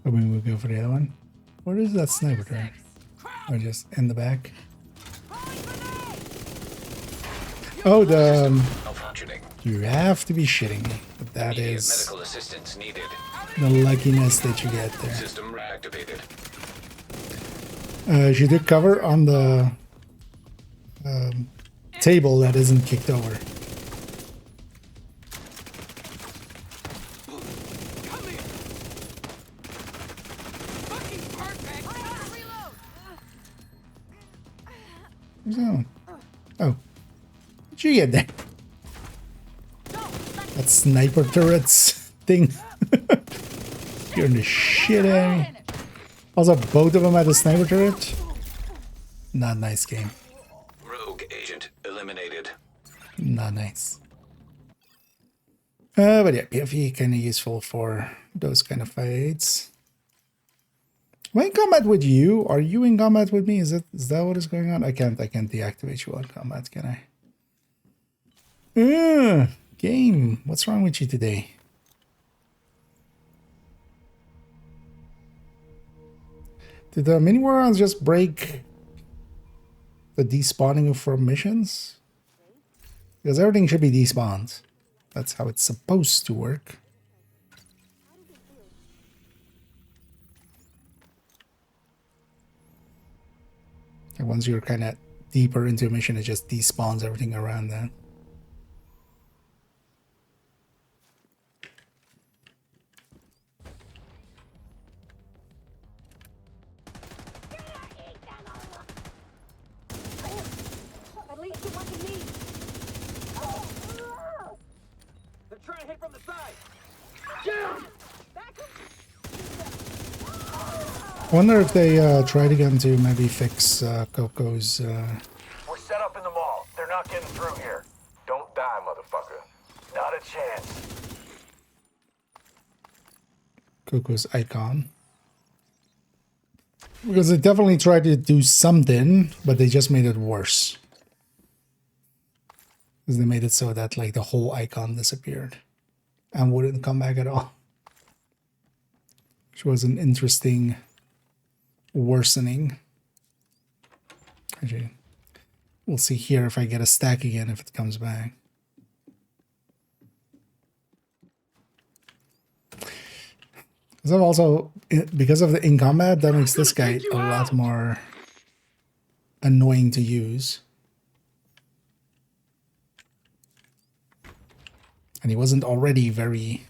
Speaker 1: I mean, we'll go for the other one. What is that sniper turret? Or just in the back? Oh, the... you have to be shitting me. But that is
Speaker 3: Medical assistance needed.
Speaker 1: the luckiness that you get there.
Speaker 3: System reactivated.
Speaker 1: She did cover on the table that isn't kicked over. So, oh, did you get there? That sniper turrets thing. Scaring the shit out of me. Also, both of them had a sniper turret. Not nice game.
Speaker 3: Rogue agent eliminated.
Speaker 1: Not nice. But yeah, PFE kind of useful for those kind of fights. Am I in combat with you? Are you in combat with me? Is that what is going on? I can't deactivate you on combat, can I? Game, what's wrong with you today? Did the mini war just break the despawning from missions? Because everything should be despawned. That's how it's supposed to work. And once you're kind of deeper into a mission, it just despawns everything around that.
Speaker 5: At least it wasn't me.
Speaker 8: They're trying to hit from the side. Jim!
Speaker 1: I wonder if they tried again to maybe fix Coco's...
Speaker 14: We're set up in the mall. They're not getting through here. Don't die, motherfucker. Not a chance.
Speaker 1: Coco's icon. Because they definitely tried to do something, but they just made it worse. Because they made it so that like the whole icon disappeared and wouldn't come back at all. Which was an interesting worsening. Actually, we'll see here if I get a stack again if it comes back. So also, because of the in combat, that makes this guy a lot more annoying to use. And he wasn't already very...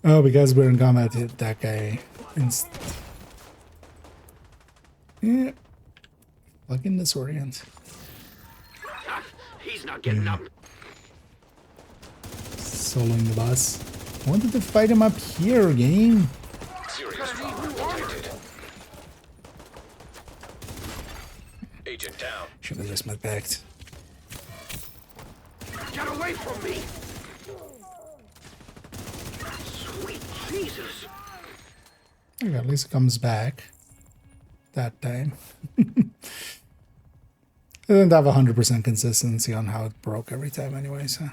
Speaker 1: Oh, because we're in combat, hit that guy. Yeah. Fucking disorient.
Speaker 12: He's not getting up.
Speaker 1: Soloing the boss. I wanted to fight him up here, game.
Speaker 3: Serious trauma detected. Agent down.
Speaker 1: Should have just met back.
Speaker 12: Get away from me! Sweet Jesus!
Speaker 1: Okay, at least it comes back. That time. It didn't have 100% consistency on how it broke every time anyway, so...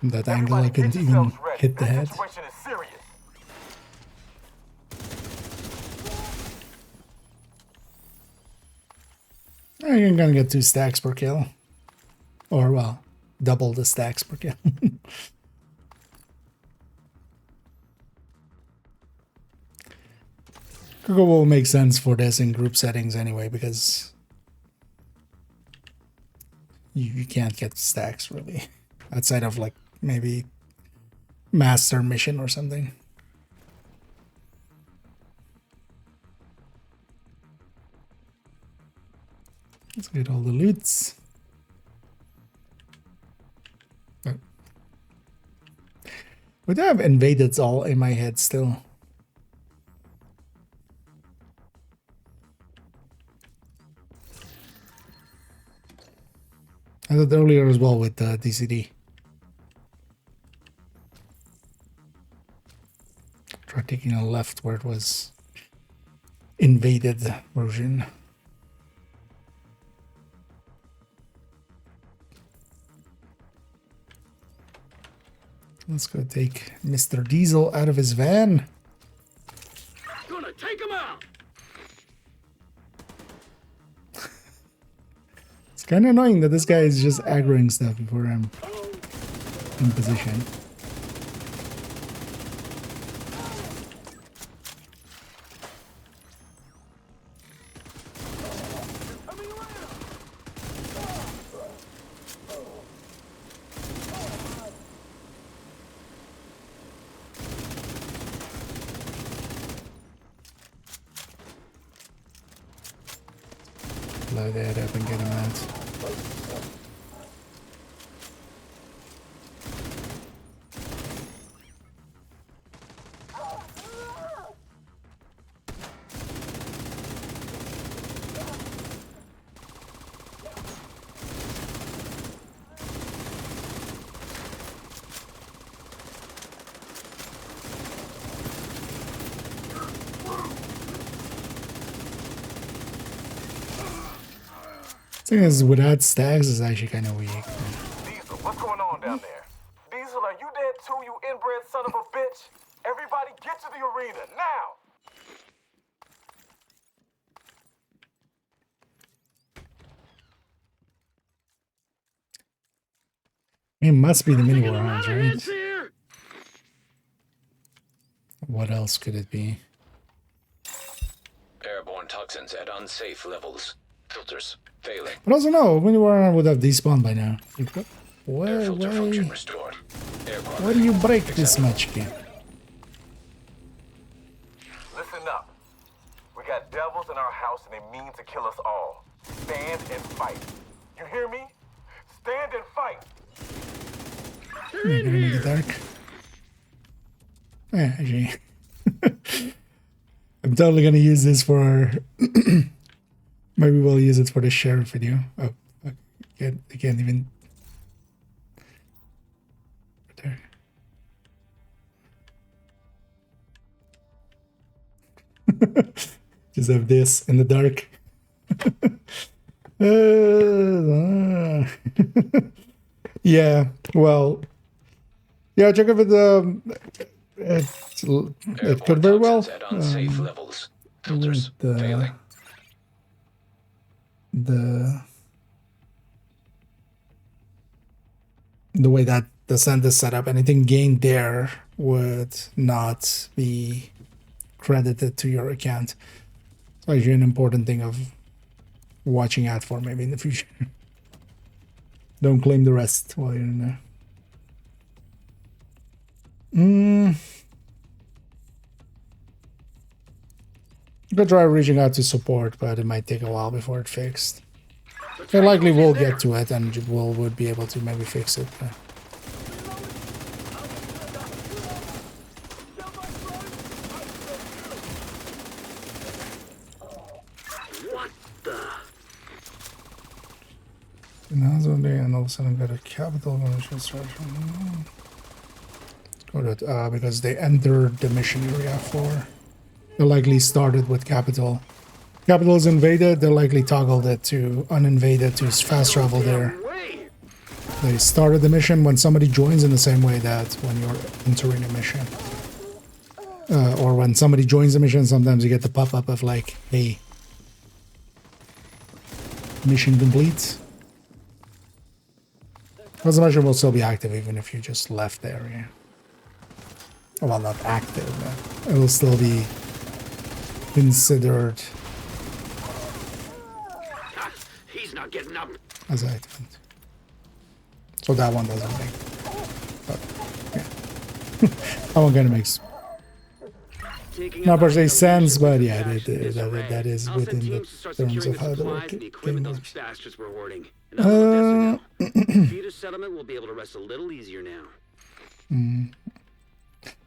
Speaker 1: That angle I couldn't even hit the head.
Speaker 2: Situation is serious.
Speaker 1: You're gonna get 2 stacks per kill. Or, well, double the stacks per kill. Kugo will make sense for this in group settings anyway, because you can't get stacks really. Outside of like maybe master mission or something. Let's get all the loots. Oh. Would I have invaded all in my head still? I did earlier as well with the DCD. Try taking a left where it was invaded version. Let's go take Mr. Diesel out of his van.
Speaker 2: Gonna take him out.
Speaker 1: It's kind of annoying that this guy is just aggroing stuff before I'm in position. Blow that up and get him out. Thing is, without stacks is actually kind of weak.
Speaker 2: Diesel, what's going on down there? Diesel, are you dead too, you inbred son of a bitch? Everybody get to the arena, now!
Speaker 1: It must be the mini war rounds, right? What else could it be?
Speaker 3: Airborne toxins at unsafe levels. Filters failing.
Speaker 1: But also no, mini war round would have despawned by now. Why do you break this much again?
Speaker 2: Listen up. We got devils in our house and they mean to kill us all. Stand and fight. You hear me? Stand and fight.
Speaker 1: In the dark. Yeah, actually. I'm totally gonna use this for maybe we'll use it for the sheriff video. Oh, I can't even. There. Just have this in the dark. Yeah, well, yeah, check if it could very well.
Speaker 3: Unsafe levels. Filters failing.
Speaker 1: The way that the send is set up, anything gained there would not be credited to your account. It's actually an important thing of watching out for maybe in the future. Don't claim the rest while you're in there. You could try reaching out to support, but it might take a while before it's fixed. They likely will get to it and would be able to maybe fix it.
Speaker 12: What the?
Speaker 1: And all of a sudden got a capital because they entered the mission area for. They likely started with capital. Capital is invaded, they likely toggled it to uninvaded to fast travel there. They started the mission when somebody joins in the same way that when you're entering a mission. Or when somebody joins the mission, sometimes you get the pop-up of like, hey, mission complete. Because the mission will still be active even if you just left the area. Well, not active, but it will still be considered
Speaker 12: He's not getting up.
Speaker 1: as active. So that one doesn't make. But, yeah. That one kind of makes not per se sense, but yeah, that is within the terms of how the game works.
Speaker 12: Bastards were hoarding. Feeder settlement will be able to rest a little easier now.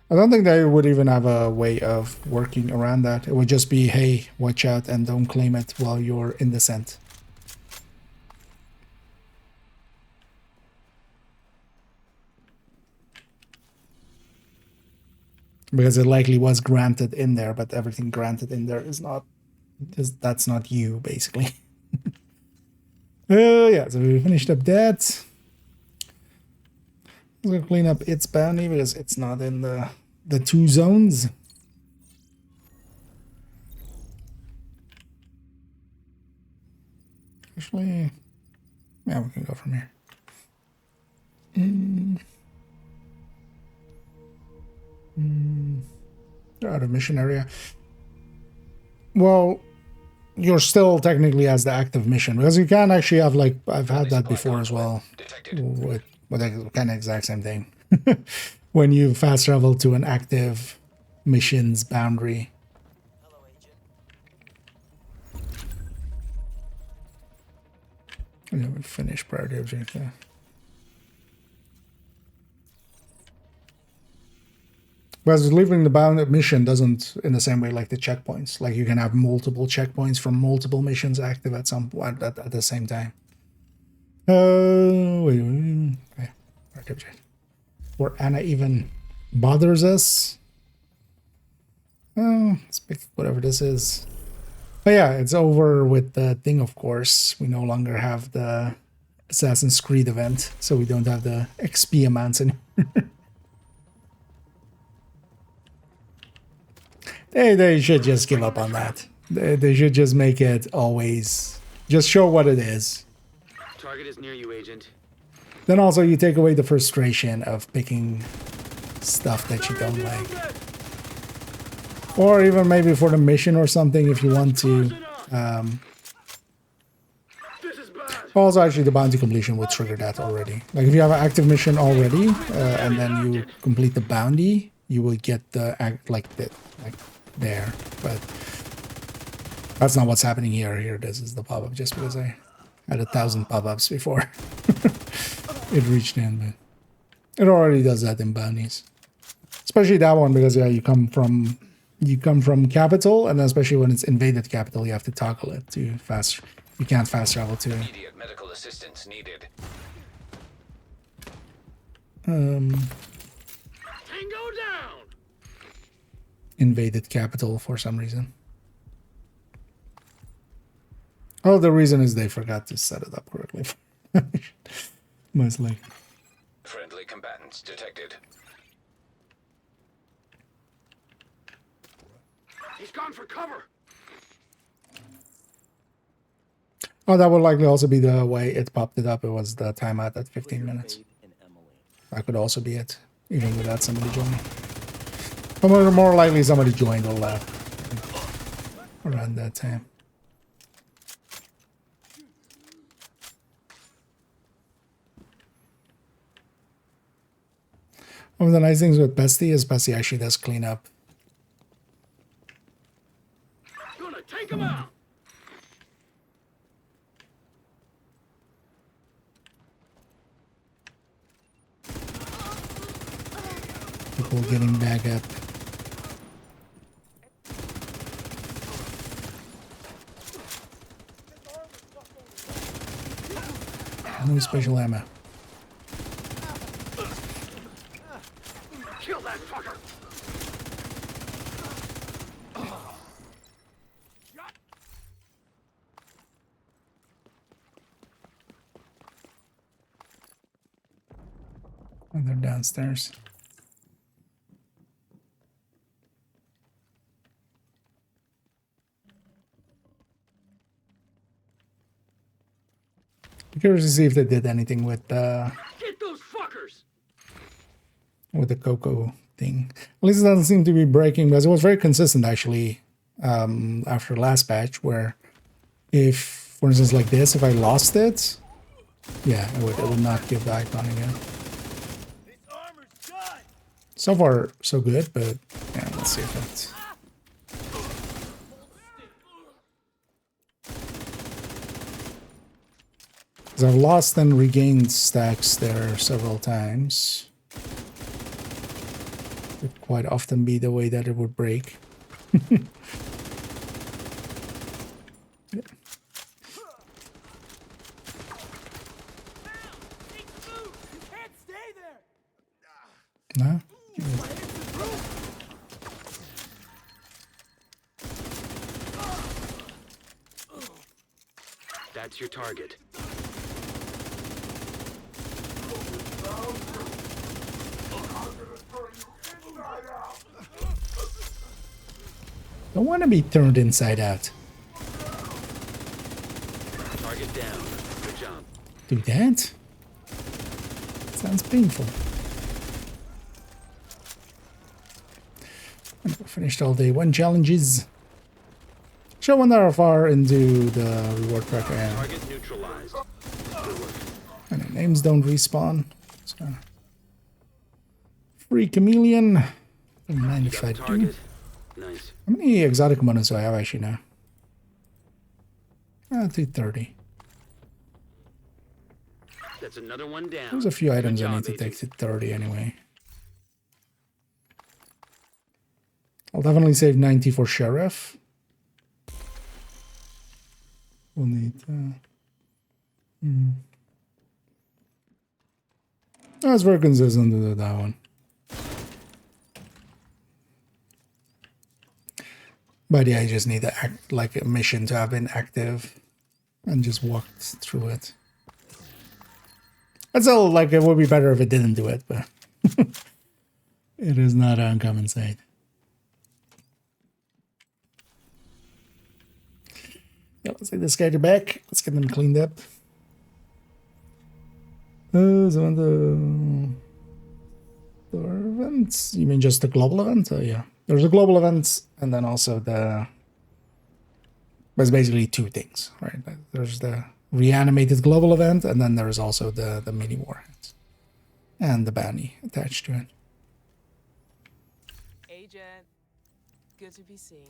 Speaker 1: I don't think they would even have a way of working around that. It would just be, hey, watch out and don't claim it while you're in descent. Because it likely was granted in there, but everything granted in there is not, that's not you, basically. Yeah, so we finished up that. I'm gonna clean up its bounty because it's not in the two zones. Actually, yeah, we can go from here. You're out of mission area. Well, you're still technically as the active mission because you can actually have, like, I've had that before as well. With the kind of exact same thing. When you fast travel to an active missions boundary. And then we finish priority objective. Whereas leaving the bound mission doesn't in the same way like the checkpoints. Like you can have multiple checkpoints from multiple missions active at some point at the same time. Wait. Okay. Priority objective. Where Anna even bothers us. Let's pick whatever this is. But yeah, it's over with the thing, of course. We no longer have the Assassin's Creed event, so we don't have the XP amounts anymore. They should just give up on that. They should just make it always... Just show what it is.
Speaker 12: Target is near you, Agent.
Speaker 1: Then also you take away the frustration of picking stuff that you don't like. Or even maybe for the mission or something if you want to. Also, actually, the bounty completion would trigger that already. Like if you have an active mission already, and then you complete the bounty, you will get the there. But that's not what's happening here. Here, this is the pop-up. Just because I had 1,000 pop-ups before it reached in, but it already does that in bounties. Especially that one because yeah, you come from capital, and then especially when it's invaded capital, you have to toggle it to fast. You can't fast travel to.
Speaker 3: Immediate medical assistance needed.
Speaker 12: Tango down.
Speaker 1: Invaded capital for some reason. Oh, the reason is they forgot to set it up correctly. Most likely.
Speaker 3: Friendly combatants detected.
Speaker 12: He's gone for cover.
Speaker 1: Oh, that would likely also be the way it popped it up. It was the timeout at 15 minutes. That could also be it, even without somebody joining. But more likely somebody joined or left around that time. One of the nice things with Bestie is Bestie actually does clean up.
Speaker 12: Gonna take him out.
Speaker 1: People getting back up. No special ammo.
Speaker 12: Kill that fucker.
Speaker 1: they're downstairs. I'm curious to see if they did anything with
Speaker 12: Get those fuckers!
Speaker 1: with the cocoa thing. At least it doesn't seem to be breaking, because it was very consistent actually after last patch, where if, for instance, like this, if I lost it, yeah, it would not give the icon again. So far, so good, but yeah, let's see if it's... Because I've lost and regained stacks there several times. It would quite often be the way that it would break. Yeah. No?
Speaker 12: That's your target.
Speaker 1: Don't want to be turned inside out.
Speaker 12: Target down. Good job.
Speaker 1: Do that? Sounds painful. Finished all day one challenges. Show one that are far into the reward tracker.
Speaker 12: Target neutralized.
Speaker 1: And the names don't respawn. So. Free chameleon. Don't mind if I do.
Speaker 12: Nice.
Speaker 1: How many exotic components do I have actually now? 230.
Speaker 12: That's another one down.
Speaker 1: There's a few items I need to take to 30 anyway. I'll definitely save 90 for Sheriff. We'll need... That's very consistent with that one. But yeah, I just need to act like a mission to have been active and just walked through it. That's all, like, it would be better if it didn't do it, but it is not an uncommon sight. Yeah, let's take this guy back. Let's get them cleaned up. So on the events, you mean just the global event? Yeah. There's a global event, and then also the... There's basically two things, right? There's the reanimated global event, and then there's also the mini warheads. And the bounty attached to it.
Speaker 18: Agent, good to be seeing you.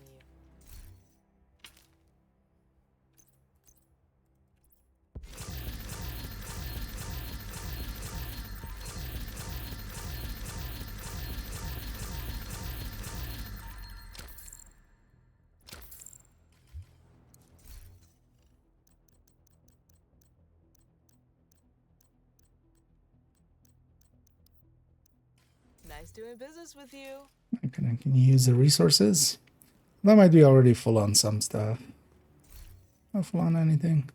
Speaker 18: Nice doing business with you.
Speaker 1: Can you use the resources? That might be already full on some stuff. Not full on anything.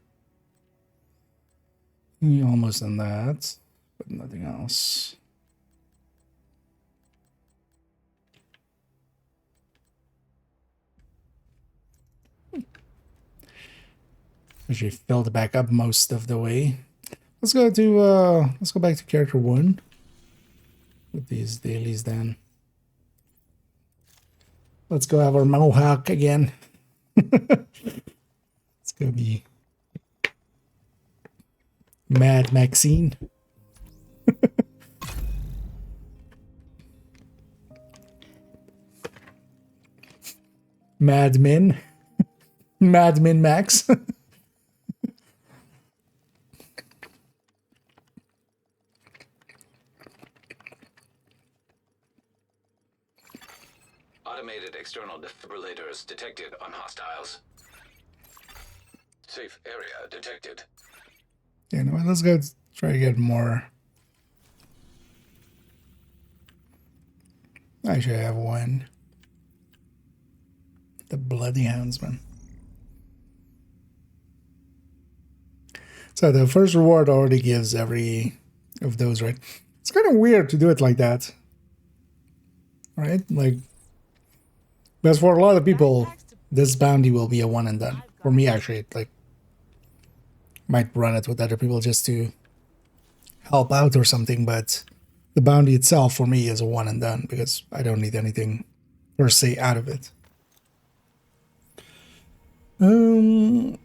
Speaker 1: You're almost on that, but nothing else. Actually filled back up most of the way. Let's go back to character 1 with these dailies then. Let's go have our mohawk again. Let's go be Mad Maxine. Mad Min. Mad Min Max.
Speaker 3: Automated external defibrillators detected on hostiles. Safe area detected.
Speaker 1: Yeah, no, let's go try to get more. Actually, I have one. The Bloody Houndsman. So the first reward already gives every of those, right? It's kind of weird to do it like that, right? Like, because for a lot of people, this bounty will be a one and done. For me, actually, it, like, might run it with other people just to help out or something, but the bounty itself for me is a one and done because I don't need anything per se out of it. So,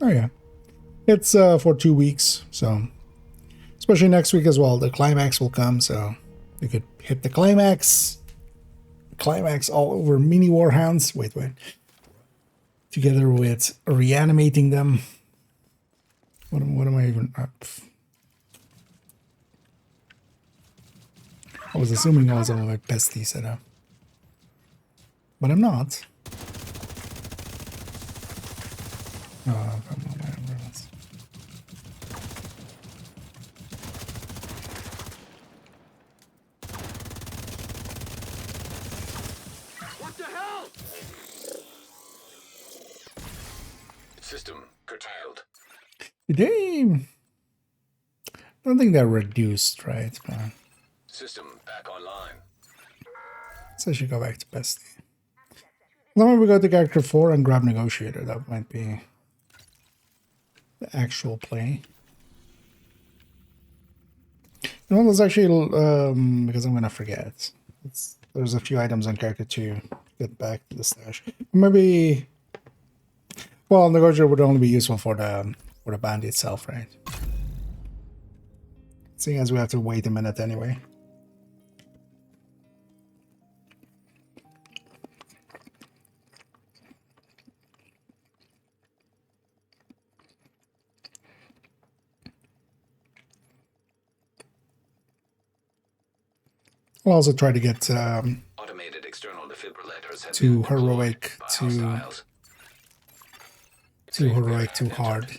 Speaker 1: oh yeah, it's for 2 weeks, so especially next week as well, the climax will come, so you could hit the climax all over mini warhounds. Wait, together with reanimating them. What am I even up? I was assuming I was on my bestie setup, but I'm not. Oh, come on, man.
Speaker 3: What the hell? System curtailed.
Speaker 1: They, I don't think they're reduced, right?
Speaker 3: System back online.
Speaker 1: So I should go back to bestie. Then we go to character 4 and grab negotiator. That might be the actual play. No, there's actually, because I'm gonna forget. There's a few items on character 2. Get back to the stash. Maybe, well, negotiator would only be useful for the bandit itself, right? Seeing as we have to wait a minute anyway. I'll also try to get
Speaker 3: Automated external defibrillators have
Speaker 1: too
Speaker 3: been
Speaker 1: heroic,
Speaker 3: by hostiles.
Speaker 1: too heroic, too hard.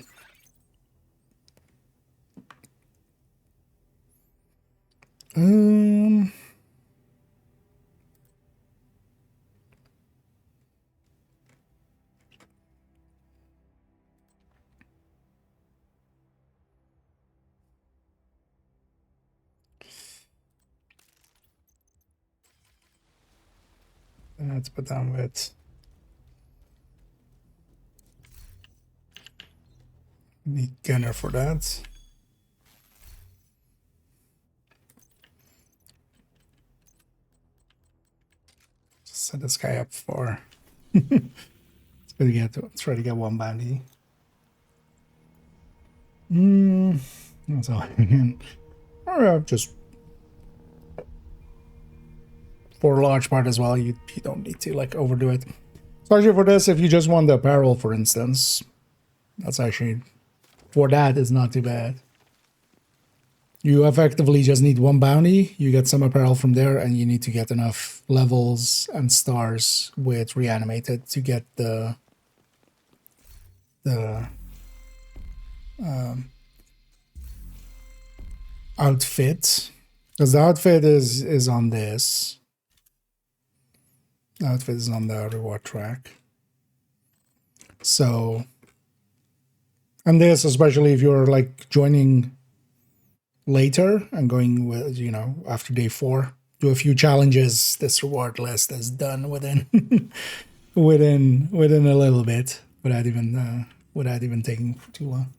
Speaker 1: Let's put down with the gunner for that. Just set this guy up for. It's gonna try to get one bounty. That's all again. Or just for a large part as well. You don't need to like overdo it. Especially for this, if you just want the apparel, for instance, that's actually for that is not too bad. You effectively just need one bounty. You get some apparel from there, and you need to get enough levels and stars with reanimated to get the outfit, because the outfit is on this. The outfit is on the reward track. So, and this, especially if you're like joining later and going with, you know, after day 4, do a few challenges. This reward list is done within within a little bit without even taking too long.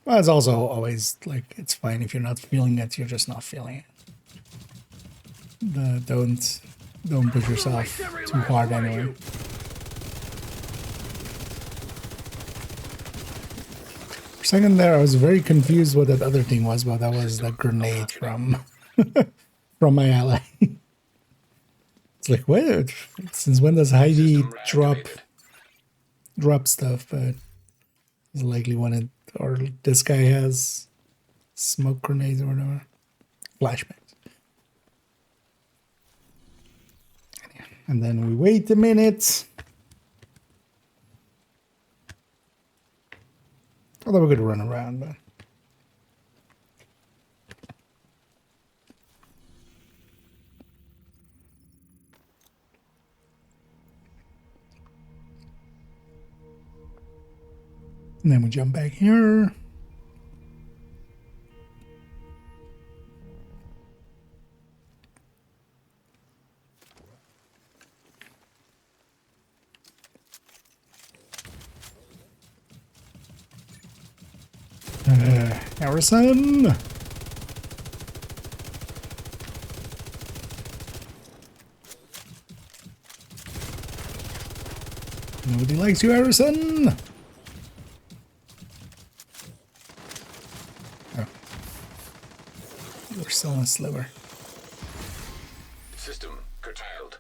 Speaker 1: Well, it's also always like, it's fine if you're not feeling it, you're just not feeling it. Don't push yourself too hard anyway. For a second there, I was very confused what that other thing was, but that was the grenade from from my ally. It's like, what? Since when does Heidi drop stuff? But it's likely wanted, or this guy has smoke grenades or whatever. Flashbangs. And then we wait a minute. Although we're going to run around, but And then we jump back here. Harrison! Nobody likes you, Harrison! Oh. You're still a sliver.
Speaker 3: System curtailed.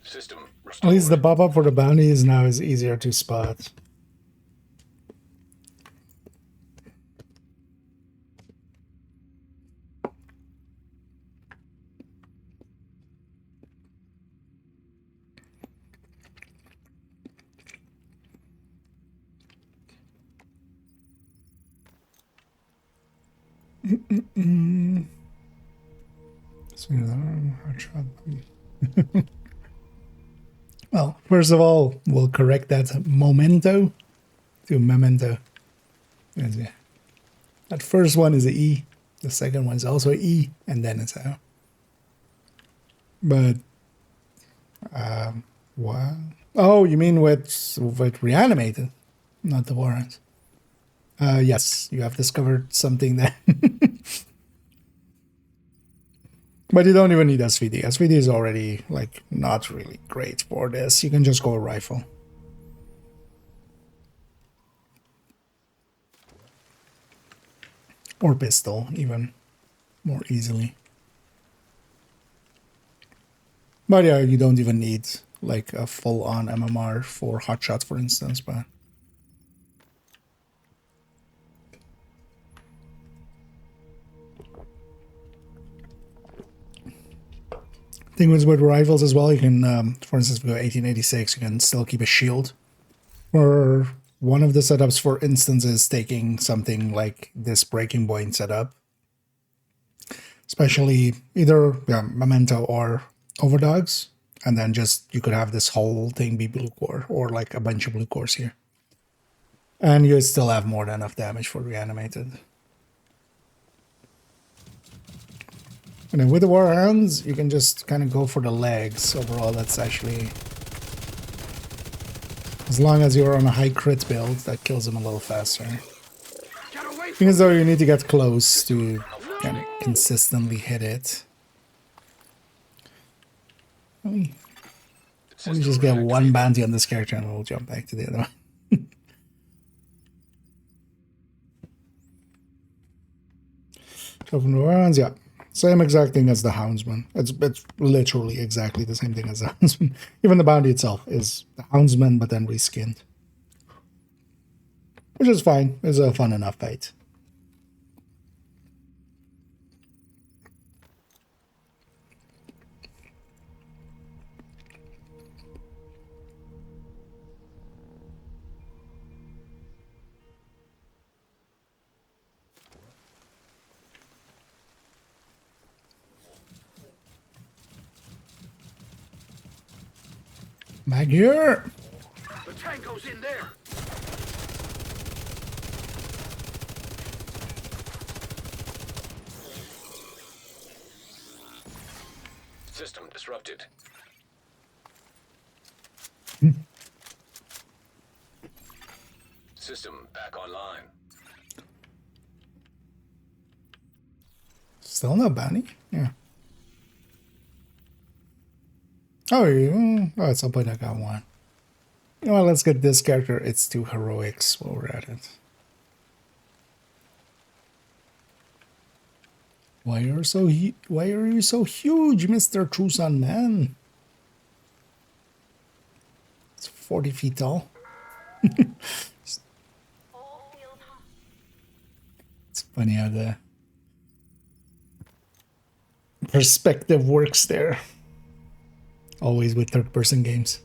Speaker 3: System
Speaker 1: At least the pop-up for the bounties now is easier to spot. Well, first of all, we'll correct that memento to memento. Yeah. That first one is an E. The second one is also an E, and then it's a. But, what? Oh, you mean with reanimated, not the warrant? Yes, you have discovered something there. But you don't even need SVD. SVD is already, like, not really great for this. You can just go a rifle. Or pistol, even more easily. But yeah, you don't even need, like, a full-on MMR for hotshots, for instance, but... Thing with rifles as well, you can, for instance, if you go 1886, you can still keep a shield. Or one of the setups, for instance, is taking something like this breaking point setup. Especially either Memento or Overdogs. And then just, you could have this whole thing be blue core, or like a bunch of blue cores here. And you still have more than enough damage for reanimated. And then with the Warhounds, you can just kind of go for the legs. Overall, that's actually... As long as you're on a high crit build, that kills them a little faster. Even though you need to get close to kind of consistently hit it. Let me just get one bounty on this character and we'll jump back to the other one. So from the Warhounds, yeah. Same exact thing as the Houndsman. It's literally exactly the same thing as the Houndsman. Even the bounty itself is the Houndsman, but then reskinned. Which is fine. It's a fun enough fight. Back here.
Speaker 8: The tango's in there.
Speaker 3: System disrupted. System back online.
Speaker 1: Still no bounty? Yeah. Oh, at some point I got one. You know what, let's get this character. It's 2 heroics while we're at it. Why are you so huge, Mr. Trusan, man? It's 40 feet tall. It's funny how the perspective works there. Always with third-person games.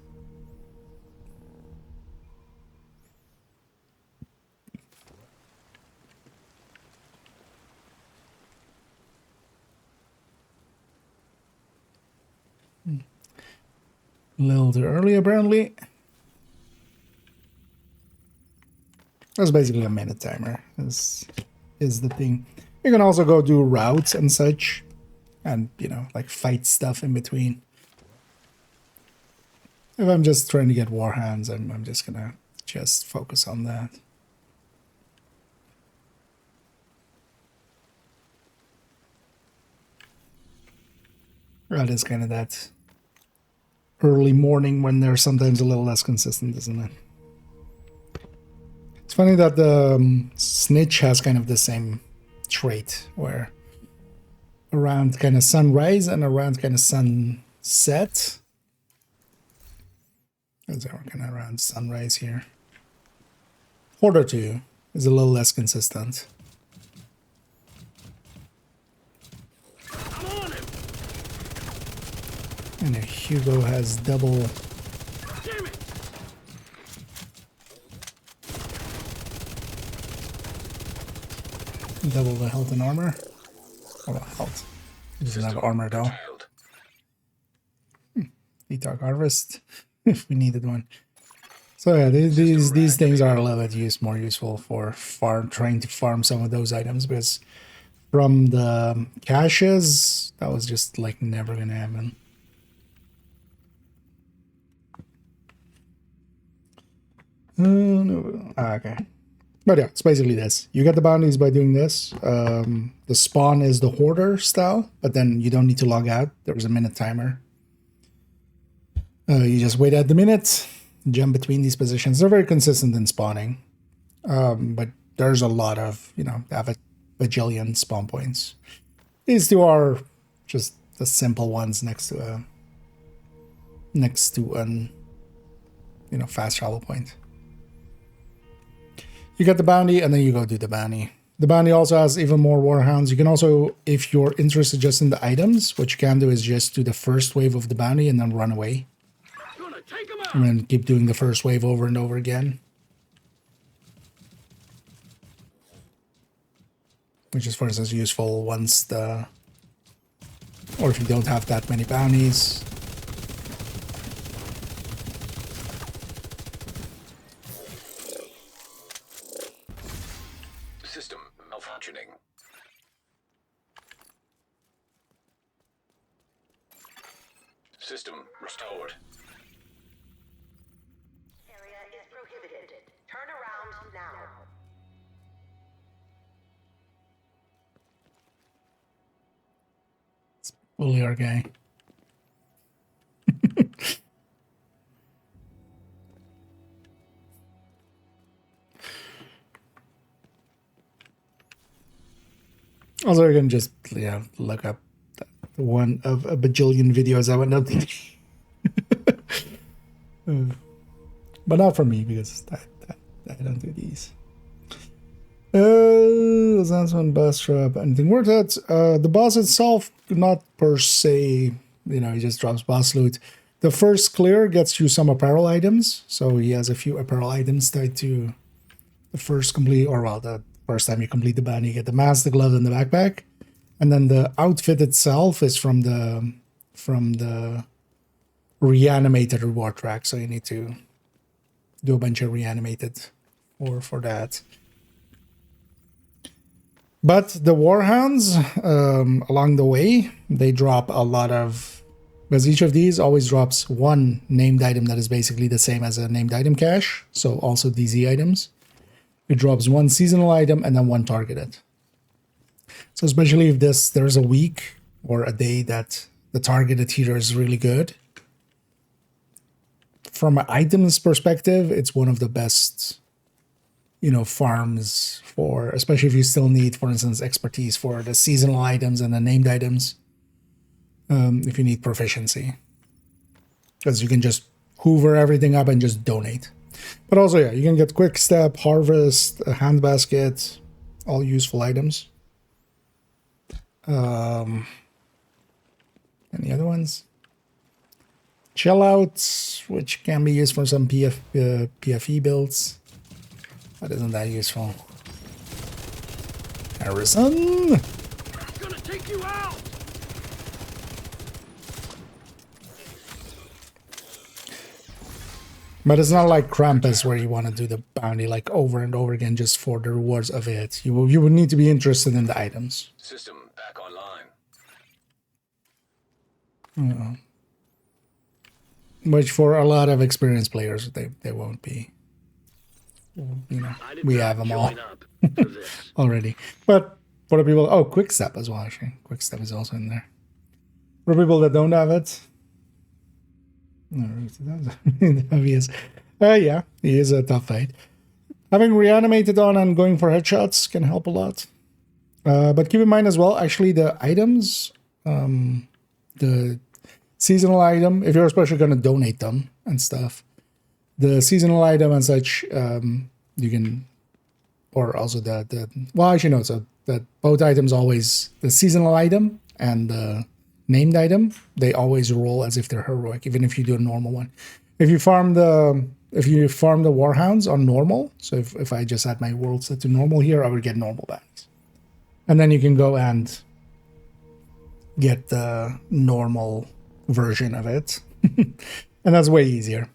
Speaker 1: A little too early, apparently. That's basically a minute timer, is the thing. You can also go do routes and such, and, you know, like fight stuff in between. If I'm just trying to get warhounds, I'm just gonna just focus on that. That is kind of that early morning when they're sometimes a little less consistent, isn't it? It's funny that the snitch has kind of the same trait, where around kind of sunrise and around kind of sunset. Because we're kind of around sunrise here. Hoarder 2 is a little less consistent. And Hugo has double. Double the health and armor. Oh, well, health. He doesn't have armor though. Dark Harvest, if we needed one. So yeah, these things are a little bit more useful for trying to farm some of those items, because from the caches, that was just like never gonna happen. No. Okay. But yeah, it's basically this. You get the bounties by doing this. The spawn is the hoarder style, but then you don't need to log out. There's a minute timer. You just wait at the minute, jump between these positions. They're very consistent in spawning. But there's a lot of, you know, have a bajillion spawn points. These two are just the simple ones next to an, you know, fast travel point. You get the bounty, and then you go do the bounty. The bounty also has even more warhounds. You can also, if you're interested just in the items, what you can do is just do the first wave of the bounty and then run away. And then keep doing the first wave over and over again. Which is, for instance, useful once the... or if you don't have that many bounties.
Speaker 3: System malfunctioning. System restored.
Speaker 6: Area is prohibited. Turn around now.
Speaker 1: Bully our guy. Also, you can just, yeah, look up one of a bajillion videos I went up to. But not for me, because I don't do these. That's one boss trap. Anything worth it? The boss itself, not per se, you know, he just drops boss loot. The first clear gets you some apparel items, so he has a few apparel items tied to the first complete, or well, the first time you complete the bounty. You get the mask, the glove, and the backpack. And then the outfit itself is from the reanimated reward track, so you need to do a bunch of reanimated for that. But the warhounds, along the way, they drop a lot of... because each of these always drops one named item that is basically the same as a named item cache, so also DZ items. It drops one seasonal item and then one targeted. So especially if there's a week or a day that the targeted heater is really good, from an items perspective, it's one of the best, you know, farms for, especially if you still need, for instance, expertise for the seasonal items and the named items. If you need proficiency, because you can just hoover everything up and just donate. But also, yeah, you can get quick step, harvest, a hand basket, all useful items. Any other ones? Chill outs, which can be used for some PFE builds, but isn't that useful? Harrison!
Speaker 8: I'm gonna take you out!
Speaker 1: But it's not like Krampus where you want to do the bounty like over and over again just for the rewards of it. You would need to be interested in the items.
Speaker 3: System back online.
Speaker 1: Which for a lot of experienced players, they won't be. You know, we have them all already. But for the people, oh, Quick Step as well, actually. Quick Step is also in there. For people that don't have it, obvious. Yeah, he is a tough fight. Having reanimated on and going for headshots can help a lot. But keep in mind as well, actually, the items, the seasonal item, if you're especially going to donate them and stuff, the seasonal item and such, you can, or also well, actually, no, so that both items always, the seasonal item and the named item, they always roll as if they're heroic, even if you do a normal one. If you farm the Warhounds on normal, so if I just had my world set to normal here, I would get normal bounties. And then you can go and get the normal version of it. And that's way easier.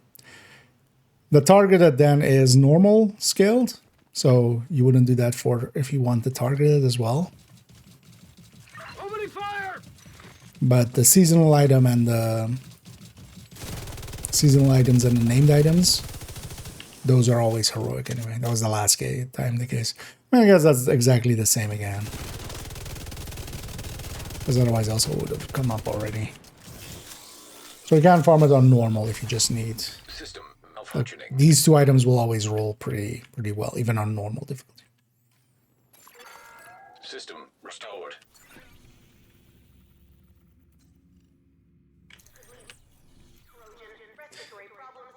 Speaker 1: The targeted then is normal scaled, so you wouldn't do that for if you want the targeted as well. But the seasonal item and the seasonal items and the named items, those are always heroic anyway. That was the last time the case. I guess that's exactly the same again. Because otherwise also would have come up already. So you can farm it on normal if you just need.
Speaker 3: System malfunctioning.
Speaker 1: Like, these two items will always roll pretty well, even on normal difficulty.
Speaker 3: System restored.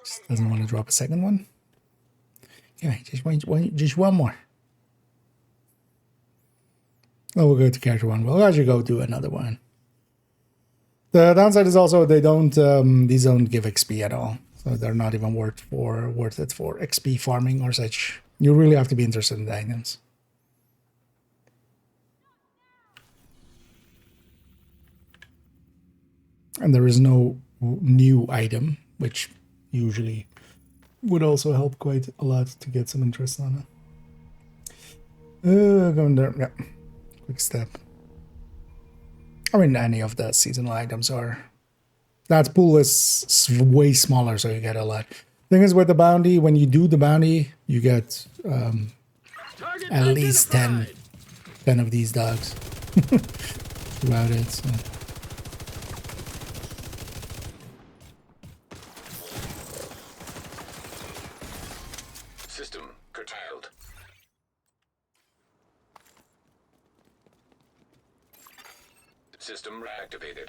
Speaker 1: Just doesn't want to drop a second one. Yeah, just one more. Oh, we'll go to character one. We'll actually go do another one. The downside is also they don't. These don't give XP at all, so they're not even worth it for XP farming or such. You really have to be interested in the items. And there is no new item, which usually would also help quite a lot to get some interest on it. Going there, yeah. Quick Step. I mean, any of the seasonal items are. That pool is way smaller, so you get a lot. Thing is, with the bounty, when you do the bounty, you get at least 10 of these dogs throughout it. So.
Speaker 3: System curtailed. System reactivated.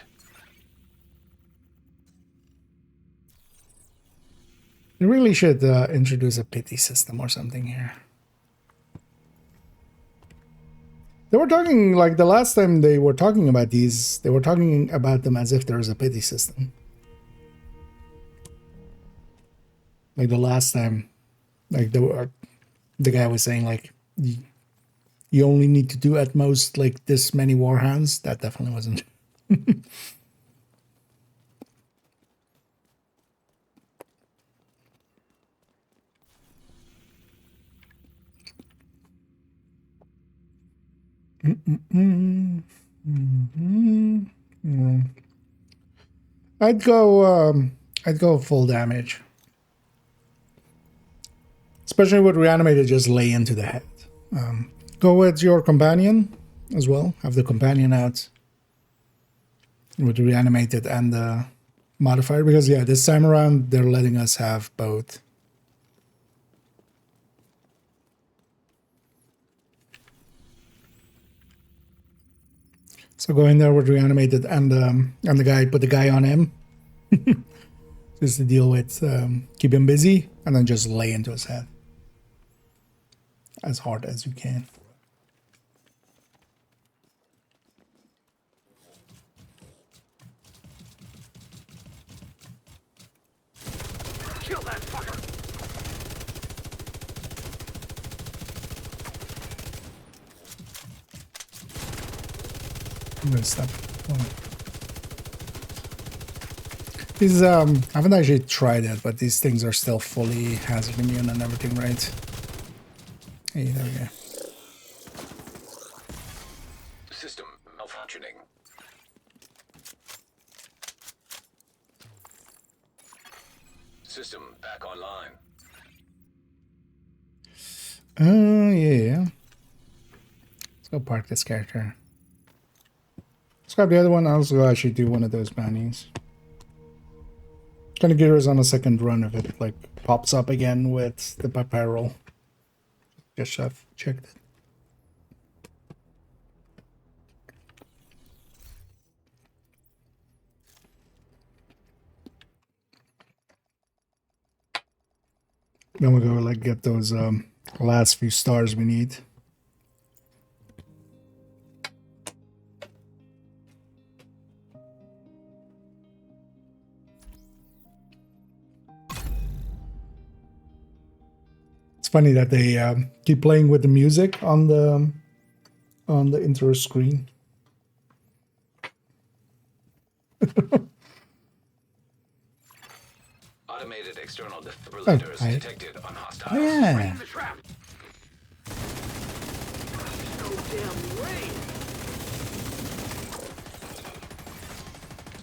Speaker 1: You really should introduce a pity system or something here. They were talking, like the last time they were talking about these, they were talking about them as if there was a pity system. Like the last time, like the guy was saying, like, you only need to do at most like this many Warhounds. That definitely wasn't. I'd go full damage. Especially with reanimated, just lay into the head. Go with your companion as well. Have the companion out with reanimated and the modifier, because yeah, this time around they're letting us have both. So go in there with reanimated and the guy, put the guy on him. Just to deal with, keep him busy, and then just lay into his head. As hard as you can.
Speaker 8: Kill that fucker!
Speaker 1: I'm gonna stop. These I haven't actually tried it, but these things are still fully hazard immune and everything, right? Hey, there we go.
Speaker 3: System malfunctioning. System back online.
Speaker 1: Yeah. Let's go park this character. Let's grab the other one. I'll also actually do one of those bounties. Kind of curious on a second run if it like pops up again with the apparel. Just have checked it. Then we'll go like get those last few stars we need. It's funny that they keep playing with the music on the intro screen.
Speaker 3: Automated external defibrillators
Speaker 1: Oh,
Speaker 3: detected on hostiles.
Speaker 1: Oh, yeah.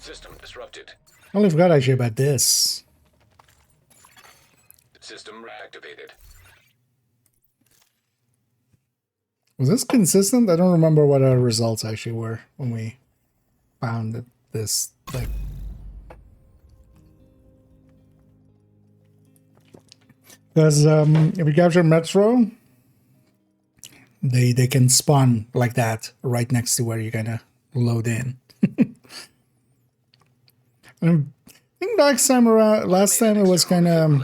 Speaker 3: System disrupted.
Speaker 1: I only forgot actually about this.
Speaker 3: System reactivated.
Speaker 1: Was this consistent? I don't remember what our results actually were when we found that this like. Because if you capture Metro, they can spawn like that right next to where you're gonna load in. I think last time it was kind of.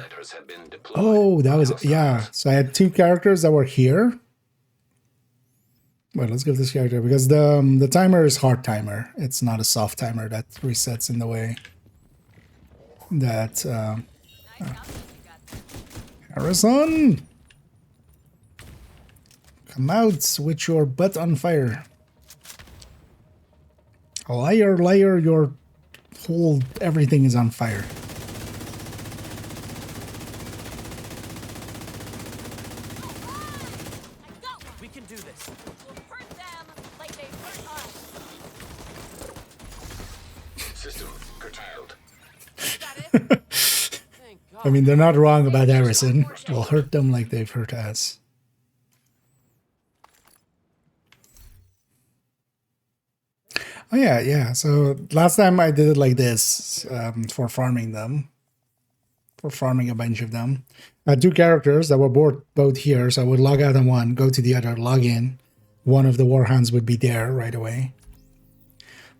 Speaker 1: Oh, that was yeah. So I had two characters that were here. Well, let's give this character because the timer is hard timer. It's not a soft timer that resets in the way that. Harrison, come out with your butt on fire. Liar, liar, your whole everything is on fire.
Speaker 7: We can do this.
Speaker 16: We'll hurt them like they hurt us.
Speaker 3: System curtailed.
Speaker 1: I mean, they're not wrong about Harrison. We'll hurt them like they've hurt us. Oh yeah, yeah. So last time I did it like this for farming them. For farming a bunch of them. I had two characters that were both here, so I would log out on one, go to the other, log in. One of the warhounds would be there right away.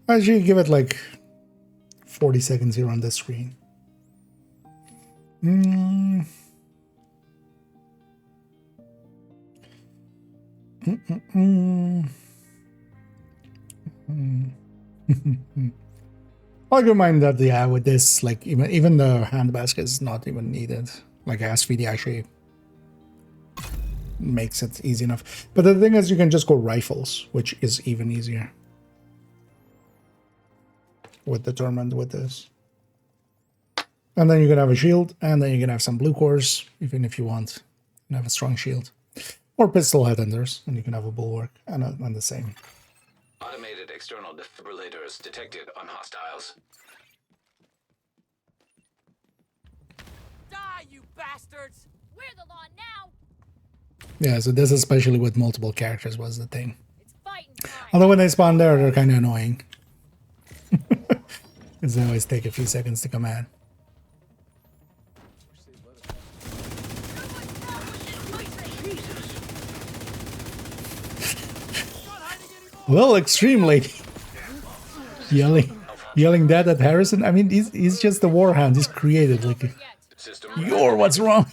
Speaker 1: I usually give it like 40 seconds here on this screen. I don't mind that, yeah, with this, like, even the handbasket is not even needed. Like, SVD actually makes it easy enough. But the thing is, you can just go rifles, which is even easier. With Determined with this. And then you can have a shield, and then you can have some blue cores, even if you want. You can have a strong shield. Or pistol headhunters, and you can have a bulwark, and the same.
Speaker 3: Automated external defibrillators detected on hostiles.
Speaker 13: Die, you bastards!
Speaker 16: We're the law now.
Speaker 1: Yeah, so this especially with multiple characters was the thing.
Speaker 16: It's fighting time.
Speaker 1: Although when they spawn there, they're kind of annoying. Because they always take a few seconds to come out. Well, extreme lady. Yelling that at Harrison. I mean, he's just a warhound. He's created like you're what's wrong.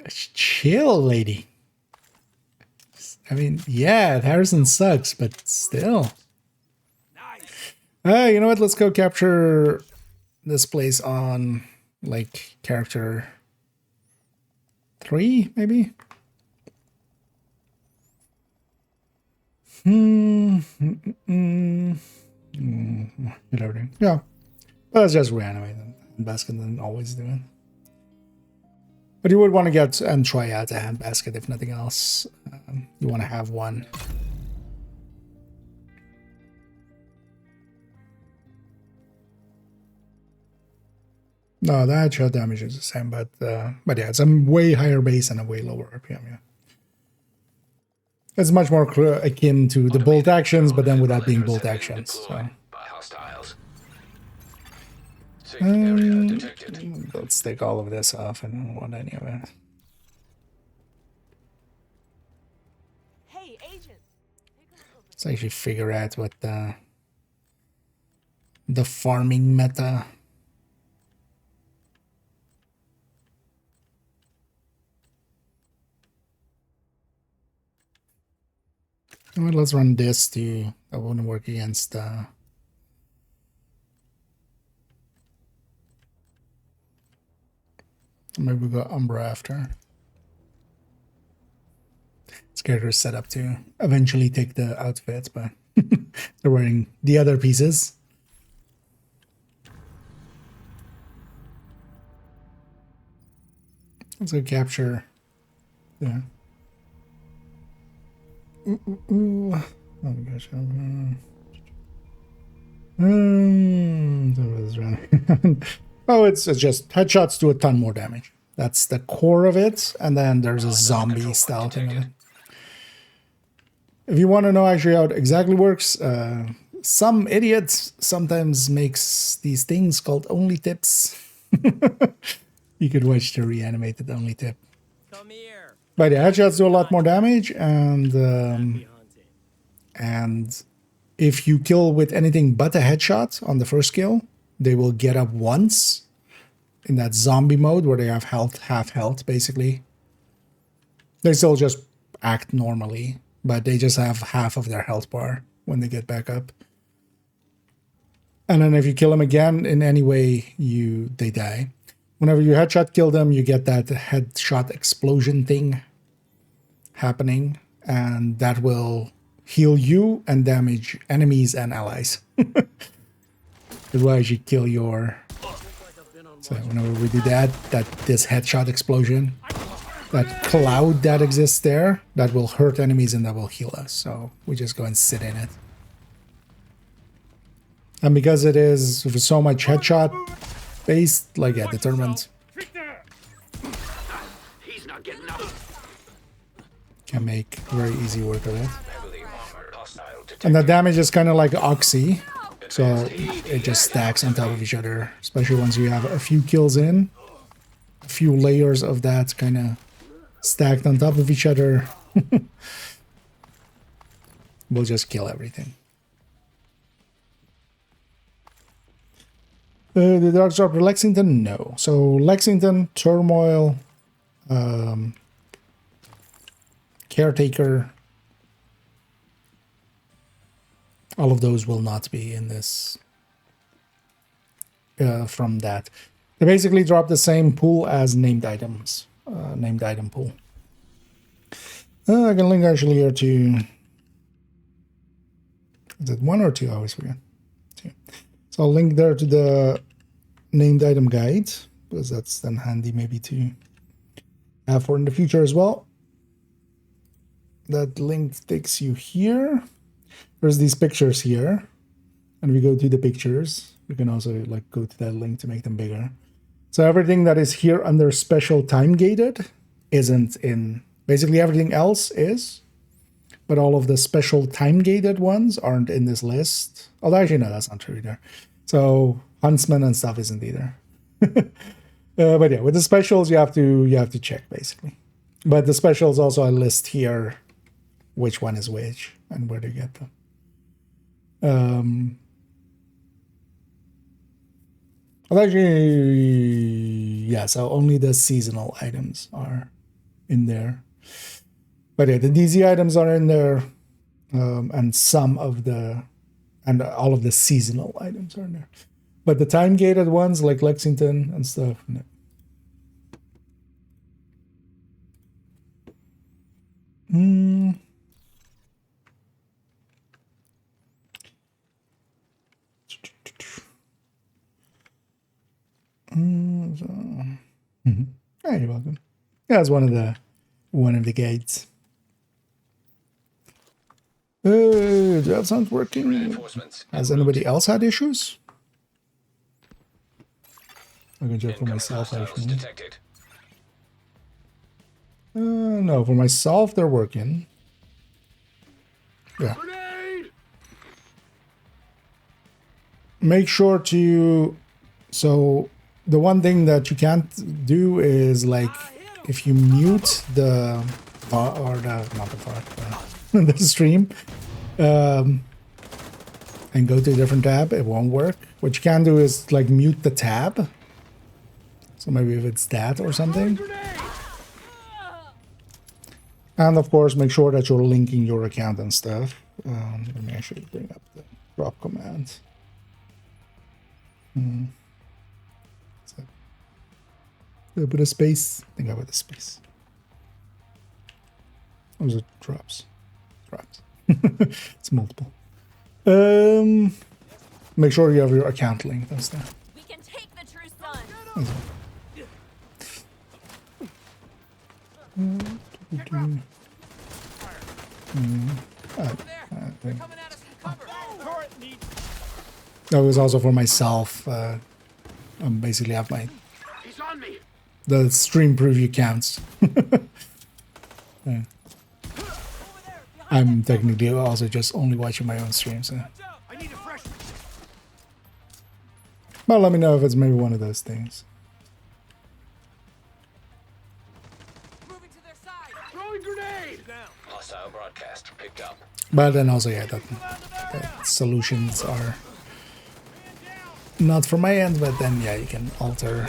Speaker 1: Chill, lady. I mean, yeah, Harrison sucks, but still. You know what? Let's go capture this place on like character 3, maybe. hit everything. Yeah. But that's just reanimate and basket and always do it. But you would want to get and try out a hand basket if nothing else. You want to have one. No, the headshot damage is the same, but yeah, it's a way higher base and a way lower RPM. Yeah, it's much more akin to the bolt actions, but then without being bolt actions. So. Let's take all of this off. I don't want any of it.
Speaker 18: Hey, agent.
Speaker 1: Let's actually figure out what the farming meta. Well, let's run this to. I want to work against. Maybe we go Umbra after. This character is set up to eventually take the outfits, but they're wearing the other pieces. Let's go capture. Yeah. Oh my gosh. Oh, it's just headshots do a ton more damage. That's the core of it, and then there's a zombie style thing of it. If you want to know actually how it exactly works, some idiots sometimes makes these things called only tips. You could watch the reanimated only tip.
Speaker 7: Come here.
Speaker 1: But yeah, headshots do a lot more damage, and if you kill with anything but a headshot on the first kill, they will get up once in that zombie mode where they have health, half health, basically. They still just act normally, but they just have half of their health bar when they get back up. And then if you kill them again in any way, they die. Whenever you headshot kill them, you get that headshot explosion thing happening, and that will heal you and damage enemies and allies. It will actually kill your... So whenever we do that, this headshot explosion, that cloud that exists there, that will hurt enemies and that will heal us. So we just go and sit in it. And because it is so much headshot based, like yeah, determined. Can make very easy work of it. And the damage is kind of like Oxy, so it just stacks on top of each other, especially once you have a few kills in. A few layers of that kind of stacked on top of each other. We'll just kill everything. The Dark Drop for Lexington? No. So Lexington, Turmoil, Caretaker, all of those will not be in this from that. They basically drop the same pool as named items, named item pool. I can link actually here to... Is it 1 or 2? I always forget. 2. So I'll link there to the named item guide, because that's then handy maybe to have for in the future as well. That link takes you here. There's these pictures here, and we go to the pictures. We can also like go to that link to make them bigger. So everything that is here under special time gated isn't in. Basically everything else is, but all of the special time gated ones aren't in this list. Although actually no, that's not true either. So Huntsman and stuff isn't either. But yeah, with the specials you have to check basically. But the specials also I list here which one is which and where to get them. Well, actually, yeah, so only the seasonal items are in there. But yeah, the DZ items are in there, and some of the, and all of the seasonal items are in there. But the time-gated ones, like Lexington and stuff, no. you're welcome. Yeah, it's one of the gates. That sounds working. Has anybody else had issues? I can check for myself actually. No, for myself they're working. Yeah. Make sure to. So the one thing that you can't do is like if you mute the or the not the part the stream and go to a different tab, it won't work. What you can do is like mute the tab. So maybe if it's that or something. And of course, make sure that you're linking your account and stuff. Let me actually bring up the drop command. So, did I put a space? I think I put a space. Or was it drops? Drops. It's multiple. Make sure you have your account linked and stuff.
Speaker 6: We can take the true sun.
Speaker 1: That was also for myself. Basically have my the stream preview counts. Yeah. I'm technically also just only watching my own streams. So. But let me know if it's maybe one of those things.
Speaker 3: Hostile broadcast picked up.
Speaker 1: But then also, yeah, that solutions are not from my end, but then, yeah, you can alter.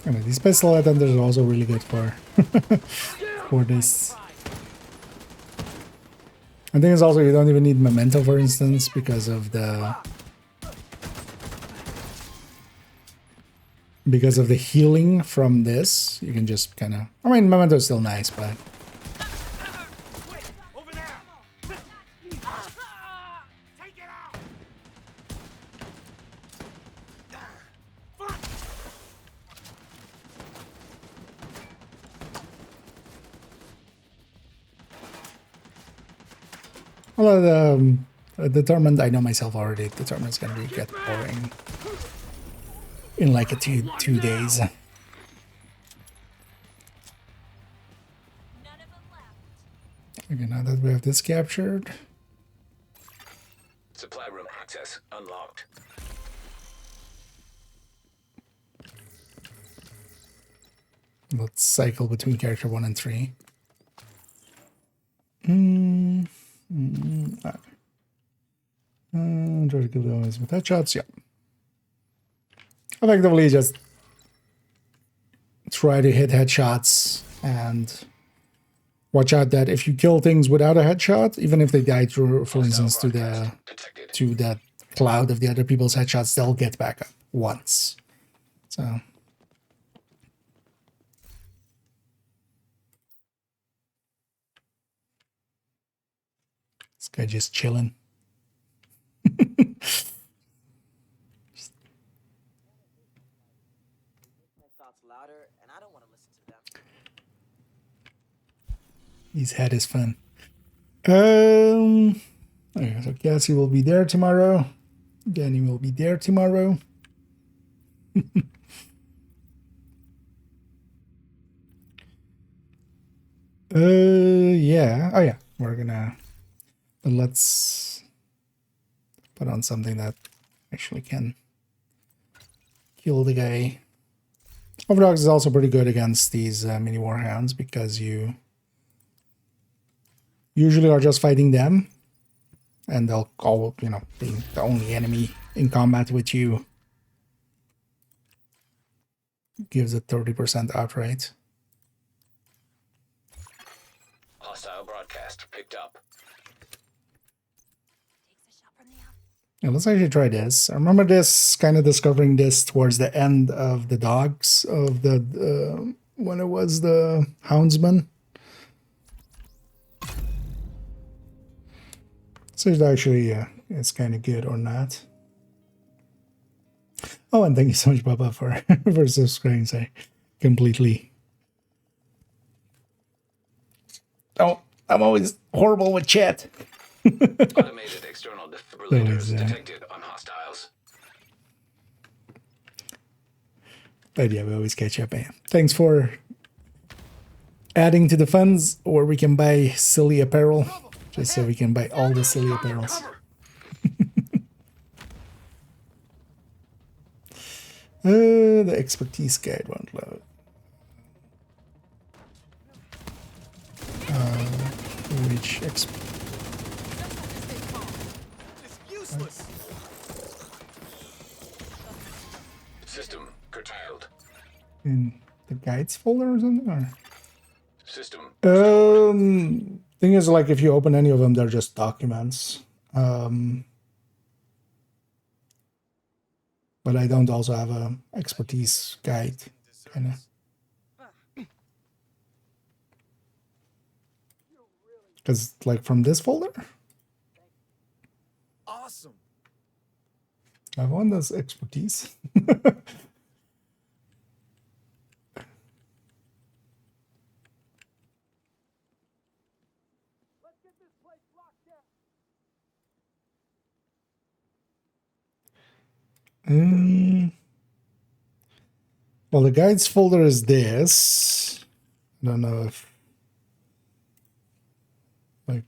Speaker 1: I mean, these pistol attenders are also really good for for this. I think it's also you don't even need memento, for instance, because of the healing from this. You can just kind of. I mean, memento is still nice, but. Well, determined. I know myself already. Determined it's gonna get boring in like a two days. Okay, now that we have this captured,
Speaker 3: Supply room access unlocked.
Speaker 1: let's cycle between character 1 and 3. Try to kill the enemies with headshots. Yeah. Effectively, just try to hit headshots and watch out that if you kill things without a headshot, even if they die through, for instance, to that cloud of the other people's headshots, they'll get back up once. So. This guy just chilling. His head is fun. Okay, so Cassie will be there tomorrow. Danny will be there tomorrow. Yeah. Oh yeah, we're gonna. But let's put on something that actually can kill the guy. Overdogs is also pretty good against these mini warhounds because you usually are just fighting them, and they'll call, you know, being the only enemy in combat with you gives a 30% outright.
Speaker 3: Hostile broadcast picked up.
Speaker 1: Yeah, let's actually try this. I remember this, kind of discovering this towards the end of the dogs of the when it was the houndsman. So it actually it's kind of good or not. Oh, and thank you so much, Papa, for for subscribing. I completely. Oh, I'm always horrible with chat.
Speaker 3: Automated external defibrillators detected on hostiles.
Speaker 1: But yeah, we always catch up. Man. Thanks for adding to the funds, or we can buy silly apparel, just so we can buy all the silly apparels. The expertise guide won't load. Which
Speaker 15: It's useless.
Speaker 3: System curtailed.
Speaker 1: In the guides folder or something? Or?
Speaker 3: System.
Speaker 1: Thing is, like, if you open any of them, they're just documents. But I don't also have a expertise guide, kind of. Because, like, from this folder?
Speaker 15: Awesome.
Speaker 1: I have one that's expertise. Well, the guides folder is this. I don't know if, like,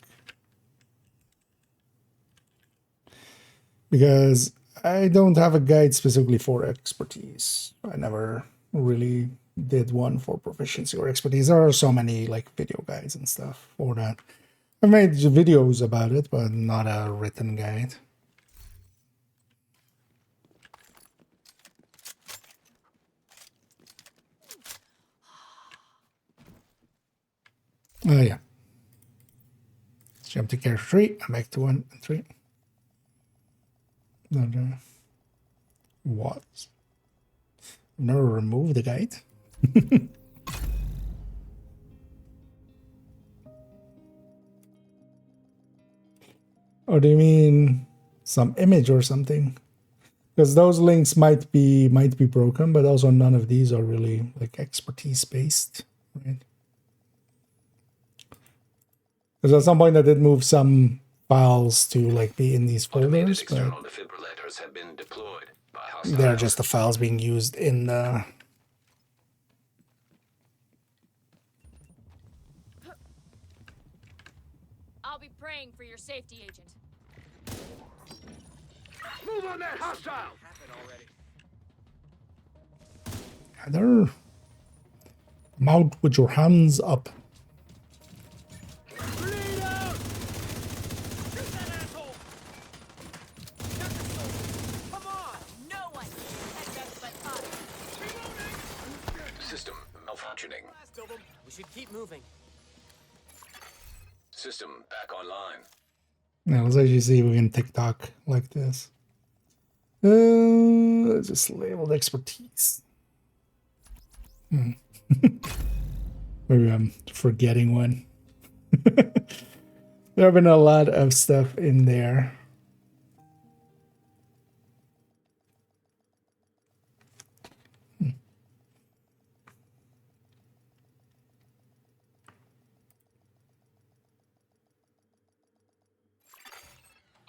Speaker 1: because I don't have a guide specifically for expertise. I never really did one for proficiency or expertise. There are so many, like, video guides and stuff for that. I've made videos about it, but not a written guide. Oh, yeah. Let's jump to character 3. I'm back to 1 and 3. What? Never remove the guide? Or do you mean some image or something? Because those links might be broken, but also none of these are really like expertise based, right? Because at some point I did move some files to like be in these folders, but
Speaker 3: Defibrillators have been deployed by
Speaker 1: they're just the files being used in the.
Speaker 19: I'll be praying for your safety, Agent.
Speaker 8: Move on that hostile!
Speaker 1: Either mount with your hands up.
Speaker 3: System malfunctioning.
Speaker 7: We should keep moving.
Speaker 3: System back online.
Speaker 1: Now let's actually see if we can TikTok like this. Let's just labeled expertise. Maybe I'm forgetting one. There have been a lot of stuff in there.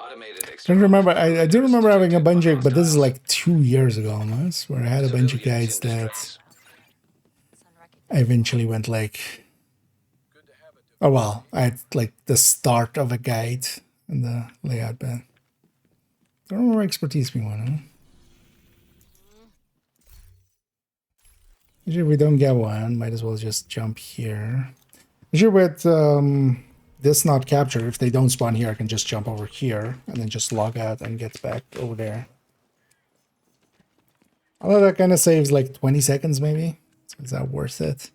Speaker 1: I don't remember. I do remember having a bunch of, but this is like 2 years ago almost, where I had a bunch of guides that I eventually went like, oh well, I had like the start of a guide and the layout, but I don't remember expertise being one. Huh? Usually if we don't get one, might as well just jump here. Usually with this not captured, if they don't spawn here, I can just jump over here and then just log out and get back over there. Although that kind of saves like 20 seconds maybe. So is that worth it?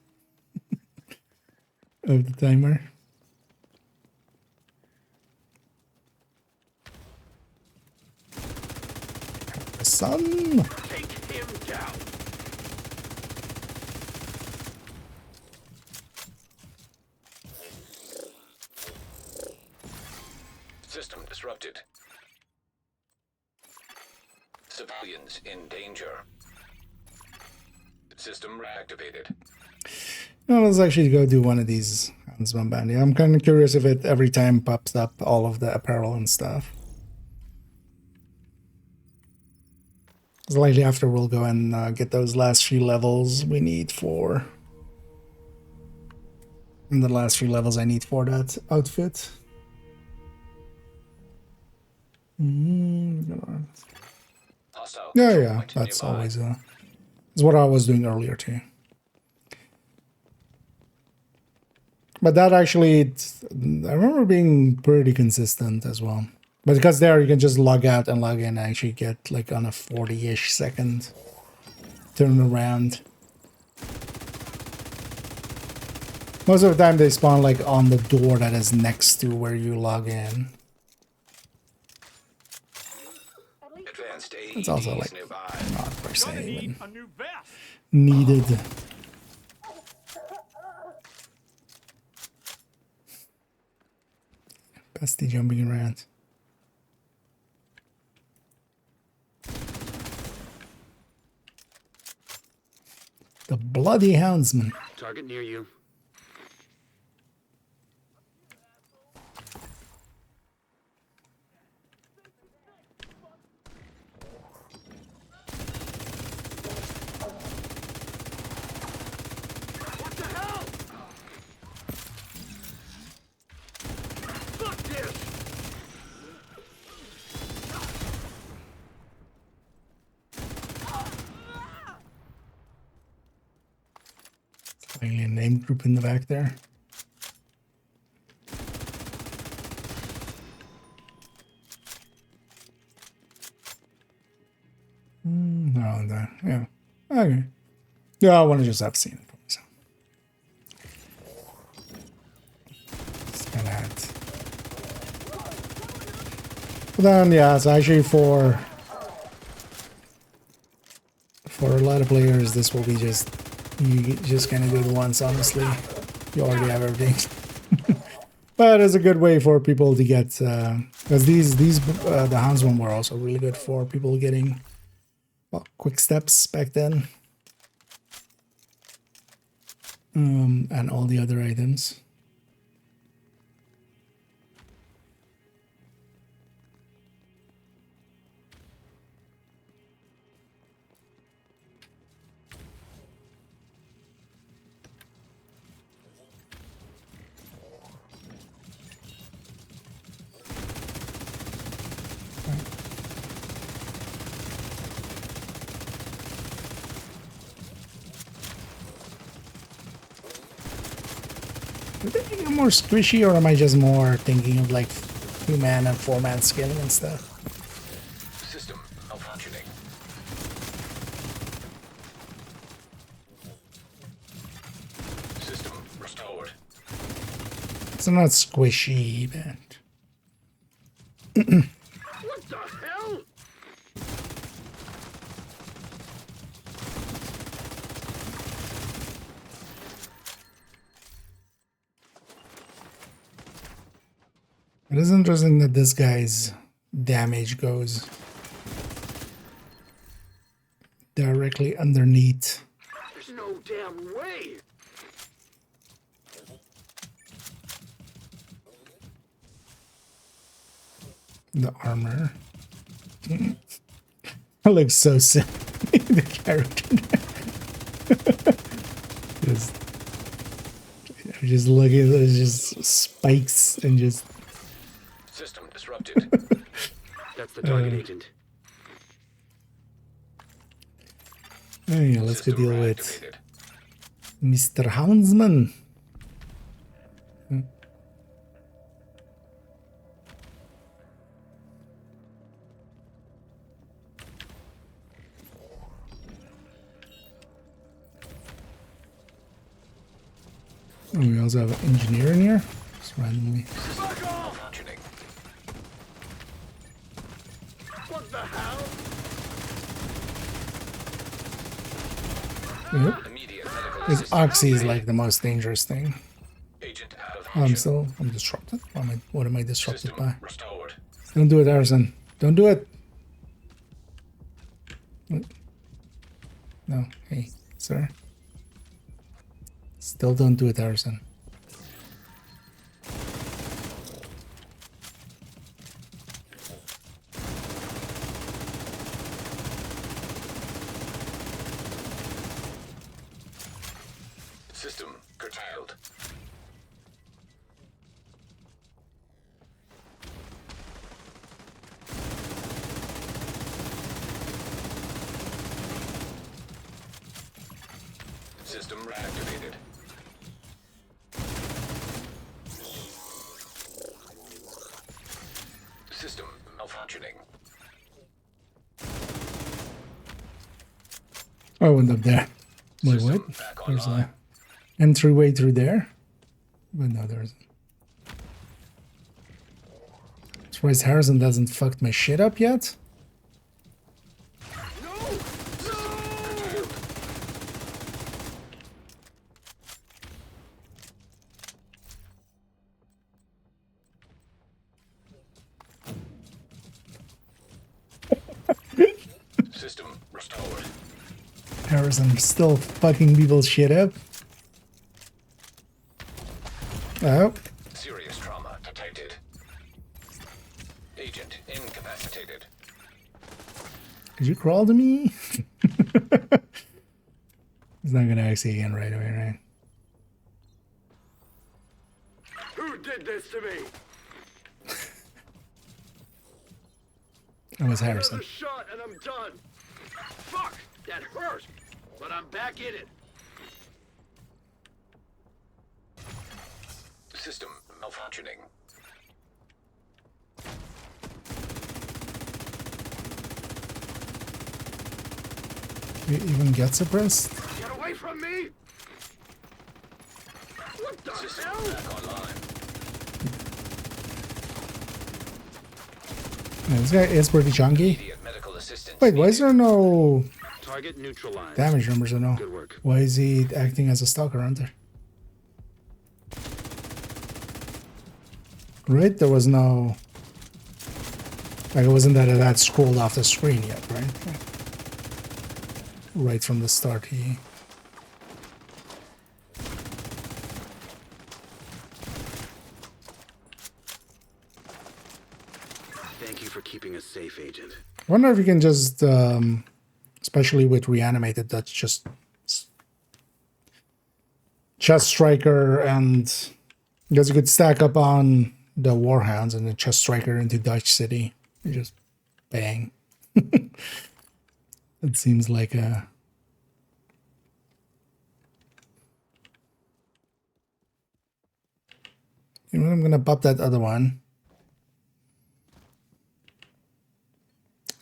Speaker 1: Of the timer. Son!
Speaker 8: Take him down!
Speaker 3: System Civilians in danger. System reactivated.
Speaker 1: Well, let's actually go do one of these Huntsman Bandy. I'm kind of curious if it every time pops up all of the apparel and stuff. Slightly after we'll go and get those last few levels we need for. And the last few levels I need for that outfit. Yeah, that's always is what I was doing earlier too. But that actually, I remember being pretty consistent as well. But because there you can just log out and log in and actually get like on a 40-ish second turnaround. Most of the time they spawn like on the door that is next to where you log in. It's also like not per se even needed. Pesty jumping around. The bloody houndsman.
Speaker 12: Target near you.
Speaker 5: What the hell? Fuck this!
Speaker 1: Finally a name group in the back there. No, yeah. Okay. Yeah, I want to just have seen it. So. Scan that. But then, yeah, it's actually for a lot of players, this will be just, you just kind of do it once, honestly. You already have everything. But it's a good way for people to get, because the Houndsman were also really good for people getting, well, quick steps back then. And all the other items. Are they thinking more squishy, or am I just more thinking of like 2-man and 4-man scaling and stuff?
Speaker 3: System malfunctioning. System restored.
Speaker 1: It's not squishy, but
Speaker 5: What the hell?
Speaker 1: it is interesting that this guy's damage goes directly underneath.
Speaker 5: There's no damn way.
Speaker 1: The armor. It looks so silly, the character. just look at it, just spikes and just.
Speaker 3: System disrupted.
Speaker 12: That's the target agent.
Speaker 1: Yeah, let's go deal with Mr. Houndsman. Oh, we also have an engineer in here, just randomly.
Speaker 5: What the hell?
Speaker 1: Yep. This Oxy is like the most dangerous thing. I'm disrupted. What am I disrupted by? Don't do it, Arson. Don't do it. What? No, hey, sir. Still don't do it, Harrison.
Speaker 3: System curtailed. System reactivated. System malfunctioning.
Speaker 1: I went up there. Wait, what? There's a entryway through there? But no, there isn't. Surprised Harrison doesn't fuck my shit up yet?
Speaker 3: System restored.
Speaker 1: Harrison still fucking people's shit up. Oh.
Speaker 3: Serious trauma detected. Agent incapacitated.
Speaker 1: Could you crawl to me? He's not gonna ask you again right away, right?
Speaker 5: Who did this to me?
Speaker 1: That was Harrison.
Speaker 5: Another shot and I'm done. Fuck, that hurt. But I'm back in it.
Speaker 3: System malfunctioning.
Speaker 1: You even get suppressed?
Speaker 5: Get away from me! What the hell?
Speaker 3: Back online.
Speaker 1: Yeah, this guy is pretty chunky. Wait, why is there no
Speaker 12: Target neutralized.
Speaker 1: damage numbers or no?
Speaker 12: Good work.
Speaker 1: Why is he acting as a stalker hunter? Right? There was no... Like, it wasn't that scrolled off the screen yet, right? Right from the start, he...
Speaker 12: Thank you for keeping us safe, Agent.
Speaker 1: I wonder if you can just, especially with reanimated, that's just chest striker, and because you could stack up on the warhounds and the chest striker into Dutch City. You just bang. It seems like a... You know, I'm gonna pop that other one.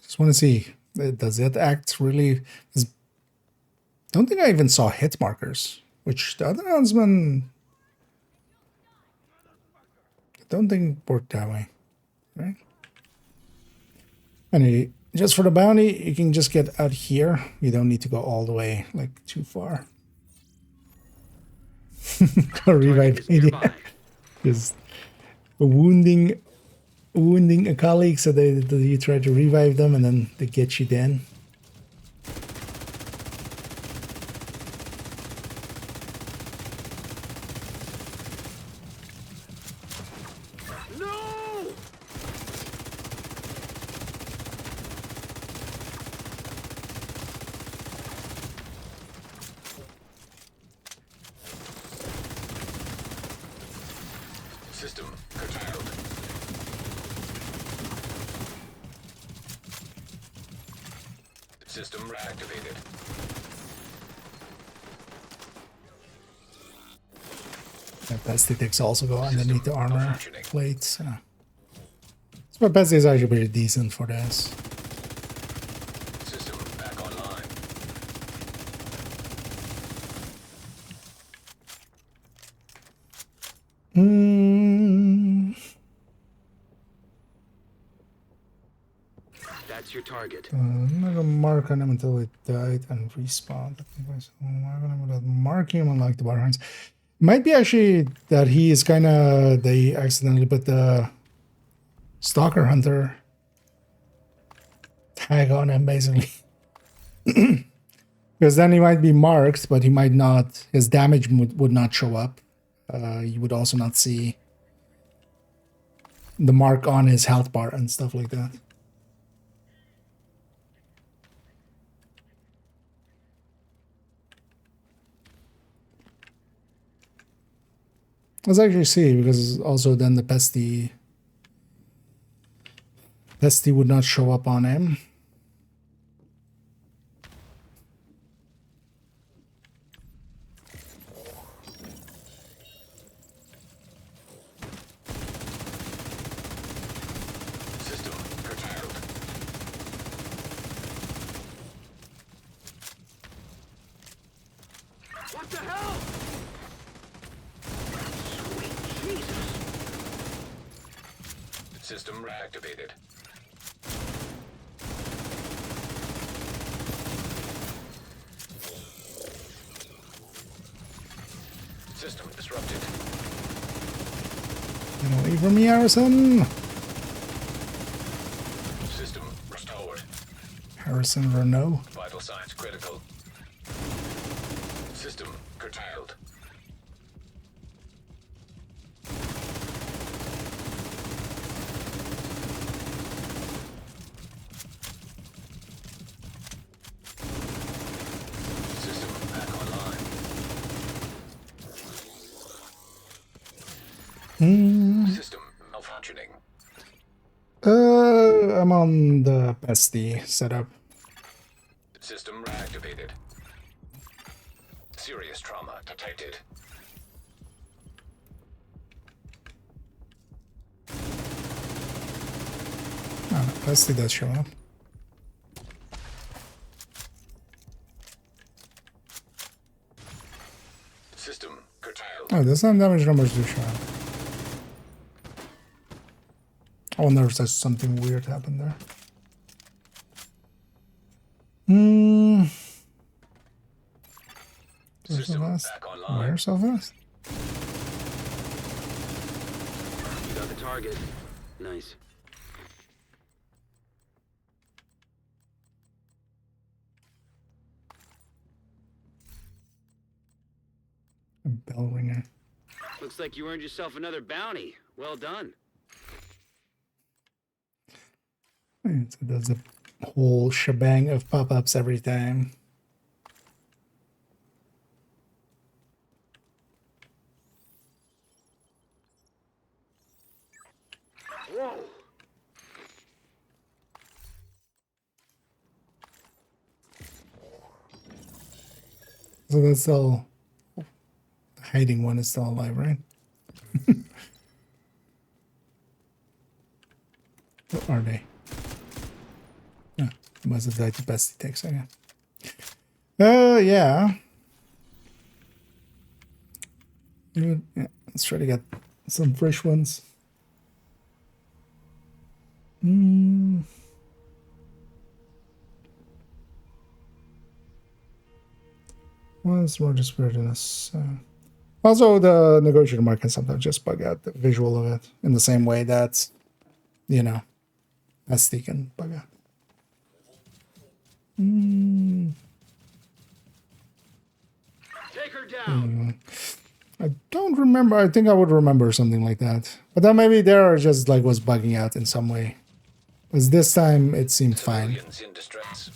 Speaker 1: Just want to see, does it act really? Don't think I even saw hit markers, which the other huntsman I don't think worked that way, right? Anyway, just for the bounty, you can just get out here. You don't need to go all the way, like, too far. Go revive media. Just wounding a colleague, so you try to revive them and then they get you then.
Speaker 3: System curtailed. System reactivated.
Speaker 1: That plastic also go underneath the armor plates. So my plastic is actually pretty decent for this.
Speaker 3: System back online.
Speaker 12: That's your target.
Speaker 1: I'm not gonna mark on him until it died and respawned. I'm not gonna mark him unlike the Waterhounds. Might be actually that he is kind of, they accidentally put the Stalker Hunter tag on him, basically. Because then he might be marked, but he might not, his damage would not show up. You would also not see the mark on his health bar and stuff like that. Let's actually see, because also then the pesty would not show up on him.
Speaker 3: System curtailed.
Speaker 8: What the hell?
Speaker 3: System reactivated. System disrupted.
Speaker 1: Get away from me, Harrison!
Speaker 3: System restored.
Speaker 1: Harrison Renault.
Speaker 3: Vital signs critical. System curtailed. System back online. System malfunctioning.
Speaker 1: I'm on the pesty setup.
Speaker 3: System reactivated. Serious trauma detected.
Speaker 1: Oh, the pesty does show up.
Speaker 3: System curtailed.
Speaker 1: Oh, the some damage numbers do show up. I wonder if there's something weird happened there. Where's so fast? Where so fast?
Speaker 12: You got the target. Nice.
Speaker 1: A bell ringer.
Speaker 12: Looks like you earned yourself another bounty. Well done.
Speaker 1: So it does a whole shebang of pop-ups every time.
Speaker 12: Whoa.
Speaker 1: So that's all. The hiding one is still alive, right? What are they? Yeah, must have died to best it takes again. Yeah. Yeah, let's try to get some fresh ones. What's more just weirdness? Also, the negotiator mark can sometimes just bug out the visual of it in the same way that, you know, SD can bug out.
Speaker 12: Take her down.
Speaker 1: I don't remember. I think I would remember something like that. But then maybe there just like was bugging out in some way. Because this time it seemed fine.
Speaker 3: In distress.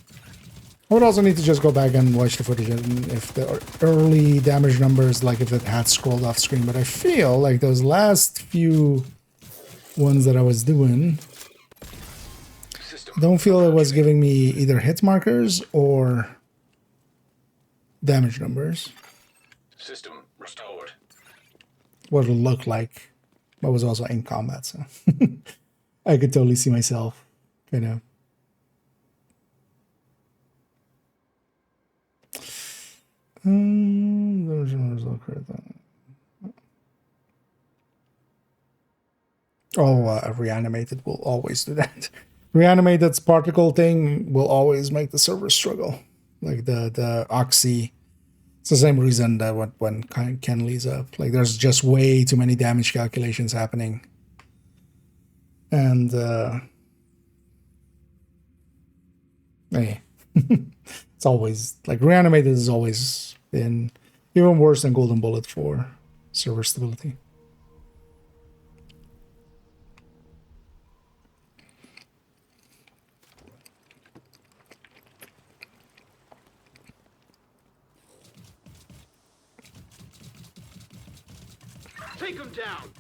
Speaker 1: I would also need to just go back and watch the footage and if the early damage numbers, like if it had scrolled off screen. But I feel like those last few ones that I was doing, I don't feel it was giving me either hit markers or damage numbers.
Speaker 3: System restored.
Speaker 1: What it looked like, but was also in combat, so I could totally see myself, you know. Reanimated will always do that. Reanimated's particle thing will always make the server struggle. Like the Oxy. It's the same reason that when Ken leaves up. Like there's just way too many damage calculations happening. And hey. It's always like reanimated has always been even worse than Golden Bullet for server stability.
Speaker 12: Take him down!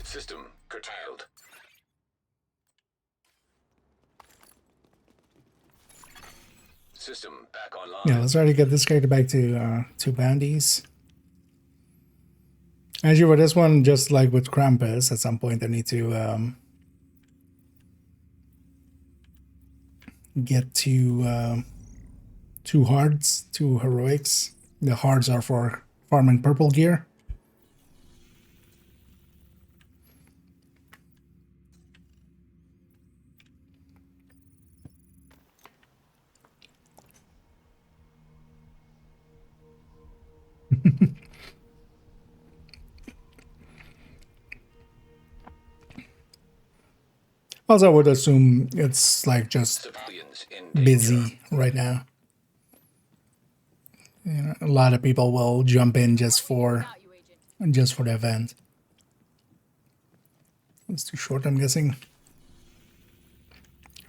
Speaker 3: System curtailed. System back online.
Speaker 1: Yeah, let's try to get this character back to two bounties. Actually, for this one, just like with Krampus, at some point I need to get to two hards, two heroics. The hards are for farming purple gear. Also, I would assume it's like just busy right now. You know, a lot of people will jump in just for the event. It's too short, I'm guessing.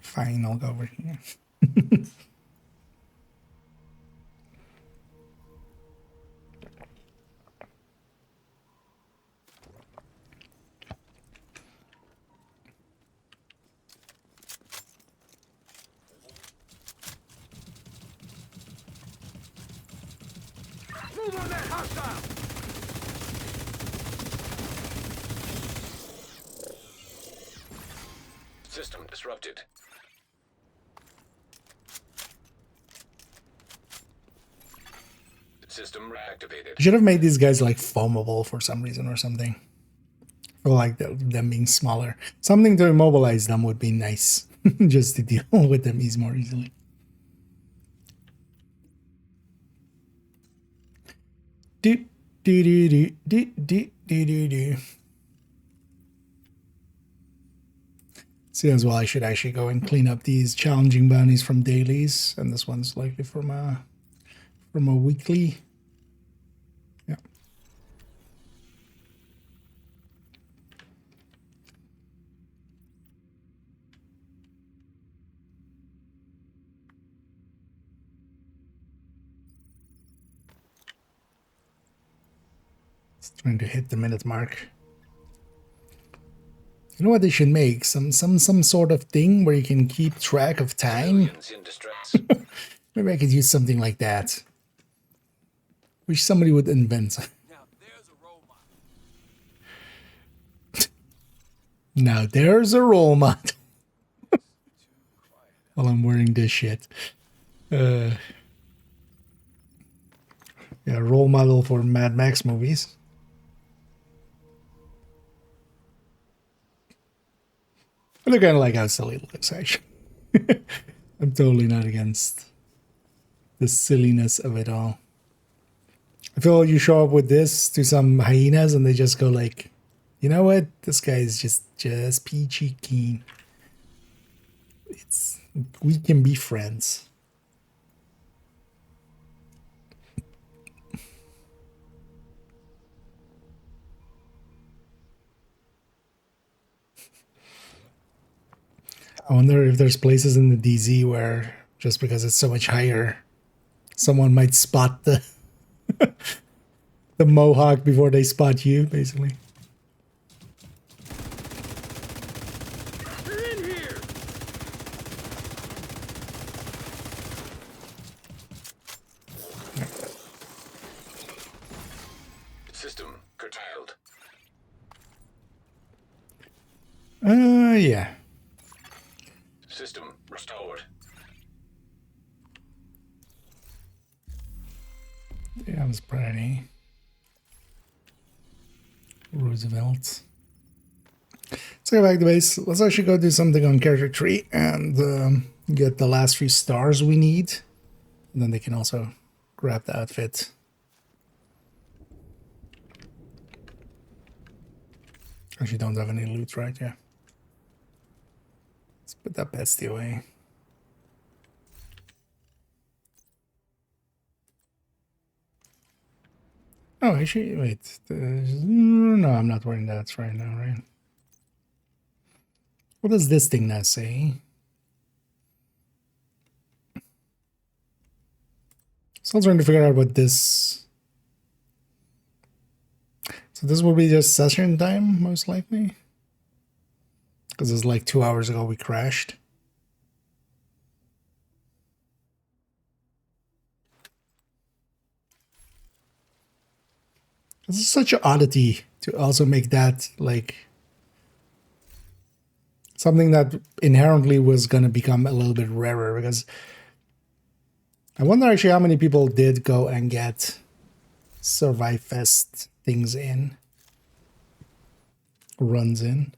Speaker 1: Fine, I'll go over here.
Speaker 12: Move on that hostile!
Speaker 3: System disrupted. System reactivated.
Speaker 1: Should have made these guys like foamable for some reason or something. Or like them being smaller. Something to immobilize them would be nice. Just to deal with them more easily. Do do do do do do do do do. See, as well, I should actually go and clean up these challenging bounties from dailies, and this one's likely from a weekly. Yeah. It's trying to hit the minute mark. You know what they should make? Some sort of thing where you can keep track of time. Maybe I could use something like that. Wish somebody would invent. Now there's a role model. While I'm wearing this shit. Yeah, role model for Mad Max movies. I look kind of like how silly it looks, actually. I'm totally not against the silliness of it all. I feel like you show up with this to some hyenas and they just go like, you know what? This guy is just peachy keen. We can be friends. I wonder if there's places in the DZ where, just because it's so much higher, someone might spot the the mohawk before they spot you, basically.
Speaker 12: They're in here!
Speaker 3: System curtailed.
Speaker 1: Yeah.
Speaker 3: System restored.
Speaker 1: Yeah, it was pretty. Roosevelt. Let's go back to base. Let's actually go do something on character tree and get the last few stars we need. And then they can also grab the outfit. Actually, don't have any loot, right? Yeah. Let's put that bestie away. Oh, actually, wait. No, I'm not wearing that right now, right? What does this thing now say? Still trying to figure out what this... So this will be just session time, most likely? Because it's like 2 hours ago we crashed. This is such an oddity to also make that like something that inherently was going to become a little bit rarer, because I wonder actually how many people did go and get Survive Fest things in, runs in.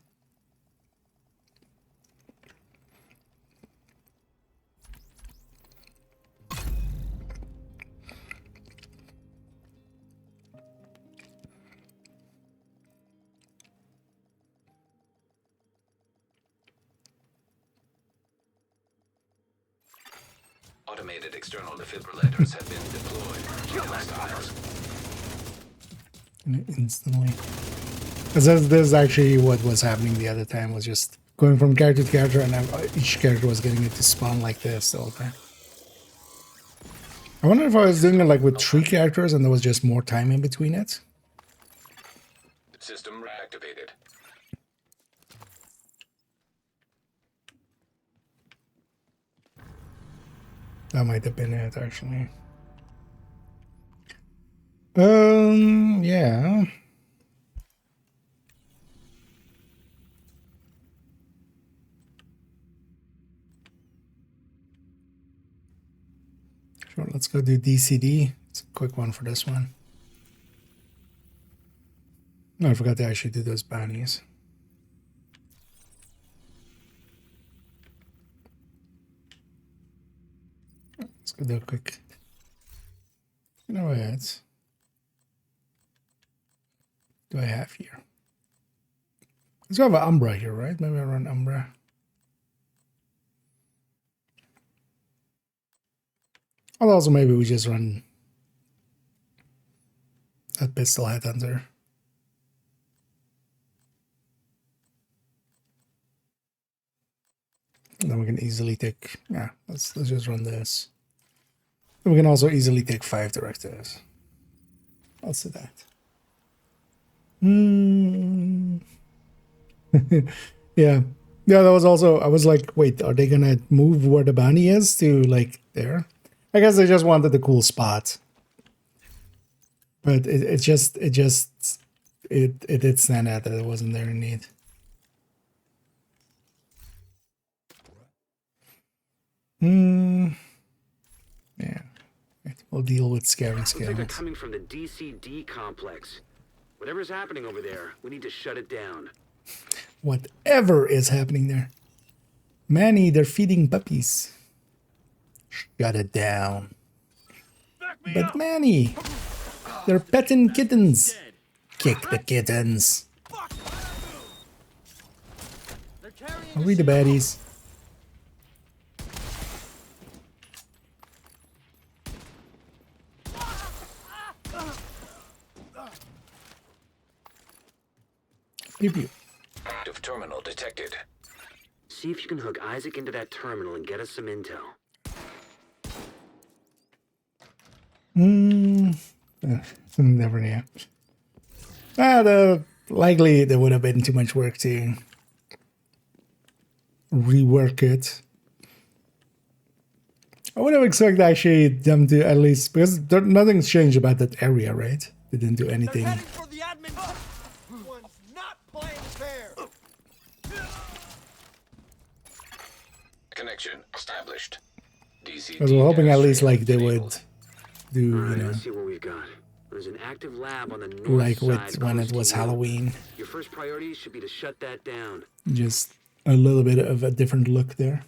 Speaker 3: Automated external defibrillators have been deployed by hostiles.
Speaker 1: Instantly. Because this is actually what was happening the other time, was just going from character to character, and each character was getting it to spawn like this the whole time. I wonder if I was doing it like with 3 characters and there was just more time in between it.
Speaker 3: System reactivated.
Speaker 1: That might have been it, actually. Yeah. Sure, let's go do DCD. It's a quick one for this one. No, I forgot to actually do those bounties. Let's go do a quick... You know what? Do I have here? Let's go have an Umbra here, right? Maybe I'll run Umbra. Or also maybe we just run that pistol headhunter. And then we can easily take... Yeah, let's just run this. And we can also easily take 5 directives. Let's do that. Yeah. Yeah, that was also... I was like, wait, are they gonna move where the bounty is to, like, there? I guess they just wanted the cool spot. But it did stand out that it wasn't there in need. Yeah. We'll deal with scaring
Speaker 12: Looks like they're
Speaker 1: skeletons.
Speaker 12: coming from the DCD complex. Whatever's happening over there, we need to shut it down.
Speaker 1: Whatever is happening there. Manny, they're feeding puppies. Shut it down. But Manny, they're petting kittens. Kick the kittens. Are we the baddies? Pew pew.
Speaker 3: Active terminal detected.
Speaker 12: See if you can hook Isaac into that terminal and get us some intel.
Speaker 1: Never knew. Likely there would have been too much work to rework it. I would have expected actually them to at least, because nothing's changed about that area, right? They didn't do anything.
Speaker 3: Connection established. DC.
Speaker 1: I was hoping at least like they would do, you know,
Speaker 12: Let's see what we've got. There's an active lab on the north
Speaker 1: like
Speaker 12: side
Speaker 1: with when it was Halloween,
Speaker 12: Your first priority should be to shut that down.
Speaker 1: just a little bit of a different look there.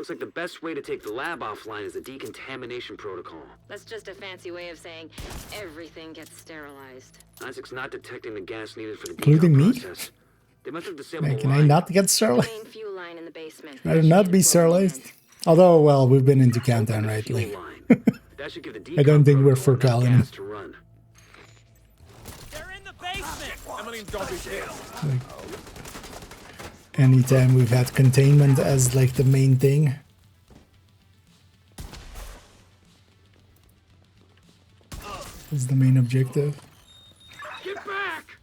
Speaker 12: Looks like the best way to take the lab offline is the decontamination protocol.
Speaker 17: That's just a fancy way of saying everything gets sterilized.
Speaker 12: Isaac's not detecting the gas needed for the
Speaker 1: Including
Speaker 12: decom
Speaker 1: me?
Speaker 12: process. They must have disabled
Speaker 1: Man,
Speaker 12: the
Speaker 1: can I
Speaker 12: line.
Speaker 1: not get
Speaker 17: The
Speaker 1: sterilized?
Speaker 17: main fuel line in the basement.
Speaker 1: I'd not be sterilized. Although, well, we've been into countdown, right?
Speaker 12: Fuel
Speaker 1: Like,
Speaker 12: line. That should give the decom
Speaker 1: I don't think we're
Speaker 12: protocol enough
Speaker 1: fertile enough.
Speaker 12: gas to run.
Speaker 7: They're in the basement. Emily, don't be pissed.
Speaker 1: Like, anytime we've had containment as like the main thing. Is the main objective.
Speaker 12: Get back!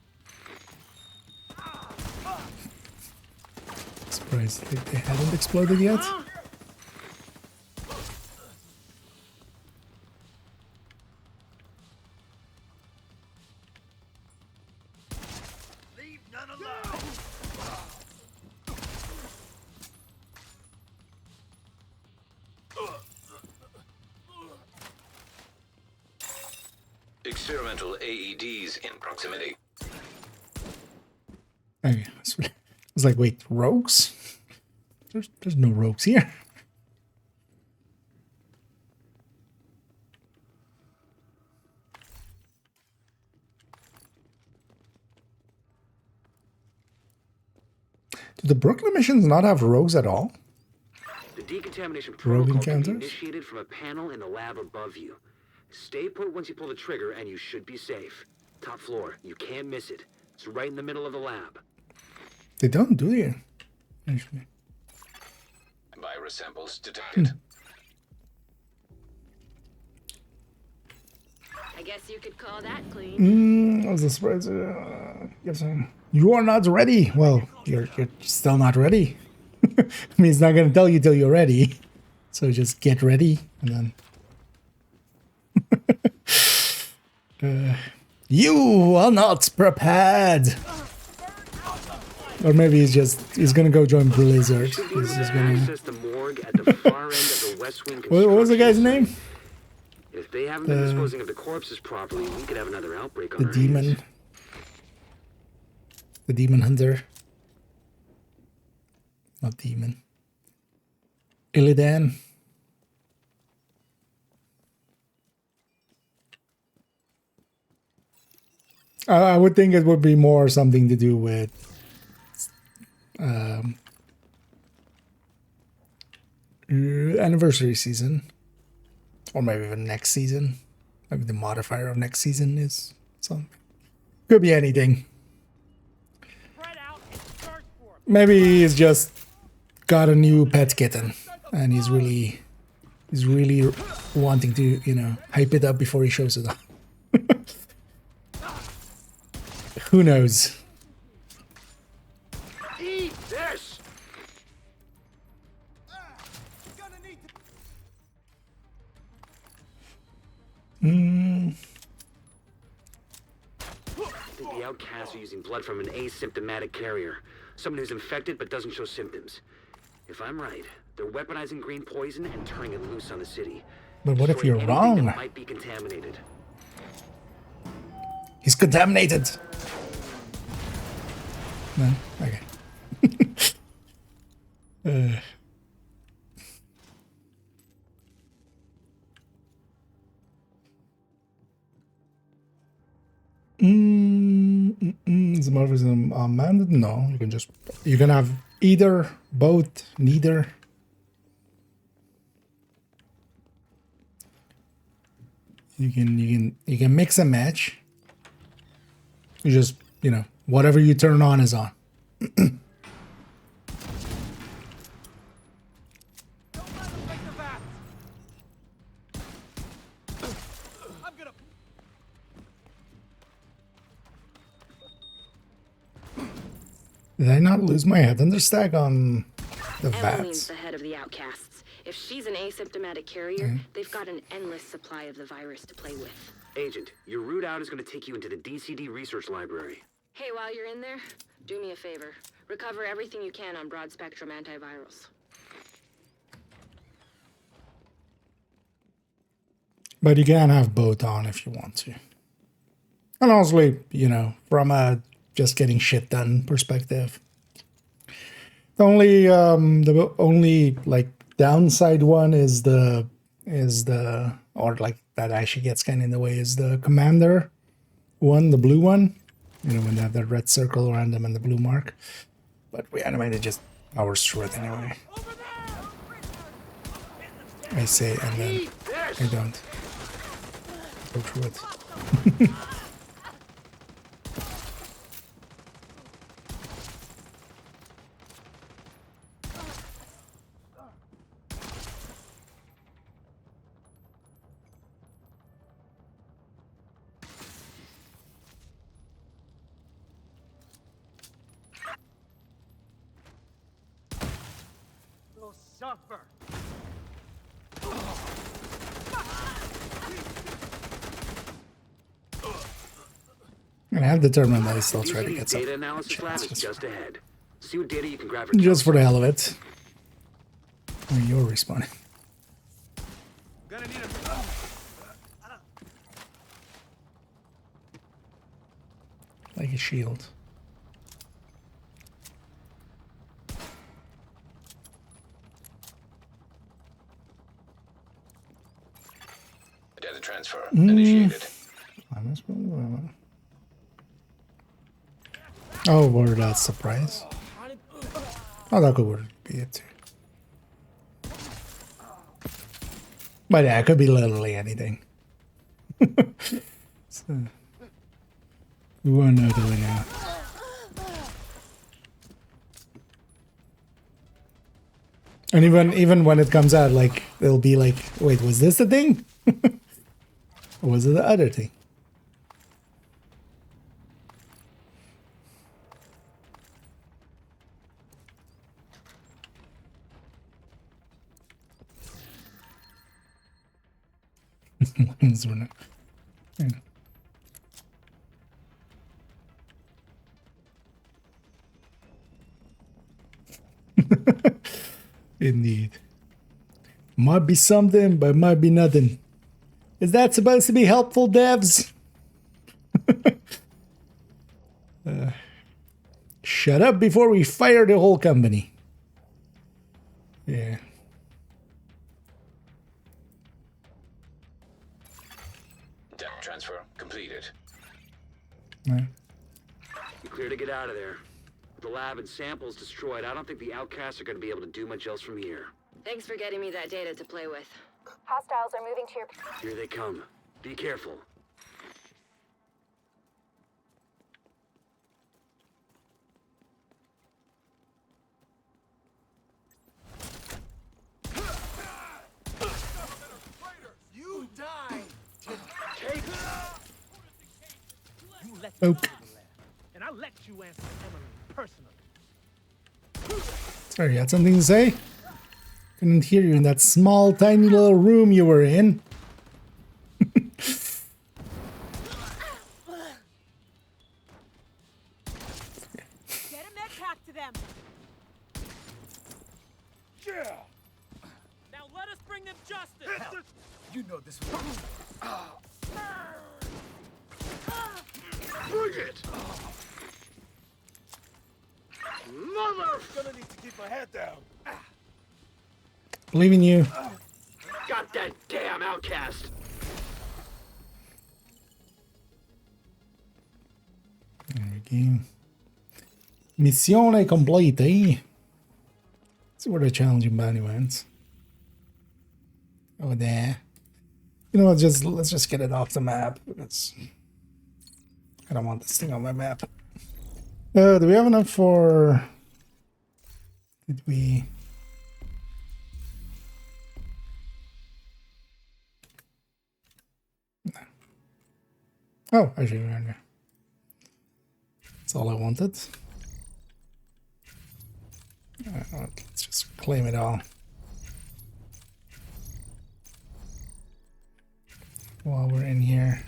Speaker 1: Surprised like they hadn't exploded yet.
Speaker 5: Leave none alone.
Speaker 3: Experimental AEDs in proximity.
Speaker 1: Okay, I was like, wait, rogues? There's no rogues here. Do the Brooklyn missions not have rogues at all?
Speaker 12: The decontamination
Speaker 1: Rogue
Speaker 12: protocol can be
Speaker 1: encounters?
Speaker 12: initiated from a panel in the lab above you. Stay put once you pull the trigger and you should be safe. Top floor, you can't miss it. It's right in the middle of the lab.
Speaker 1: They don't, do they? Actually.
Speaker 3: Virus samples detected.
Speaker 17: I guess you could call that clean.
Speaker 1: I was surprised. Guessing you are not ready. Well, you're still not ready. I mean, it's not gonna tell you till you're ready. So just get ready and then. You are not prepared. Or maybe he's gonna go join Blizzard. He's just gonna.
Speaker 12: Access the morgue at the far end of the West Wing
Speaker 1: What was the guy's
Speaker 12: construction
Speaker 1: name?
Speaker 12: site. If they haven't been disposing of the corpses properly, we could have another outbreak on
Speaker 1: The
Speaker 12: our
Speaker 1: demon.
Speaker 12: hands.
Speaker 1: The demon hunter. Not demon. Illidan. I would think it would be more something to do with anniversary season, or maybe even next season. Maybe the modifier of next season is something. Could be anything. Maybe he's just got a new pet kitten, and he's really wanting to, hype it up before he shows it off. Who knows?
Speaker 12: Eat this! I think the outcasts are using blood from an asymptomatic carrier. Someone who's infected but doesn't show symptoms. If I'm right, they're weaponizing green poison and turning it loose on the city.
Speaker 1: But what if
Speaker 12: Destroying
Speaker 1: you're
Speaker 12: anything
Speaker 1: wrong?
Speaker 12: that might be contaminated.
Speaker 1: He's contaminated. No? Okay. Is morphism amended? No, you can have either, both, neither. You can mix and match. You just, whatever you turn on is on. Did I not lose my head understack on the
Speaker 17: Emmeline's
Speaker 1: vats?
Speaker 17: the head of the outcasts. If she's an asymptomatic carrier, they've got an endless supply of the virus to play with.
Speaker 12: Agent, your route out is going to take you into the DCD research library.
Speaker 17: Hey, while you're in there, do me a favor. Recover everything you can on broad-spectrum antivirals.
Speaker 1: But you can have both on if you want to. And honestly, from a just getting shit done perspective, the only like downside one is or like that actually gets kind of in the way is the commander one, the blue one. You know, when they have that red circle around them and the blue mark. But we animated just hours through it anyway. I say and then I don't go through it.
Speaker 8: Suffer.
Speaker 1: And I have determined that I still try to get some
Speaker 12: data analysis lab is just ahead. See what data you can grab.
Speaker 1: Just for the hell of it. Oh, you're respawning. Like a shield.
Speaker 3: Data transfer initiated.
Speaker 1: Oh, word that surprise. Oh, that could be it too. But yeah, it could be literally anything. So, we won't know till we know. And even when it comes out, like they'll be like, "Wait, was this the thing? Or was it the other thing?" Yeah. Indeed. Might be something, but might be nothing. Is that supposed to be helpful, devs? Shut up before we fire the whole company. Yeah.
Speaker 3: Data transfer completed.
Speaker 1: Right.
Speaker 12: You're clear to get out of there. With the lab and samples destroyed, I don't think the outcasts are going to be able to do much else from here.
Speaker 17: Thanks for getting me that data to play with.
Speaker 6: Hostiles are moving to your...
Speaker 12: Here they come. Be careful.
Speaker 8: You die. Take you let
Speaker 1: Oak.
Speaker 8: and I'll let you answer Emily personally.
Speaker 1: Sorry, you had something to say? Couldn't hear you in that small, tiny little room you were in.
Speaker 13: Get a med pack to them.
Speaker 8: Yeah.
Speaker 13: Now let us bring them justice.
Speaker 8: You know this one. Bring it. Mother! Gonna need to keep my head down.
Speaker 1: Believe in you.
Speaker 12: Got that damn outcast.
Speaker 1: There we go. Missione complete. Let's see where the challenging bounty went. Oh, there. You know what? Let's just get it off the map. Because I don't want this thing on my map. Do we have enough for? Did we? No. Oh, actually, we're here. That's all I wanted. Let's just claim it all. While we're in here.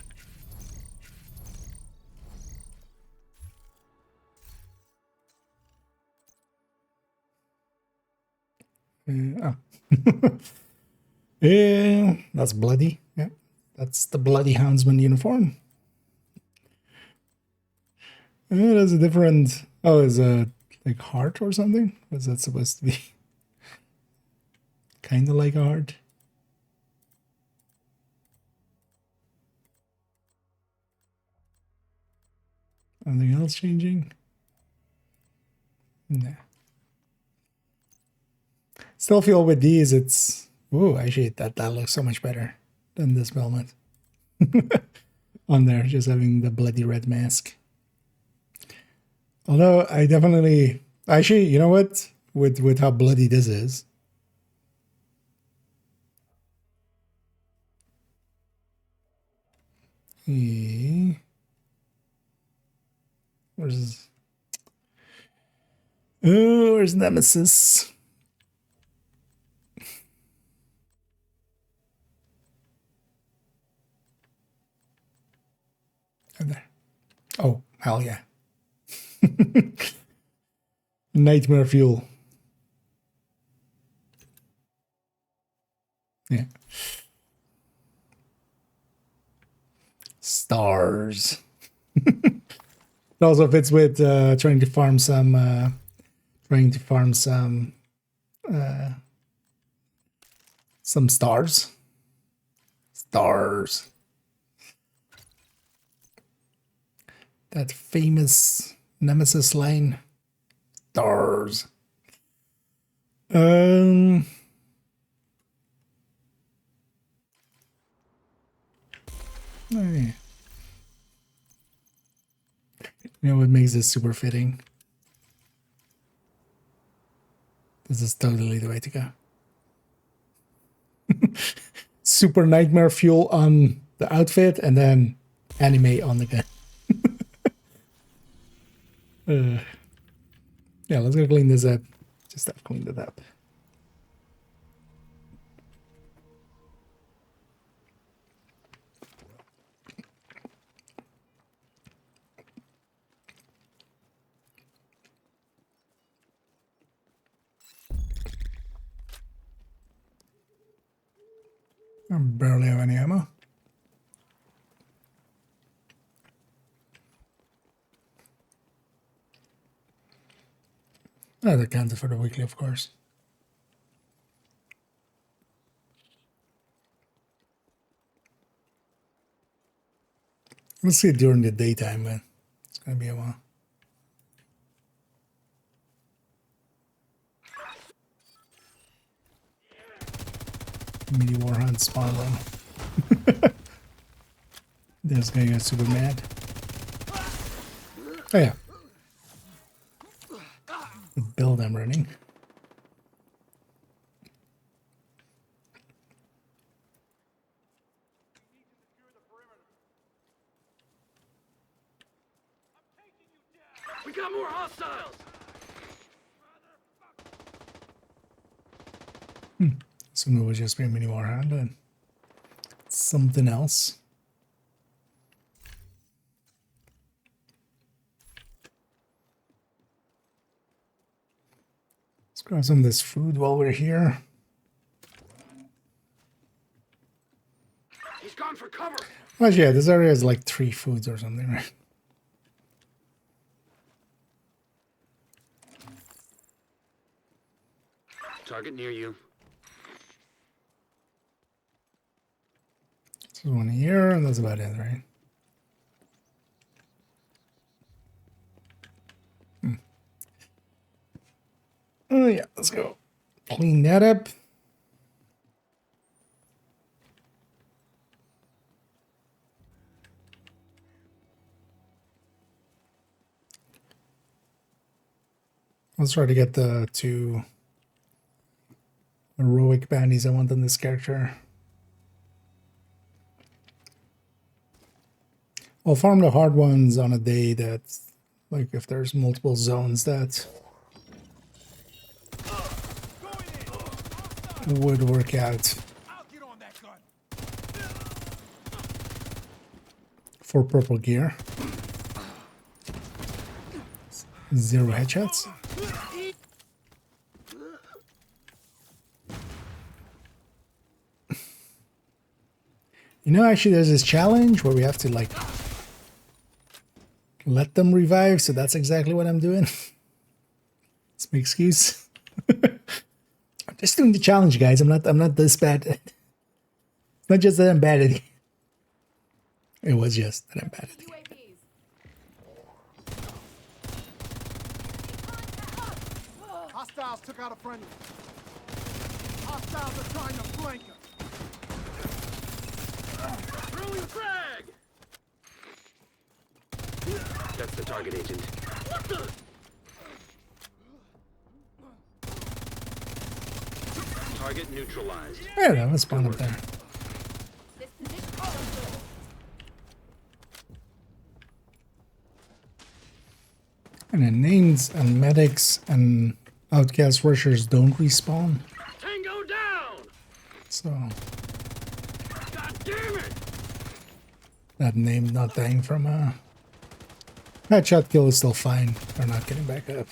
Speaker 1: Oh. Yeah, that's bloody. Yeah, that's the bloody houndsman uniform. There's a different. Oh, is a like heart or something? What's that supposed to be? Kind of like a heart. Anything else changing? Nah. Still feel with these, it's... Ooh, actually, that looks so much better than this helmet. On there, just having the bloody red mask. Although, I definitely... Actually, you know what? With how bloody this is... Where's... Oh, where's Nemesis? Oh, there. Oh, hell yeah. Nightmare fuel. Yeah. Stars. It also fits with trying to farm some stars. Stars. That famous Nemesis line. Stars. Oh, yeah. You know what makes this super fitting? This is totally the way to go. Super nightmare fuel on the outfit and then anime on the gun. Yeah, let's go clean this up. Just have cleaned it up. I barely have any ammo. Oh, that counted for the weekly, of course. Let's see it during the daytime, but it's gonna be a while. Mini Warhunt spawn run. This guy got super mad. Oh yeah. The build I'm running.
Speaker 12: We got more hostiles!
Speaker 1: So it was just being mini Warhunt and something else. Let's grab some of this food while we're here.
Speaker 12: He's gone for cover!
Speaker 1: Well, yeah, this area is like 3 foods or something, right?
Speaker 12: Target near you.
Speaker 1: This is one here, and that's about it, right? Oh yeah, let's go clean that up. Let's try to get the 2 heroic bounties I want on this character. I'll farm the hard ones on a day that, like, if there's multiple zones that would work out for purple gear. 0 headshots. You know, actually, there's this challenge where we have to, like, let them revive, so that's exactly what I'm doing. It's my excuse. I'm Just doing the challenge, guys. I'm not this bad. It's not just that I'm bad at it. It was just that I'm bad at it.
Speaker 5: Hostiles took out a friendly. Hostiles are trying to flank us.
Speaker 12: Throwing frag! That's the target, Agent. What the? Target neutralized.
Speaker 1: Yeah, that was spawn up there. And then names and medics and outcast rushers don't respawn.
Speaker 12: Tango down!
Speaker 1: So
Speaker 12: God damn it!
Speaker 1: that name not dying from a headshot kill is still fine. They're not getting back up.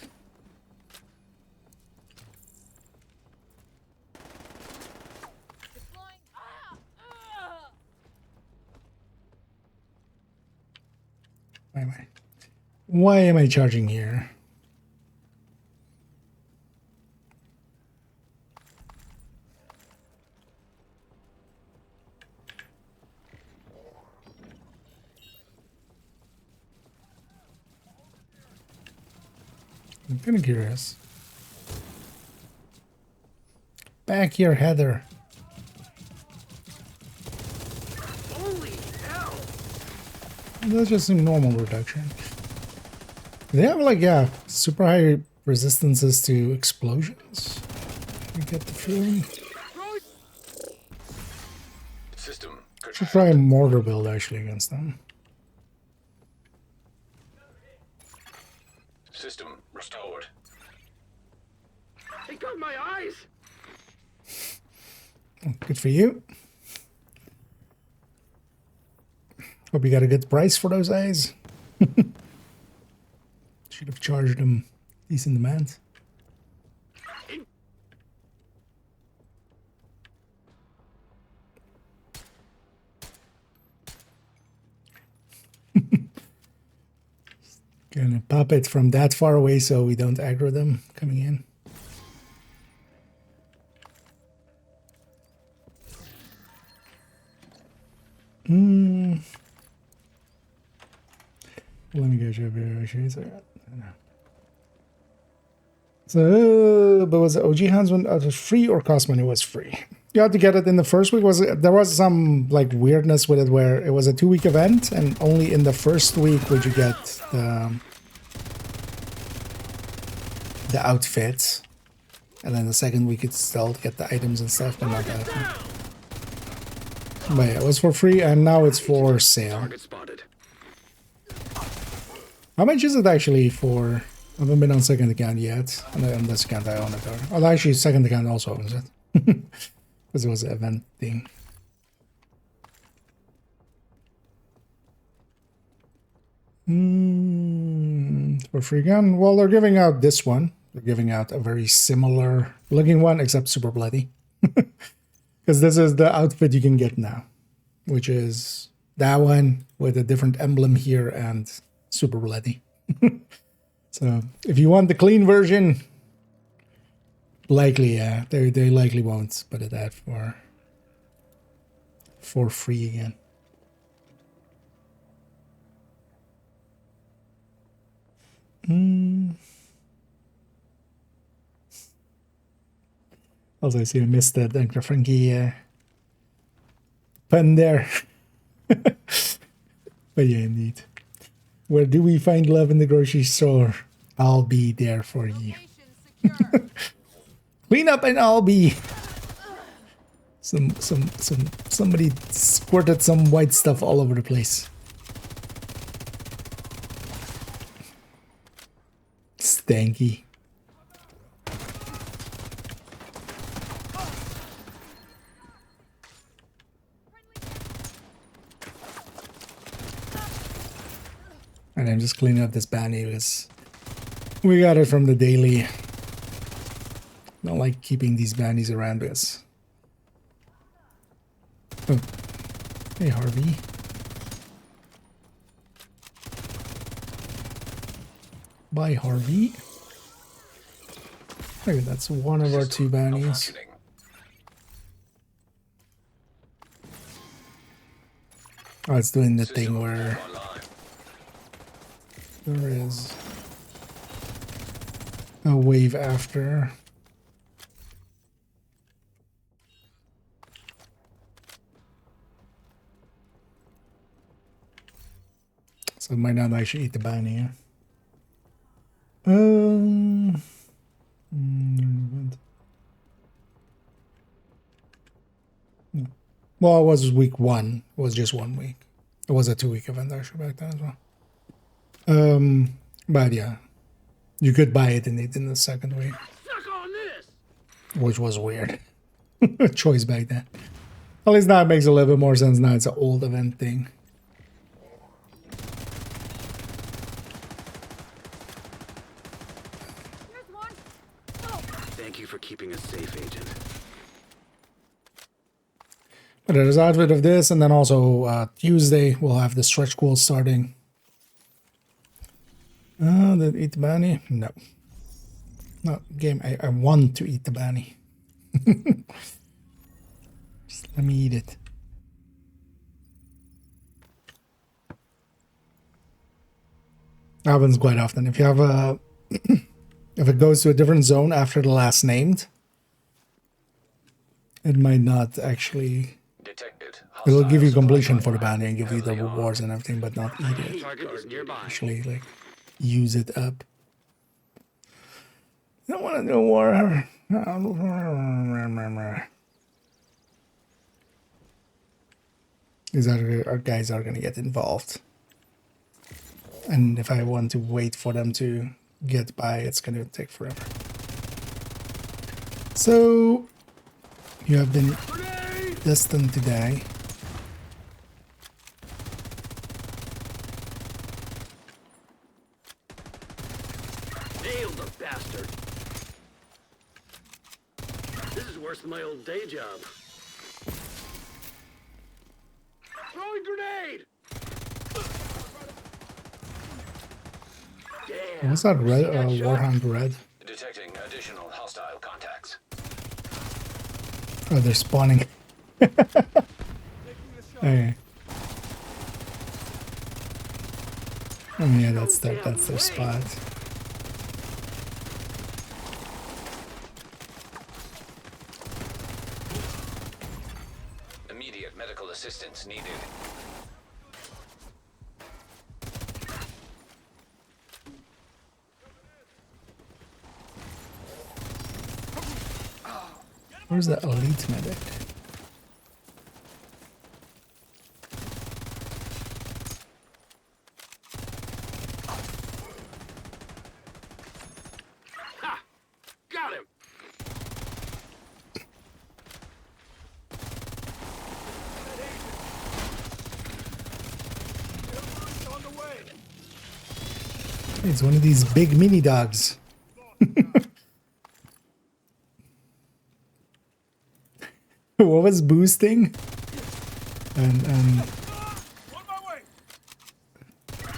Speaker 1: Why am I charging here? I'm kind of curious. Back here, Heather.
Speaker 12: Holy hell!
Speaker 1: That's just a normal reduction. They have like, yeah, super high resistances to explosions. I get the feeling.
Speaker 3: System.
Speaker 1: Should try a mortar build actually against them.
Speaker 3: System restored.
Speaker 12: They got my eyes!
Speaker 1: Good for you. Hope you got a good price for those eyes. Should have charged them decent amount. Gonna pop it from that far away so we don't aggro them coming in. Let me go to here. So, but was the OG Hounds one free or cost money? It was free. You had to get it in the first week. There was some like weirdness with it where it was a 2-week event and only in the first week would you get the outfits, and then the second week you'd still get the items and stuff, but not that. But yeah, it was for free and now it's for sale. How much is it actually for? I haven't been on second account yet. And on this account I own it. Oh, actually second account also owns it. Because it was an event thing. For free gun? Well, they're giving out this one. They're giving out a very similar looking one, except super bloody. Because this is the outfit you can get now. Which is that one with a different emblem here and super bloody. So if you want the clean version, likely, yeah, they likely won't put it out for free again. Also, I see I missed that Dr. Frankie pun there. But yeah, indeed. Where do we find love in the grocery store? I'll be there for you. Clean up and I'll be. Somebody squirted some white stuff all over the place. Stanky. And I'm just cleaning up this banny because we got it from the daily. Don't like keeping these bannies around because... Oh. Hey, Harvey. Bye, Harvey. Okay, that's one of our 2 bounties. Oh, it's doing the thing where there is a wave after. So it might not actually eat the bounty. Yeah? Well, it was week 1. It was just 1 week. It was a 2-week event actually back then as well. But yeah, you could buy it in the second week, which was weird. Choice back then. At least now it makes a little bit more sense. Now it's an old event thing.
Speaker 12: Thank you for keeping us safe, Agent.
Speaker 1: But there's an outfit of this, and then also Tuesday we'll have the stretch goal starting. Did eat the bounty? No. No, game. I want to eat the bounty. Just let me eat it. Happens quite often. If you have a if it goes to a different zone after the last named, it might not actually. It'll give you completion for the bounty and give you the rewards and everything, but not eat it. Actually, like use it up. You don't want to do war. These our guys are gonna get involved. And if I want to wait for them to get by, it's going to take forever. So, you have been destined to die.
Speaker 12: Nailed the bastard. This is worse than my old day job. Throwing grenade!
Speaker 1: What's that red? Warhound red?
Speaker 3: Detecting additional hostile contacts.
Speaker 1: Oh, they're spawning. Okay. Oh yeah, that's their spot.
Speaker 3: Immediate medical assistance needed.
Speaker 1: Where's the elite medic?
Speaker 12: Ha! Got him!
Speaker 1: It's one of these big mini dogs. What was boosting? And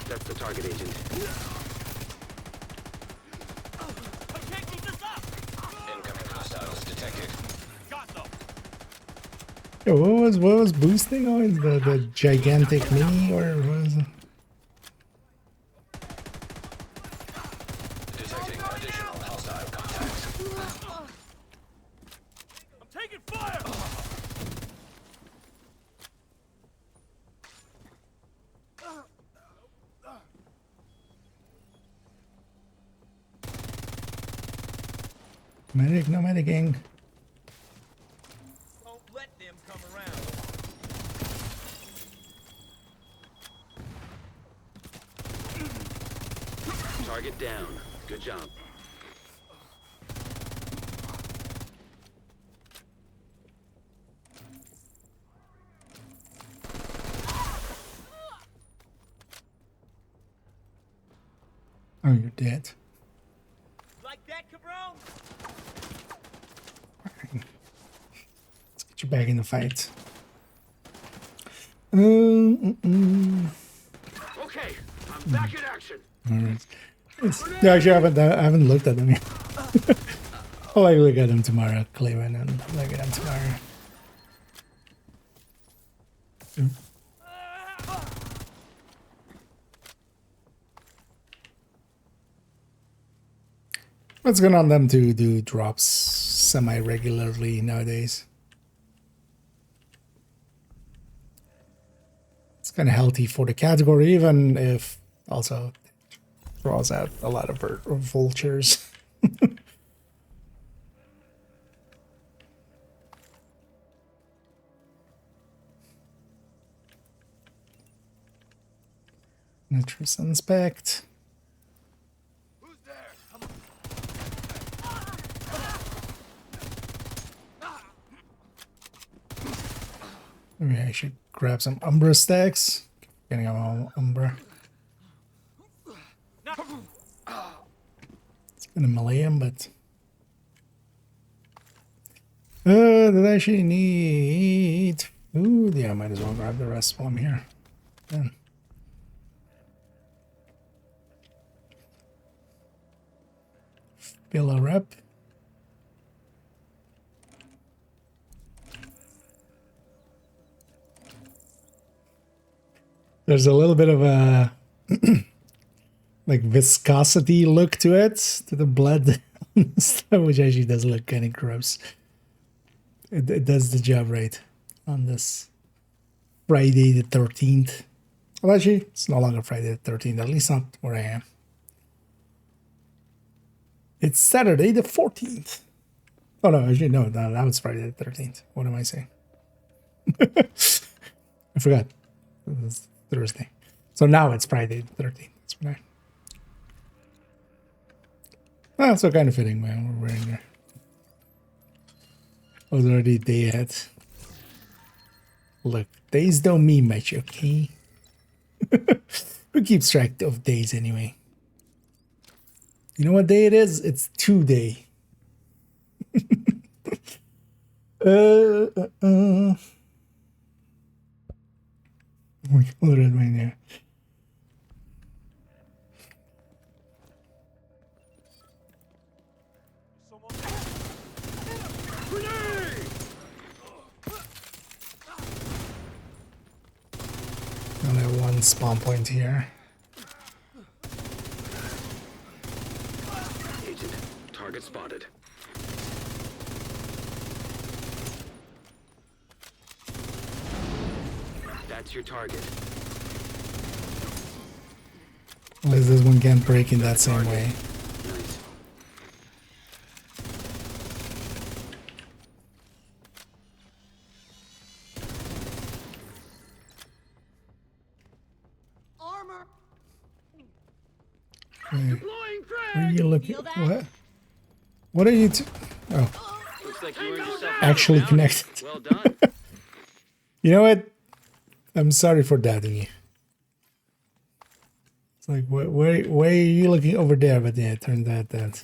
Speaker 12: That's the target, Agent.
Speaker 3: Incoming hostiles detected.
Speaker 1: yeah, what was boosting? Oh, it's the gigantic mini, or what was it?
Speaker 3: Detecting additional hostile contacts.
Speaker 8: I'm taking fire!
Speaker 1: Medic, no medicing.
Speaker 8: Don't let them come around.
Speaker 12: Target down. Good job.
Speaker 1: Oh, you're dead.
Speaker 8: Like that, cabron?
Speaker 1: Let's get you back in the fight.
Speaker 12: Okay, I'm back in action.
Speaker 1: Alright. Yeah, actually, I haven't looked at them yet. I'll like look at him tomorrow, Cleveland, and look at him tomorrow. What's going on them to do drops semi-regularly nowadays? It's kind of healthy for the category, even if also draws out a lot of vultures. Nitrous inspect. Maybe I should grab some Umbra stacks. Getting all Umbra. It's been a million, but did I actually need food? Yeah, I might as well grab the rest while I'm here. Yeah. Fill a rep. There's a little bit of a like viscosity look to it, to the blood, which actually does look kind of gross. It does the job right on this Friday the 13th. Well, actually, it's no longer Friday the 13th, at least not where I am. It's Saturday the 14th. Oh, no, actually, no, that was Friday the 13th. What am I saying? I forgot. It was Thursday. So now it's Friday the 13th. That's what so kind of fitting, man. We're wearing there. I was already a day ahead. Look, days don't mean much, okay? Who keeps track of days anyway? You know what day it is? It's 2 day. We put it right there. Only one spawn point here.
Speaker 12: Agent, target spotted. That's your target.
Speaker 1: At least this one can't break in that same way. Where are you looking? What? What are you? Oh,
Speaker 12: Looks like you earned yourself
Speaker 1: actually connected.
Speaker 12: Well done.
Speaker 1: You know what? I'm sorry for doubting you. It's like, why are you looking over there? But yeah, it turned out that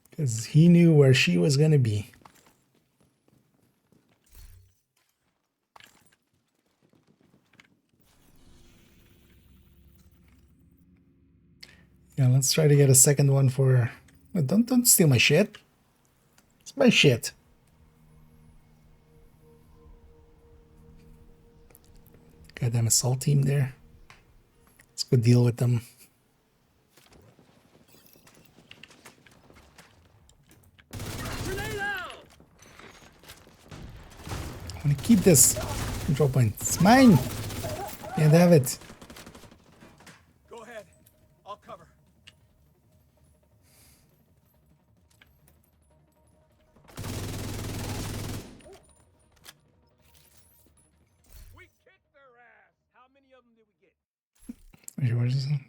Speaker 1: because he knew where she was gonna be. Yeah, let's try to get a second one for. Don't steal my shit. It's my shit. Goddamn assault team there. Let's go deal with them. I want to keep this control point. It's mine. Can't have it.
Speaker 15: Go ahead. I'll cover.
Speaker 8: We kicked their ass. How many of them did we get?
Speaker 1: Where is it?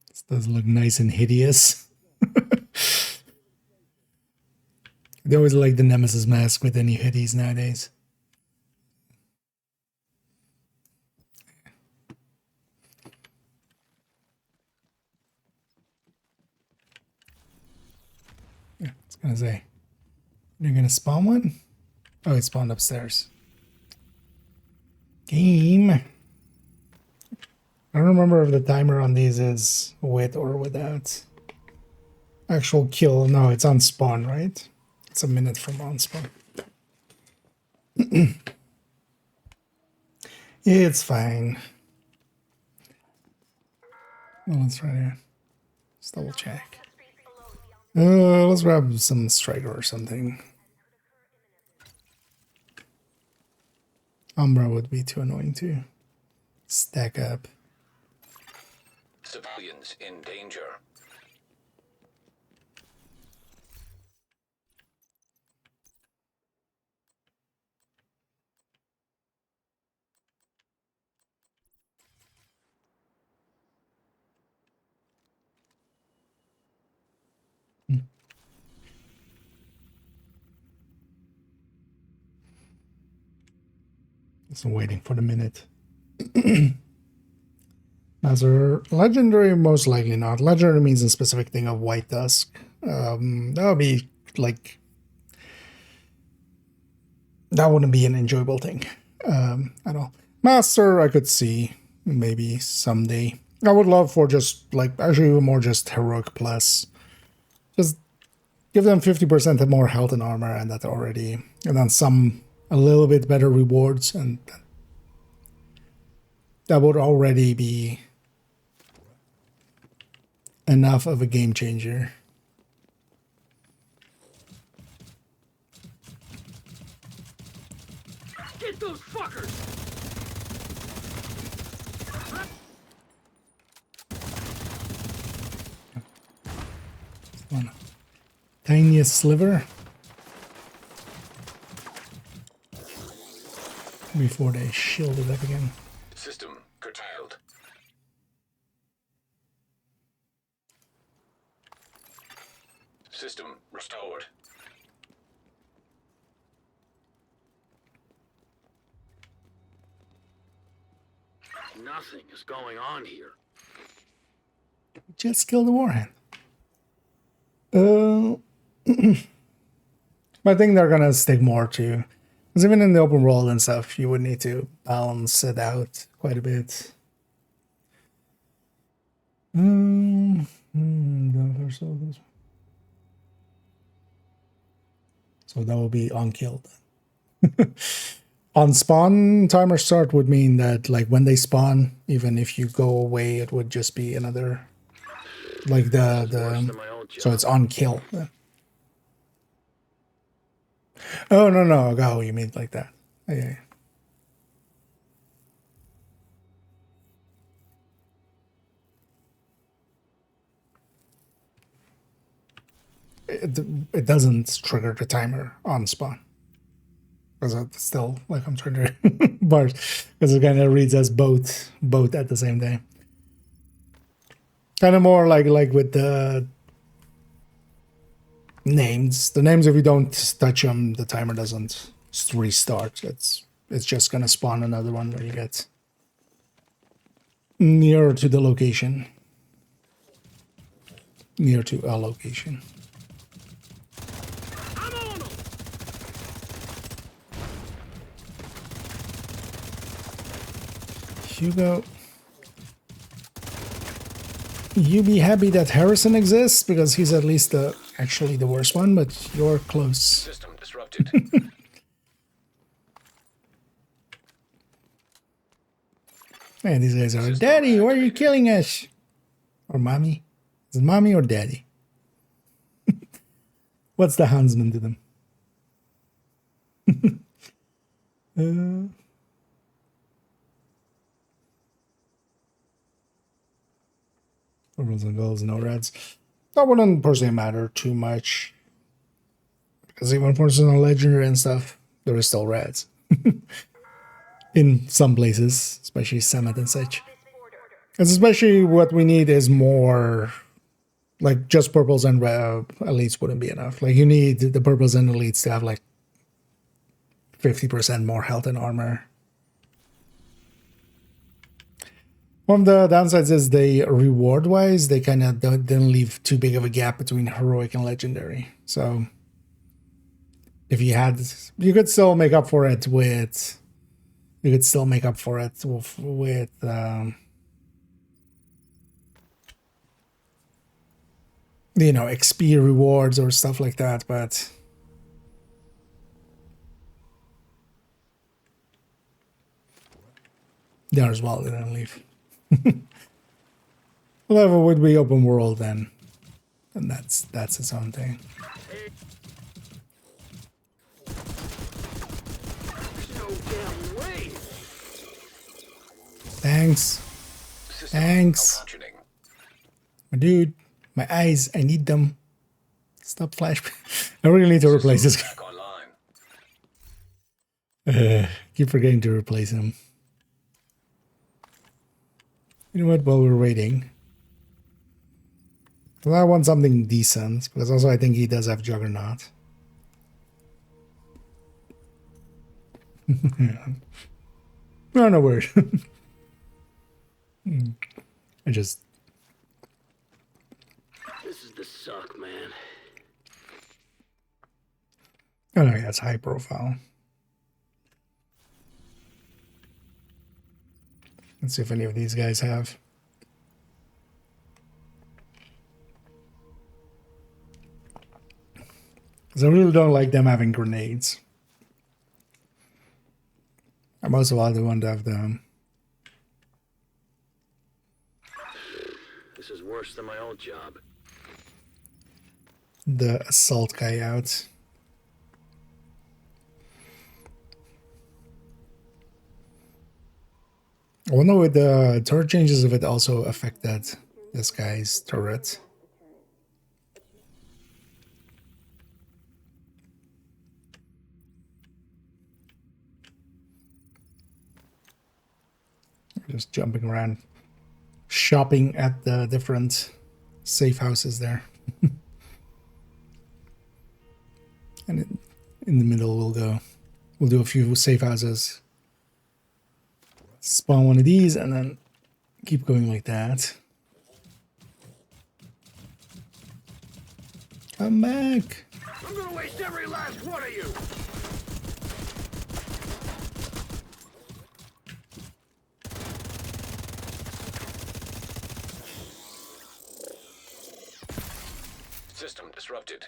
Speaker 1: This does look nice and hideous. They always like the Nemesis mask with any hoodies nowadays. Yeah, I was gonna say. You're gonna spawn one? Oh, it spawned upstairs. Game. I don't remember if the timer on these is with or without actual kill. No, it's on spawn, right? It's a minute from on spawn. It's fine. Well, let's try to just double check. Let's grab some striker or something. Umbra would be too annoying to stack up.
Speaker 3: Civilians in danger.
Speaker 1: Just waiting for the minute. As a legendary, most likely not. Legendary means a specific thing of White Dusk. That would be like, that wouldn't be an enjoyable thing at all. Master, I could see maybe someday. I would love for just like actually more just heroic plus. Just give them 50% more health and armor, and that already, and then some a little bit better rewards, and that would already be enough of a game changer.
Speaker 8: Get those fuckers!
Speaker 1: One tiniest sliver before they shield it up again.
Speaker 3: System curtailed. System restored.
Speaker 12: Nothing is going on here.
Speaker 1: Just kill the warhand. I think they're gonna stick more to, because even in the open world and stuff, you would need to balance it out quite a bit. So that will be unkilled. On spawn, timer start would mean that like when they spawn, even if you go away, it would just be another, like so it's on kill. Oh no, go, you mean like that. Yeah. It doesn't trigger the timer on spawn. Because it's still like I'm trying to bars, because it kind of reads as both at the same time. Kind of more like with the names. The names, if you don't touch them, the timer doesn't restart. It's just gonna spawn another one when you get nearer to the location. Near to a location. Hugo, you be happy that Harrison exists, because he's at least actually the worst one, but you're close.
Speaker 3: System disrupted.
Speaker 1: Man, these guys are, Daddy, why are you killing us? Or Mommy? Is it Mommy or Daddy? What's the Huntsman to them? Purples and golds, no reds. That wouldn't personally matter too much, because even for some legendary and stuff, there is still reds. In some places, especially Summit and such. And especially what we need is more, like just purples and red elites wouldn't be enough. Like you need the purples and elites to have like 50% more health and armor. One of the downsides is they reward-wise, they kind of didn't leave too big of a gap between heroic and legendary. So if you had, you could still make up for it with, you could still make up for it with you know, XP rewards or stuff like that, but there as well, they didn't leave. Whatever would be open world then, and that's its own thing. Thanks. Thanks. My dude, my eyes, I need them. Stop flash. I really need to replace this guy. Keep forgetting to replace him. You know what, while we're waiting, well, I want something decent, because also I think he does have Juggernaut. No, no word. I just...
Speaker 12: This is the suck, man.
Speaker 1: Oh no, yeah, it's high profile. Let's see if any of these guys have. Because I really don't like them having grenades. I most of all, they want to have them.
Speaker 12: This is worse than my old job.
Speaker 1: The assault guy out. I wonder with the turret changes if it also affected this guy's turret. Just jumping around, shopping at the different safe houses there. And in the middle we'll do a few safe houses. Spawn one of these and then keep going like that. Come back.
Speaker 5: I'm gonna waste every last one of you!
Speaker 3: System disrupted.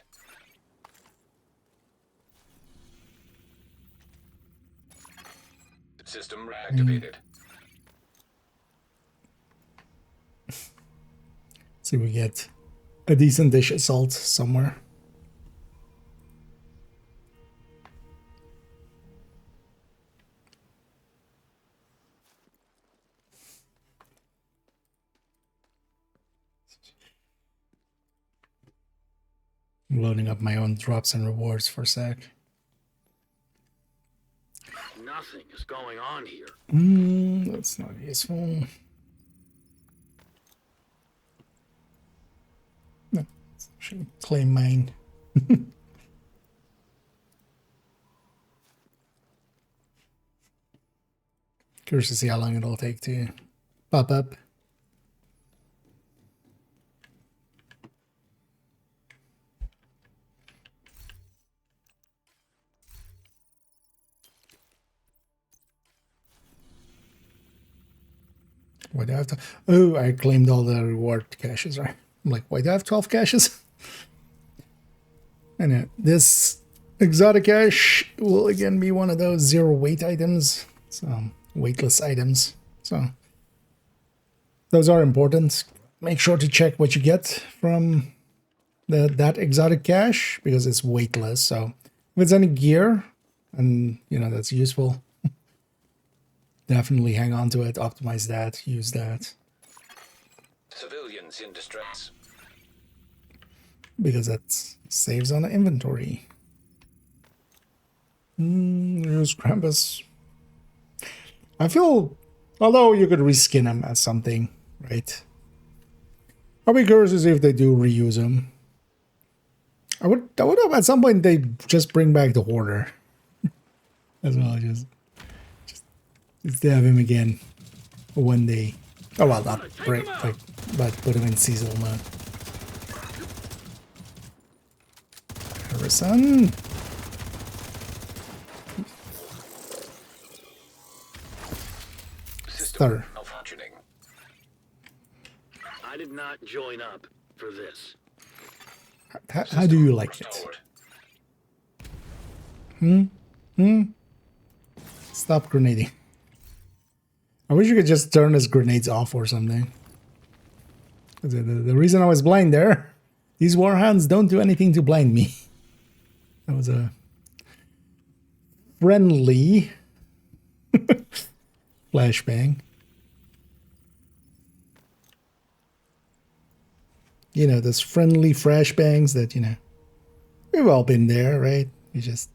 Speaker 3: System reactivated.
Speaker 1: See, we get a decent dish assault somewhere. I'm loading up my own drops and rewards for a sec.
Speaker 12: Nothing is going on here.
Speaker 1: That's not useful. No, should claim mine. Curious to see how long it'll take to pop up. Why do I have to? Oh, I claimed all the reward caches, right? I'm like, why do I have 12 caches? And this exotic cache will again be one of those zero weight items, so weightless items. So those are important. Make sure to check what you get from that exotic cache because it's weightless. So if it's any gear, and you know that's useful. Definitely hang on to it, optimize that, use that.
Speaker 3: Civilians in distress.
Speaker 1: Because that saves on the inventory. Here's Krampus. I feel, although you could reskin him as something, right? I'll be curious to see if they do reuse him. I would hope at some point they just bring back the Hoarder. As well, just to have him again one day. Oh well, not break, like, but put him in seasonal mode. Harrison. Stir.
Speaker 3: Malfunctioning.
Speaker 12: I did not join up for this.
Speaker 1: How do you like it? Stop grenading. I wish you could just turn his grenades off or something. The reason I was blind there, these warhounds don't do anything to blind me. That was a friendly flashbang. You know, those friendly flashbangs that, you know, we've all been there, right? You just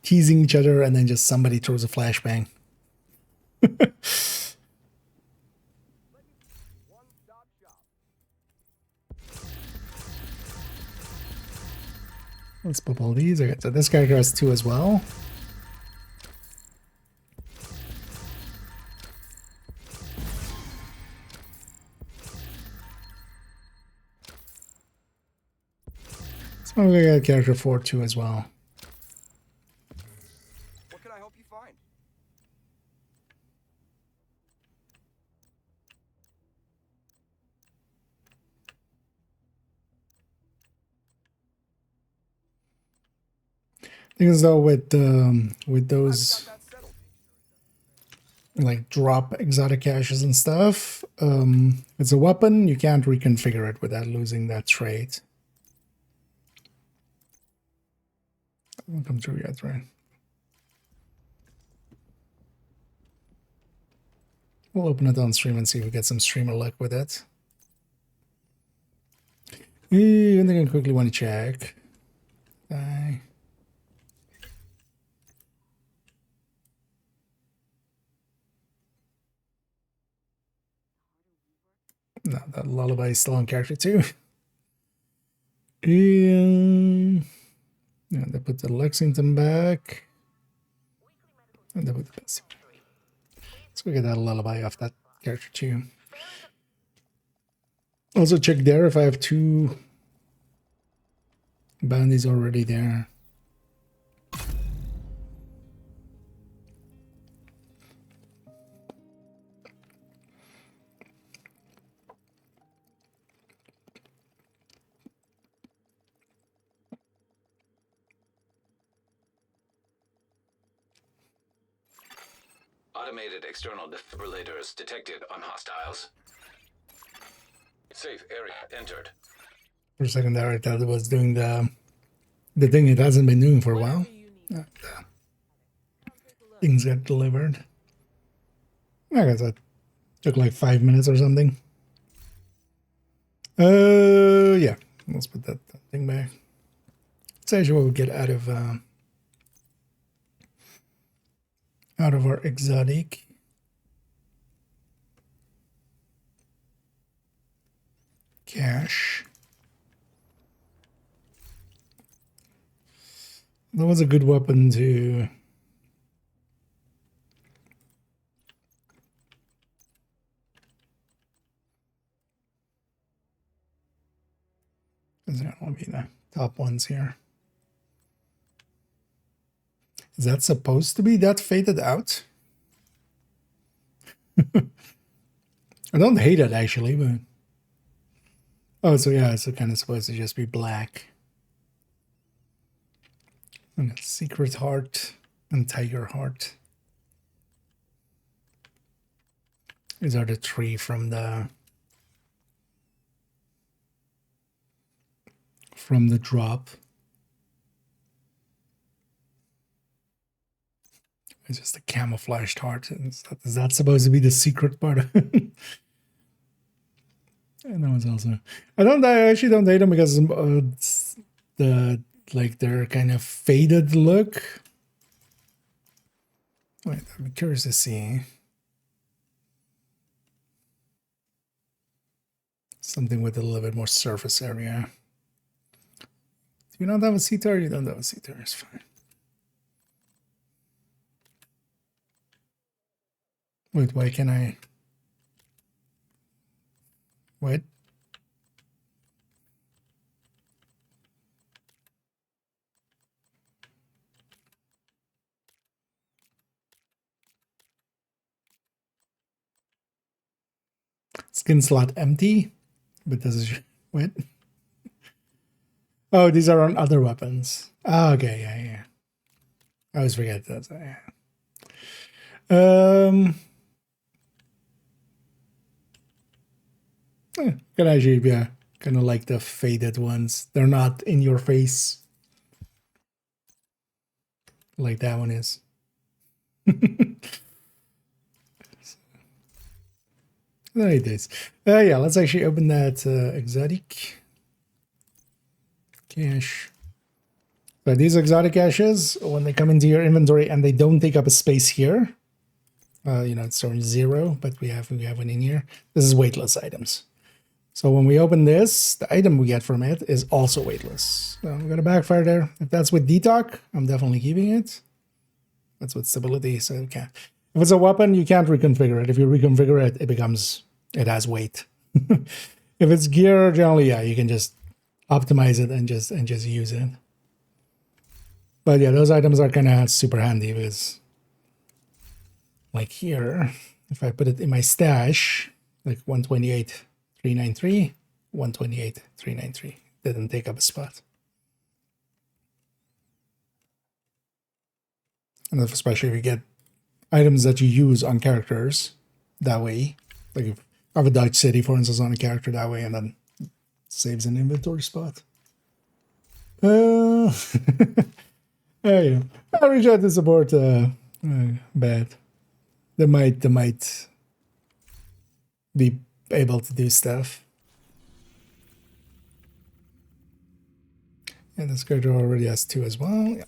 Speaker 1: teasing each other and then just somebody throws a flashbang. Let's pop all these. Okay, so this character has 2 as well. So we got character 4 2 as well.
Speaker 5: What can I help you find?
Speaker 1: Thing is though, with those like drop exotic caches and stuff, it's a weapon, you can't reconfigure it without losing that trait. Won't come through yet, right? We'll open it on stream and see if we get some streamer luck with it. I think I quickly want to check. Die. No, that lullaby is still on character 2. Yeah, they put the Lexington back. And they put the best. Let's go get that lullaby off that character 2. Also check there if I have 2 bandies already there.
Speaker 3: Automated external defibrillators detected on hostiles. Safe area entered.
Speaker 1: For a second there, I thought it was doing the thing it hasn't been doing for a while. Things got delivered. I guess that took like 5 minutes or something. Yeah. Let's put that thing back. It's actually what we get out of our exotic. Cache. That was a good weapon to that will be the top ones here. Is that supposed to be that faded out? I don't hate it actually, but oh, so yeah, it's kind of supposed to just be black. And a secret heart and tiger heart. These are the 3 from the drop. It's just a camouflaged heart. Is that supposed to be the secret part of it? And that was also. I actually don't hate them because it's their kind of faded look. Wait, I'm curious to see something with a little bit more surface area. Do you not have a C-tar? You don't have a C-tar. It's fine. Wait, why can I? Wait. Skin slot empty, but this is what? Oh, these are on other weapons. Oh, okay, yeah. I always forget that. Yeah. Can actually, yeah, kind of like the faded ones. They're not in your face like that one is. There it is. Yeah, let's actually open that exotic cache. So these exotic caches, when they come into your inventory and they don't take up a space here, it's showing 0, but we have one in here. This is weightless items. So when we open this, the item we get from it is also weightless. So I'm gonna backfire there. If that's with detox, I'm definitely keeping it. That's with stability, so you can't. If it's a weapon, you can't reconfigure it. If you reconfigure it, it has weight. If it's gear, generally, yeah, you can just optimize it and just use it. But yeah, those items are kind of super handy because, like here, if I put it in my stash, like 128,393, 128,393, didn't take up a spot. And especially if you get items that you use on characters that way, like if I have a Dodge City, for instance, on a character that way, and then saves an inventory spot. Yeah. I reach out to support bad. They might be able to do stuff. And this character already has 2 as well. Yeah.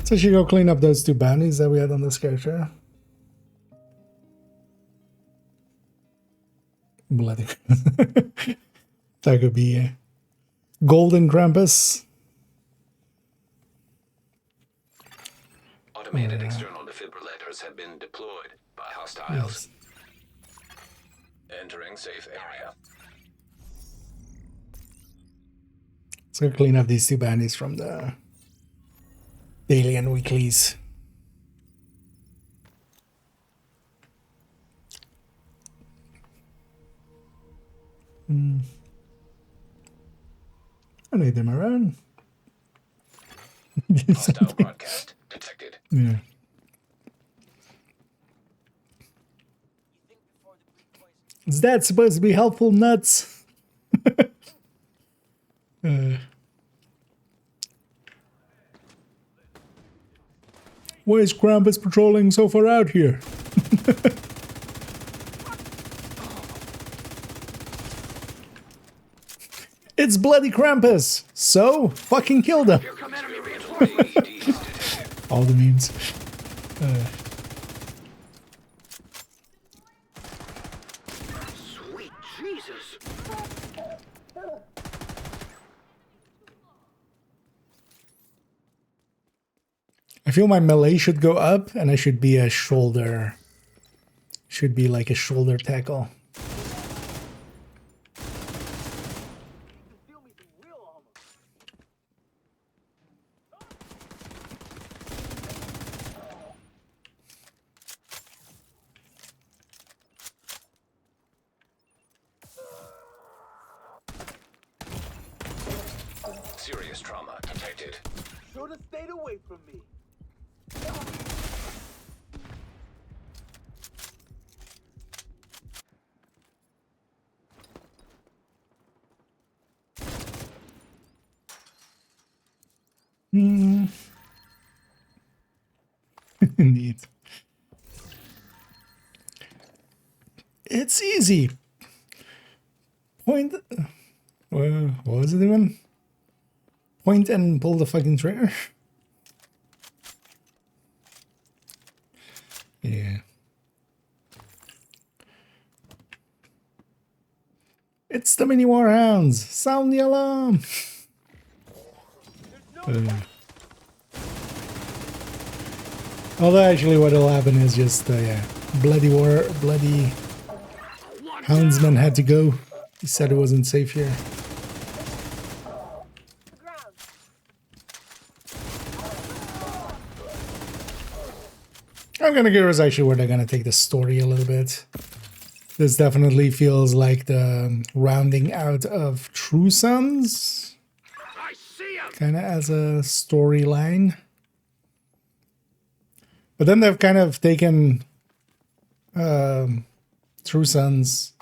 Speaker 1: So she go clean up those 2 bounties that we had on this character. Bloody. That could be a golden Krampus.
Speaker 3: Automated external defibrillators have been deployed by hostiles. Yes. Entering safe area.
Speaker 1: Let's go clean up these 2 bounties from the daily and weeklies. I need them around.
Speaker 3: Hostile broadcast detected.
Speaker 1: Yeah. Is that supposed to be helpful, nuts? Why is Krampus patrolling so far out here? It's bloody Krampus! So, fucking kill them! All the memes.
Speaker 12: Sweet Jesus!
Speaker 1: I feel my melee should go up, and I should be a shoulder. Should be like a shoulder tackle.
Speaker 3: Serious trauma detected.
Speaker 5: Should have stayed away from me.
Speaker 1: Indeed. It's easy. Point. What was it even? Point and pull the fucking trigger. Yeah. It's the mini warhounds. Sound the alarm. Although actually what'll happen is just bloody houndsman had to go. He said it wasn't safe here. I'm kind of curious actually where they're going to take the story a little bit. This definitely feels like the rounding out of True Sons. Kind of as a storyline. But then they've kind of taken True Sons,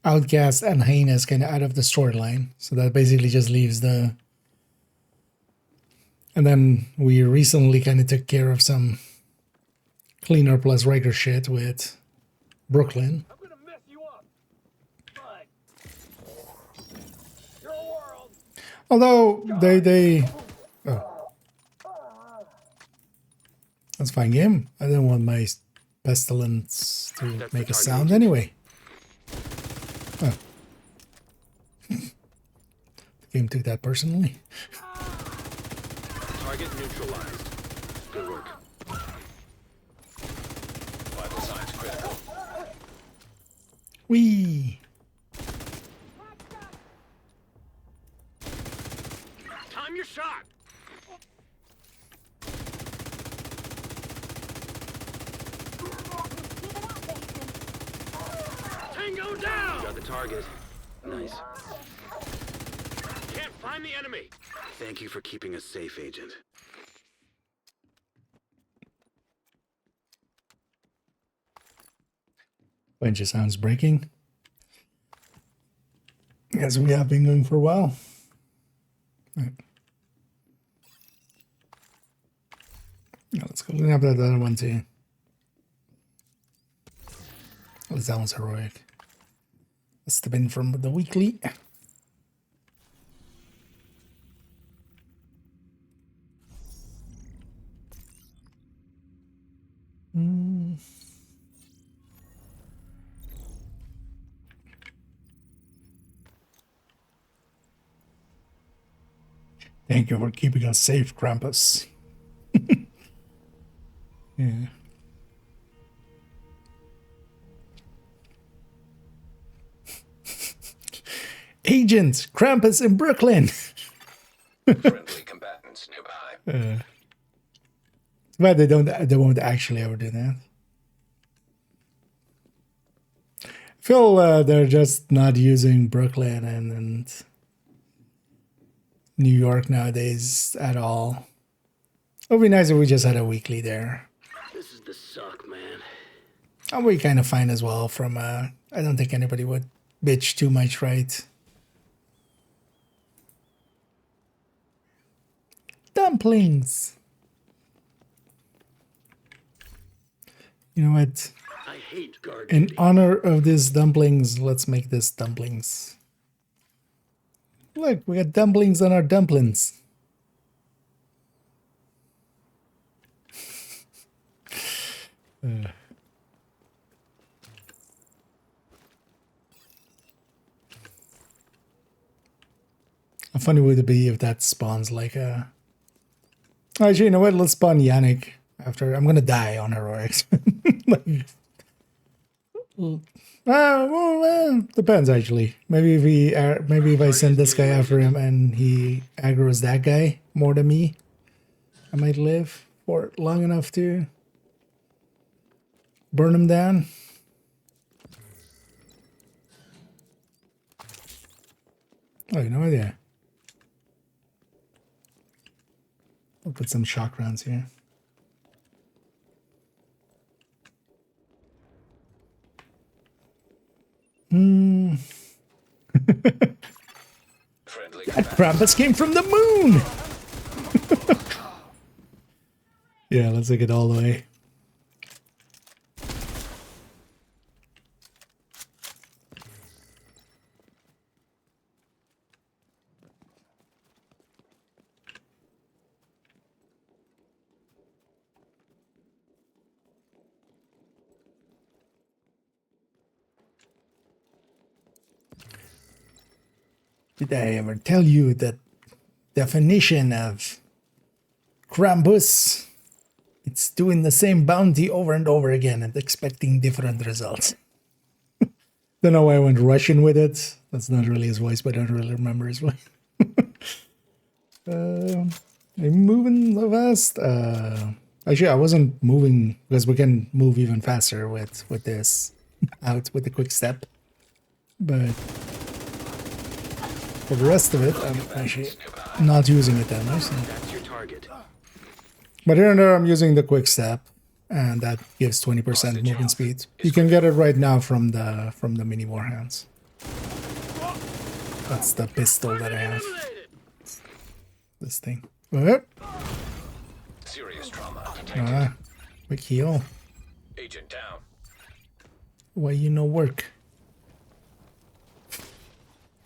Speaker 1: Outcast, and Heinous kind of out of the storyline. So that basically just leaves the... And then we recently kind of took care of some Cleaner plus Riker shit with Brooklyn.
Speaker 5: I'm gonna mess you up. But your world.
Speaker 1: Although they oh. That's fine game. I didn't want my pestilence to make a sound anyway. Oh. The game took that personally.
Speaker 12: Target neutralized. Good work.
Speaker 3: Vital signs critical.
Speaker 1: Whee!
Speaker 12: Time your shot. Tango down. Got the target. Nice. Can't find the enemy. Thank you for keeping us safe, Agent.
Speaker 1: Bunch of sounds breaking. As we have been going for a while. Right. Yeah, let's go clean up that other one too. At least that one's heroic. That's the bin from the weekly. Thank you for keeping us safe, Krampus. Yeah. Agent Krampus in Brooklyn.
Speaker 3: Friendly combatants nearby.
Speaker 1: But they won't actually ever do that. I feel they're just not using Brooklyn and New York nowadays at all. It would be nice if we just had a weekly there.
Speaker 12: This is the suck, man.
Speaker 1: And we kind of fine as well from, I don't think anybody would bitch too much, right? Dumplings! You know what?
Speaker 12: I hate guard
Speaker 1: In
Speaker 12: duty.
Speaker 1: honor of these dumplings, let's make this dumplings. Look, we got dumplings on our dumplings. How funny would it be if that spawns like a... Actually, you know what? Let's spawn Yannick after. I'm gonna die on heroics. Like, depends actually. Maybe if I send this guy after him and he aggroes that guy more than me, I might live for long enough to burn him down. Oh, no idea. I'll put some shock rounds here. That Krampus came from the moon! Yeah, let's take it all the way. Did I ever tell you that definition of Krampus? It's doing the same bounty over and over again and expecting different results. Don't know why I went Russian with it. That's not really his voice, but I don't really remember his voice. I'm moving fast. Actually, I wasn't moving because we can move even faster with this out with the quick step. But for the rest of it, I'm actually not using it that much.
Speaker 12: That's your target.
Speaker 1: But here and there, I'm using the quick step, and that gives 20% movement speed. You can get it right now from the mini warhounds. That's the pistol that I have. This thing.
Speaker 3: Serious trauma detected.
Speaker 1: Quick heal.
Speaker 3: Agent down.
Speaker 1: Why you no work? I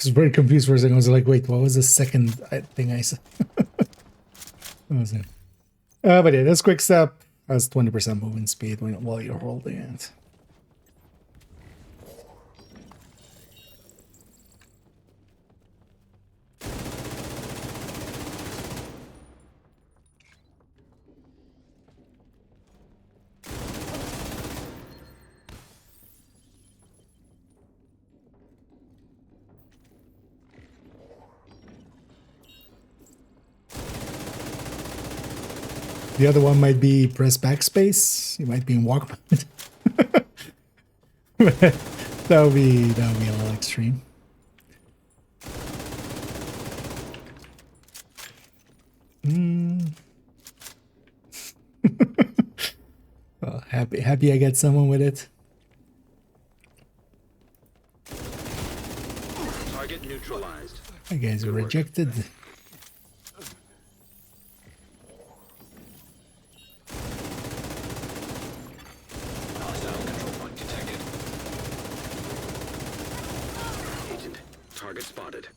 Speaker 1: was very confused for a second. I was like, wait, what was the second thing I said? What was it? But yeah, this quick step has 20% movement speed while you're holding it. The other one might be press backspace. You might be in walk mode. that would be a little extreme. Well, happy I got someone with it.
Speaker 12: Target neutralized.
Speaker 1: You guys are rejected.
Speaker 12: Target spotted.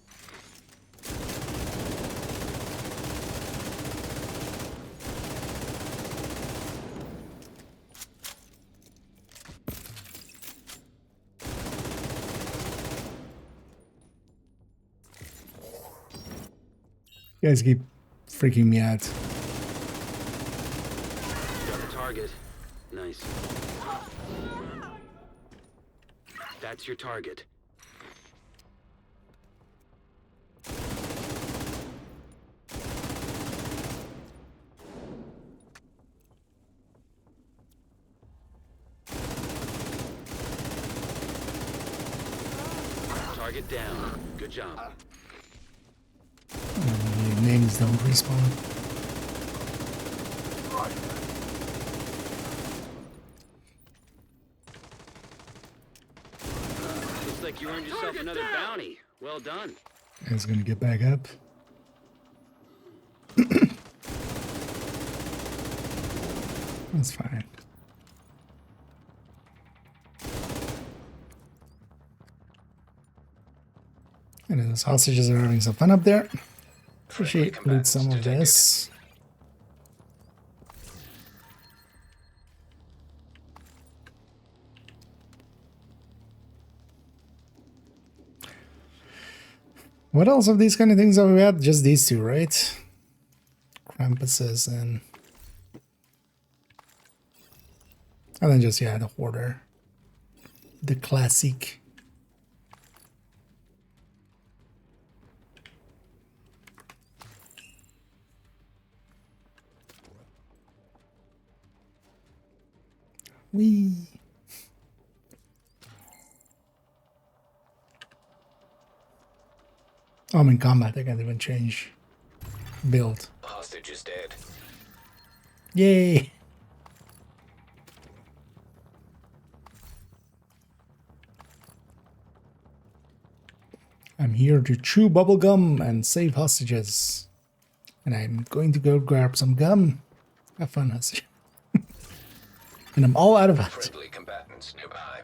Speaker 1: You guys keep freaking me out.
Speaker 12: Got the target. Nice. That's your target. Target down. Good job.
Speaker 1: Names don't respawn.
Speaker 12: Looks like you earned yourself another bounty. Well done.
Speaker 1: It's gonna get back up. That's fine. And those hostages are having some fun up there. Appreciate loot some of this. What else of these kind of things have we had? Just these two, right? Krampuses and then just, yeah, the Hoarder. The classic. Whee! Oh, I'm in combat. I can't even change build.
Speaker 3: Hostage is dead.
Speaker 1: Yay! I'm here to chew bubblegum and save hostages. And I'm going to go grab some gum. Have fun, hostage. And I'm all out of it.
Speaker 3: Friendly combatants nearby.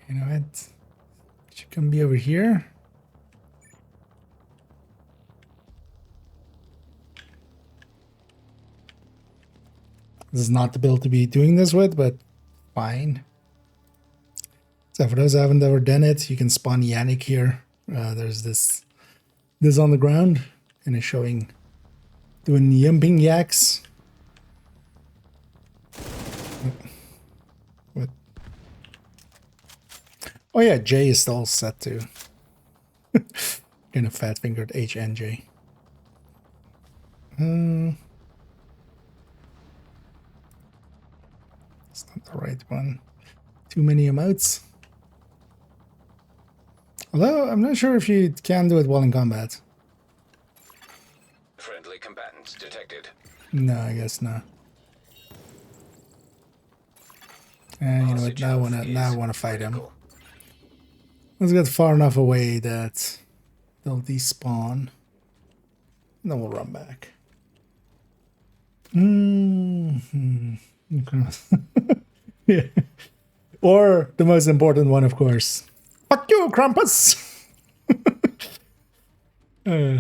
Speaker 1: You know what? Should come be over here. This is not the build to be doing this with, but fine. So for those who haven't ever done it, you can spawn Yannick here. There's this on the ground, and it's showing doing yumping yaks. What? Oh yeah, J is still set to Kind of fat fingered HNJ. It's not the right one. Too many emotes. Although I'm not sure if you can do it while in combat.
Speaker 3: Friendly combatants detected.
Speaker 1: No, I guess not. And you know what? Now I wanna fight him. Let's get far enough away that they'll despawn. And then we'll run back. Okay. Yeah. Or the most important one, of course. Fuck you, Krampus! Oh,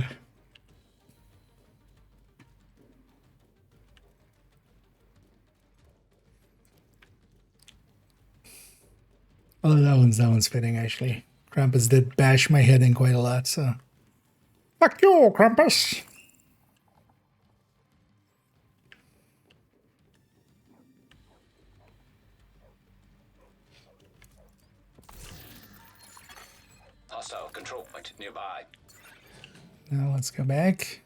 Speaker 1: that one's fitting actually. Krampus did bash my head in quite a lot, so. Fuck you, Krampus!
Speaker 3: Hostile control point nearby.
Speaker 1: Now let's go back.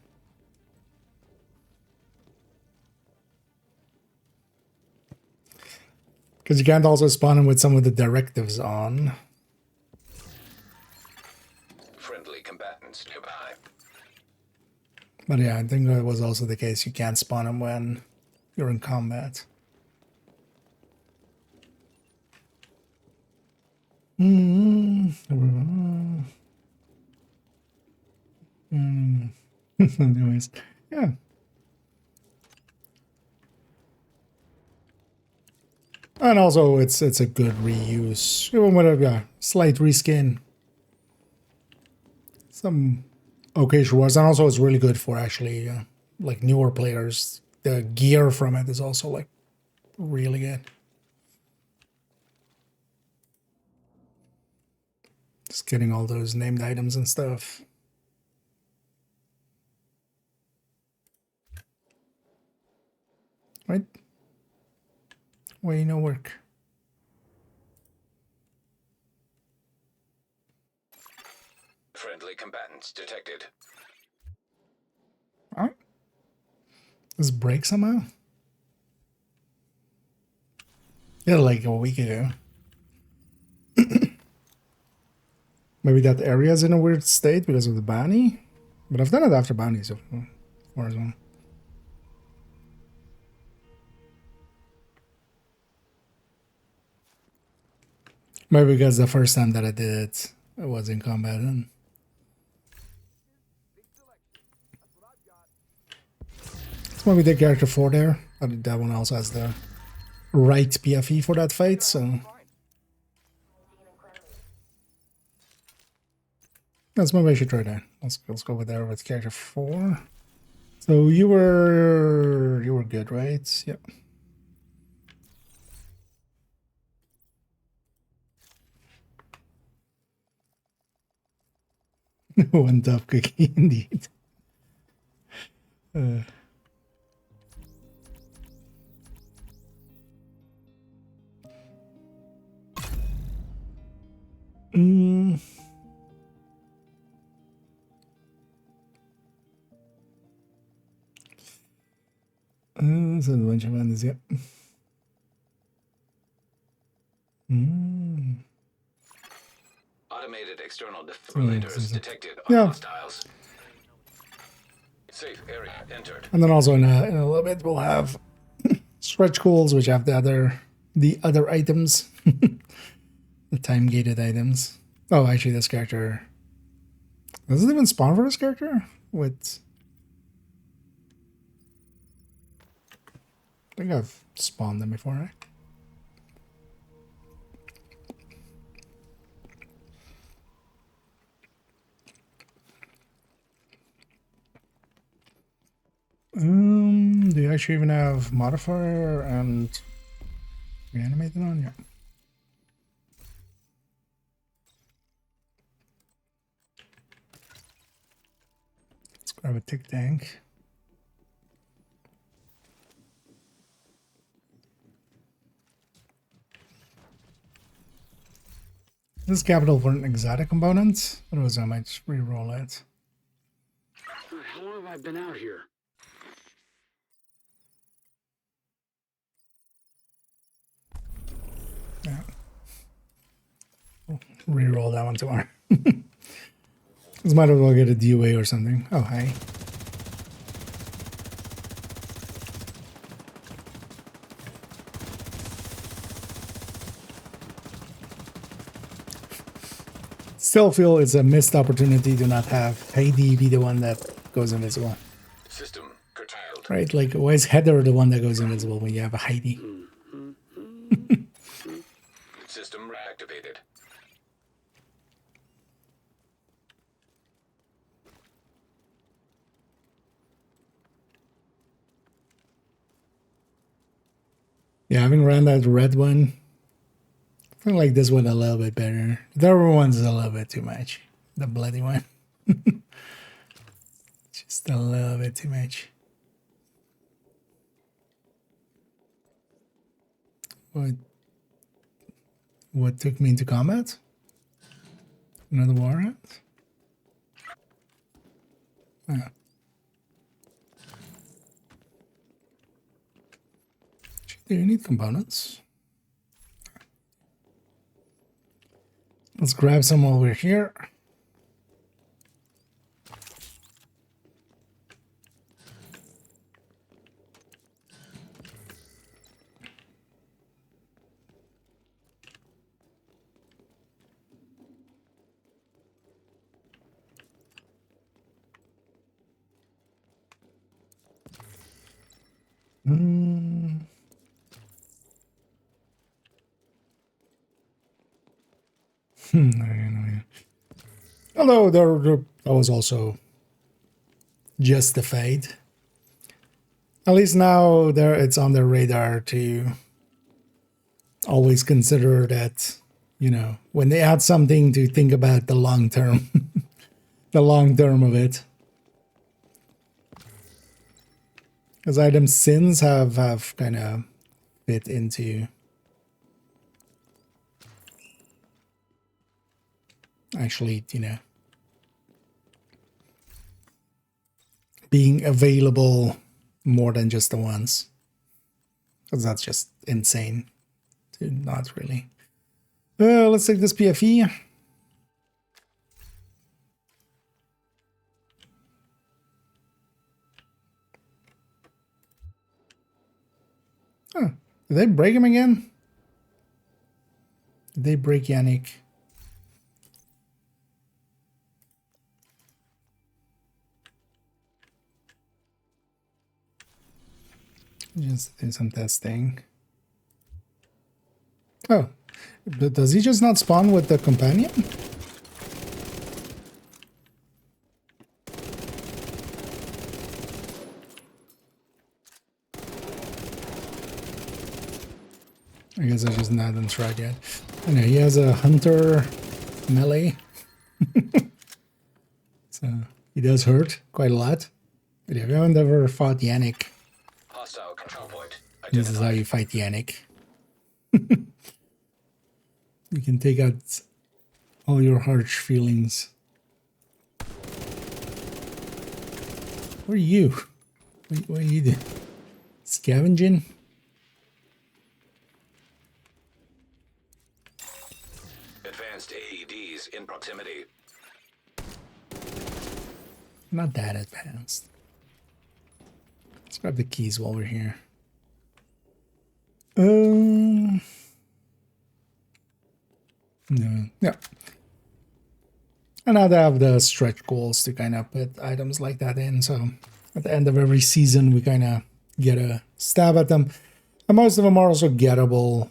Speaker 1: Because you can't also spawn him with some of the directives on.
Speaker 3: Friendly combatants nearby.
Speaker 1: But yeah, I think that was also the case. You can't spawn him when you're in combat. Anyways, yeah. And also, it's a good reuse. Even with a slight reskin. Some occasional ones. And also, it's really good for actually like newer players. The gear from it is also like really good. Just getting all those named items and stuff. Right? Way no work.
Speaker 3: Friendly combatants detected.
Speaker 1: Alright. This break somehow? Yeah, like a week ago. Maybe that area's in a weird state because of the bounty? But I've done it after bounty so far as well. Maybe because the first time that I did it, I was in combat and it's maybe the character 4 there. But that one also has the right PFE for that fight, so that's maybe I should try that. Let's go with there with character 4. So you were good, right? Yep. One tough cookie indeed. So a bunch of others, yep.
Speaker 3: Automated external defibrillators detected on hostiles. Safe area entered.
Speaker 1: And then also in a little bit we'll have stretch goals, which have the other items, the time gated items. Oh, actually, this character does it even spawn for this character? With I think I've spawned them before, right? Do you actually even have modifier and reanimated on? Yeah. Let's grab a tick tank. This is capital for an exotic component. Otherwise, I might just re-roll it.
Speaker 12: How long have I been out here?
Speaker 1: Yeah. Re-roll that one tomorrow. This might as well get a DOA or something. Oh, hey. Still feel it's a missed opportunity to not have Heidi be the one that goes invisible.
Speaker 3: System curtailed.
Speaker 1: Right? Like, why is Heather the one that goes invisible when you have a Heidi?
Speaker 3: System reactivated.
Speaker 1: Yeah, having ran that red one, I feel like this one a little bit better. The other one's a little bit too much. The bloody one. Just a little bit too much. What took me into combat? Another warhead? Oh. Do you need components? Let's grab some while we're here. Although that was also justified. At least now it's on their radar to always consider that, you know, when they add something, to think about the long term, the long term of it. Because item sins have kind of fit into actually, you know, being available more than just the once. Because that's just insane. Not really. Let's take this PFE. Huh. Did they break him again? Did they break Yannick? Just do some testing. Oh, but does he just not spawn with the companion? I guess I just haven't tried yet. I know he has a hunter melee. So he does hurt quite a lot. But if you haven't ever fought Yannick,
Speaker 3: Hostile control point.
Speaker 1: this is how you fight Yannick. You can take out all your harsh feelings. What are you? What are you doing? Scavenging?
Speaker 3: Advanced AEDs in proximity.
Speaker 1: Not that advanced. Let's grab the keys while we're here. No. Yeah. And I'd have the stretch goals to kind of put items like that in. So at the end of every season, we kind of get a stab at them. And most of them are also gettable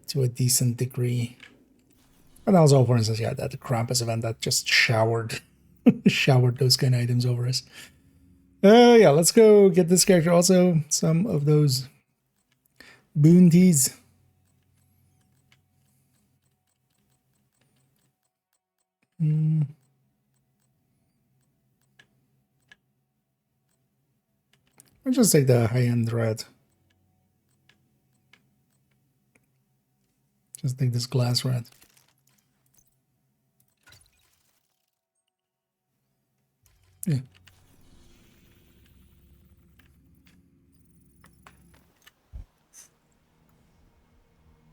Speaker 1: to a decent degree. And also, for instance, yeah, that Krampus event that just showered those kind of items over us. Yeah, let's go get this character also some of those bounties. I'll just take the high-end red. Just take this glass red. Yeah.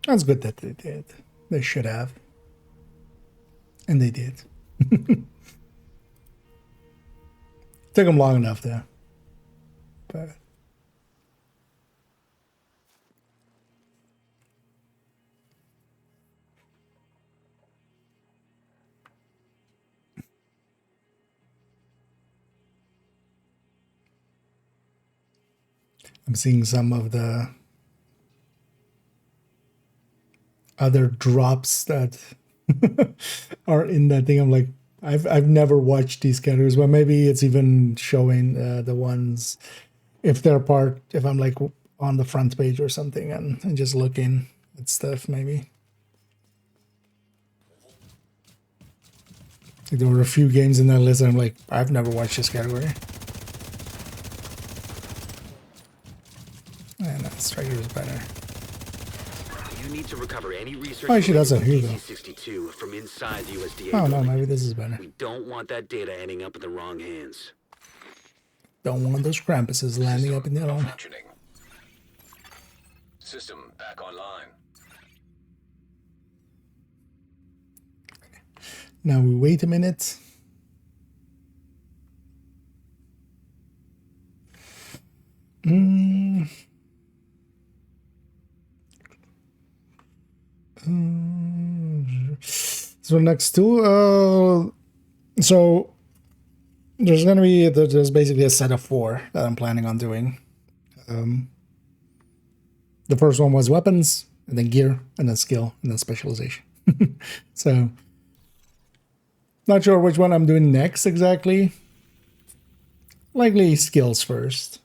Speaker 1: That's good that they did. They should have. And they did. Took them long enough though. But I'm seeing some of the other drops that are in that thing. I'm like, I've never watched these categories, but maybe it's even showing the ones if they're part. If I'm like on the front page or something and just looking at stuff, maybe. Like there were a few games in that list and I'm like, I've never watched this category. And that striker is better.
Speaker 12: You need to recover any research.
Speaker 1: Oh, she does have here though.
Speaker 12: 62 from inside the USDA.
Speaker 1: Oh no, maybe this is better.
Speaker 12: We don't want that data ending up in the wrong hands.
Speaker 1: Don't want those Krampuses landing up in their own.
Speaker 3: Functioning. System back online.
Speaker 1: Now we wait a minute. So next two, so there's gonna be there's basically a set of 4 that I'm planning on doing. The first one was weapons, and then gear, and then skill, and then specialization. So not sure which one I'm doing next exactly. Likely skills first,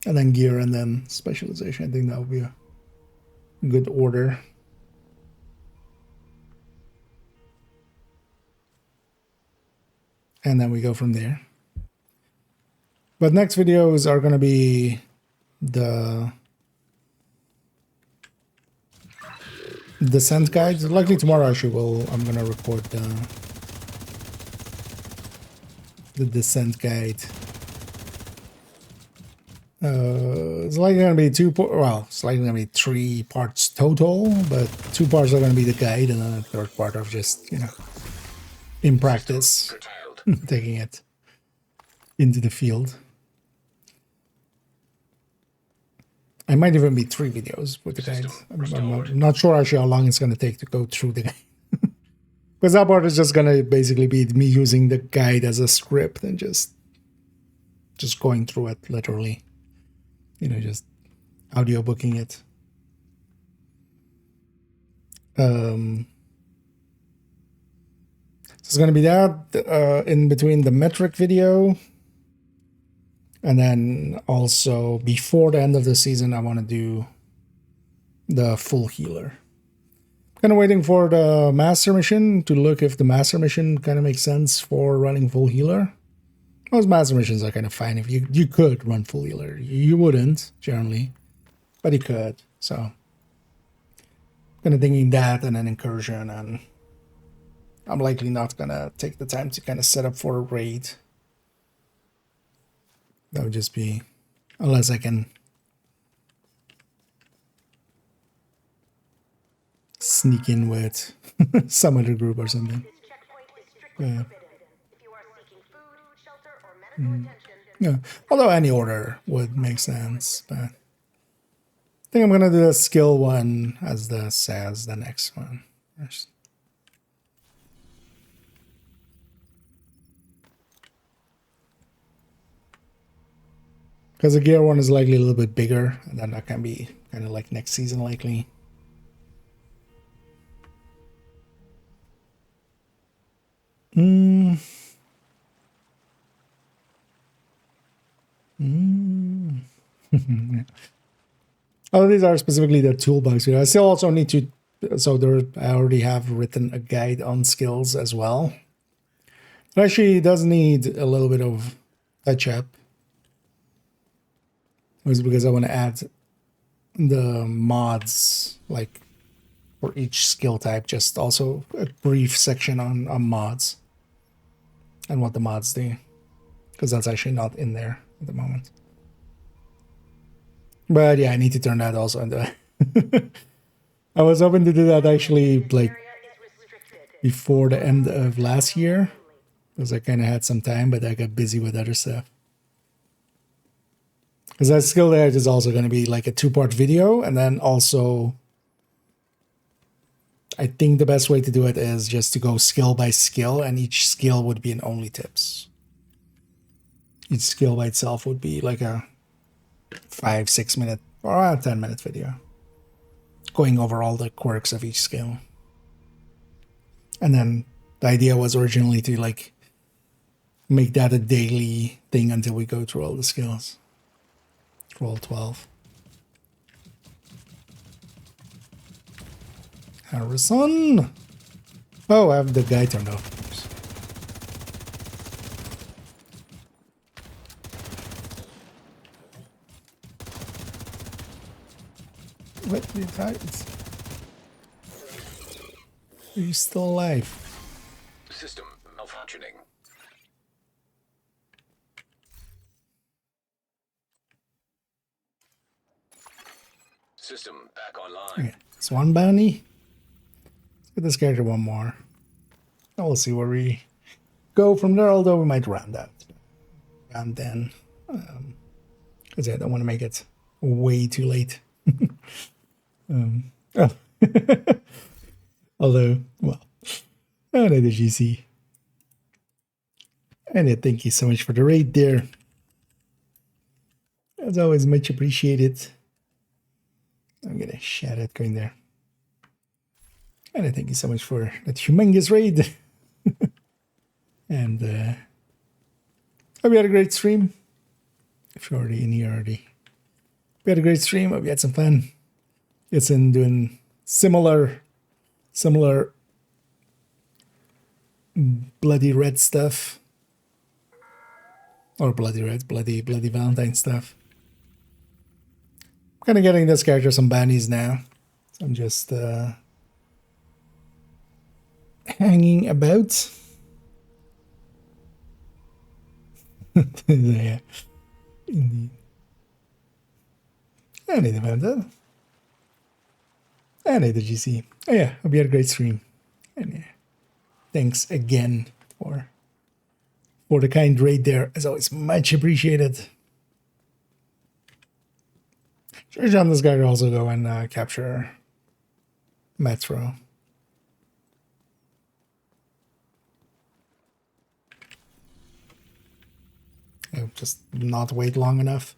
Speaker 1: and then gear, and then specialization. I think that would be a good order. And then we go from there. But next videos are going to be the descent guides. Likely tomorrow actually I'm going to record the descent guide. It's likely going to be it's likely going to be 3 parts total, but 2 parts are going to be the guide, and then a 3rd part of just, in practice, taking it into the field. I might even be 3 videos with the guide. I'm not sure actually how long it's going to take to go through the guide. Because that part is just going to basically be me using the guide as a script and just going through it literally. Just audio booking it. So it's going to be that in between the metric video. And then also before the end of the season, I want to do the full healer. Kind of waiting for the master mission to look if the master mission kind of makes sense for running full healer. Most master missions are kind of fine if you could run full healer. You wouldn't generally, but you could. So kind of thinking that, and an incursion, and I'm likely not gonna take the time to kind of set up for a raid. That would just be, unless I can sneak in with some other group or something. Yeah. Yeah. Although any order would make sense, but I think I'm gonna do the skill one as the next one first. Because the gear one is likely a little bit bigger, and then that can be kind of like next season likely. Oh, these are specifically the toolbox here. I still also need to, so I already have written a guide on skills as well. It actually does need a little bit of touch up. It's because I want to add the mods, like for each skill type, just also a brief section on mods. and what the mods do, because that's actually not in there at the moment. But yeah, I need to turn that also into. I was hoping to do that actually like before the end of last year, because I kind of had some time, but I got busy with other stuff. Because that skill there is also going to be like a 2-part video, and then also I think the best way to do it is just to go skill by skill, and each skill would be in only tips. Each skill by itself would be like a 5-6 minute or a 10-minute video, going over all the quirks of each skill. And then the idea was originally to like make that a daily thing until we go through all the skills. Through all 12. Harrison! Oh, I have the guy turned off. What the heck? Are you still alive?
Speaker 3: System malfunctioning. System back online.
Speaker 1: Okay, it's one bounty. Let's get this character one more. And we'll see where we go from there, although we might round out. Round then. Because I don't want to make it way too late. Oh. Although, well, another GC. And thank you so much for the raid there. As always, much appreciated. I'm gonna shout out going there. And thank you so much for that humongous raid. And hope you had a great stream. If you're already in here already. We had a great stream. Hope you had some fun. It's in doing similar bloody red stuff. Or bloody red, bloody Valentine stuff. I'm kind of getting this character some bounties now. So I'm just hanging about. Yeah, indeed. I need about that. I need the GC. Oh yeah, hope you had a great stream. And yeah, thanks again for the kind raid there. As always, much appreciated. Sure, John, this guy could also go and capture Metro. Just not wait long enough.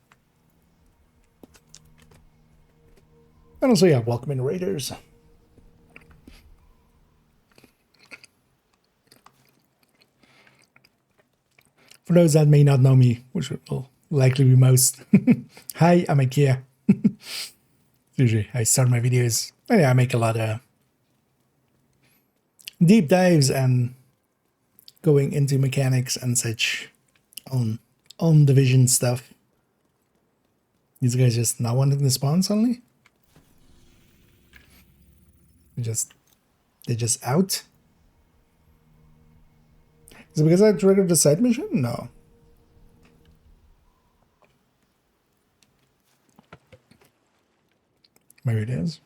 Speaker 1: And also, yeah, welcome in Raiders. For those that may not know me, which will likely be most. Hi, I'm Ikea. Usually I start my videos. Oh, yeah, I make a lot of deep dives and going into mechanics and such on Division stuff. These guys just not wanting to spawn suddenly? They're just out? Is it because I triggered the side mission? No. Maybe it is.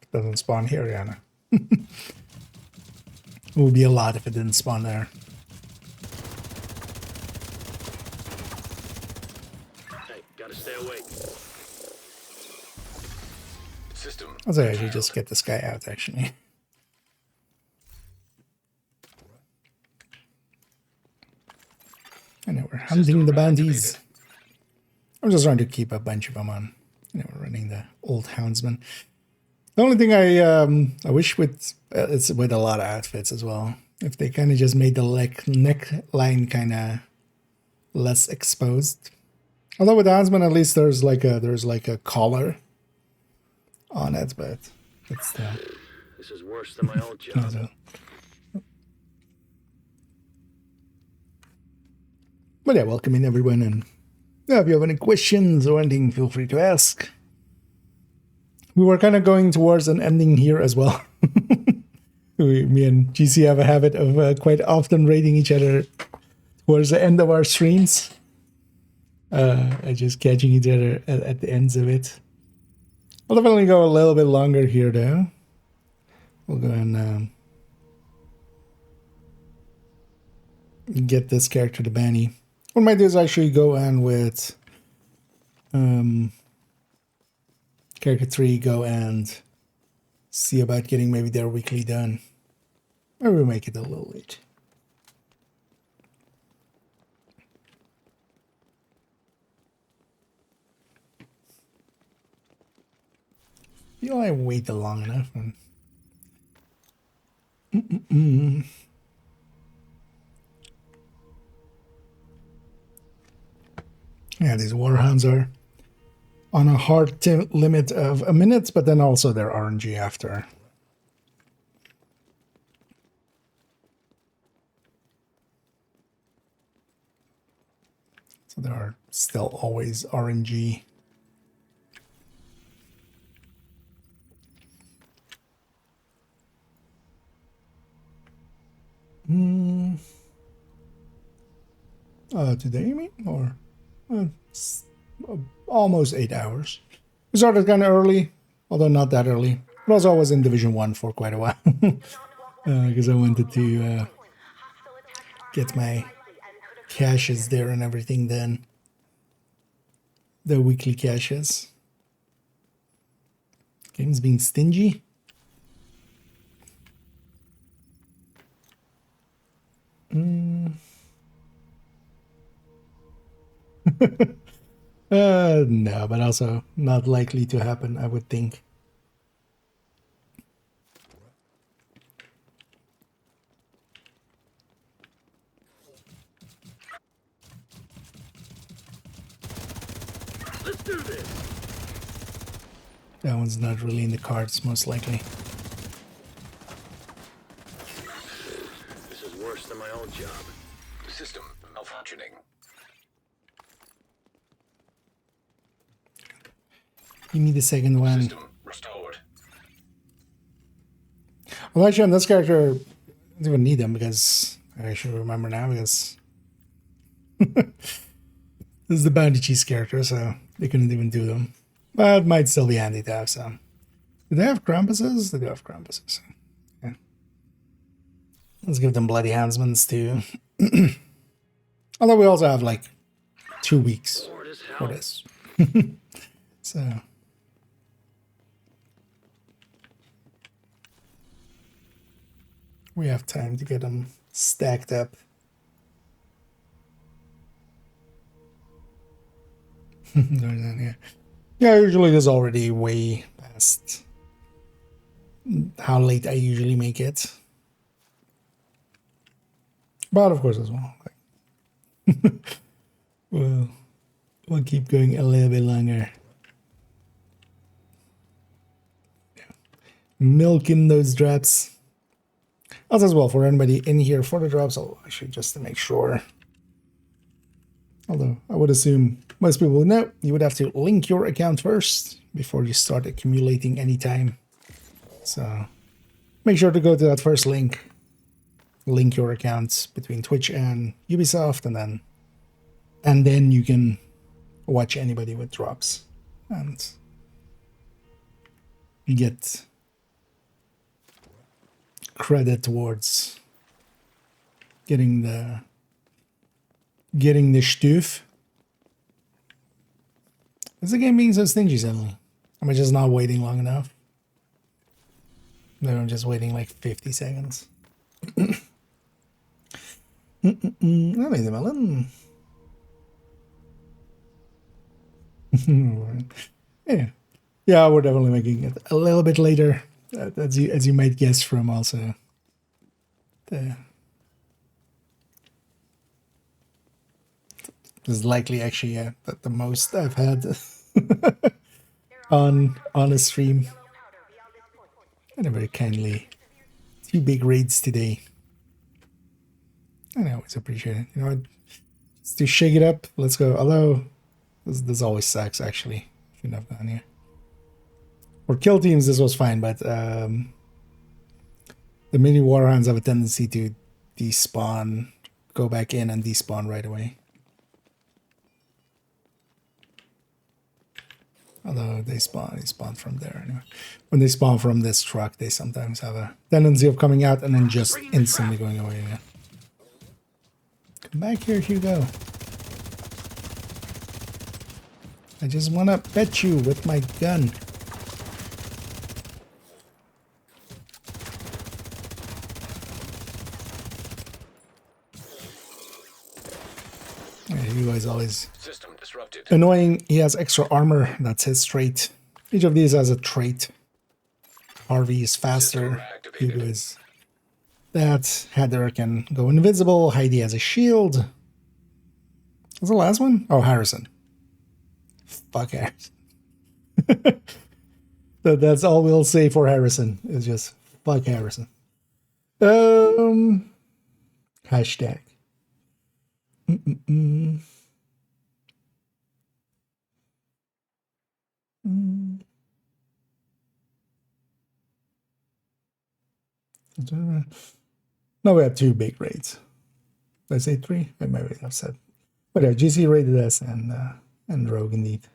Speaker 1: It doesn't spawn here, Rihanna. It would be a lot if it didn't spawn there.
Speaker 12: Hey, gotta stay awake.
Speaker 3: System.
Speaker 1: I'll say I should just get this guy out, actually. I know we're hunting the bounties. I'm just trying to keep a bunch of them on. You know, we're running the old houndsman. The only thing I wish with it's with a lot of outfits as well. If they kind of just made the neckline kind of less exposed. Although with the houndsman, at least there's like a collar on it, but it's
Speaker 12: This is worse than my old job.
Speaker 1: But yeah, welcome in everyone, and yeah, if you have any questions or anything, feel free to ask. We were kind of going towards an ending here as well. Me and GC have a habit of quite often rating each other towards the end of our streams. And just catching each other at the ends of it. I'll definitely go a little bit longer here, though. We'll go and get this character to Banny. What I might do is actually go on with character 3, go and see about getting maybe their weekly done. Maybe we'll make it a little late. I feel I waited long enough. Yeah, these warhounds are on a hard limit of a minute, but then also they're RNG after. So there are still always RNG. Today you mean? Or almost 8 hours. We started kind of early, although not that early. But also I was in Division 1 for quite a while. Because I wanted to get my caches there and everything then. The weekly caches. Game's being stingy. No, but also not likely to happen, I would think.
Speaker 12: Let's do this.
Speaker 1: That one's not really in the cards, most likely.
Speaker 12: This is worse than my old job.
Speaker 3: System malfunctioning.
Speaker 1: Give me the second one.
Speaker 3: System restored.
Speaker 1: Well, actually, on this character, I don't even need them because I should remember now because this is the Bounty Cheese character, so they couldn't even do them. But it might still be handy to have some. Do they have Krampuses? They do have Krampuses. Yeah. Let's give them Bloody Houndsmans too. Although we also have like 2 weeks for this. So. We have time to get them stacked up. Yeah, usually there's already way past how late I usually make it. But of course as well. We'll keep going a little bit longer. Yeah. Milking those drops. Also as well, for anybody in here for the drops, I'll actually just to make sure. Although I would assume most people would know, you would have to link your account first before you start accumulating any time. So make sure to go to that first link. Link your accounts between Twitch and Ubisoft, and then you can watch anybody with drops and you get credit towards getting the stuff. Is the game being so stingy suddenly? Am I just not waiting long enough? No, I'm just waiting like 50 seconds. Melon. Yeah, we're definitely making it a little bit later, as you might guess from also the. This is likely actually that the most I've had on a stream. And very kindly, 2 big raids today. And I always appreciate it. You know what? Just to shake it up, let's go. Although this always sucks actually. Shouldn't have gone here. For kill teams, this was fine, but The mini warhounds have a tendency to despawn, go back in and despawn right away. Although they spawn from there anyway. When they spawn from this truck, they sometimes have a tendency of coming out and then just instantly going away again. Come back here, Hugo. I just want to pet you with my gun. Yeah, Hugo is always
Speaker 3: System disrupted.
Speaker 1: annoying. He has extra armor. That's his trait. Each of these has a trait. Harvey is faster. Hugo is that. Heather can go invisible. Heidi has a shield. What's the last one? Oh, Harrison. Fuck Harrison. That's all we'll say for Harrison. Is just fuck Harrison. Hashtag. No, we have 2 big raids. Did I say 3? I might have said. But yeah, GC raided us and Rogue indeed.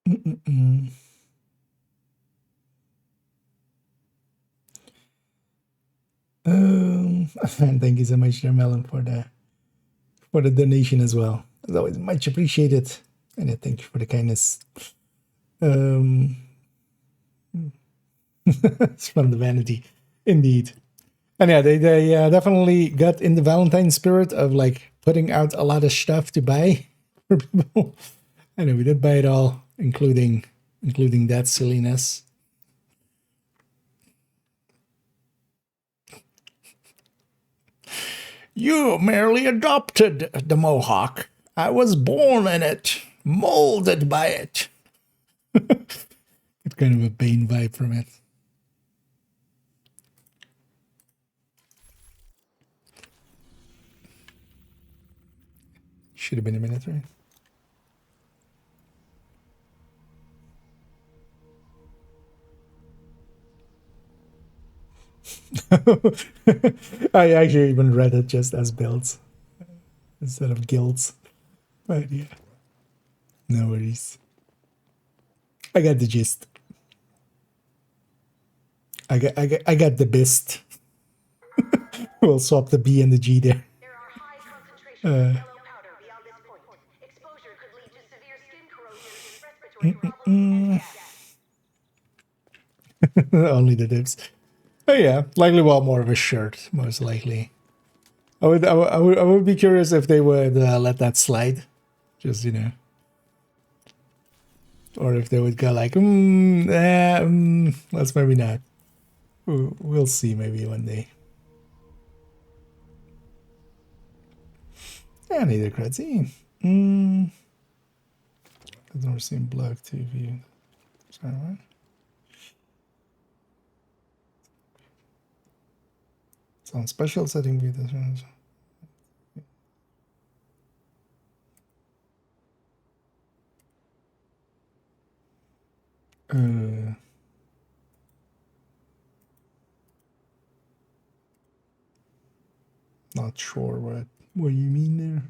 Speaker 1: And thank you so much, Melon, for the donation as well. As always, much appreciated. And I thank you for the kindness. It's from the vanity, indeed. And yeah, they definitely got in the Valentine spirit of like putting out a lot of stuff to buy for people. I know we did buy it all, including that silliness. You merely adopted the Mohawk. I was born in it, molded by it. It's kind of a Bane vibe from it. Should have been a minute, right? I actually even read it just as builds instead of guilds. But yeah, no worries. I got the gist. I got the best. We'll swap the B and the G there. Only the dips. Oh yeah, likely want more of a shirt, most likely. I would be curious if they would let that slide, just or if they would go like, let's maybe not. We'll see maybe one day. Yeah, neither crazy. I've never seen Black TV. Sorry, what? It's on special setting view. This one. Not sure what you mean there.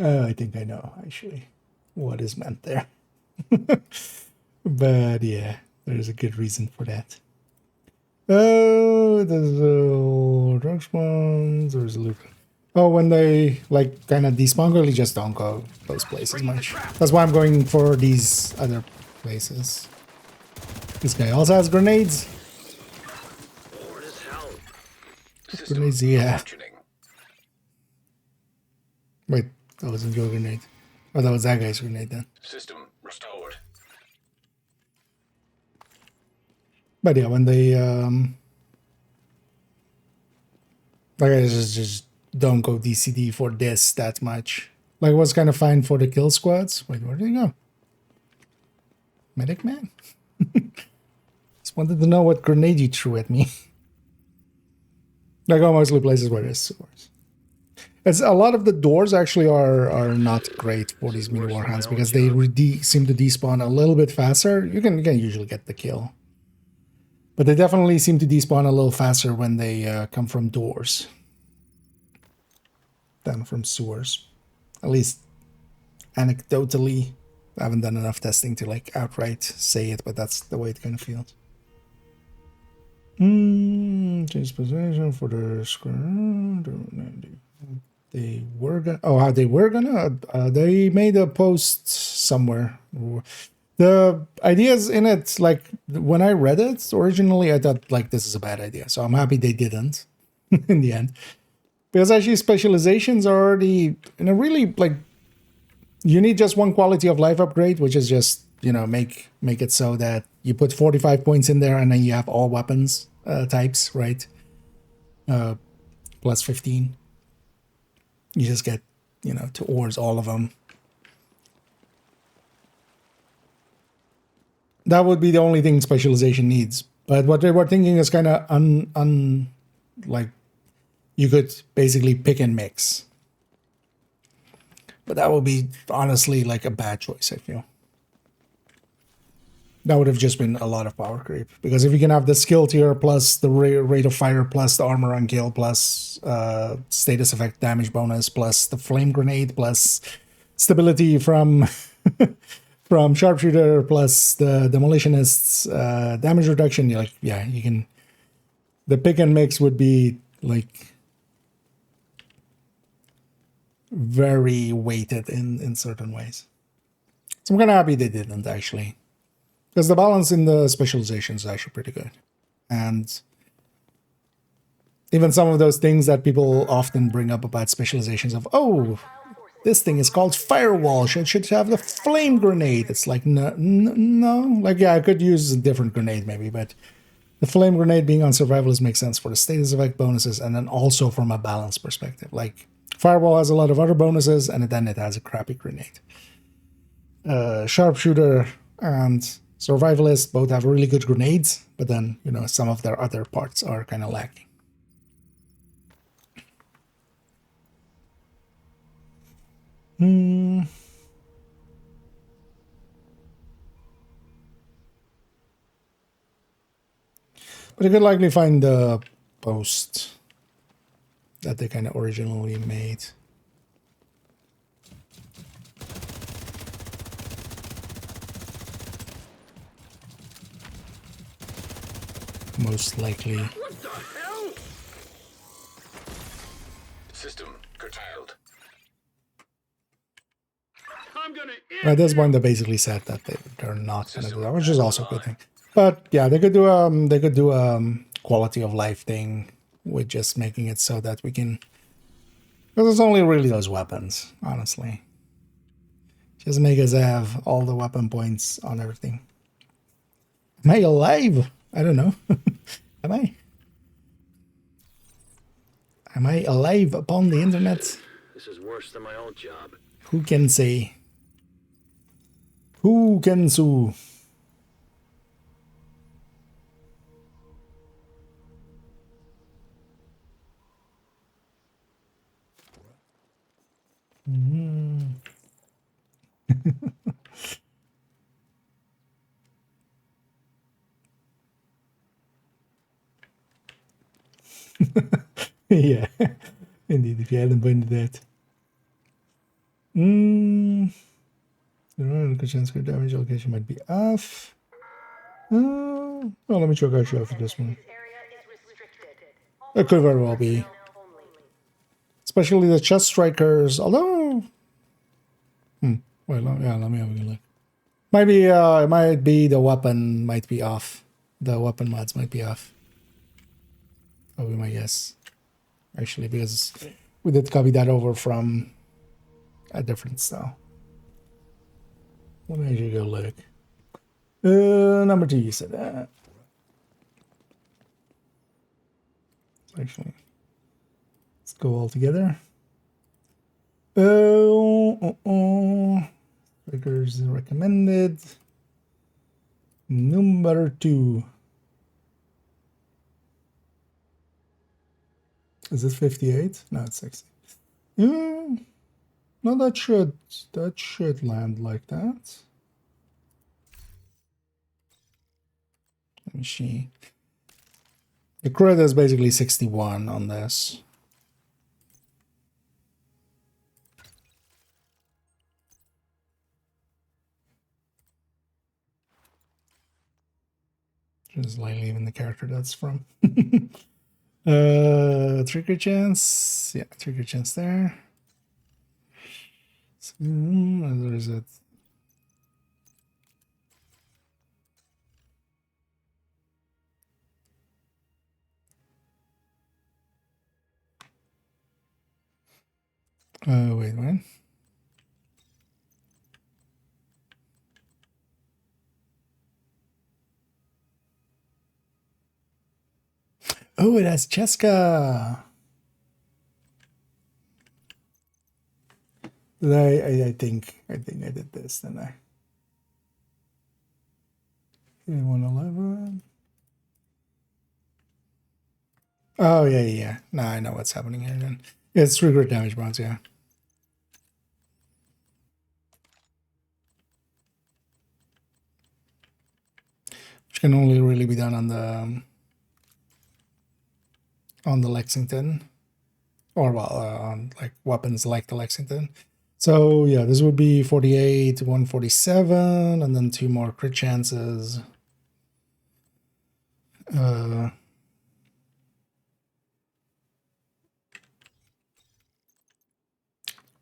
Speaker 1: I think I know actually what is meant there. But yeah, there's a good reason for that. Oh, there's a drug spawns. There's a loop. Oh, when they like kind of despawn, really just don't go those places much. That's why I'm going for these other places. This guy also has grenades. Grenades, yeah. Wait, that wasn't your grenade. Oh, that was that guy's grenade then.
Speaker 3: System restored.
Speaker 1: But yeah, when they like I just don't go DCD for this that much. Like it was kind of fine for the kill squads. Wait, where did he go? Medic man? Just wanted to know what grenade you threw at me. Like mostly places where there's sewers. It's a lot of the doors actually are not great for these mini warhounds because they seem to despawn a little bit faster. You can usually get the kill, but they definitely seem to despawn a little faster when they come from doors than from sewers. At least anecdotally, I haven't done enough testing to like outright say it, but that's the way it kind of feels. Change position for the screen. They were gonna. Oh, how they were gonna. They made a post somewhere. The ideas in it, like when I read it originally, I thought like this is a bad idea. So I'm happy they didn't in the end, because actually specializations are already in a really like. You need just one quality of life upgrade, which is just, you know, make it so that you put 45 points in there and then you have all weapons types, right? Plus 15. You just get, you know, to ores all of them. That would be the only thing specialization needs. But what they were thinking is kind of like you could basically pick and mix. But that would be honestly like a bad choice, I feel. That would have just been a lot of power creep. Because if you can have the skill tier plus the rate of fire plus the armor on kill plus status effect damage bonus plus the flame grenade plus stability from from sharpshooter plus the demolitionists damage reduction, you're like, yeah, you can. The pick and mix would be like very weighted in certain ways. So I'm kind of happy they didn't actually. Because the balance in the specializations is actually pretty good. And even some of those things that people often bring up about specializations of, oh, this thing is called firewall, should have the flame grenade. It's like, no. Like, yeah, I could use a different grenade maybe, but the flame grenade being on survivalist makes sense for the status effect bonuses and then also from a balance perspective. Like, firewall has a lot of other bonuses and then it has a crappy grenade. Sharpshooter and survivalist both have really good grenades, but then, you know, some of their other parts are kind of lacking. But you could likely find the post that they kind of originally made. Most likely.
Speaker 3: What the hell? System curtailed.
Speaker 1: At this point, they basically said that they're not going to do that, which is also a good thing. But yeah, they could do quality of life thing with just making it so that we can. Because it's only really those weapons, honestly. Just make us have all the weapon points on everything. Am I alive? I don't know. Am I? Am I alive upon the internet?
Speaker 12: This is worse than my old job.
Speaker 1: Who can say? Who can sue? Yeah, indeed, if you hadn't pointed that. The chance for damage location might be off. Well, let me check actually for this one. It could very well be. Especially the chest strikers, although... Wait, yeah, let me have a good look. It might be the weapon might be off. The weapon mods might be off. That would be my guess. Actually, because we did copy that over from a different style. Let me actually go look. Number 2, you said that. Actually, let's go all together. Triggers recommended. Number 2. Is it 58? No, it's 60. Yeah. No, that should land like that. Let me see. The credit is basically 61 on this. Just like leaving the character that's from. Trigger chance. Yeah, trigger chance there. So, where is it? Wait, what? Oh, it has Cheska. I think I did this, didn't I? 111. Oh yeah. No, I know what's happening here then. Yeah, it's 3 grit damage bonds, yeah. Which can only really be done on the Lexington. Or well, on like weapons like the Lexington. So yeah, this would be 48, 147, and then 2 more crit chances.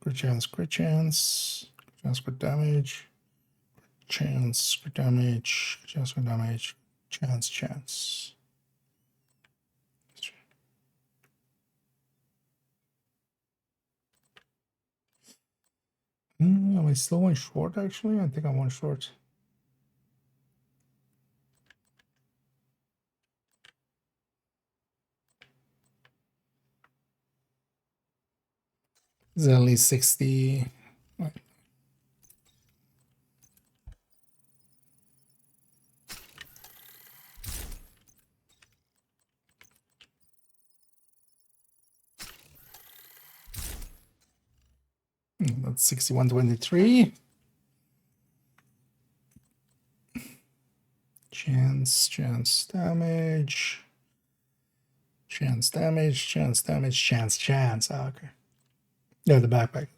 Speaker 1: Crit chance, crit chance, chance crit damage, chance crit damage, chance crit damage, chance. Am I still one short actually? I think I'm one short. It's at least 60. That's 6123. Chance damage. Chance damage. Chance. Oh, okay. Yeah, the backpack.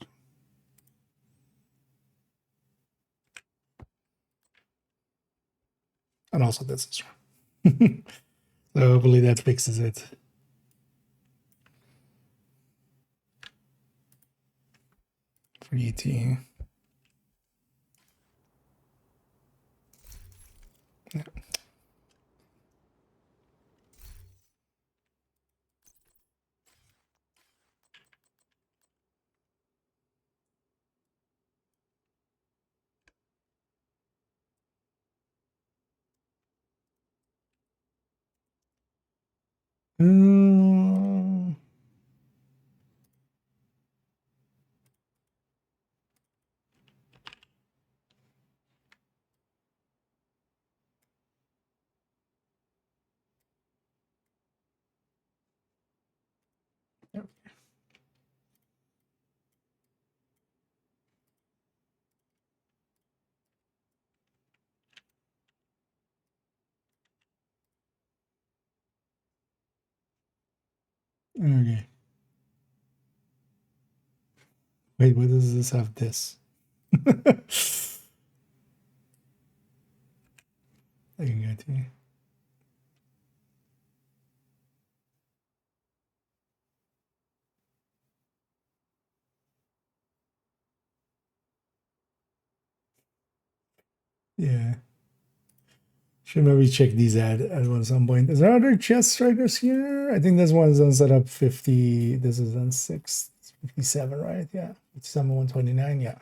Speaker 1: And also this is wrong. So hopefully that fixes it. For ET. Yeah. Okay. Wait, what does this have? This. I can go to. Yeah. Should maybe check these at some point. Is there other chest strikers here? I think this one's on setup 50. This is on 57, right? Yeah. 57, 129. Yeah.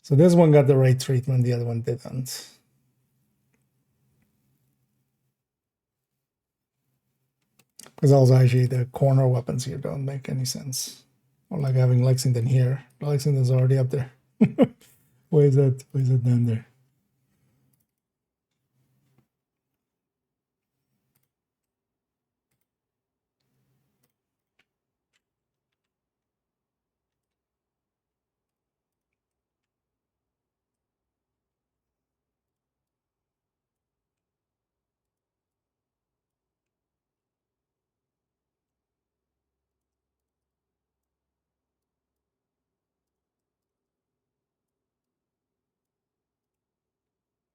Speaker 1: So this one got the right treatment, the other one didn't. Because also actually the corner weapons here don't make any sense. Or like having Lexington here. Lexington's already up there. Why is that down there?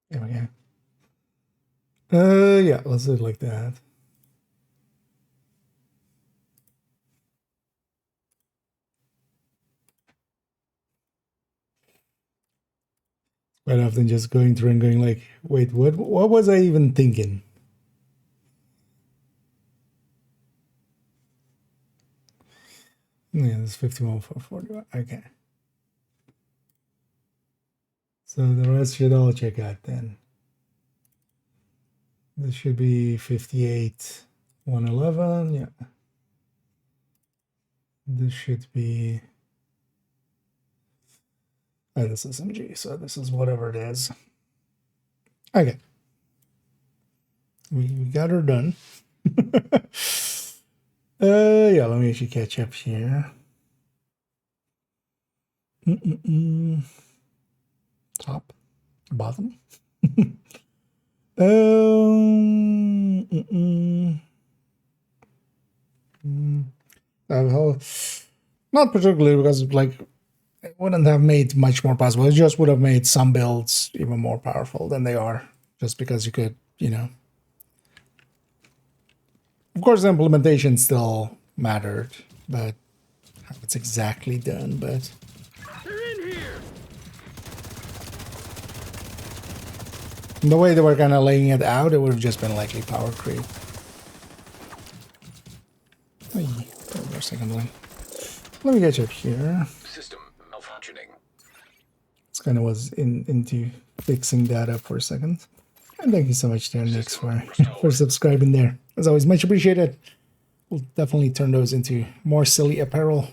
Speaker 1: There we go. Yeah, let's do it like that. Quite often just going through and going like, wait, what was I even thinking? Yeah, this 51 for 41. Okay. So the rest should all check out then. This should be 58 111. Yeah. This should be this is MG, so this is whatever it is. Okay. We got her done. Yeah, let me actually catch up here. Top, bottom. Not particularly, because like it wouldn't have made much more possible. It just would have made some builds even more powerful than they are, just because you could, you know. Of course, the implementation still mattered, but how it's exactly done, but. The way they were kind of laying it out, it would have just been likely power creep. Wait a second, let me get you up here.
Speaker 3: System malfunctioning.
Speaker 1: This kind of was into fixing that up for a second. And thank you so much, there, Nix, for subscribing there. As always, much appreciated. We'll definitely turn those into more silly apparel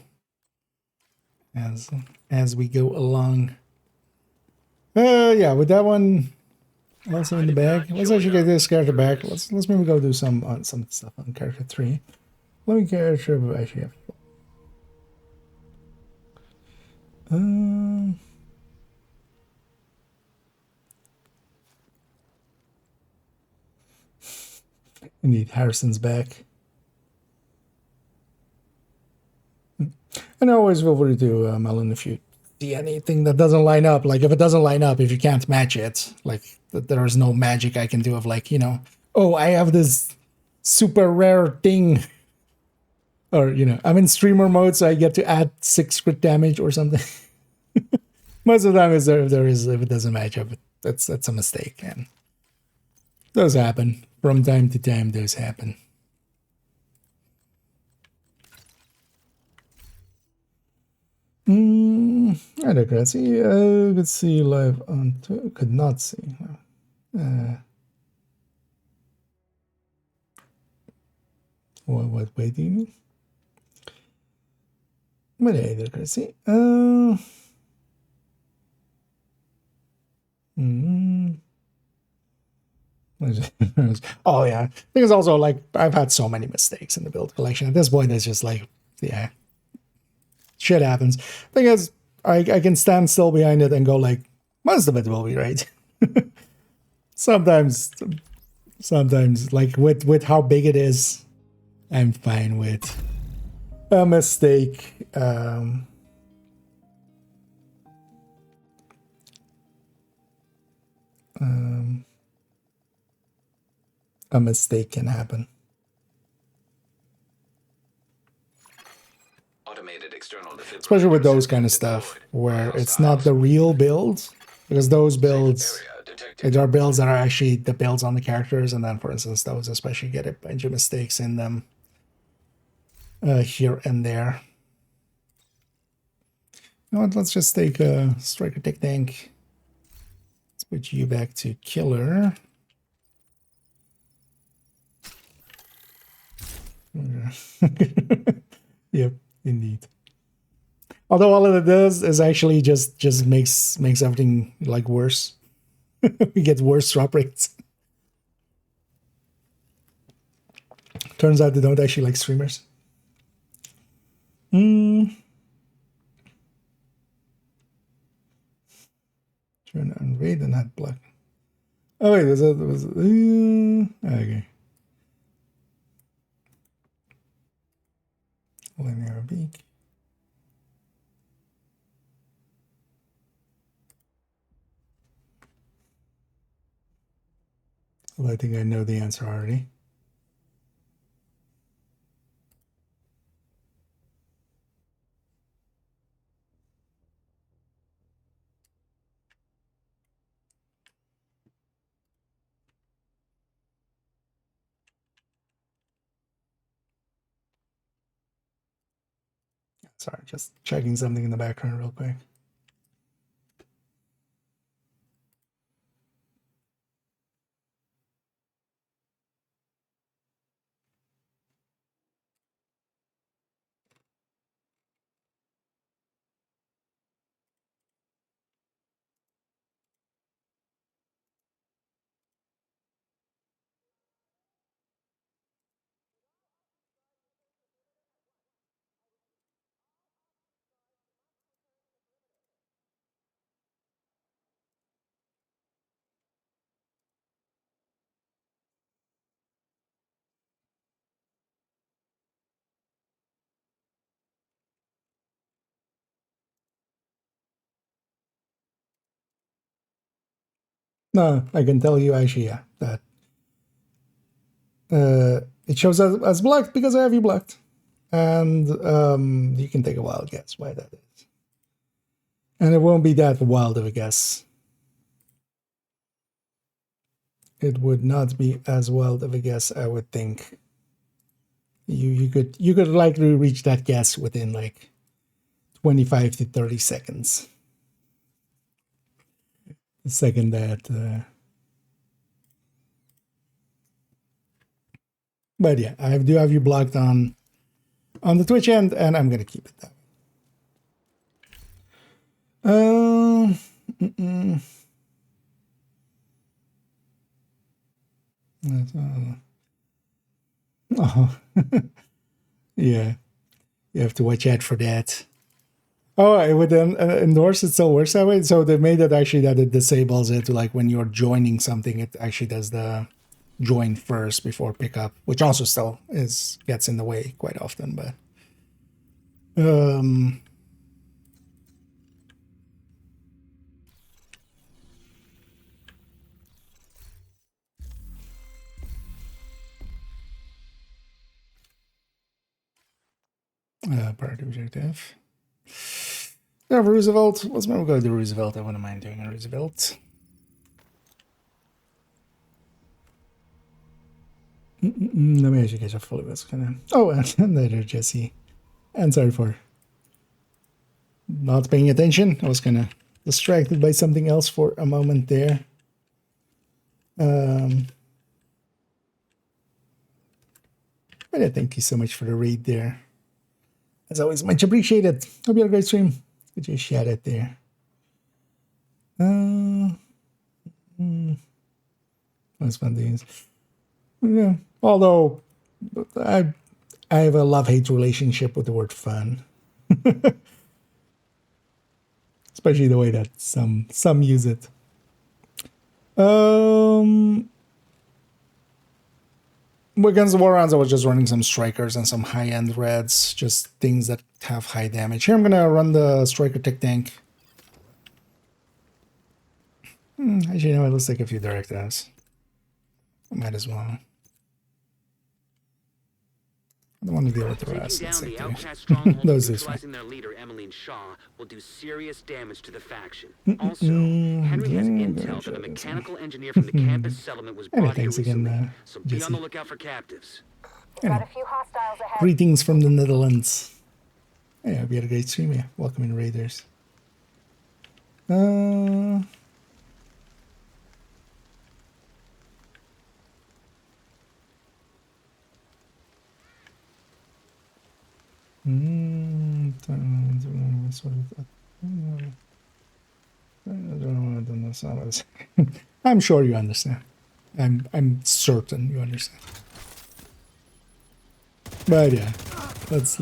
Speaker 1: as we go along. Yeah, with that one also in the bag. Let's actually get this character back. Let's maybe go do some stuff on character 3. Let me character actually have. Indeed, Harrison's back. And always feel free to Melon if you see anything that doesn't line up. Like if it doesn't line up, if you can't match it, like there is no magic I can do of like, you know, oh, I have this super rare thing. Or, you know, I'm in streamer mode, so I get to add 6 crit damage or something. Most of the time, if it doesn't match up, that's a mistake, and those happen from time to time. Those happen. I don't see. Could see live on. Could not see. What way do you mean? But I can see. Oh yeah, I think it's also like I've had so many mistakes in the build collection. At this point, it's just like, yeah, shit happens. Thing is, I can stand still behind it and go like, most of it will be right. sometimes, like with how big it is, I'm fine with a mistake. A mistake can happen.
Speaker 3: Automated external
Speaker 1: Especially with those kind of stuff, where it's not the real build, because those builds, there are builds that are actually the builds on the characters, and then, for instance, those especially get a bunch of mistakes in them here and there. You know what, let's just take a Striker Tech Tank. Let's put you back to Killer. Yep, indeed. Although all it does is actually just makes everything like worse. We get worse drop rates. Turns out they don't actually like streamers. Turn on raid and not block. Oh wait, was okay. Linear beak. Well, I think I know the answer already. Sorry, just checking something in the background real quick. No, I can tell you actually, yeah, that it shows as blocked because I have you blocked. And you can take a wild guess why that is. And it won't be that wild of a guess. It would not be as wild of a guess, I would think. You could likely reach that guess within like 25 to 30 seconds. The second that but yeah, I do have you blocked on the Twitch end, and I'm gonna keep it that way. Oh, yeah, you have to watch out for that. Oh, it would endorse it still works that way. So they made it actually that it disables it to like when you're joining something, it actually does the join first before pickup, which also still gets in the way quite often. But priority objective. Yeah, Roosevelt. Let's maybe go to Roosevelt. I wouldn't mind doing a Roosevelt. Let me actually catch up fully what's gonna. Oh, and later, Jesse. And sorry for not paying attention. I was kind of distracted by something else for a moment there. But yeah, thank you so much for the raid there. As always, much appreciated. Hope you had a great stream. Could just shout it there. That's fun things. Yeah. Although I have a love-hate relationship with the word fun. Especially the way that some use it. Against the war rounds, I was just running some strikers and some high-end reds, just things that have high damage. Here I'm gonna run the striker tech tank. Actually, you know what? Let's take a few direct hits. I might as well. I don't want to deal with the rest.
Speaker 12: Taking down the outcast stronghold and neutralizing their leader, Emmeline Shaw, will do serious damage to the faction. Also, Henry has intel that a mechanical engineer from the campus settlement was brought here recently, so be on the lookout for captives.
Speaker 6: Got a few hostiles ahead.
Speaker 1: Greetings from the Netherlands. Yeah, we had a great stream. Yeah, welcome in, Raiders. I'm sure you understand. I'm certain you understand. But yeah, let's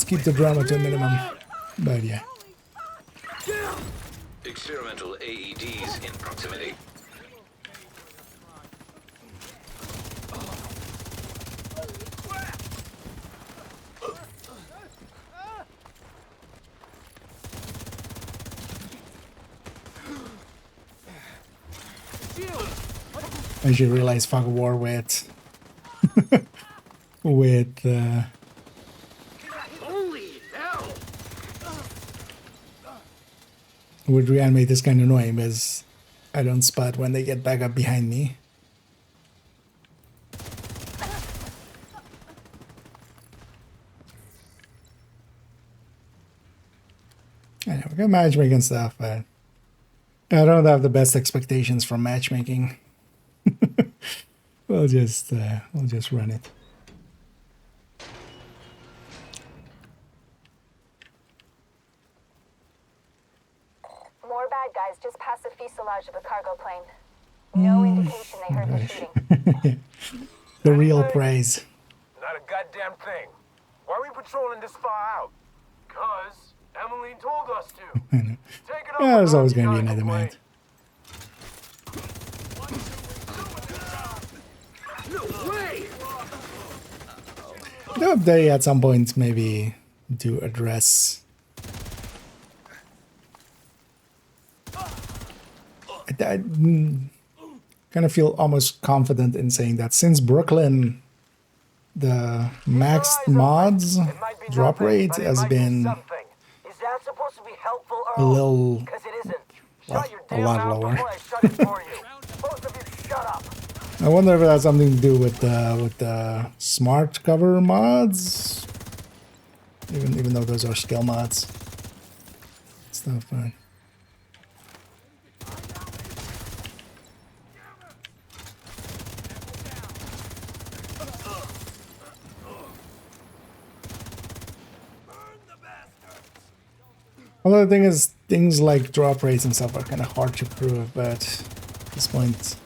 Speaker 1: keep the drama to a minimum. But yeah.
Speaker 3: Experimental AEDs in proximity.
Speaker 1: I should realize Fog of War with with
Speaker 12: Holy hell!
Speaker 1: with reanimate is kind of annoying because I don't spot when they get back up behind me. I know we got matchmaking stuff, but I don't have the best expectations from matchmaking. we'll just run it.
Speaker 6: More bad guys just past the fuselage of the cargo plane. No indication they heard the shooting.
Speaker 1: The real praise.
Speaker 2: Not a goddamn thing. Why are we patrolling this far out? Cause Emmeline told us to. Take it
Speaker 1: Yeah, there's always going to be another man.
Speaker 12: No way!
Speaker 1: I hope they at some point maybe do address. I kind of feel almost confident in saying that since Brooklyn, the maxed mods drop rate has been
Speaker 8: Is that supposed to be helpful
Speaker 1: a little,
Speaker 8: Because it isn't.
Speaker 1: well, a lot lower.
Speaker 8: Shut it for you. Both of you shut up.
Speaker 1: I wonder if it has something to do with the smart cover mods, even though those are skill mods. It's not fun. Although the thing is, things like drop rates and stuff are kind of hard to prove, but at this point,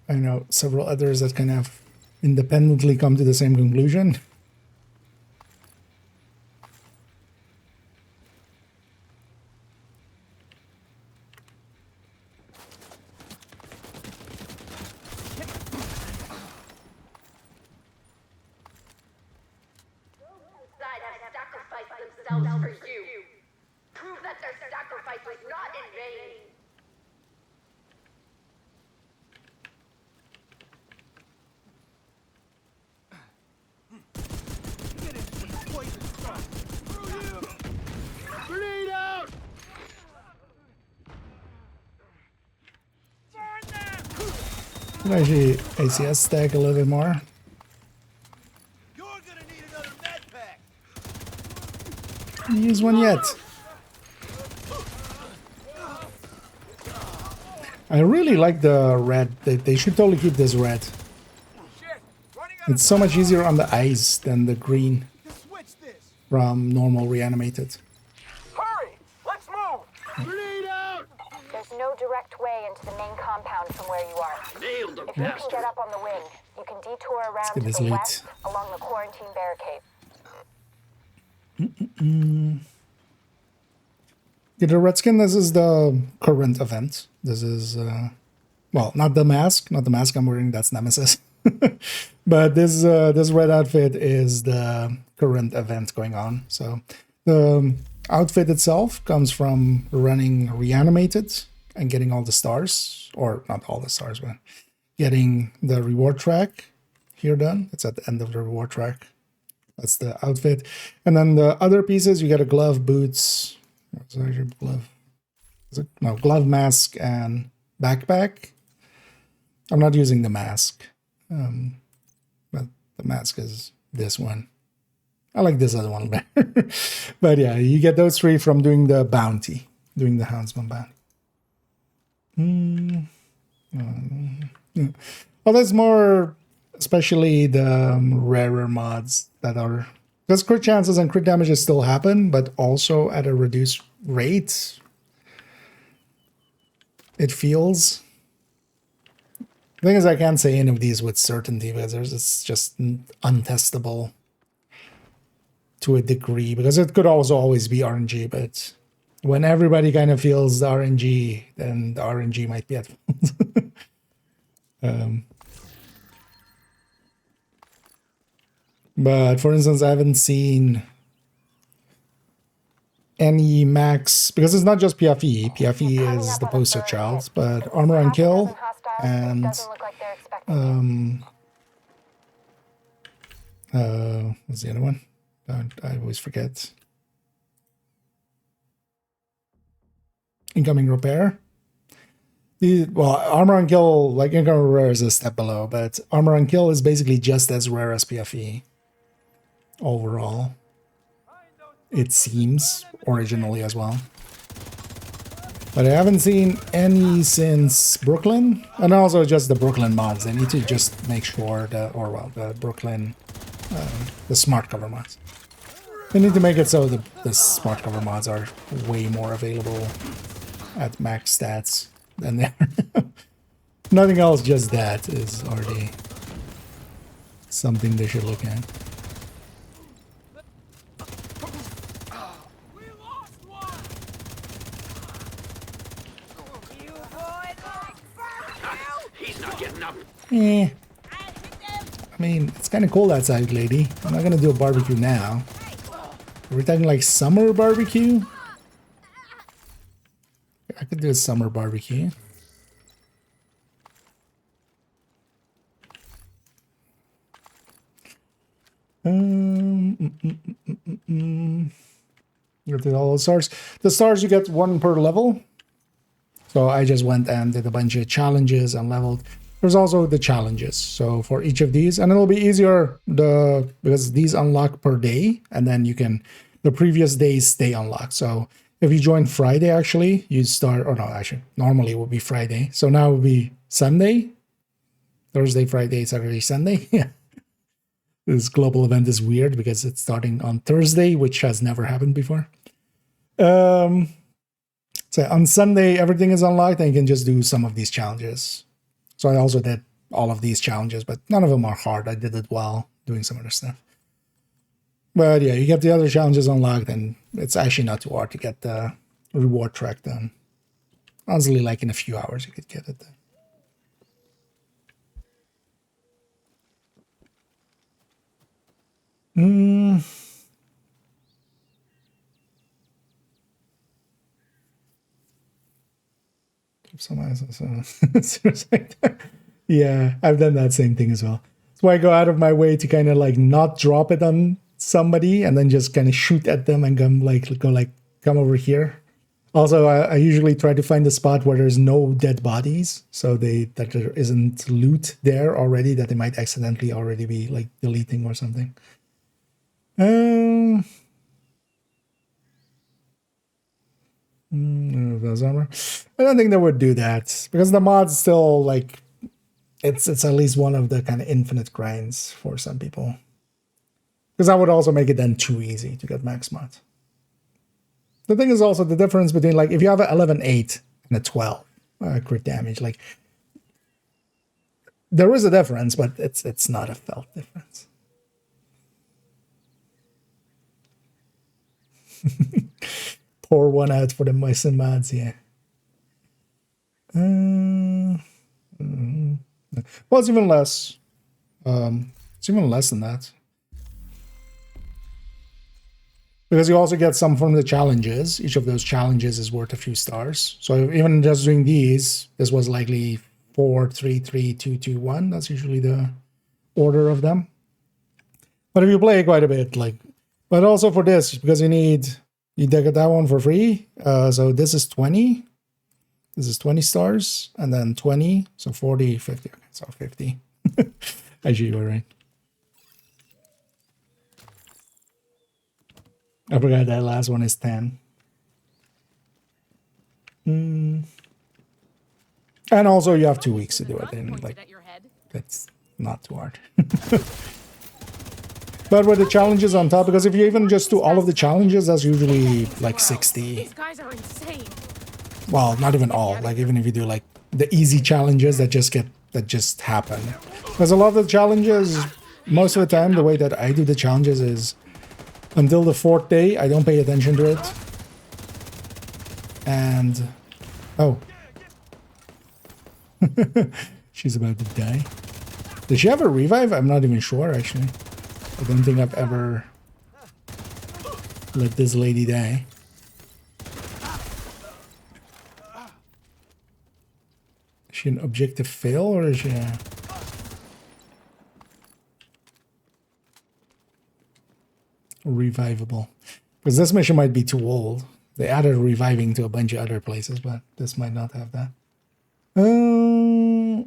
Speaker 1: I know several others that kind of independently come to the same conclusion.
Speaker 6: Themselves for you. Prove that their sacrifice was not in vain.
Speaker 12: Grenade out!
Speaker 1: Can actually ACS stack a little bit more. Use one yet. I really like the red. They should totally keep this red. It's so much easier on the eyes than the green from normal reanimated.
Speaker 2: Hurry! Let's move!
Speaker 12: Grenade out!
Speaker 6: There's no direct way into the main compound from where you are.
Speaker 12: Nailed the
Speaker 6: If you can
Speaker 12: bastard.
Speaker 6: get up on the wing, you can detour around
Speaker 1: get
Speaker 6: to
Speaker 1: this
Speaker 6: the
Speaker 1: lead.
Speaker 6: west along the quarantine barricade.
Speaker 1: Yeah, the Redskin, this is the current event. This is, well, not the mask I'm wearing, that's Nemesis. But this red outfit is the current event going on. So the outfit itself comes from running Reanimated and getting all the stars, or not all the stars, but getting the reward track here done. It's at the end of the reward track. That's the outfit. And then the other pieces, you get a glove, boots, what's your glove? Is it? No, glove, mask, and backpack. I'm not using the mask, but the mask is this one. I like this other one better. But yeah, you get those three from doing the bounty, doing the Houndsman bounty. Well, there's more, especially the rarer mods that are, because crit chances and crit damages still happen, but also at a reduced rate. It feels. The thing is, I can't say any of these with certainty because it's just untestable to a degree, because it could also always be RNG, but when everybody kind of feels the RNG, then the RNG might be at fault. But for instance, I haven't seen any max, because it's not just PFE. PFE is the poster child, but Armor and Kill and what's the other one? I always forget. Incoming Repair. Well, Armor and Kill, like Incoming Repair is a step below, but Armor and Kill is basically just as rare as PFE overall. It seems, originally as well. But I haven't seen any since Brooklyn, and also just the Brooklyn mods. They need to just make sure that, or well, the Brooklyn, the smart cover mods. They need to make it so the smart cover mods are way more available at max stats than they are. Nothing else, just that is already something they should look at. I mean, it's kind of cold outside, lady. I'm not gonna do a barbecue now. Are we talking like summer barbecue? I could do a summer barbecue. Get all the stars. The stars you get 1 per level. So I just went and did a bunch of challenges and leveled. There's also the challenges. So for each of these, and it'll be easier because these unlock per day, and then you can the previous days stay unlocked. So if you join Friday, actually, you start, or no, actually, normally it would be Friday. So now it would be Sunday, Thursday, Friday, Saturday, Sunday. Yeah. This global event is weird because it's starting on Thursday, which has never happened before. So on Sunday, everything is unlocked, and you can just do some of these challenges. So I also did all of these challenges, but none of them are hard. I did it while doing some other stuff. But yeah, you get the other challenges unlocked, and it's actually not too hard to get the reward track done. Honestly, like in a few hours, you could get it done. Yeah, I've done that same thing as well. That's why I go out of my way to kind of like not drop it on somebody and then just kind of shoot at them and come over here. Also, I usually try to find a spot where there's no dead bodies, so that there isn't loot there already that they might accidentally already be like deleting or something. Those armor. I don't think they would do that because the mod's still like it's at least one of the kind of infinite grinds for some people. Because that would also make it then too easy to get max mod. The thing is also the difference between like if you have an 11-8 and a 12 crit damage, like there is a difference, but it's not a felt difference. Pour one out for the mice and mods, yeah. Well, it's even less. It's even less than that. Because you also get some from the challenges. Each of those challenges is worth a few stars. So even just doing these, this was likely 4, 3, 3, 2, 2, 1. That's usually the order of them. But if you play quite a bit, like, but also for this, because you get that one for free. So this is 20. This is 20 stars, and then 20, so 40, 50. Okay, so 50. Actually, you were right. I forgot that last one is 10. And also you have 2 weeks to do it, and like that's not too hard. But with the challenges on top, because if you even just do all of the challenges, that's usually like 60.
Speaker 13: These guys are insane.
Speaker 1: Well, not even all. Like even if you do like the easy challenges that just happen. Because a lot of the challenges, most of the time, the way that I do the challenges is until the 4th day, I don't pay attention to it. And oh, she's about to die. Did she have a revive? I'm not even sure actually. I don't think I've ever let this lady die. she an objective fail or is she revivable? Because this mission might be too old. They added reviving to a bunch of other places, but this might not have that. Oh,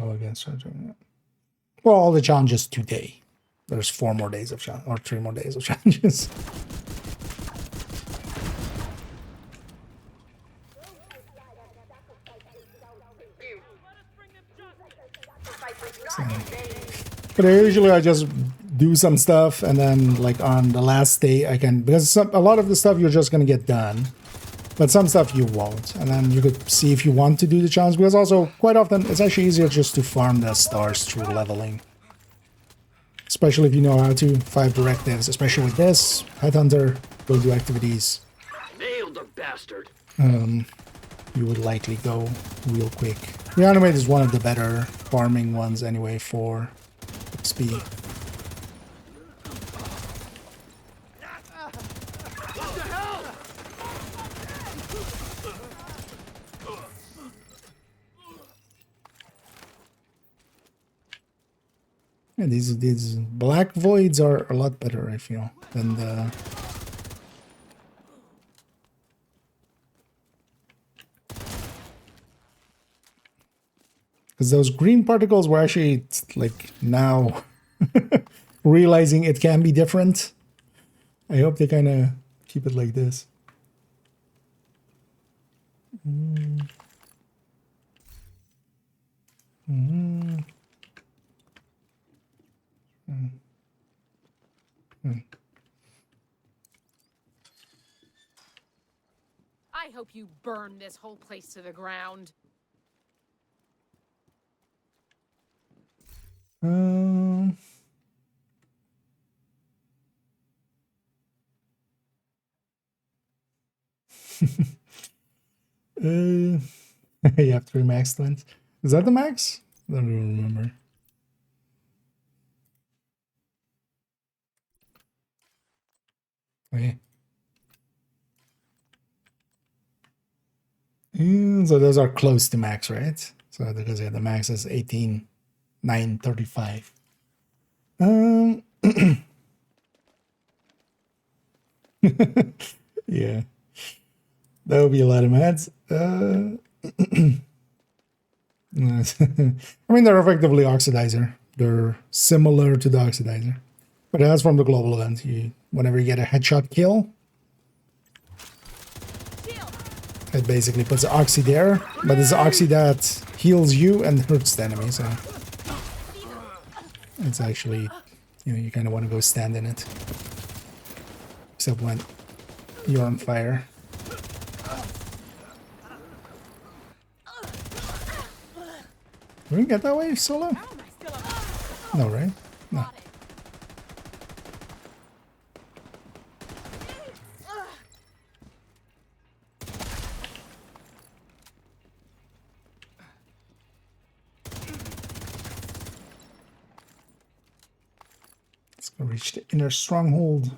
Speaker 1: I guess I'm doing it. Well, all the challenges today. There's 4 more days of challenge, or 3 more days of challenges. But usually I just do some stuff and then like on the last day I can, because a lot of the stuff you're just going to get done, but some stuff you won't. And then you could see if you want to do the challenge, because also quite often it's actually easier just to farm the stars through leveling. Especially if you know how to. 5 directives, especially with this. Headhunter, go do activities.
Speaker 12: Nailed the bastard.
Speaker 1: You would likely go real quick. Reanimate is one of the better farming ones anyway for XP. And these black voids are a lot better, I feel, than the... Because those green particles were actually, like, now realizing it can be different. I hope they kind of keep it like this.
Speaker 13: I hope you burn this whole place to the ground.
Speaker 1: You have 3 max twins. Is that the max? I don't even remember. Okay. So those are close to max, right? So because yeah, the max is 18,935. Yeah. That would be a lot of mads. I mean, they're effectively oxidizer. They're similar to the oxidizer. But that's from the global event. Whenever you get a headshot kill, it basically puts the oxy there. But it's the oxy that heals you and hurts the enemy. So it's actually, you kind of want to go stand in it. Except when you're on fire. We didn't get that way solo? No, right? No. Let's go reach the inner stronghold.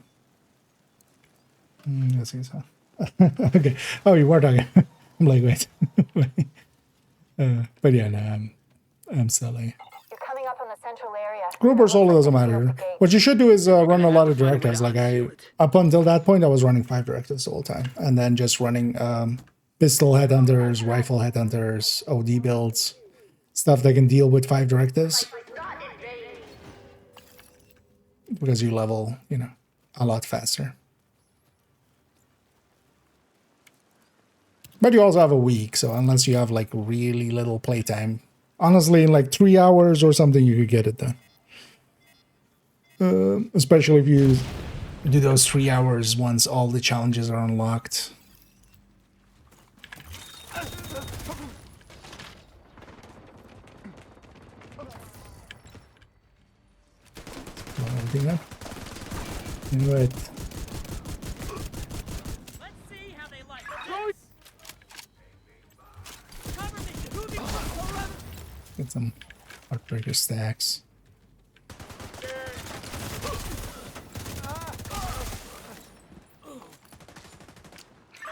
Speaker 1: Let's see so. Okay. Oh, you were talking. I'm like, wait. But yeah, no, I'm silly.
Speaker 6: You're coming up on the central area.
Speaker 1: Group or solo doesn't matter. What you should do is run a lot of directives. Like up until that point, I was running 5 directives the whole time, and then just running pistol headhunters, rifle headhunters, OD builds, stuff that can deal with 5 directives. Because you level, a lot faster. But you also have a week, so unless you have like really little playtime, honestly, in like 3 hours or something, you could get it done. Especially if you do those 3 hours once all the challenges are unlocked. Everything up. Right. Get some heartbreaker stacks.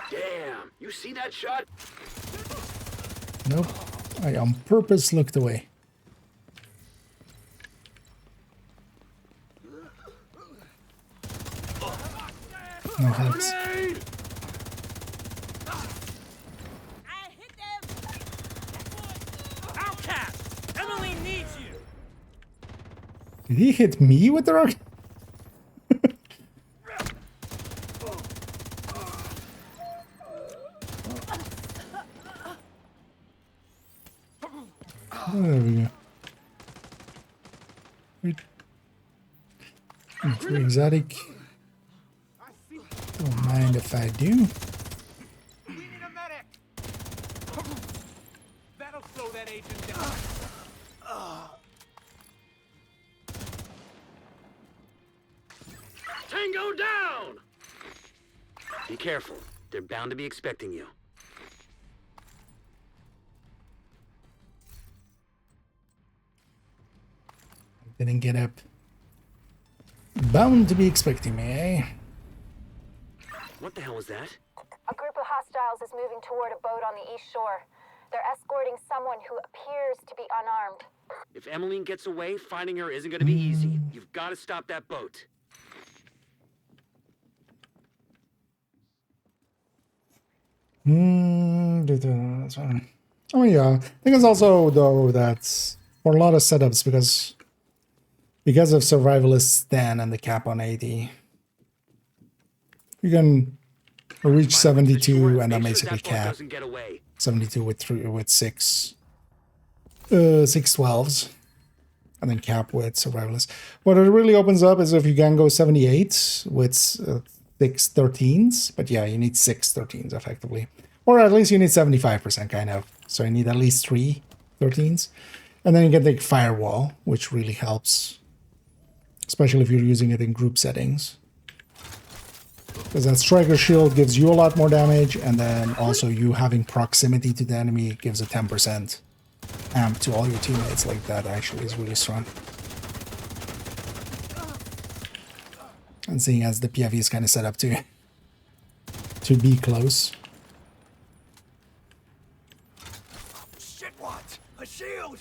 Speaker 12: Damn, you see that shot?
Speaker 1: Nope. I on purpose looked away. No helps.
Speaker 8: Outcast! Emily needs you!
Speaker 1: Did he hit me with the rocket? Oh, there we go. Wait. Three exotic. Don't mind if I do.
Speaker 8: We need a medic! That'll slow that agent down.
Speaker 12: Tango down! Be careful. They're bound to be expecting you.
Speaker 1: Didn't get up. Bound to be expecting me, eh?
Speaker 12: What the hell was that?
Speaker 6: A group of hostiles is moving toward a boat on the east shore. They're escorting someone who appears to be unarmed.
Speaker 12: If Emmeline gets away, finding her isn't going to be easy. You've got to stop that boat.
Speaker 1: That's fine. Oh yeah, I think it's also though that for a lot of setups because of Survivalist Stan and the cap on 80, you can reach 72 and then basically cap 72 with six 12s and then cap with Survivalist. What it really opens up is if you can go 78 with 6 13s, but yeah, you need 6 13s effectively. Or at least you need 75% kind of. So you need at least 3 13s. And then you get the firewall, which really helps. Especially if you're using it in group settings. Because that striker shield gives you a lot more damage. And then also you having proximity to the enemy gives a 10% amp to all your teammates. Like that actually is really strong. And seeing as the PFE is kind of set up to be close.
Speaker 8: Shit, what? A shield!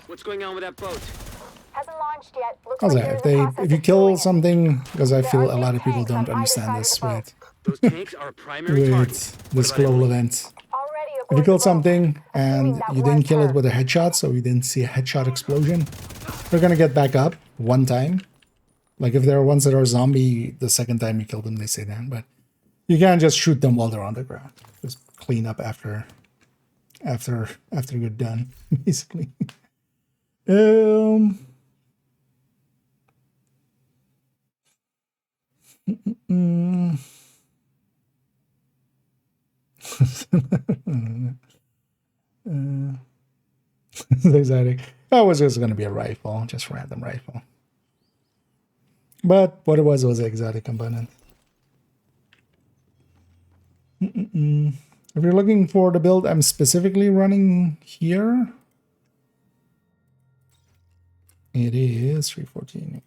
Speaker 12: What's going on with that boat?
Speaker 6: Hasn't launched yet. Looks
Speaker 1: How's
Speaker 6: like
Speaker 1: that?
Speaker 6: they're in the process
Speaker 1: If you
Speaker 6: of
Speaker 1: kill
Speaker 6: doing it.
Speaker 1: something, because I feel a lot of people
Speaker 6: tanks on
Speaker 1: don't
Speaker 6: either
Speaker 1: understand
Speaker 6: side
Speaker 1: this
Speaker 6: of the boat.
Speaker 12: Those tanks are a primary target.
Speaker 1: with this global event.
Speaker 6: Already
Speaker 1: If you
Speaker 6: aboard
Speaker 1: kill
Speaker 6: the boat.
Speaker 1: something and
Speaker 6: that
Speaker 1: you didn't
Speaker 6: was
Speaker 1: kill it
Speaker 6: her.
Speaker 1: with a headshot, so you didn't see a headshot explosion, they're gonna get back up one time. Like if there are ones that are zombie, the second time you kill them, they say that. But you can't just shoot them while they're on the ground. Just clean up after you're done, basically. Exciting. That was just going to be a rifle, just random rifle. But what it was an exotic component. If you're looking for the build I'm specifically running here, it is 314.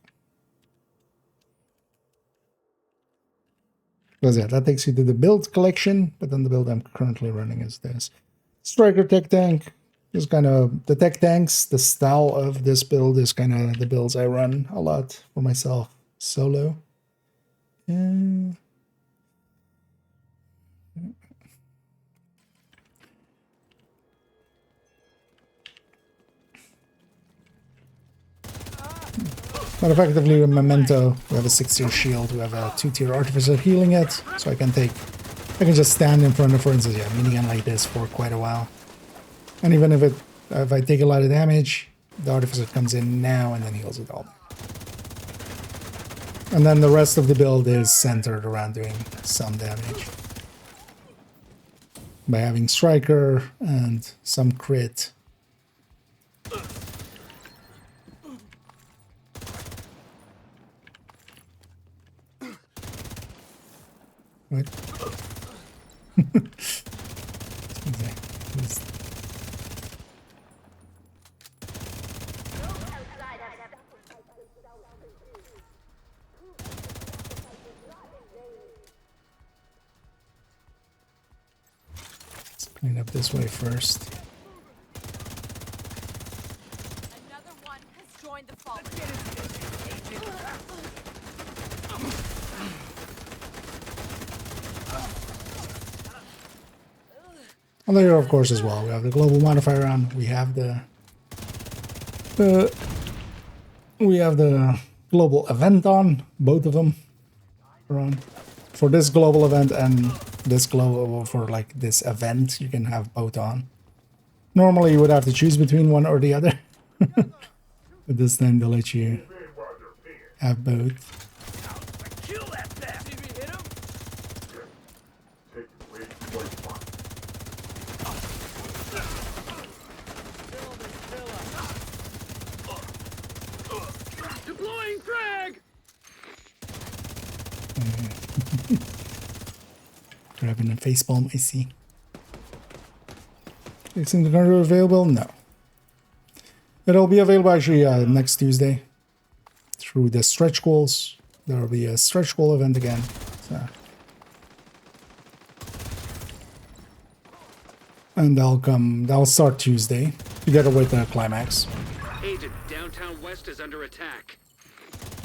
Speaker 1: Because yeah, that takes you to the build collection, but then the build I'm currently running is this. Striker tech tank is kind of the tech tanks. The style of this build is kind of the builds I run a lot for myself solo. Yeah. But effectively with Memento, we have a 6-tier shield, we have a 2-tier Artificer healing it, so I can just stand in front of, for instance, yeah, minigun like this for quite a while. And even if I take a lot of damage, the Artificer comes in now and then heals it all. And then the rest of the build is centered around doing some damage. By having Striker and some crit. Wait. Clean up this way first.
Speaker 13: Another one has joined the fallen.
Speaker 1: And there, of course, as well. We have the global modifier on. We have the global event on. Both of them are on. For this global event and this global for like this event, you can have both on. Normally, you would have to choose between one or the other. But this time they'll let you have both.
Speaker 12: Deploying frag!
Speaker 1: Grabbing a facepalm, I see. Isn't the controller available? No. It'll be available actually next Tuesday. Through the stretch goals. There will be a stretch goal event again. So. And they'll start Tuesday. Together with the climax.
Speaker 12: Agent, downtown West is under attack.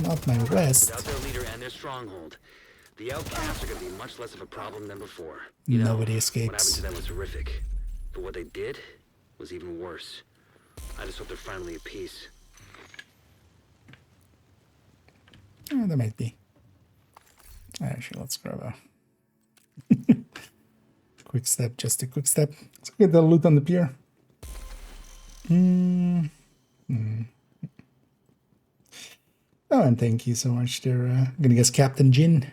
Speaker 1: Not my West.
Speaker 12: Without their leader and their stronghold, the outcasts are going to be much less of a problem than before.
Speaker 1: Nobody
Speaker 12: What
Speaker 1: escapes.
Speaker 12: happened to them was horrific, but what they did was even worse. I just hope they're finally at peace.
Speaker 1: There might be. Actually, let's grab a quick step, just a quick step. Let's get the loot on the pier. Oh, and thank you so much. They're gonna guess Captain Jin.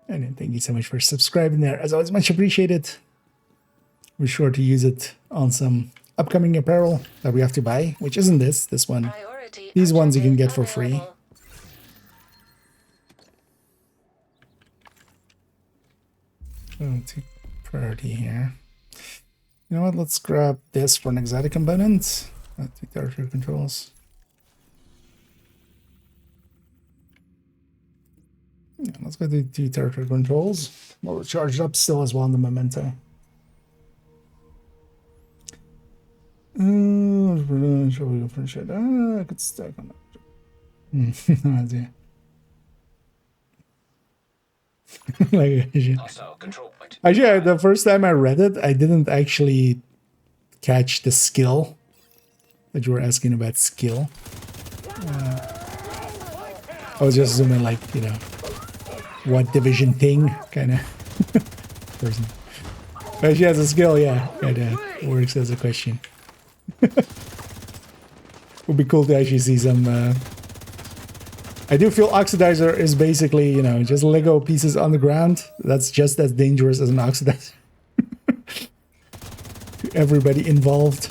Speaker 1: And thank you so much for subscribing there. As always, much appreciated. We're sure to use it on some upcoming apparel that we have to buy, which isn't this one. These ones you can get for free. Take priority here. You know what? Let's grab this for an exotic component. Take territory controls. Yeah, let's go to 2 territory controls. Well, we're charged up still as well in the memento. Shall we go for a shot? I could stack on that. No idea. Actually, the first time I read it, I didn't actually catch the skill that you were asking about. Skill. I was just assuming, like, you know, what division thing kind of person. But she has a skill, yeah. It works as a question. Would be cool to actually see some. I do feel oxidizer is basically, you know, just Lego pieces on the ground. That's just as dangerous as an oxidizer. To everybody involved.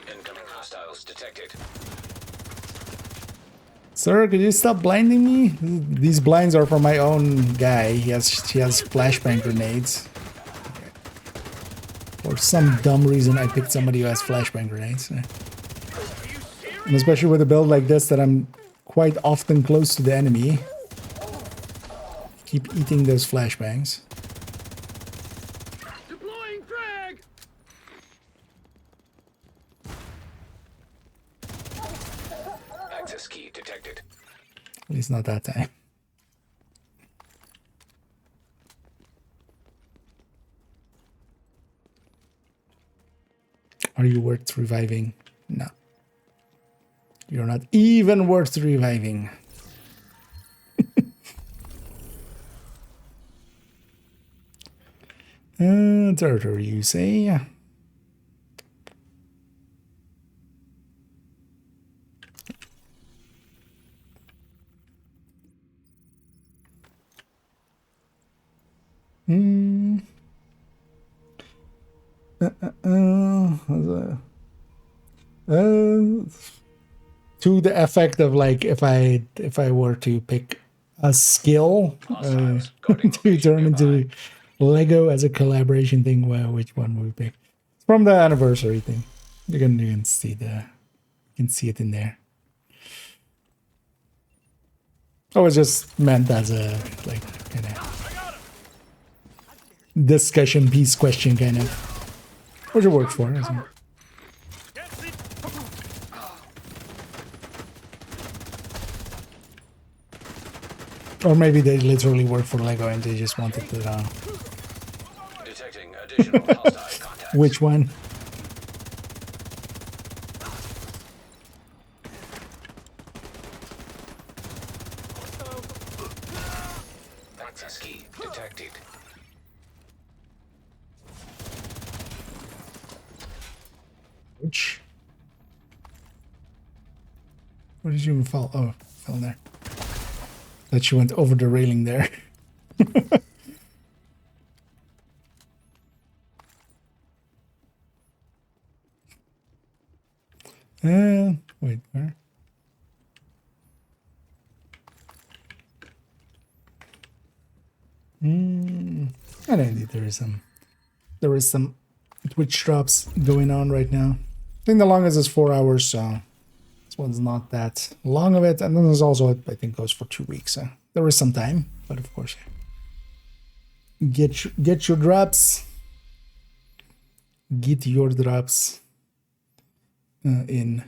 Speaker 3: Incoming hostiles detected.
Speaker 1: Sir, could you stop blinding me? These blinds are for my own guy. He has flashbang grenades. For some dumb reason, I picked somebody who has flashbang grenades. And especially with a build like this that I'm quite often close to the enemy. Keep eating those flashbangs.
Speaker 12: Deploying frag!
Speaker 3: Access key detected.
Speaker 1: At least not that time. Are you worth reviving? No. You're not even worth reviving. Territory, you say? To the effect of, like, if I were to pick a skill to turn into Lego as a collaboration thing, well, which one would we pick? It's from the anniversary thing. You can see it in there. Oh, it's just meant as a like kind of discussion piece question kind of, which it worked for, isn't it? Or maybe they literally work for Lego and they just wanted to.
Speaker 3: Detecting additional hostile contacts.
Speaker 1: Which one?
Speaker 3: Access key detected.
Speaker 1: Which? Where did you even fall? Oh, fell there. That you went over the railing there. Wait, where? I don't think there is some Twitch drops going on right now. I think the longest is 4 hours, so this one's not that long of it. And then there's also, I think, goes for 2 weeks. So there is some time, but of course, get your drops. Get your drops in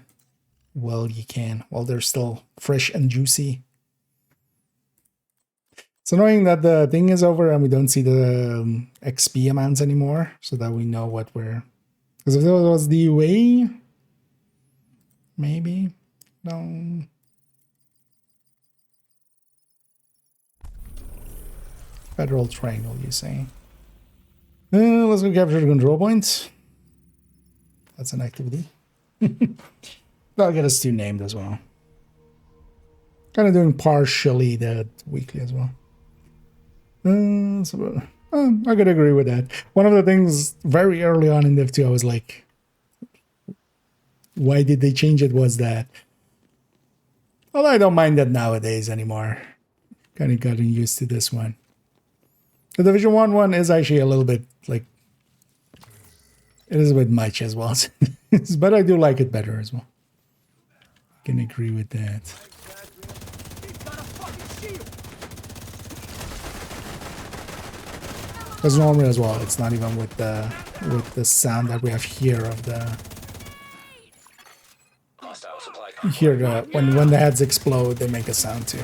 Speaker 1: while you can, while they're still fresh and juicy. It's annoying that the thing is over and we don't see the XP amounts anymore, so that we know what we're... Because if that was the way, maybe, no. Federal Triangle, you say? Let's go capture the control point. That's an activity. That'll get us two named as well. Kind of doing partially that weekly as well. I could agree with that. One of the things very early on in Div 2, I was like, why did they change it, was that. Although I don't mind that nowadays anymore. Kind of gotten used to this one. The Division 1 one is actually a little bit, like, it is a bit much as well. But I do like it better as well. I can agree with that. Because normally as well, it's not even with the sound that we have here of the... Here, when the heads explode, they make a sound too.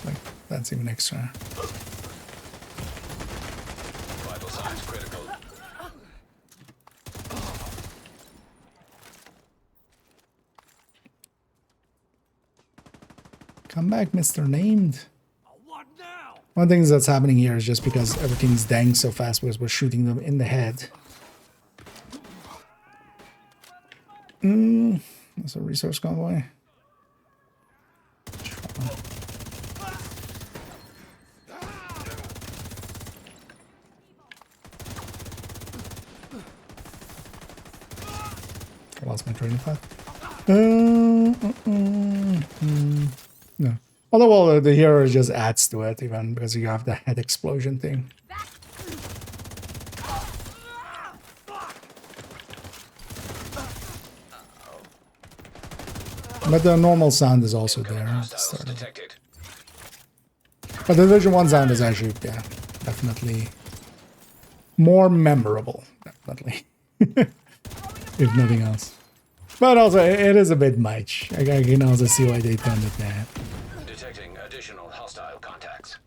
Speaker 1: Like, that's even extra.
Speaker 3: Vital signs critical.
Speaker 1: Come back, Mr. Named. One thing that's happening here is just because everything's dying so fast because we're shooting them in the head. That's a resource convoy. I lost my train of thought. No. Although, well, the hero just adds to it, even because you have the head explosion thing. But the normal sound is also there. But the Division 1 sound is actually, yeah, definitely more memorable. Definitely. If nothing else. But also, it is a bit much. I can also see why they done it that.
Speaker 3: Detecting additional hostile contacts.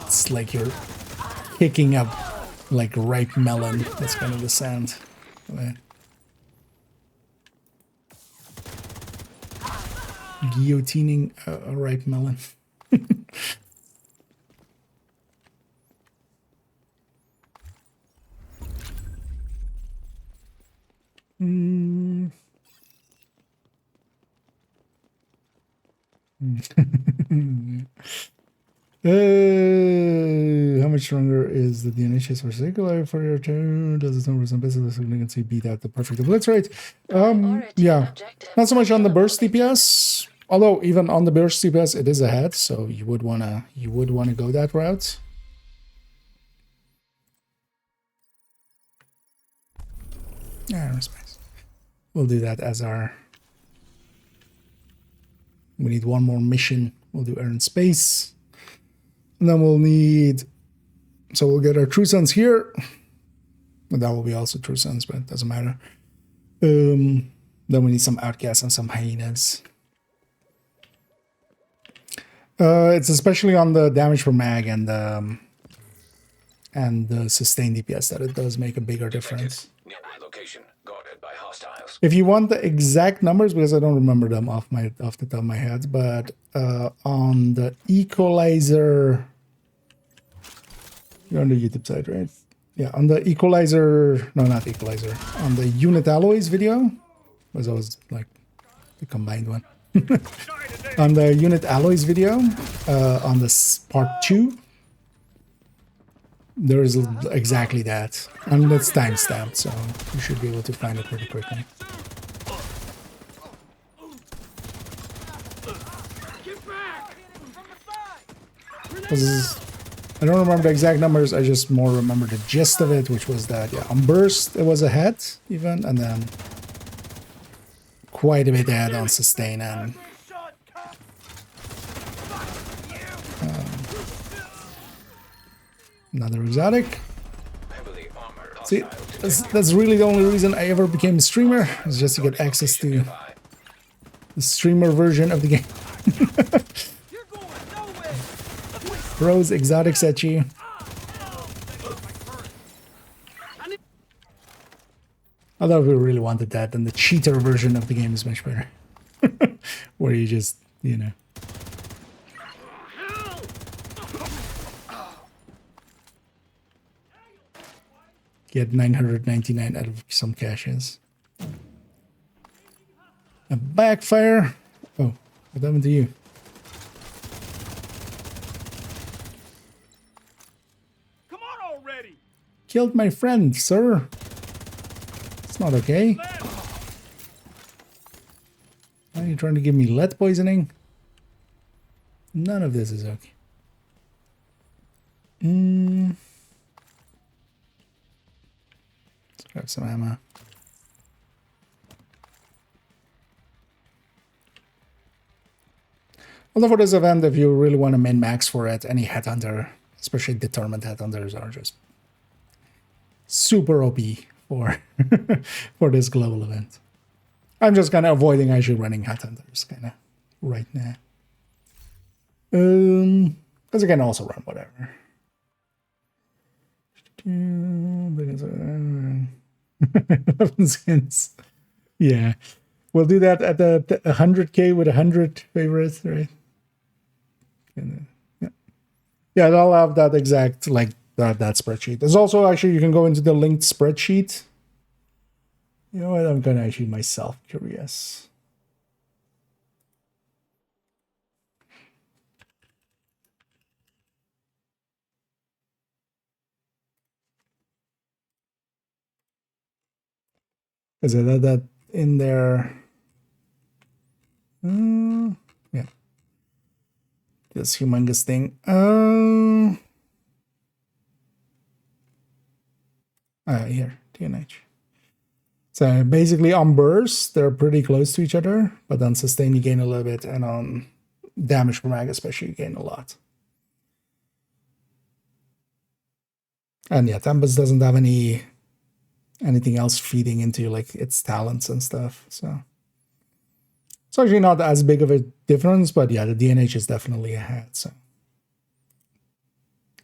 Speaker 1: It's like you're picking up like ripe melon. That's kind of the sound. Guillotining a ripe melon. How much longer is the DNA chase for circular for your turn? Does it number some business so you can see beat out the perfect blitz rate? Yeah, not so much on the burst DPS. Although even on the burst DPS, it is ahead, so you would wanna go that route. Aerospace. We'll do that as our... We need one more mission. We'll do air and space. And then we'll need... So we'll get our True Sons here. But that will be also True Sons, but it doesn't matter. Then we need some Outcasts and some Hyenas. It's especially on the damage per mag and the sustained DPS that it does make a bigger difference.
Speaker 3: Nearby location guarded by hostiles.
Speaker 1: If you want the exact numbers, because I don't remember them off the top of my head, but on the Equalizer, you're on the YouTube side, right? Yeah, on the Equalizer, no, not Equalizer, on the Unit Alloys video, was always like the combined one. On the Unit Alloys video, on this part 2, there is exactly that, and it's timestamped, so you should be able to find it pretty quickly. I don't remember the exact numbers, I just more remember the gist of it, which was that, yeah, on burst it was ahead, even, and then quite a bit ahead on sustain and another exotic. See, that's really the only reason I ever became a streamer, is just to get access to the streamer version of the game. Throws exotics at you. Although if we really wanted that, then the cheater version of the game is much better. Where you just, you know. Get 999 out of some caches. A backfire. Oh, what happened to you?
Speaker 5: Come on already!
Speaker 1: Killed my friend, sir. It's not okay. Are you trying to give me lead poisoning? None of this is okay. Let's grab some ammo. Although for this event, if you really want to min-max for it, any headhunter, especially determined headhunters, are just super OP for for this global event. I'm just kind of avoiding actually running headhunters kind of right now. Because I can also run whatever. Skins. Yeah, we'll do that at the 100k with 100 favorites, right? Yeah, I'll have that exact like that spreadsheet. There's also actually you can go into the linked spreadsheet. You know what? I'm gonna actually myself curious. Is it that in there? Yeah. This humongous thing. Here, TNH. So basically on burst, they're pretty close to each other, but on sustain you gain a little bit, and on damage per mag especially you gain a lot. And yeah, Tempest doesn't have anything else feeding into like its talents and stuff, so it's actually not as big of a difference, but yeah, the DNH is definitely ahead, so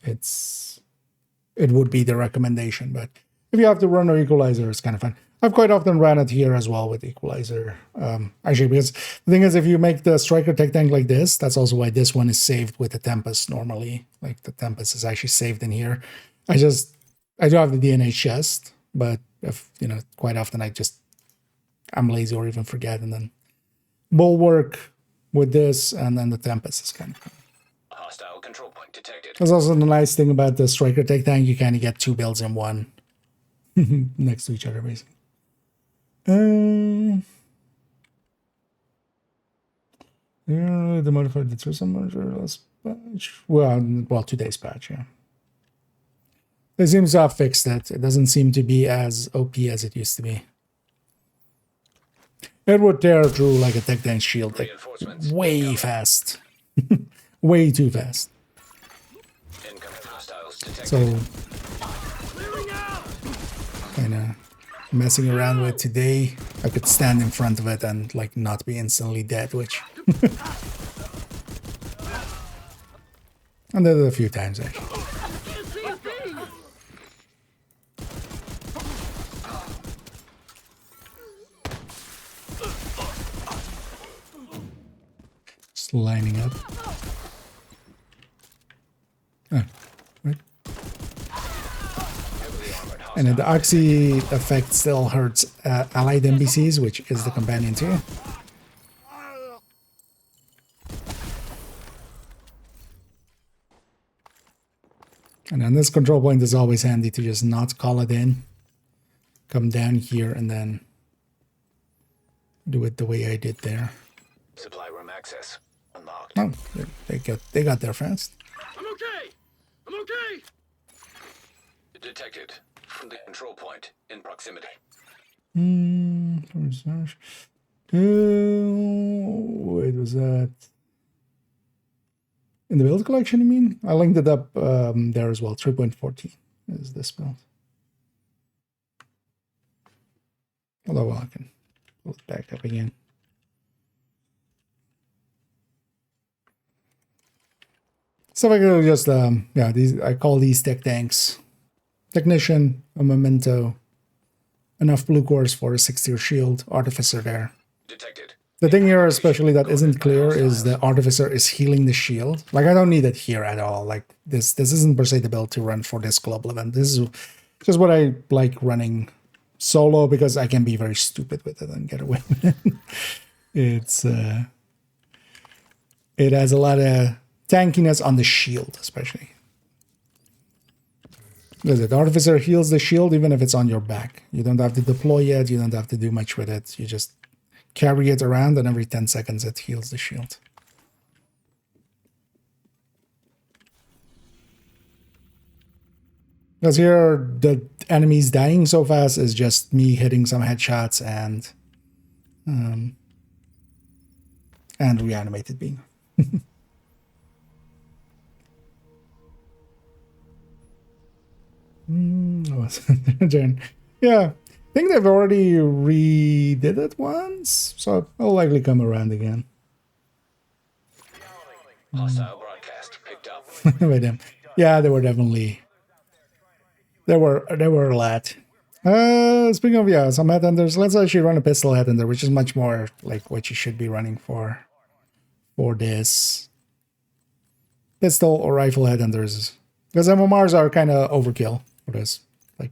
Speaker 1: it would be the recommendation. But if you have to run an Equalizer, it's kind of fun. I've quite often ran it here as well with Equalizer, actually, because the thing is, if you make the Striker Tech Tank like this, that's also why this one is saved with the Tempest normally. Like the Tempest is actually saved in here. I do have the DNH chest, but if, you know, quite often I'm lazy or even forget, and then Bulwark with this, and then the Tempest is kind of cool.
Speaker 3: Hostile control point detected.
Speaker 1: That's also the nice thing about the Striker Tech Tank, you kind of get two builds in one next to each other, basically. Yeah, the modified the last patch. Well, today's patch, yeah. It seems to have fixed it. It doesn't seem to be as OP as it used to be. It would tear through like a tech tank shield like, way fast. Way too fast. So, kinda messing around with today, I could stand in front of it and like not be instantly dead, which I did it a few times actually. Just lining up. Oh, right. And then the Oxy effect still hurts allied NPCs, which is the companion too. And then this control point is always handy to just not call it in. Come down here and then do it the way I did there.
Speaker 3: Supply room access unlocked.
Speaker 1: Oh, they got there fast.
Speaker 12: I'm okay. I'm okay.
Speaker 3: Detected from the control point in proximity.
Speaker 1: Wait, was that in the build collection, you mean? I linked it up there as well. 3.14 is this build. Although I can pull it back up again. So I could just yeah, these I call these tech tanks. Technician, a memento, enough blue cores for a 6-tier shield, artificer there.
Speaker 3: Detected.
Speaker 1: The thing here especially that isn't clear is the artificer is healing the shield. Like I don't need it here at all. Like this isn't per se the build to run for this global event. This is just what I like running solo because I can be very stupid with it and get away with it. It's it has a lot of tankiness on the shield, especially. The artificer heals the shield even if it's on your back. You don't have to deploy it, you don't have to do much with it. You just carry it around and every 10 seconds it heals the shield. Because here the enemies dying so fast is just me hitting some headshots and reanimated being. Yeah, I think they've already redid it once, so I'll likely come around again.
Speaker 3: Hostile broadcast picked up.
Speaker 1: With them. Yeah, they were definitely there were a lot. Speaking of some headhunters, let's actually run a pistol headhunter, which is much more like what you should be running for this pistol or rifle headhunters. Because MMRs are kind of overkill for this. Like,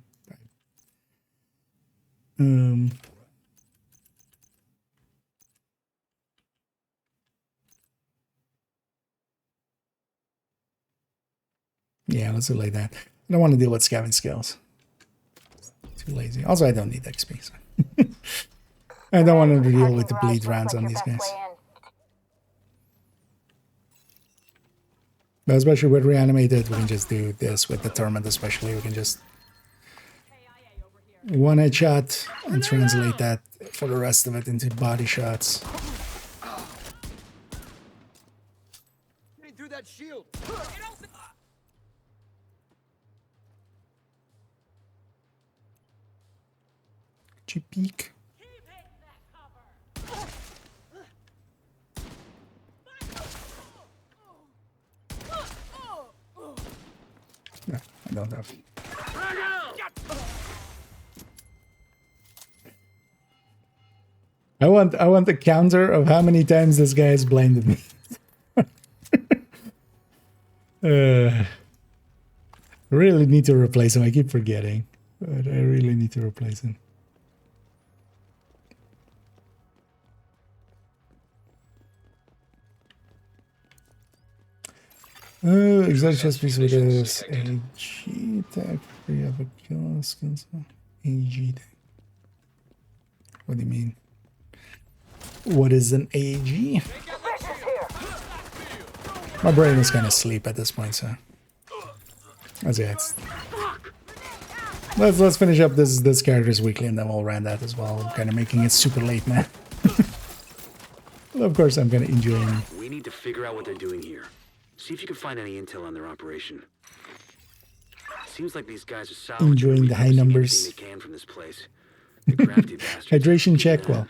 Speaker 1: yeah, let's do it like that. I don't want to deal with scavenge skills. Too lazy. Also, I don't need XP. So. I don't want to deal with the bleed rounds on these guys. But especially with reanimated, we can just do this with determined. Especially, we can just one headshot and translate that for the rest of it into body shots.
Speaker 5: Getting through that shield.
Speaker 1: Could you peek? No, I don't have. I want the counter of how many times this guy has blinded me. Really need to replace him. I keep forgetting, but I really need to replace him. Exactly, just piece with this AG tag. We have a kill skills. AG tag. What do you mean? What is an AG? My brain is kind of asleep at this point, so that's it. Let's finish up this character's weekly, and then we'll run that as well. I'm kind of making it super late, man. Well, of course, I'm gonna enjoy him.
Speaker 12: We need to figure out what they're doing here. See if you can find any intel on their operation. Seems like these guys are salvaging
Speaker 1: Enjoying the high numbers.
Speaker 12: everything they can from this place. The crafty bastards.
Speaker 1: Hydration check. Well,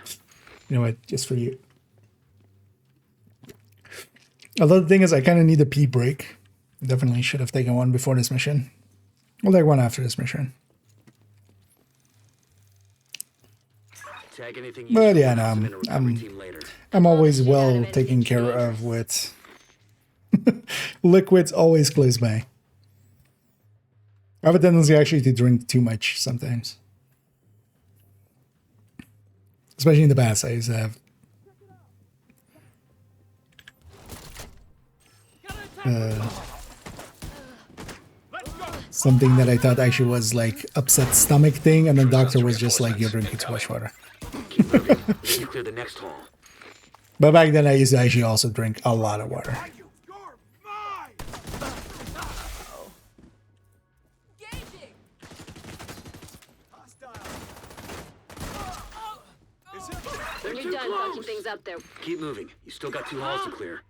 Speaker 1: you know what? Just for you. Although the thing is, I kind of need a pee break. Definitely should have taken one before this mission. We'll take one after this mission. But yeah, no, I'm always well taken care of with liquids always close by. I have a tendency actually to drink too much sometimes. Especially in the past, I used to have something that I thought actually was like upset stomach thing, and the doctor was just like, you're drinking too much water.
Speaker 12: Clear the next hall.
Speaker 1: But back then I used to actually also drink a lot of water.
Speaker 17: When you're done fucking things up there.
Speaker 12: Keep moving. You still got 2 halls to clear.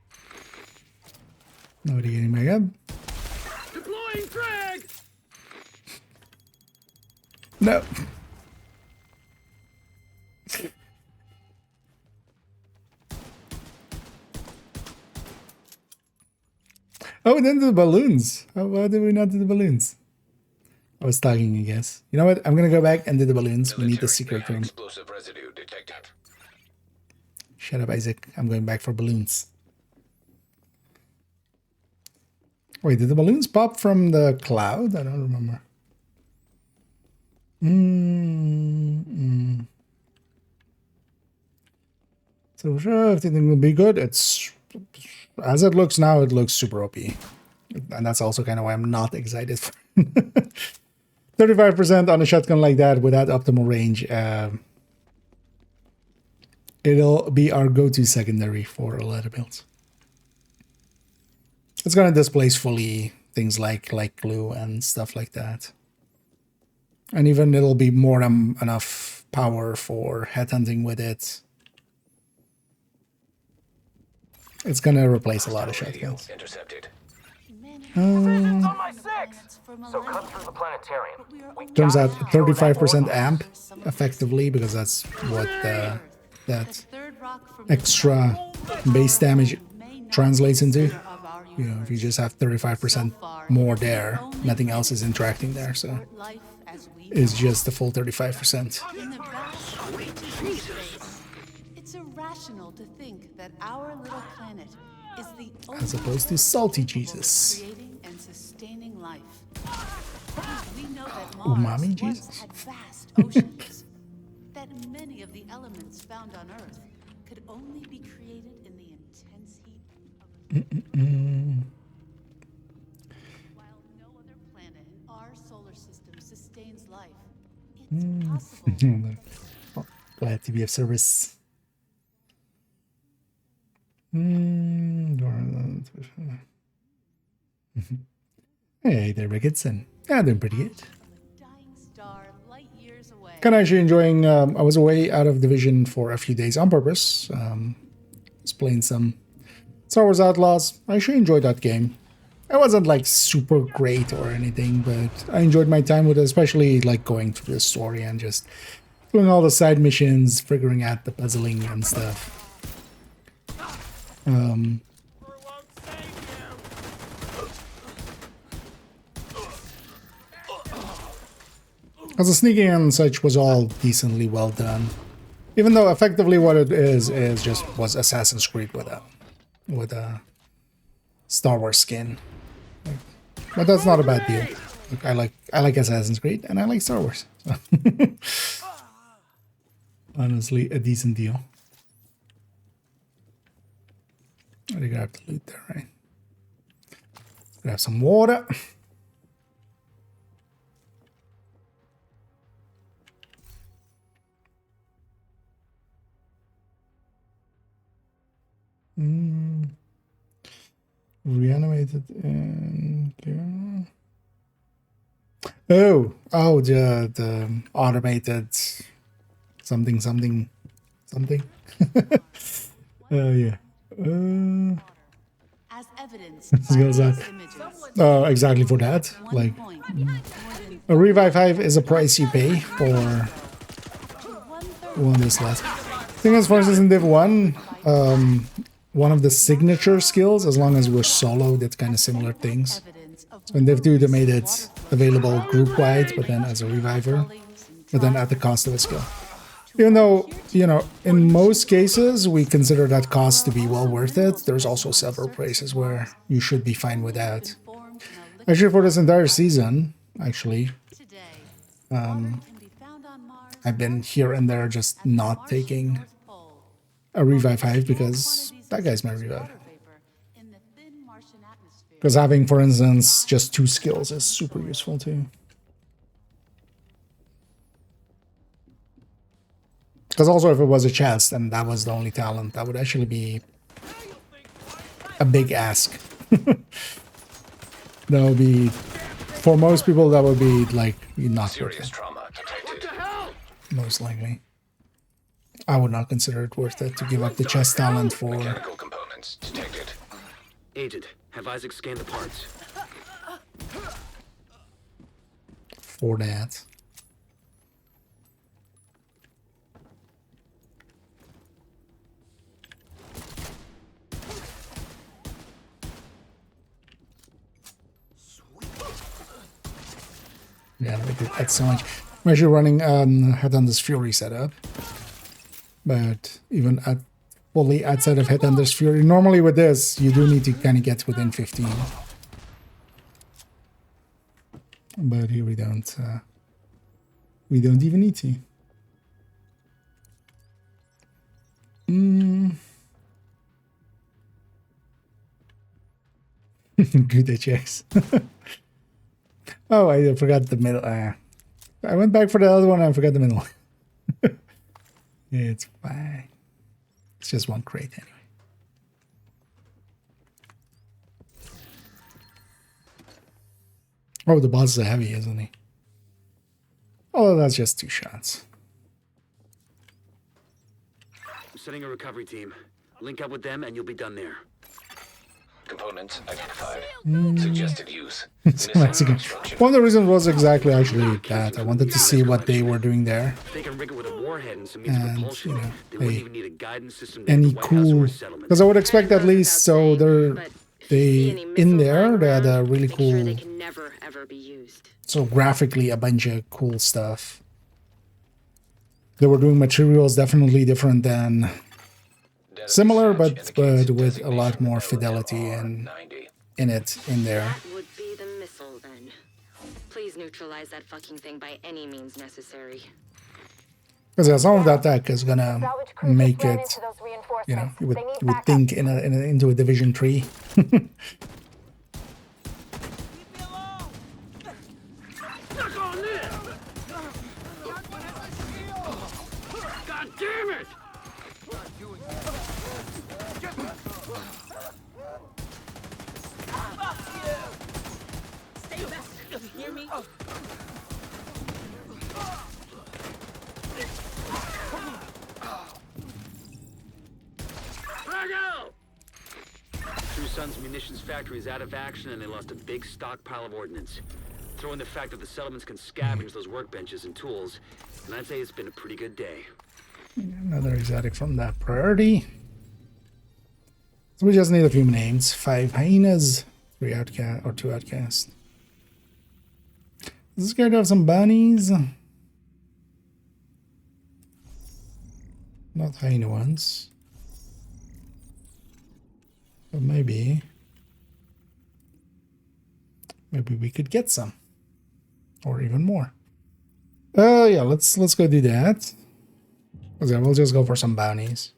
Speaker 1: Nobody getting back up.
Speaker 7: Deploying frag.
Speaker 1: No. Oh, then the balloons. Oh, why did we not do the balloons? I was talking, I guess. You know what? I'm gonna go back and do the balloons. We need the secret room.
Speaker 3: Explosive residue detected.
Speaker 1: Shut up, Isaac. I'm going back for balloons. Wait, did the balloons pop from the cloud? I don't remember. So sure, everything will be good. It's as it looks now, it looks super OP. And that's also kind of why I'm not excited for 35% on a shotgun like that without optimal range. It'll be our go-to secondary for a lot of builds. It's going to displace fully things like glue and stuff like that. And even it'll be more than enough power for headhunting with it. It's going to replace a lot of shotguns.
Speaker 3: Intercepted.
Speaker 2: On my 6! So cut through the planetarium.
Speaker 1: Turns out 35% amp, effectively, because that's what that extra base damage translates into. You know, if you just have 35% more there, nothing else is interacting there, so it's just the full 35%.
Speaker 20: It's irrational to think that our little planet is the
Speaker 1: As opposed to salty Jesus.
Speaker 20: creating and sustaining life. We know that
Speaker 1: Umami
Speaker 20: Mars once
Speaker 1: Jesus.
Speaker 20: had vast oceans, that many of the elements found on Earth could only be created in the intense heat while no other planet in our solar system sustains life. It's possible.
Speaker 1: Oh, glad to be of service. Hey there, Ricketson. Yeah, doing pretty good. Kind of actually enjoying. I was away out of Division for a few days on purpose. Was playing some Star Wars Outlaws. I actually enjoyed that game. It wasn't like super great or anything, but I enjoyed my time with it, especially like going through the story and just doing all the side missions, figuring out the puzzling and stuff. As the sneaking and such was all decently well done, even though effectively what it is just was Assassin's Creed with a Star Wars skin. But that's not a bad deal. Look, I like Assassin's Creed and I like Star Wars. So. Honestly, a decent deal. I grab the loot there, right? Grab some water. Reanimated and the automated something something. Yeah.
Speaker 20: As evidence
Speaker 1: Skills up. Exactly for that. Like, a revive 5 is a price you pay for one this last. Thing is, for instance, in Div 1, one of the signature skills, as long as we're solo, that's kind of similar things. So in Div 2, they made it available group-wide, but then as a reviver, but then at the cost of a skill. Even though, you know, in most cases, we consider that cost to be well worth it, there's also several places where you should be fine with that. Actually, for this entire season, actually, I've been here and there just not taking a revive 5 because that guy's my revive. Because having, for instance, just 2 skills is super useful too. Because also if it was a chest and that was the only talent, that would actually be a big ask. That would be, for most people, that would be like not worth it. Most likely. I would not consider it worth it to give up the chest talent for...
Speaker 3: Mechanical components detected.
Speaker 12: Agent, have Isaac scanned the parts.
Speaker 1: For that. Yeah, we did that so much. I'm actually running Headhunter's Fury setup. But even at fully outside of Headhunter's Fury, normally with this, you do need to kind of get within 15. But here we don't even need to. Good checks. Oh, I forgot the middle. I went back for the other one and I forgot the middle one. It's fine. It's just one crate anyway. Oh, the boss is heavy, isn't he? Oh, that's just 2 shots.
Speaker 12: I'm setting a recovery team. Link up with them and you'll be done there.
Speaker 3: Components identified. Suggested use.
Speaker 1: Mexican. One of the reasons was exactly actually that. I wanted to see what they were doing there.
Speaker 12: They can rig it with a warhead and some propulsion.
Speaker 1: You know,
Speaker 12: they wouldn't even need a guidance system.
Speaker 1: Any cool... Because I would expect at least, so they in there, they had a really cool...
Speaker 17: They can never, ever be used.
Speaker 1: So graphically, a bunch of cool stuff. They were doing materials definitely different than... Similar, but with a lot more fidelity in there.
Speaker 17: That would be the missile, then. Please neutralize that fucking thing by any means necessary.
Speaker 1: Because yeah, some of that tech is gonna make it, you know, you would think into a Division 3.
Speaker 12: God damn it!
Speaker 13: Stay back. You hear me?
Speaker 12: True Sun's munitions factory is out of action and they lost a big stockpile of ordnance. Throw in the fact that the settlements can scavenge those workbenches and tools, and I'd say it's been a pretty good day.
Speaker 1: Another exotic from that priority. So we just need a few names. 5 hyenas, 3 outcast or 2 outcasts. Is this guy to have some bunnies? Not hyena ones. But maybe we could get some. Or even more. Yeah, let's go do that. Okay, we'll just go for some bounties.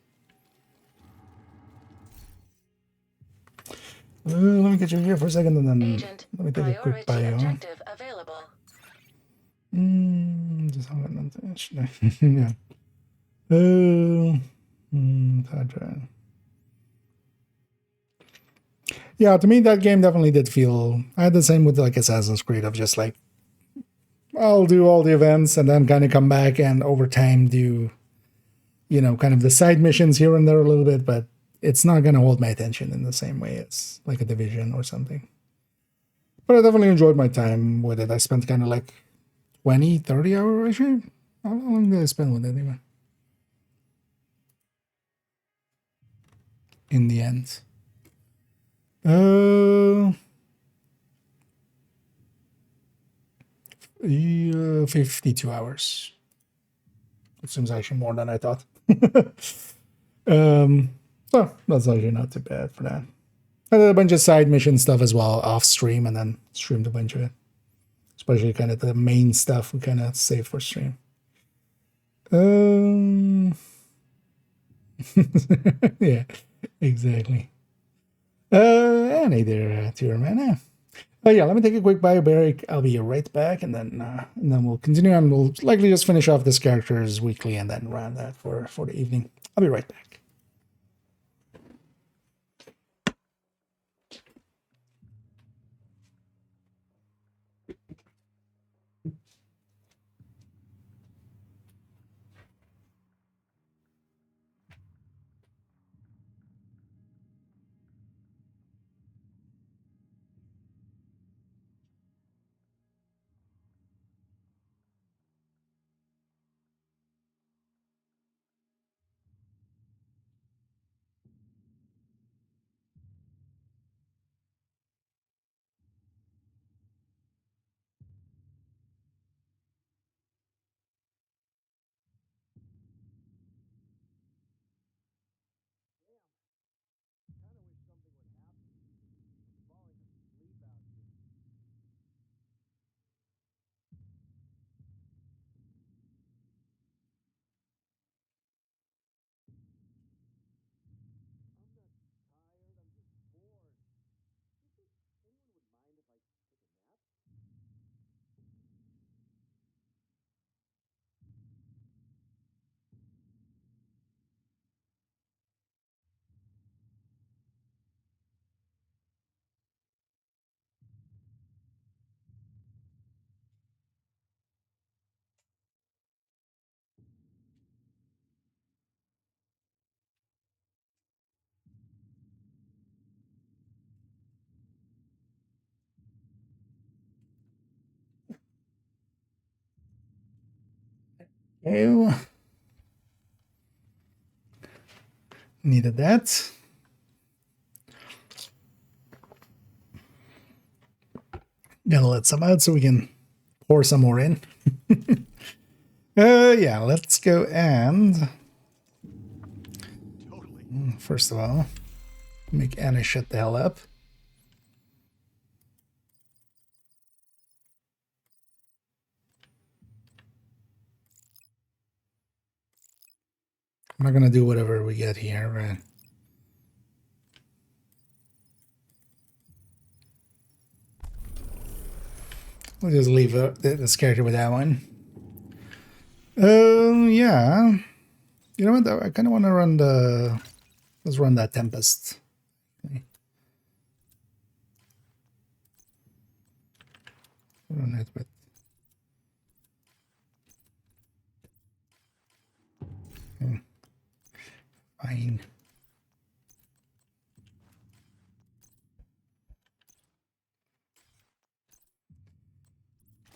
Speaker 1: Let me get you here for a second and then
Speaker 17: Agent,
Speaker 1: let me take a quick bio.
Speaker 17: Objective available.
Speaker 1: Just hold on. Yeah. Yeah, to me that game definitely did feel... I had the same with like Assassin's Creed of just like, I'll do all the events and then kind of come back and over time do you know, kind of the side missions here and there a little bit, but it's not going to hold my attention in the same way as like a Division or something. But I definitely enjoyed my time with it. I spent kind of like 20, 30 hours, actually. How long did I spend with it even? In the end. 52 hours. It seems actually more than I thought. So that's actually not too bad for that. I did a bunch of side mission stuff as well off stream, and then streamed a bunch of it. Especially kind of the main stuff we kind of save for stream. Yeah, exactly. And hey there, Tier Man. Oh yeah, let me take a quick bio break. I'll be right back, and then we'll continue, and we'll likely just finish off this characters weekly, and then round that for the evening. I'll be right back. Ew. Needed that. Gonna let some out so we can pour some more in. Yeah, let's go and first of all, make Anna shut the hell up. I'm not gonna do whatever we get here, right? We'll just leave this character with that one. Yeah. You know what? I kind of want to run the... Let's run that Tempest. Okay. Run it with... Okay. Fine.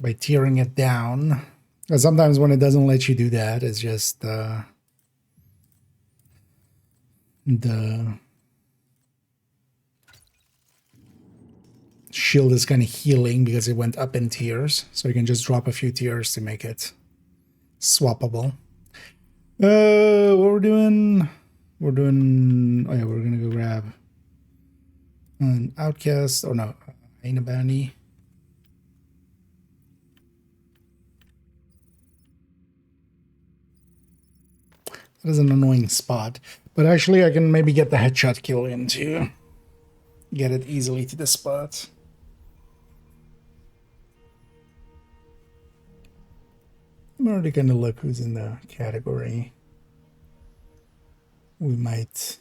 Speaker 1: By tearing it down. Because sometimes when it doesn't let you do that, it's just the shield is kind of healing because it went up in tiers. So you can just drop a few tiers to make it swappable. What we're doing... Oh yeah, we're gonna go grab an Outcast, or no, Ainabani. That is an annoying spot, but actually I can maybe get the headshot kill in to get it easily to the spot. I'm already gonna look who's in the category. We might...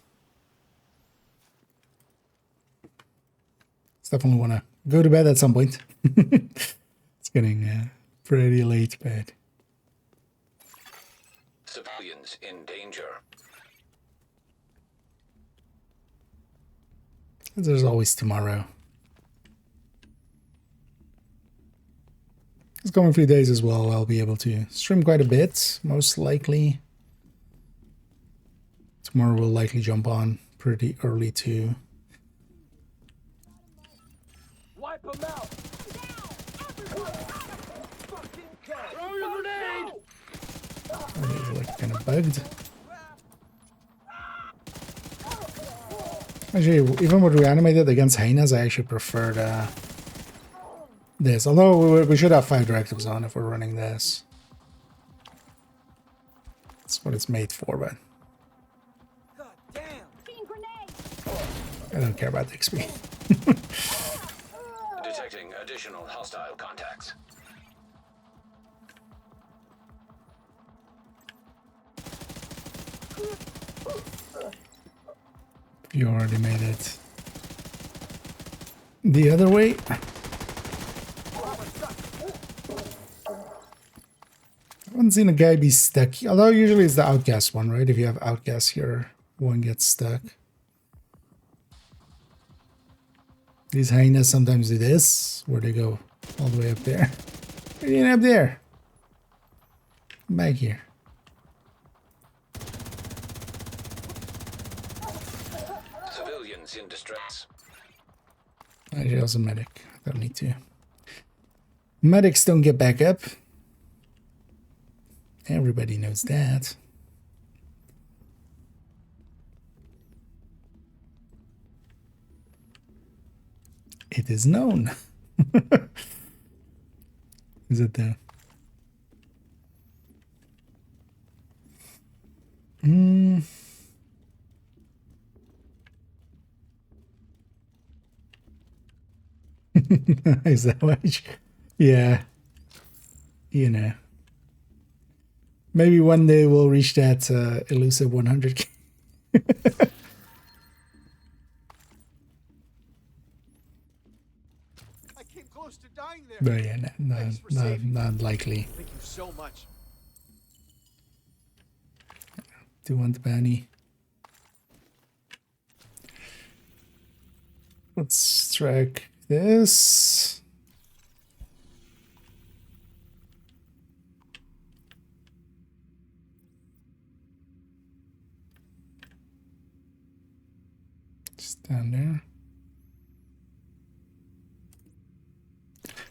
Speaker 1: Definitely want to go to bed at some point. It's getting pretty late, but...
Speaker 3: Civilians in danger.
Speaker 1: There's always tomorrow. It's coming a few days as well. I'll be able to stream quite a bit, most likely. Tomorrow we'll likely jump on pretty early too.
Speaker 5: Wipe them out. Throw your grenade.
Speaker 1: They're like kind of bugged. Actually, even with reanimated against hyenas, I actually preferred this. Although we should have 5 directives on if we're running this. That's what it's made for, but I don't care about the XP.
Speaker 3: Detecting additional hostile contacts.
Speaker 1: You already made it the other way. I haven't seen a guy be stuck, although usually it's the outcast one, right? If you have outcast here, one gets stuck. These hyenas sometimes do this, where they go all the way up there. What are you doing up there? Back here.
Speaker 3: Civilians in distress.
Speaker 1: Actually, I was a medic. I don't need to. Medics don't get back up. Everybody knows that. It is known. Is it there? Is that much? Yeah. You know. Maybe one day we'll reach that elusive 100K.
Speaker 15: I came close to dying there.
Speaker 1: But yeah, not likely.
Speaker 15: Thank you so much.
Speaker 1: Do you want the bounty? Let's track this. Just down there.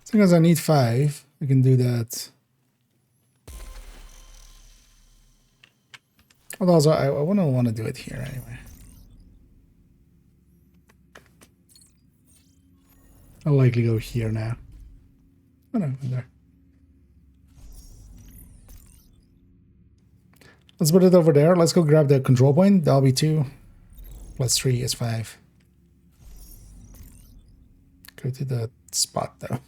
Speaker 1: As long as I need 5, I can do that. Although also, I wouldn't want to do it here anyway. I'll likely go here now. Oh no, there. Let's put it over there. Let's go grab the control point. That'll be 2. Plus 3 is 5. Go to the spot though.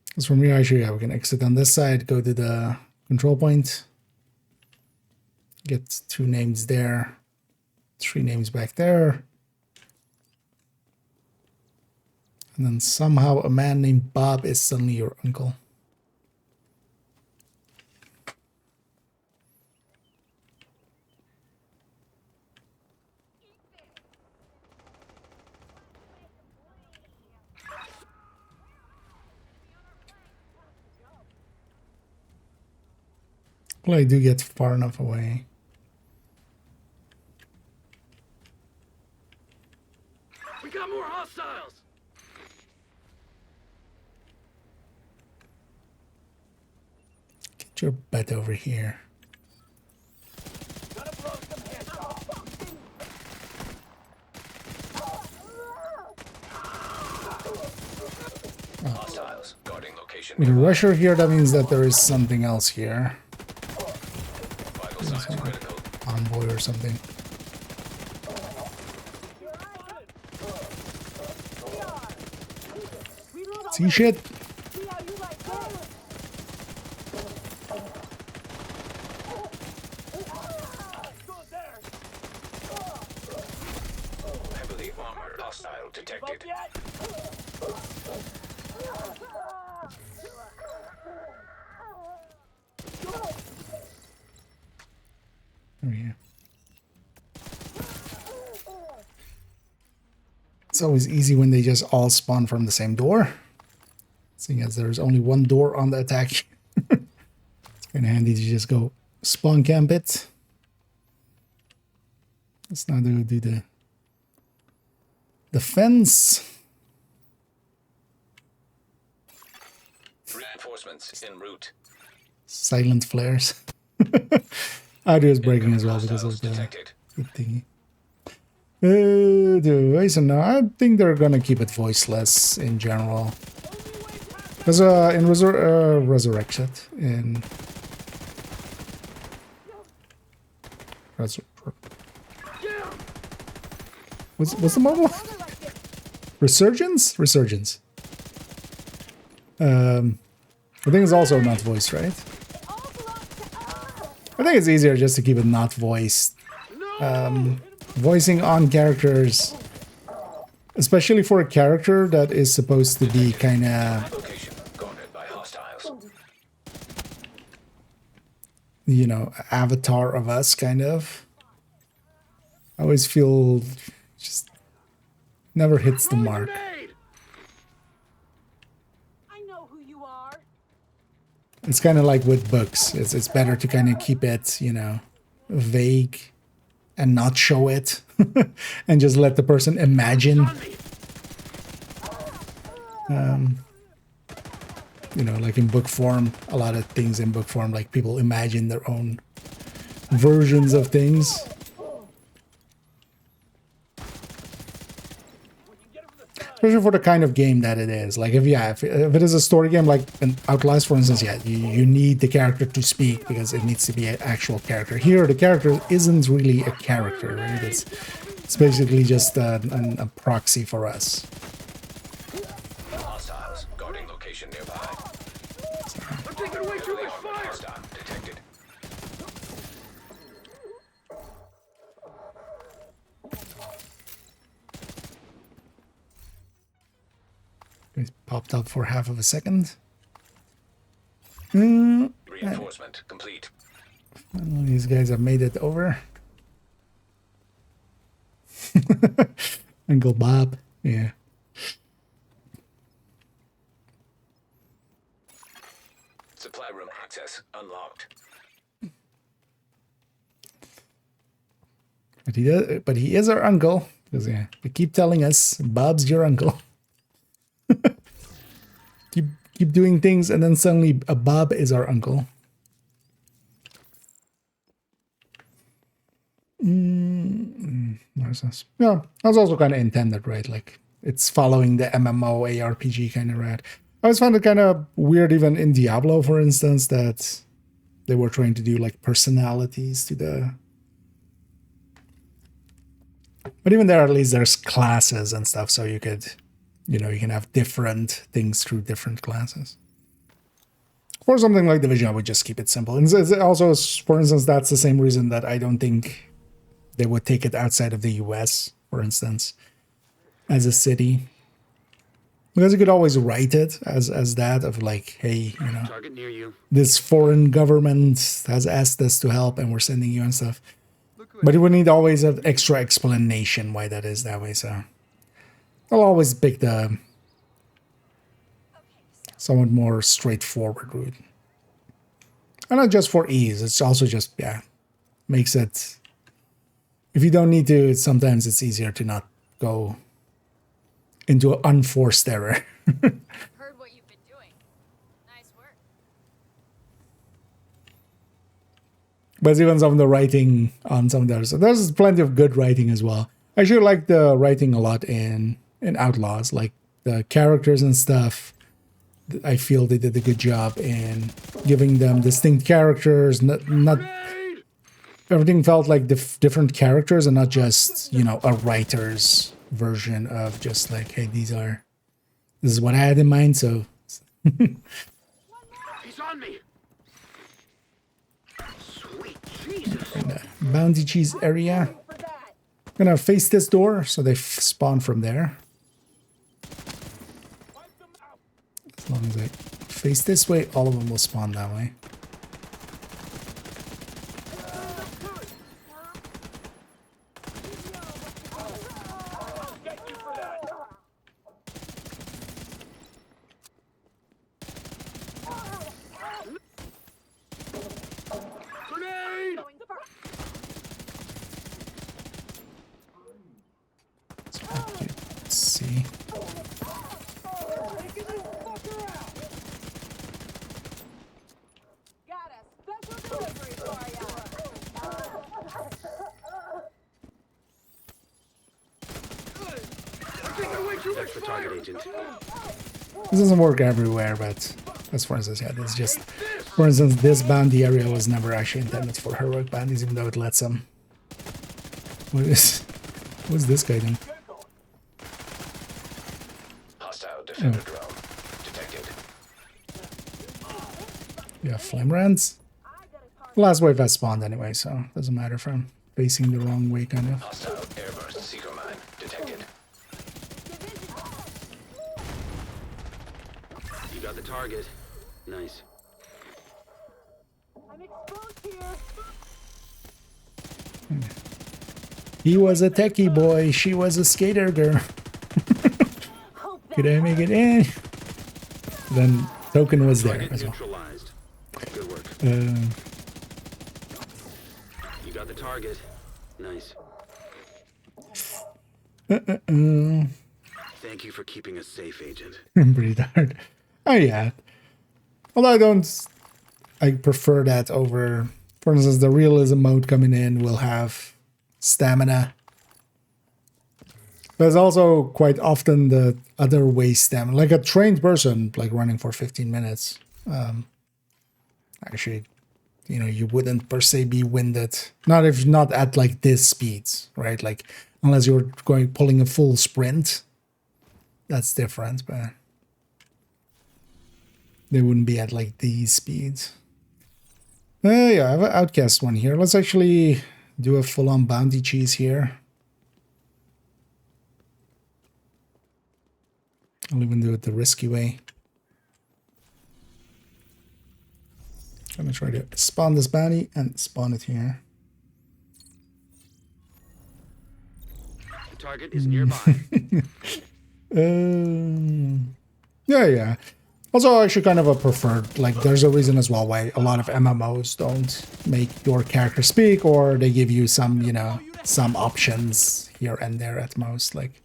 Speaker 1: Because from here, actually, yeah, we can exit on this side, go to the control point, get 2 names there, 3 names back there, and then somehow a man named Bob is suddenly your uncle. Well, I do get far enough away.
Speaker 5: We got more hostiles.
Speaker 1: Get your butt over here.
Speaker 3: Hostiles guarding location.
Speaker 1: With a rusher here, that means that there is something else here. Envoy or something. See shit?
Speaker 3: Heavily armored hostile detected.
Speaker 1: There we go. It's always easy when they just all spawn from the same door. Seeing as there's only one door on the attack. It's kind of handy to just go spawn camp it. Let's now do the fence.
Speaker 3: Reinforcements en route.
Speaker 1: Silent flares. Audio is breaking as well because of the thingy. So now I think they're gonna keep it voiceless in general. Because in Resurrection, in what's the model? Resurgence? Resurgence. I think it's also not voiced, right? I think it's easier just to keep it not voiced. Voicing on characters, especially for a character that is supposed to be kind of, you know, avatar of us, kind of. I always feel just never hits the mark. It's kind of like with books. It's better to kind of keep it, you know, vague and not show it and just let the person imagine. You know, like in book form, a lot of things in book form, like people imagine their own versions of things. Especially for the kind of game that it is. Like if it is a story game like an Outlast, for instance, yeah, you need the character to speak because it needs to be an actual character. Here, the character isn't really a character, right? It's basically just a proxy for us.
Speaker 3: Hostiles guarding location nearby.
Speaker 5: I'm taking away too much fire.
Speaker 3: Hostile detected.
Speaker 1: It popped up for half of a second.
Speaker 3: Reinforcement complete.
Speaker 1: Finally, these guys have made it over. Uncle Bob, yeah.
Speaker 3: Supply room access unlocked.
Speaker 1: But he is our uncle. Because yeah, they keep telling us Bob's your uncle. keep doing things, and then suddenly a Bob is our uncle. Where's this? Yeah, that's also kind of intended, right? Like it's following the MMO ARPG kind of route. I always found it kind of weird, even in Diablo, for instance, that they were trying to do like personalities to the. But even there, at least there's classes and stuff, so you could, you know, you can have different things through different classes. For something like Division, I would just keep it simple. And also, for instance, that's the same reason that I don't think they would take it outside of the US, for instance, as a city. Because you could always write it as that of like, hey, you know,
Speaker 12: Target near you.
Speaker 1: This foreign government has asked us to help and we're sending you and stuff. But you would need always an extra explanation why that is that way, so I'll always pick the somewhat more straightforward route. And not just for ease, it's also just, yeah, makes it, if you don't need to, sometimes it's easier to not go into an unforced error.
Speaker 19: Heard what you've been doing. Nice work.
Speaker 1: But even some of the writing on some of those, so there's plenty of good writing as well. I actually like the writing a lot in Outlaws, like the characters and stuff. I feel they did a good job in giving them distinct characters. Not everything felt like different characters and not just, you know, a writer's version of just like, hey, this is what I had in mind. So
Speaker 12: He's on me. Sweet Jesus.
Speaker 1: in the Bounty Cheese area, I'm gonna face this door so they spawn from there. As long as I face this way, all of them will spawn that way. see.
Speaker 12: That's the target, Agent.
Speaker 1: This doesn't work everywhere, but as for instance, yeah, this just, for instance, this bounty area was never actually intended for heroic bounties, even though it lets them. What's this guy doing?
Speaker 3: Hostile defender drone detected.
Speaker 1: Yeah, flame rants. The last wave has spawned anyway, so it doesn't matter if I'm facing the wrong way, kind of.
Speaker 3: Hostile airburst seeker mine detected.
Speaker 12: You got the target. Nice.
Speaker 13: I'm exposed here.
Speaker 1: He was a techie boy, she was a skater girl. Could I make it in? Then token was there as well.
Speaker 12: Good work. You got the target. Nice. Thank you for keeping us safe, Agent.
Speaker 1: I'm pretty tired. Oh yeah. Although I prefer that over, for instance, the realism mode coming in will have stamina. There's also quite often the other way stamina, like a trained person, like running for 15 minutes. Actually, you know, you wouldn't per se be winded, not at like this speeds, right? Like unless you're pulling a full sprint, that's different, but they wouldn't be at like these speeds. Yeah, I have an outcast one here. Let's actually do a full-on bounty cheese here. I'll even do it the risky way. I'm gonna try to spawn this bounty and spawn it here.
Speaker 12: The target is nearby.
Speaker 1: Yeah. Also, I should kind of a preferred, like, there's a reason as well why a lot of MMOs don't make your character speak, or they give you some, you know, some options here and there at most, like.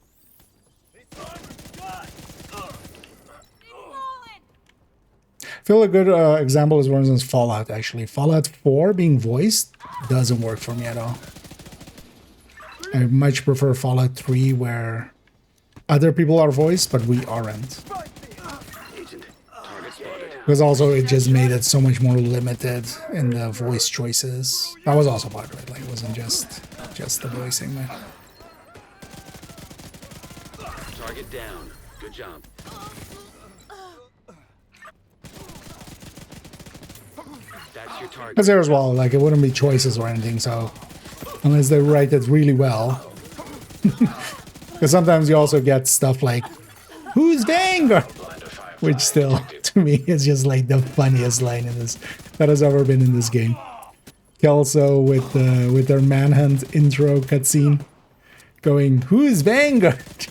Speaker 1: I feel a good example is, for instance, Fallout, actually. Fallout 4 being voiced doesn't work for me at all. I much prefer Fallout 3 where other people are voiced, but we aren't. Because also it just made it so much more limited in the voice choices. That was also part of it, like it wasn't just the voicing, man.
Speaker 12: Target down. Good job. That's your target.
Speaker 1: Because there as well, like it wouldn't be choices or anything, so unless they write it really well. Because sometimes you also get stuff like, "Who's Vanguard?" Which still, to me, is just like the funniest line in this that has ever been in this game. Kelso with their manhunt intro cutscene, going, "Who's Vanguard?"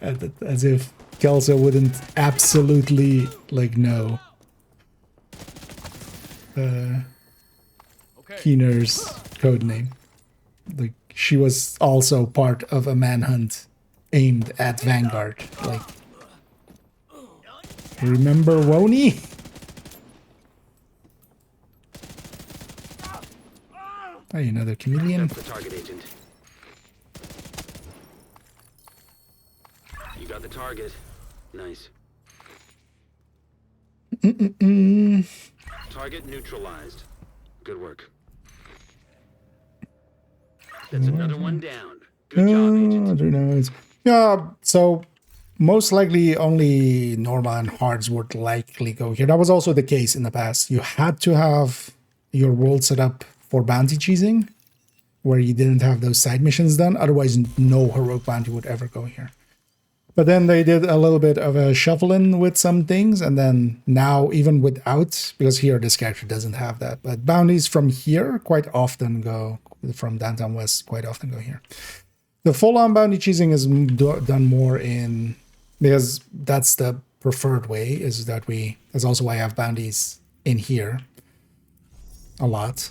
Speaker 1: As if Kelso wouldn't absolutely like know Keener's codename. Like she was also part of a manhunt aimed at Vanguard. Like, remember Woni? Hey, another chameleon.
Speaker 12: That's the target, Agent. You got the target. Nice. Target neutralized. Good work. That's another one down. Good job, Agent.
Speaker 1: Yeah, so most likely only Norma and Hards would likely go here. That was also the case in the past. You had to have your world set up for bounty cheesing, where you didn't have those side missions done. Otherwise, no heroic bounty would ever go here. But then they did a little bit of a shuffling with some things, and then now even without, because here this character doesn't have that, but bounties from here quite often go, from Downtown West quite often go here. The full-on bounty cheesing is done more in, because that's the preferred way, is that that's also why I have bounties in here a lot.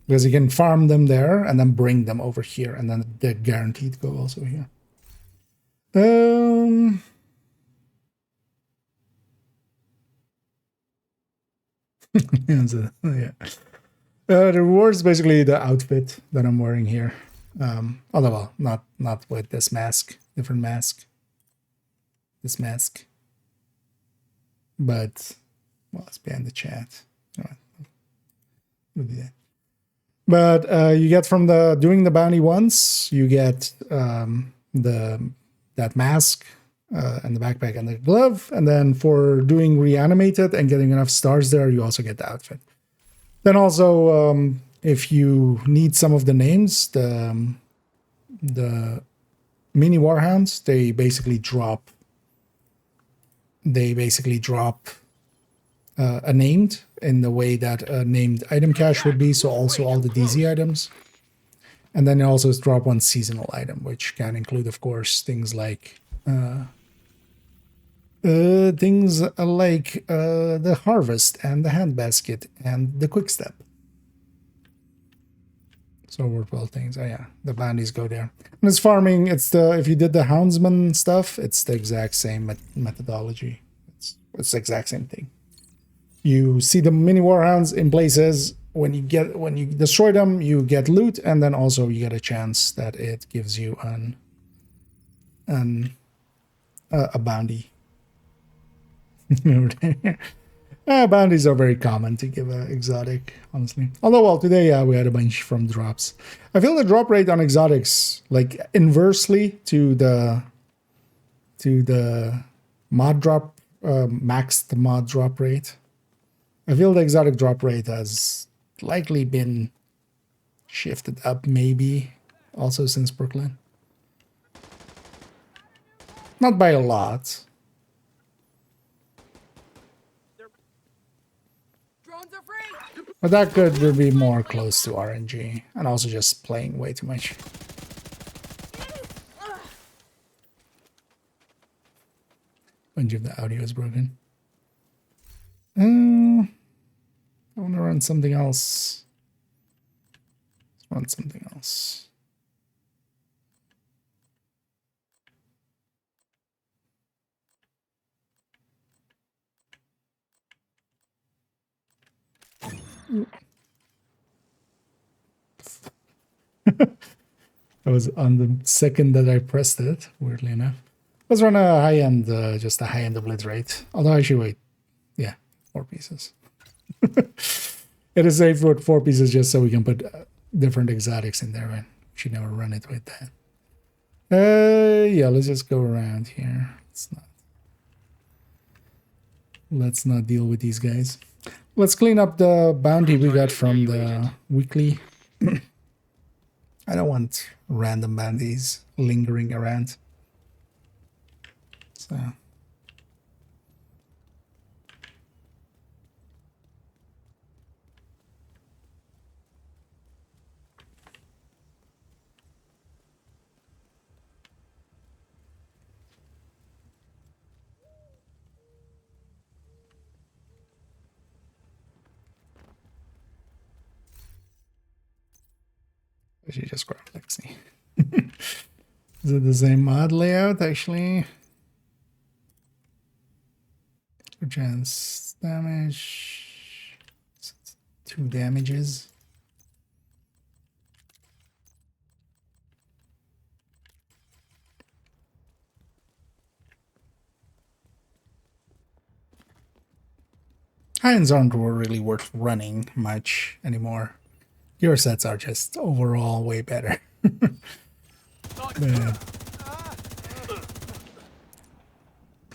Speaker 1: Because you can farm them there and then bring them over here, and then they're guaranteed to go also here. Yeah. The reward is basically the outfit that I'm wearing here. Although, well, not with this mask, different mask. This mask. But, well, it's behind the chat. All right. We'll do that. But you get from doing the bounty once, you get that mask and the backpack and the glove. And then for doing reanimated and getting enough stars there, you also get the outfit. Then also, if you need some of the names, the mini warhounds, they basically drop a named in the way that a named item cache would be. So also all the DZ items. And then it also drop one seasonal item, which can include, of course, things like the harvest and the handbasket and the quick step. So worthwhile things. Oh yeah, the bounties go there. And it's farming. It's if you did the houndsman stuff, it's the exact same methodology. It's the exact same thing. You see the mini warhounds in places. When you destroy them, you get loot, and then also you get a chance that it gives you a bounty. Bounties are very common to give an exotic, honestly. Although, well, today we had a bunch from drops. I feel the drop rate on exotics, like inversely to the mod drop, maxed mod drop rate. I feel the exotic drop rate has likely been shifted up, maybe also since Brooklyn. Not by a lot. But that could be more close to RNG and also just playing way too much. Bunch of the audio is broken. I want to run something else. Let's run something else. That was on the second that I pressed it, weirdly enough. Let's run a high-end, just a high-end obliterate. Although I should wait. Yeah, 4 pieces. It is safe with 4 pieces just so we can put different exotics in there. Right? We should never run it with that. Yeah, let's just go around here. Let's not deal with these guys. Let's clean up the bounty we got from the weekly. I don't want random bounties lingering around. So. I should just grab Lexi. Is it the same mod layout, actually? Chance damage. 2 damages. Hands aren't really worth running much anymore. Your sets are just overall way better.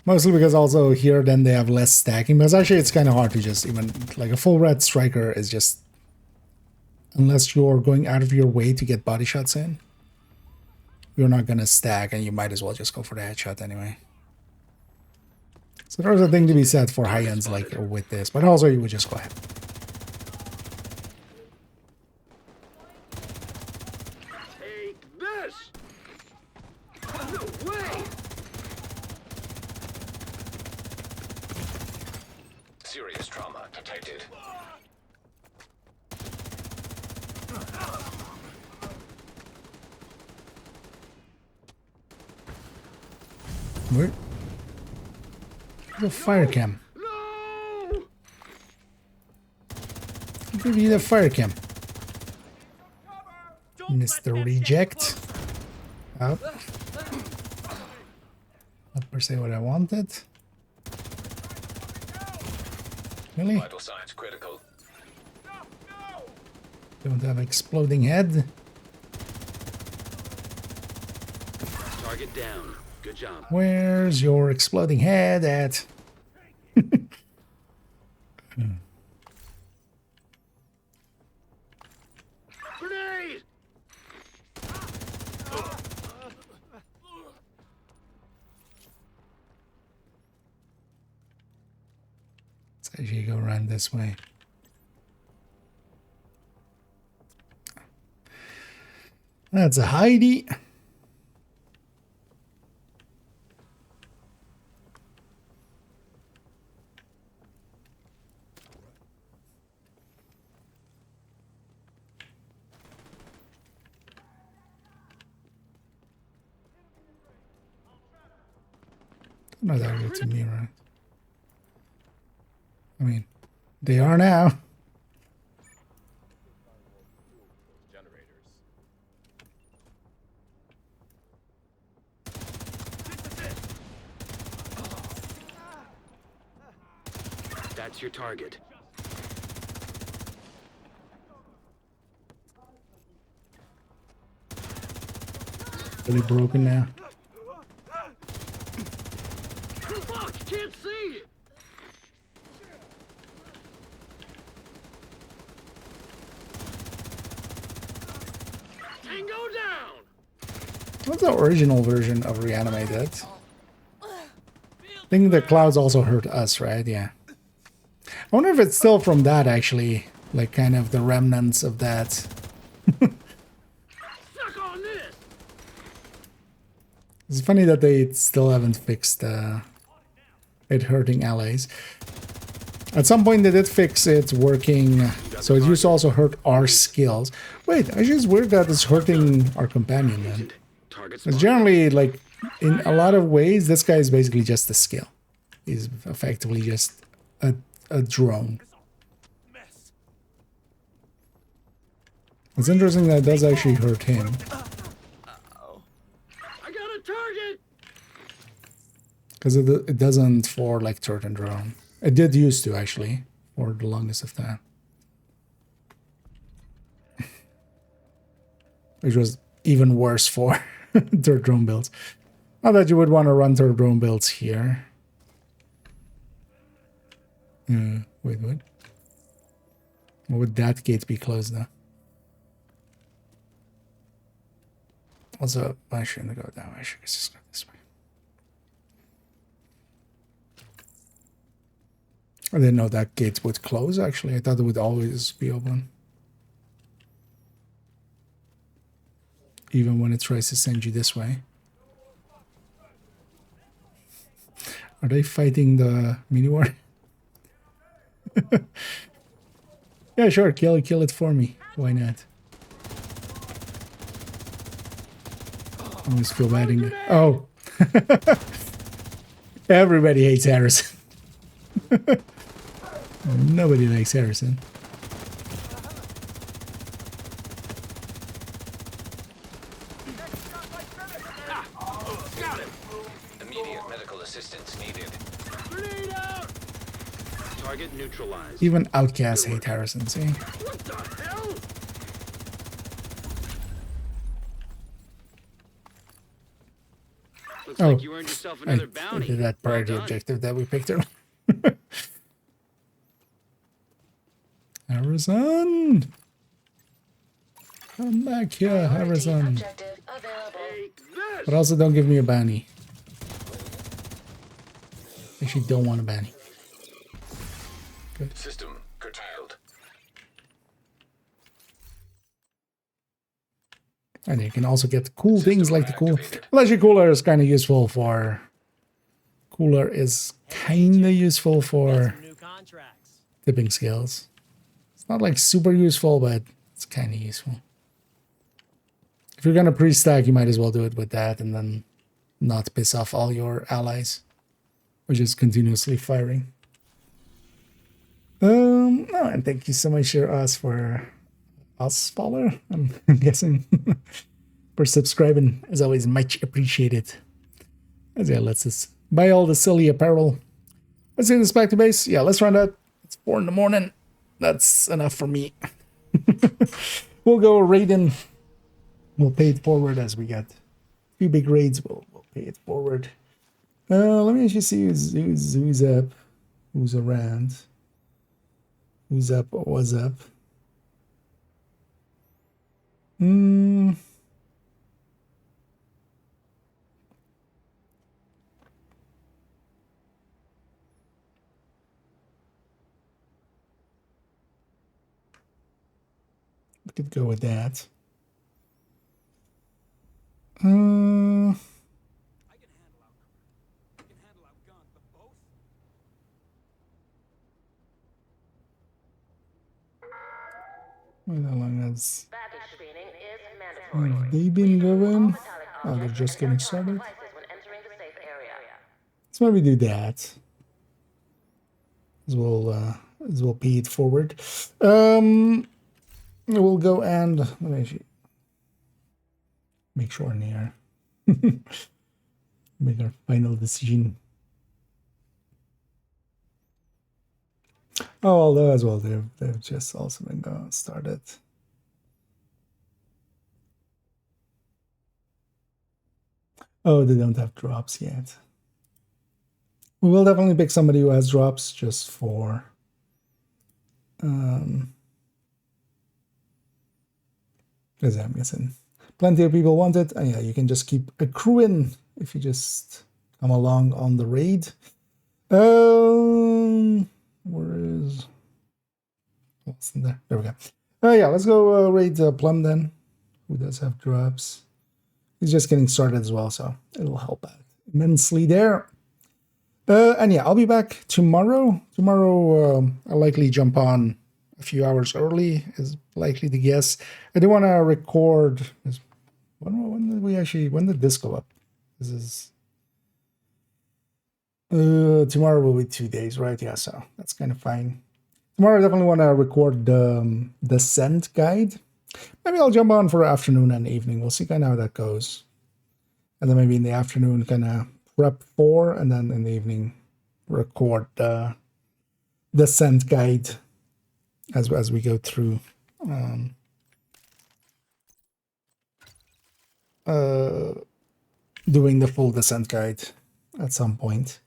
Speaker 1: Mostly because also here then they have less stacking, because actually it's kind of hard to just even, like a full red striker is just, unless you're going out of your way to get body shots in, you're not going to stack and you might as well just go for the headshot anyway. So there's a thing to be said for high ends like with this, but also you would just go ahead.
Speaker 3: Serious trauma detected.
Speaker 1: Where? The fire cam. Give you the fire cam. Mr. Reject. Up. Not per se what I wanted. Really?
Speaker 3: Vital signs critical.
Speaker 1: Don't have exploding head.
Speaker 12: Target down. Good job.
Speaker 1: Where's your exploding head at?
Speaker 12: Grenade!
Speaker 1: Let's actually go around this way. That's a Heidi. No, that was to me, right? I mean, they are now.
Speaker 12: That's your target.
Speaker 1: Really broken now.
Speaker 12: Fuck! Can't see! Tango down!
Speaker 1: What's the original version of Reanimated? I think the clouds also hurt us, right? Yeah. I wonder if it's still from that, actually. Like, kind of the remnants of that.
Speaker 12: Suck on this!
Speaker 1: It's funny that they still haven't fixed it hurting allies. At some point they did fix it working, so it used to also hurt our skills. Wait, actually it's weird that it's hurting our companion then. It's generally, like, in a lot of ways, this guy is basically just a skill. He's effectively just a drone. It's interesting that it does actually hurt him.
Speaker 12: I got a target!
Speaker 1: Because it doesn't for, like, turret and drone. It did used to, actually, for the longest of time. Which was even worse for third drone builds. Not that you would want to run third drone builds here. Wait, what? Or would that gate be closed now? Also, I shouldn't go down. I should just go this way. I didn't know that gate would close, actually. I thought it would always be open. Even when it tries to send you this way. Are they fighting the mini war? Yeah, sure. Kill it for me. Why not? I always feel bad in it. Oh. Everybody hates Harrison. Nobody likes Harrison.
Speaker 3: Immediate medical assistance needed.
Speaker 12: Target neutralized.
Speaker 1: Even outcasts hate Harrison, see?
Speaker 12: What the hell? Looks like you earned yourself another bounty.
Speaker 1: I did that priority objective that we picked up. Harrison! Come back here, Harrison. But also don't give me a bounty. Actually don't want a bounty. Good.
Speaker 3: System curtailed.
Speaker 1: And you can also get cool things like the cool... Well, actually cooler is kind of useful for... Cooler is kind of useful for tipping skills. It's not like super useful, but it's kind of useful. If you're gonna pre-stack, you might as well do it with that and then not piss off all your allies, or just continuously firing. Oh, and thank you so much, Us, for us follower. I'm guessing for subscribing. As always, much appreciated. As yeah, let's just buy all the silly apparel. Let's get this back to base. Yeah, let's run that. It's 4 in the morning. That's enough for me. We'll go raiding. We'll pay it forward as we get 2 big raids. We'll pay it forward. Let me actually see who's up, who's around, who's up, or what's up. We could go with that. How long has they been going? Oh, they're just getting started. Let's maybe do that. As we'll pay it forward. We'll go and let me actually make sure in here. Make our final decision. Oh, although as well, they've just also been started. Oh, they don't have drops yet. We will definitely pick somebody who has drops just for because I'm guessing plenty of people want it. And yeah, you can just keep accruing if you just come along on the raid. Where is what's in there? There we go. Yeah, let's go raid Plum then, who does have drops. He's just getting started as well, so it'll help out immensely there. And yeah, I'll be back tomorrow. Tomorrow, I'll likely jump on a few hours early, is likely to guess. I do want to record. When did this go up? This is tomorrow will be 2 days, right? Yeah, so that's kind of fine. Tomorrow, I definitely want to record the scent guide. Maybe I'll jump on for afternoon and evening. We'll see kind of how that goes. And then maybe in the afternoon, kind of prep for, and then in the evening, record the scent guide as we go through. Doing the full descent guide at some point.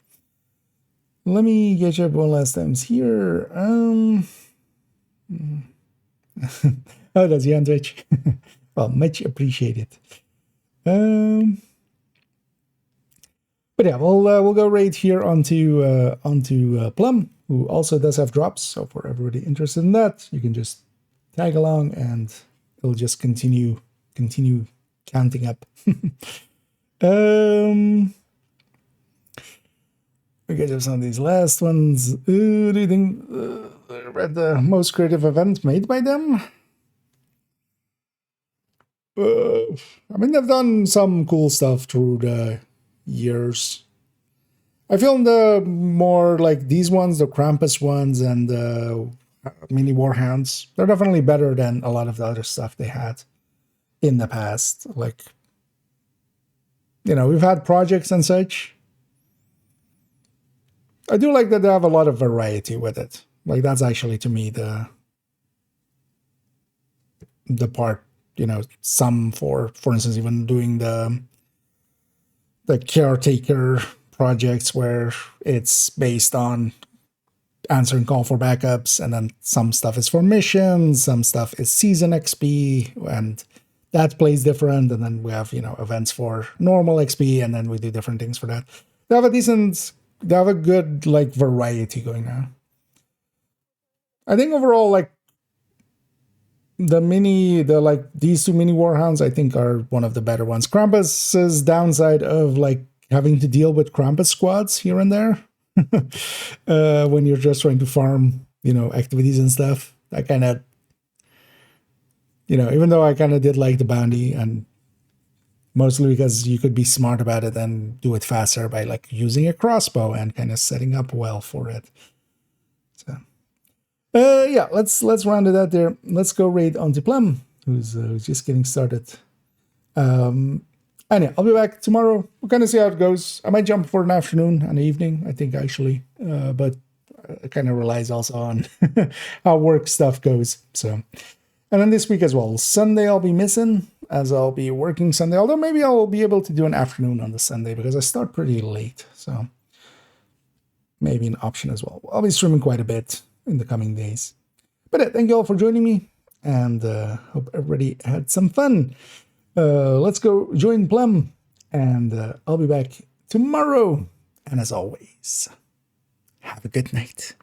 Speaker 1: Let me get you up one last time here. Oh, that's you on Twitch. Well, much appreciated. But yeah, we'll go right here onto Plum, who also does have drops. So for everybody interested in that, you can just tag along, and it'll just continue counting up. We get some of these last ones. Do you think read the most creative event made by them? I mean, they've done some cool stuff through the years. I filmed the more like these ones, the Krampus ones, and the mini Warhounds. They're definitely better than a lot of the other stuff they had in the past. Like, you know, we've had projects and such. I do like that they have a lot of variety with it. Like, that's actually, to me, the part, you know, some for instance, even doing the caretaker projects where it's based on answering call for backups, and then some stuff is for missions, some stuff is season XP, and that plays different, and then we have, you know, events for normal XP, and then we do different things for that. They have a good, like, variety going on. I think overall, like, these 2 mini Warhounds, I think, are one of the better ones. Krampus's downside of, like, having to deal with Krampus squads here and there when you're just trying to farm, you know, activities and stuff. I kind of, you know, even though I kind of did like the bounty, and Mostly because you could be smart about it and do it faster by like using a crossbow and kind of setting up well for it. So, yeah, let's round it out there. Let's go raid onto Plum, who's just getting started. Anyway, I'll be back tomorrow. We'll kind of see how it goes. I might jump for an afternoon and evening, I think, actually. But it kind of relies also on how work stuff goes. So, and then this week as well. Sunday I'll be missing, as I'll be working Sunday. Although maybe I'll be able to do an afternoon on the Sunday because I start pretty late. So, maybe an option as well. I'll be streaming quite a bit in the coming days. But thank you all for joining me. And hope everybody had some fun. Let's go join Plum, and I'll be back tomorrow. And as always, have a good night.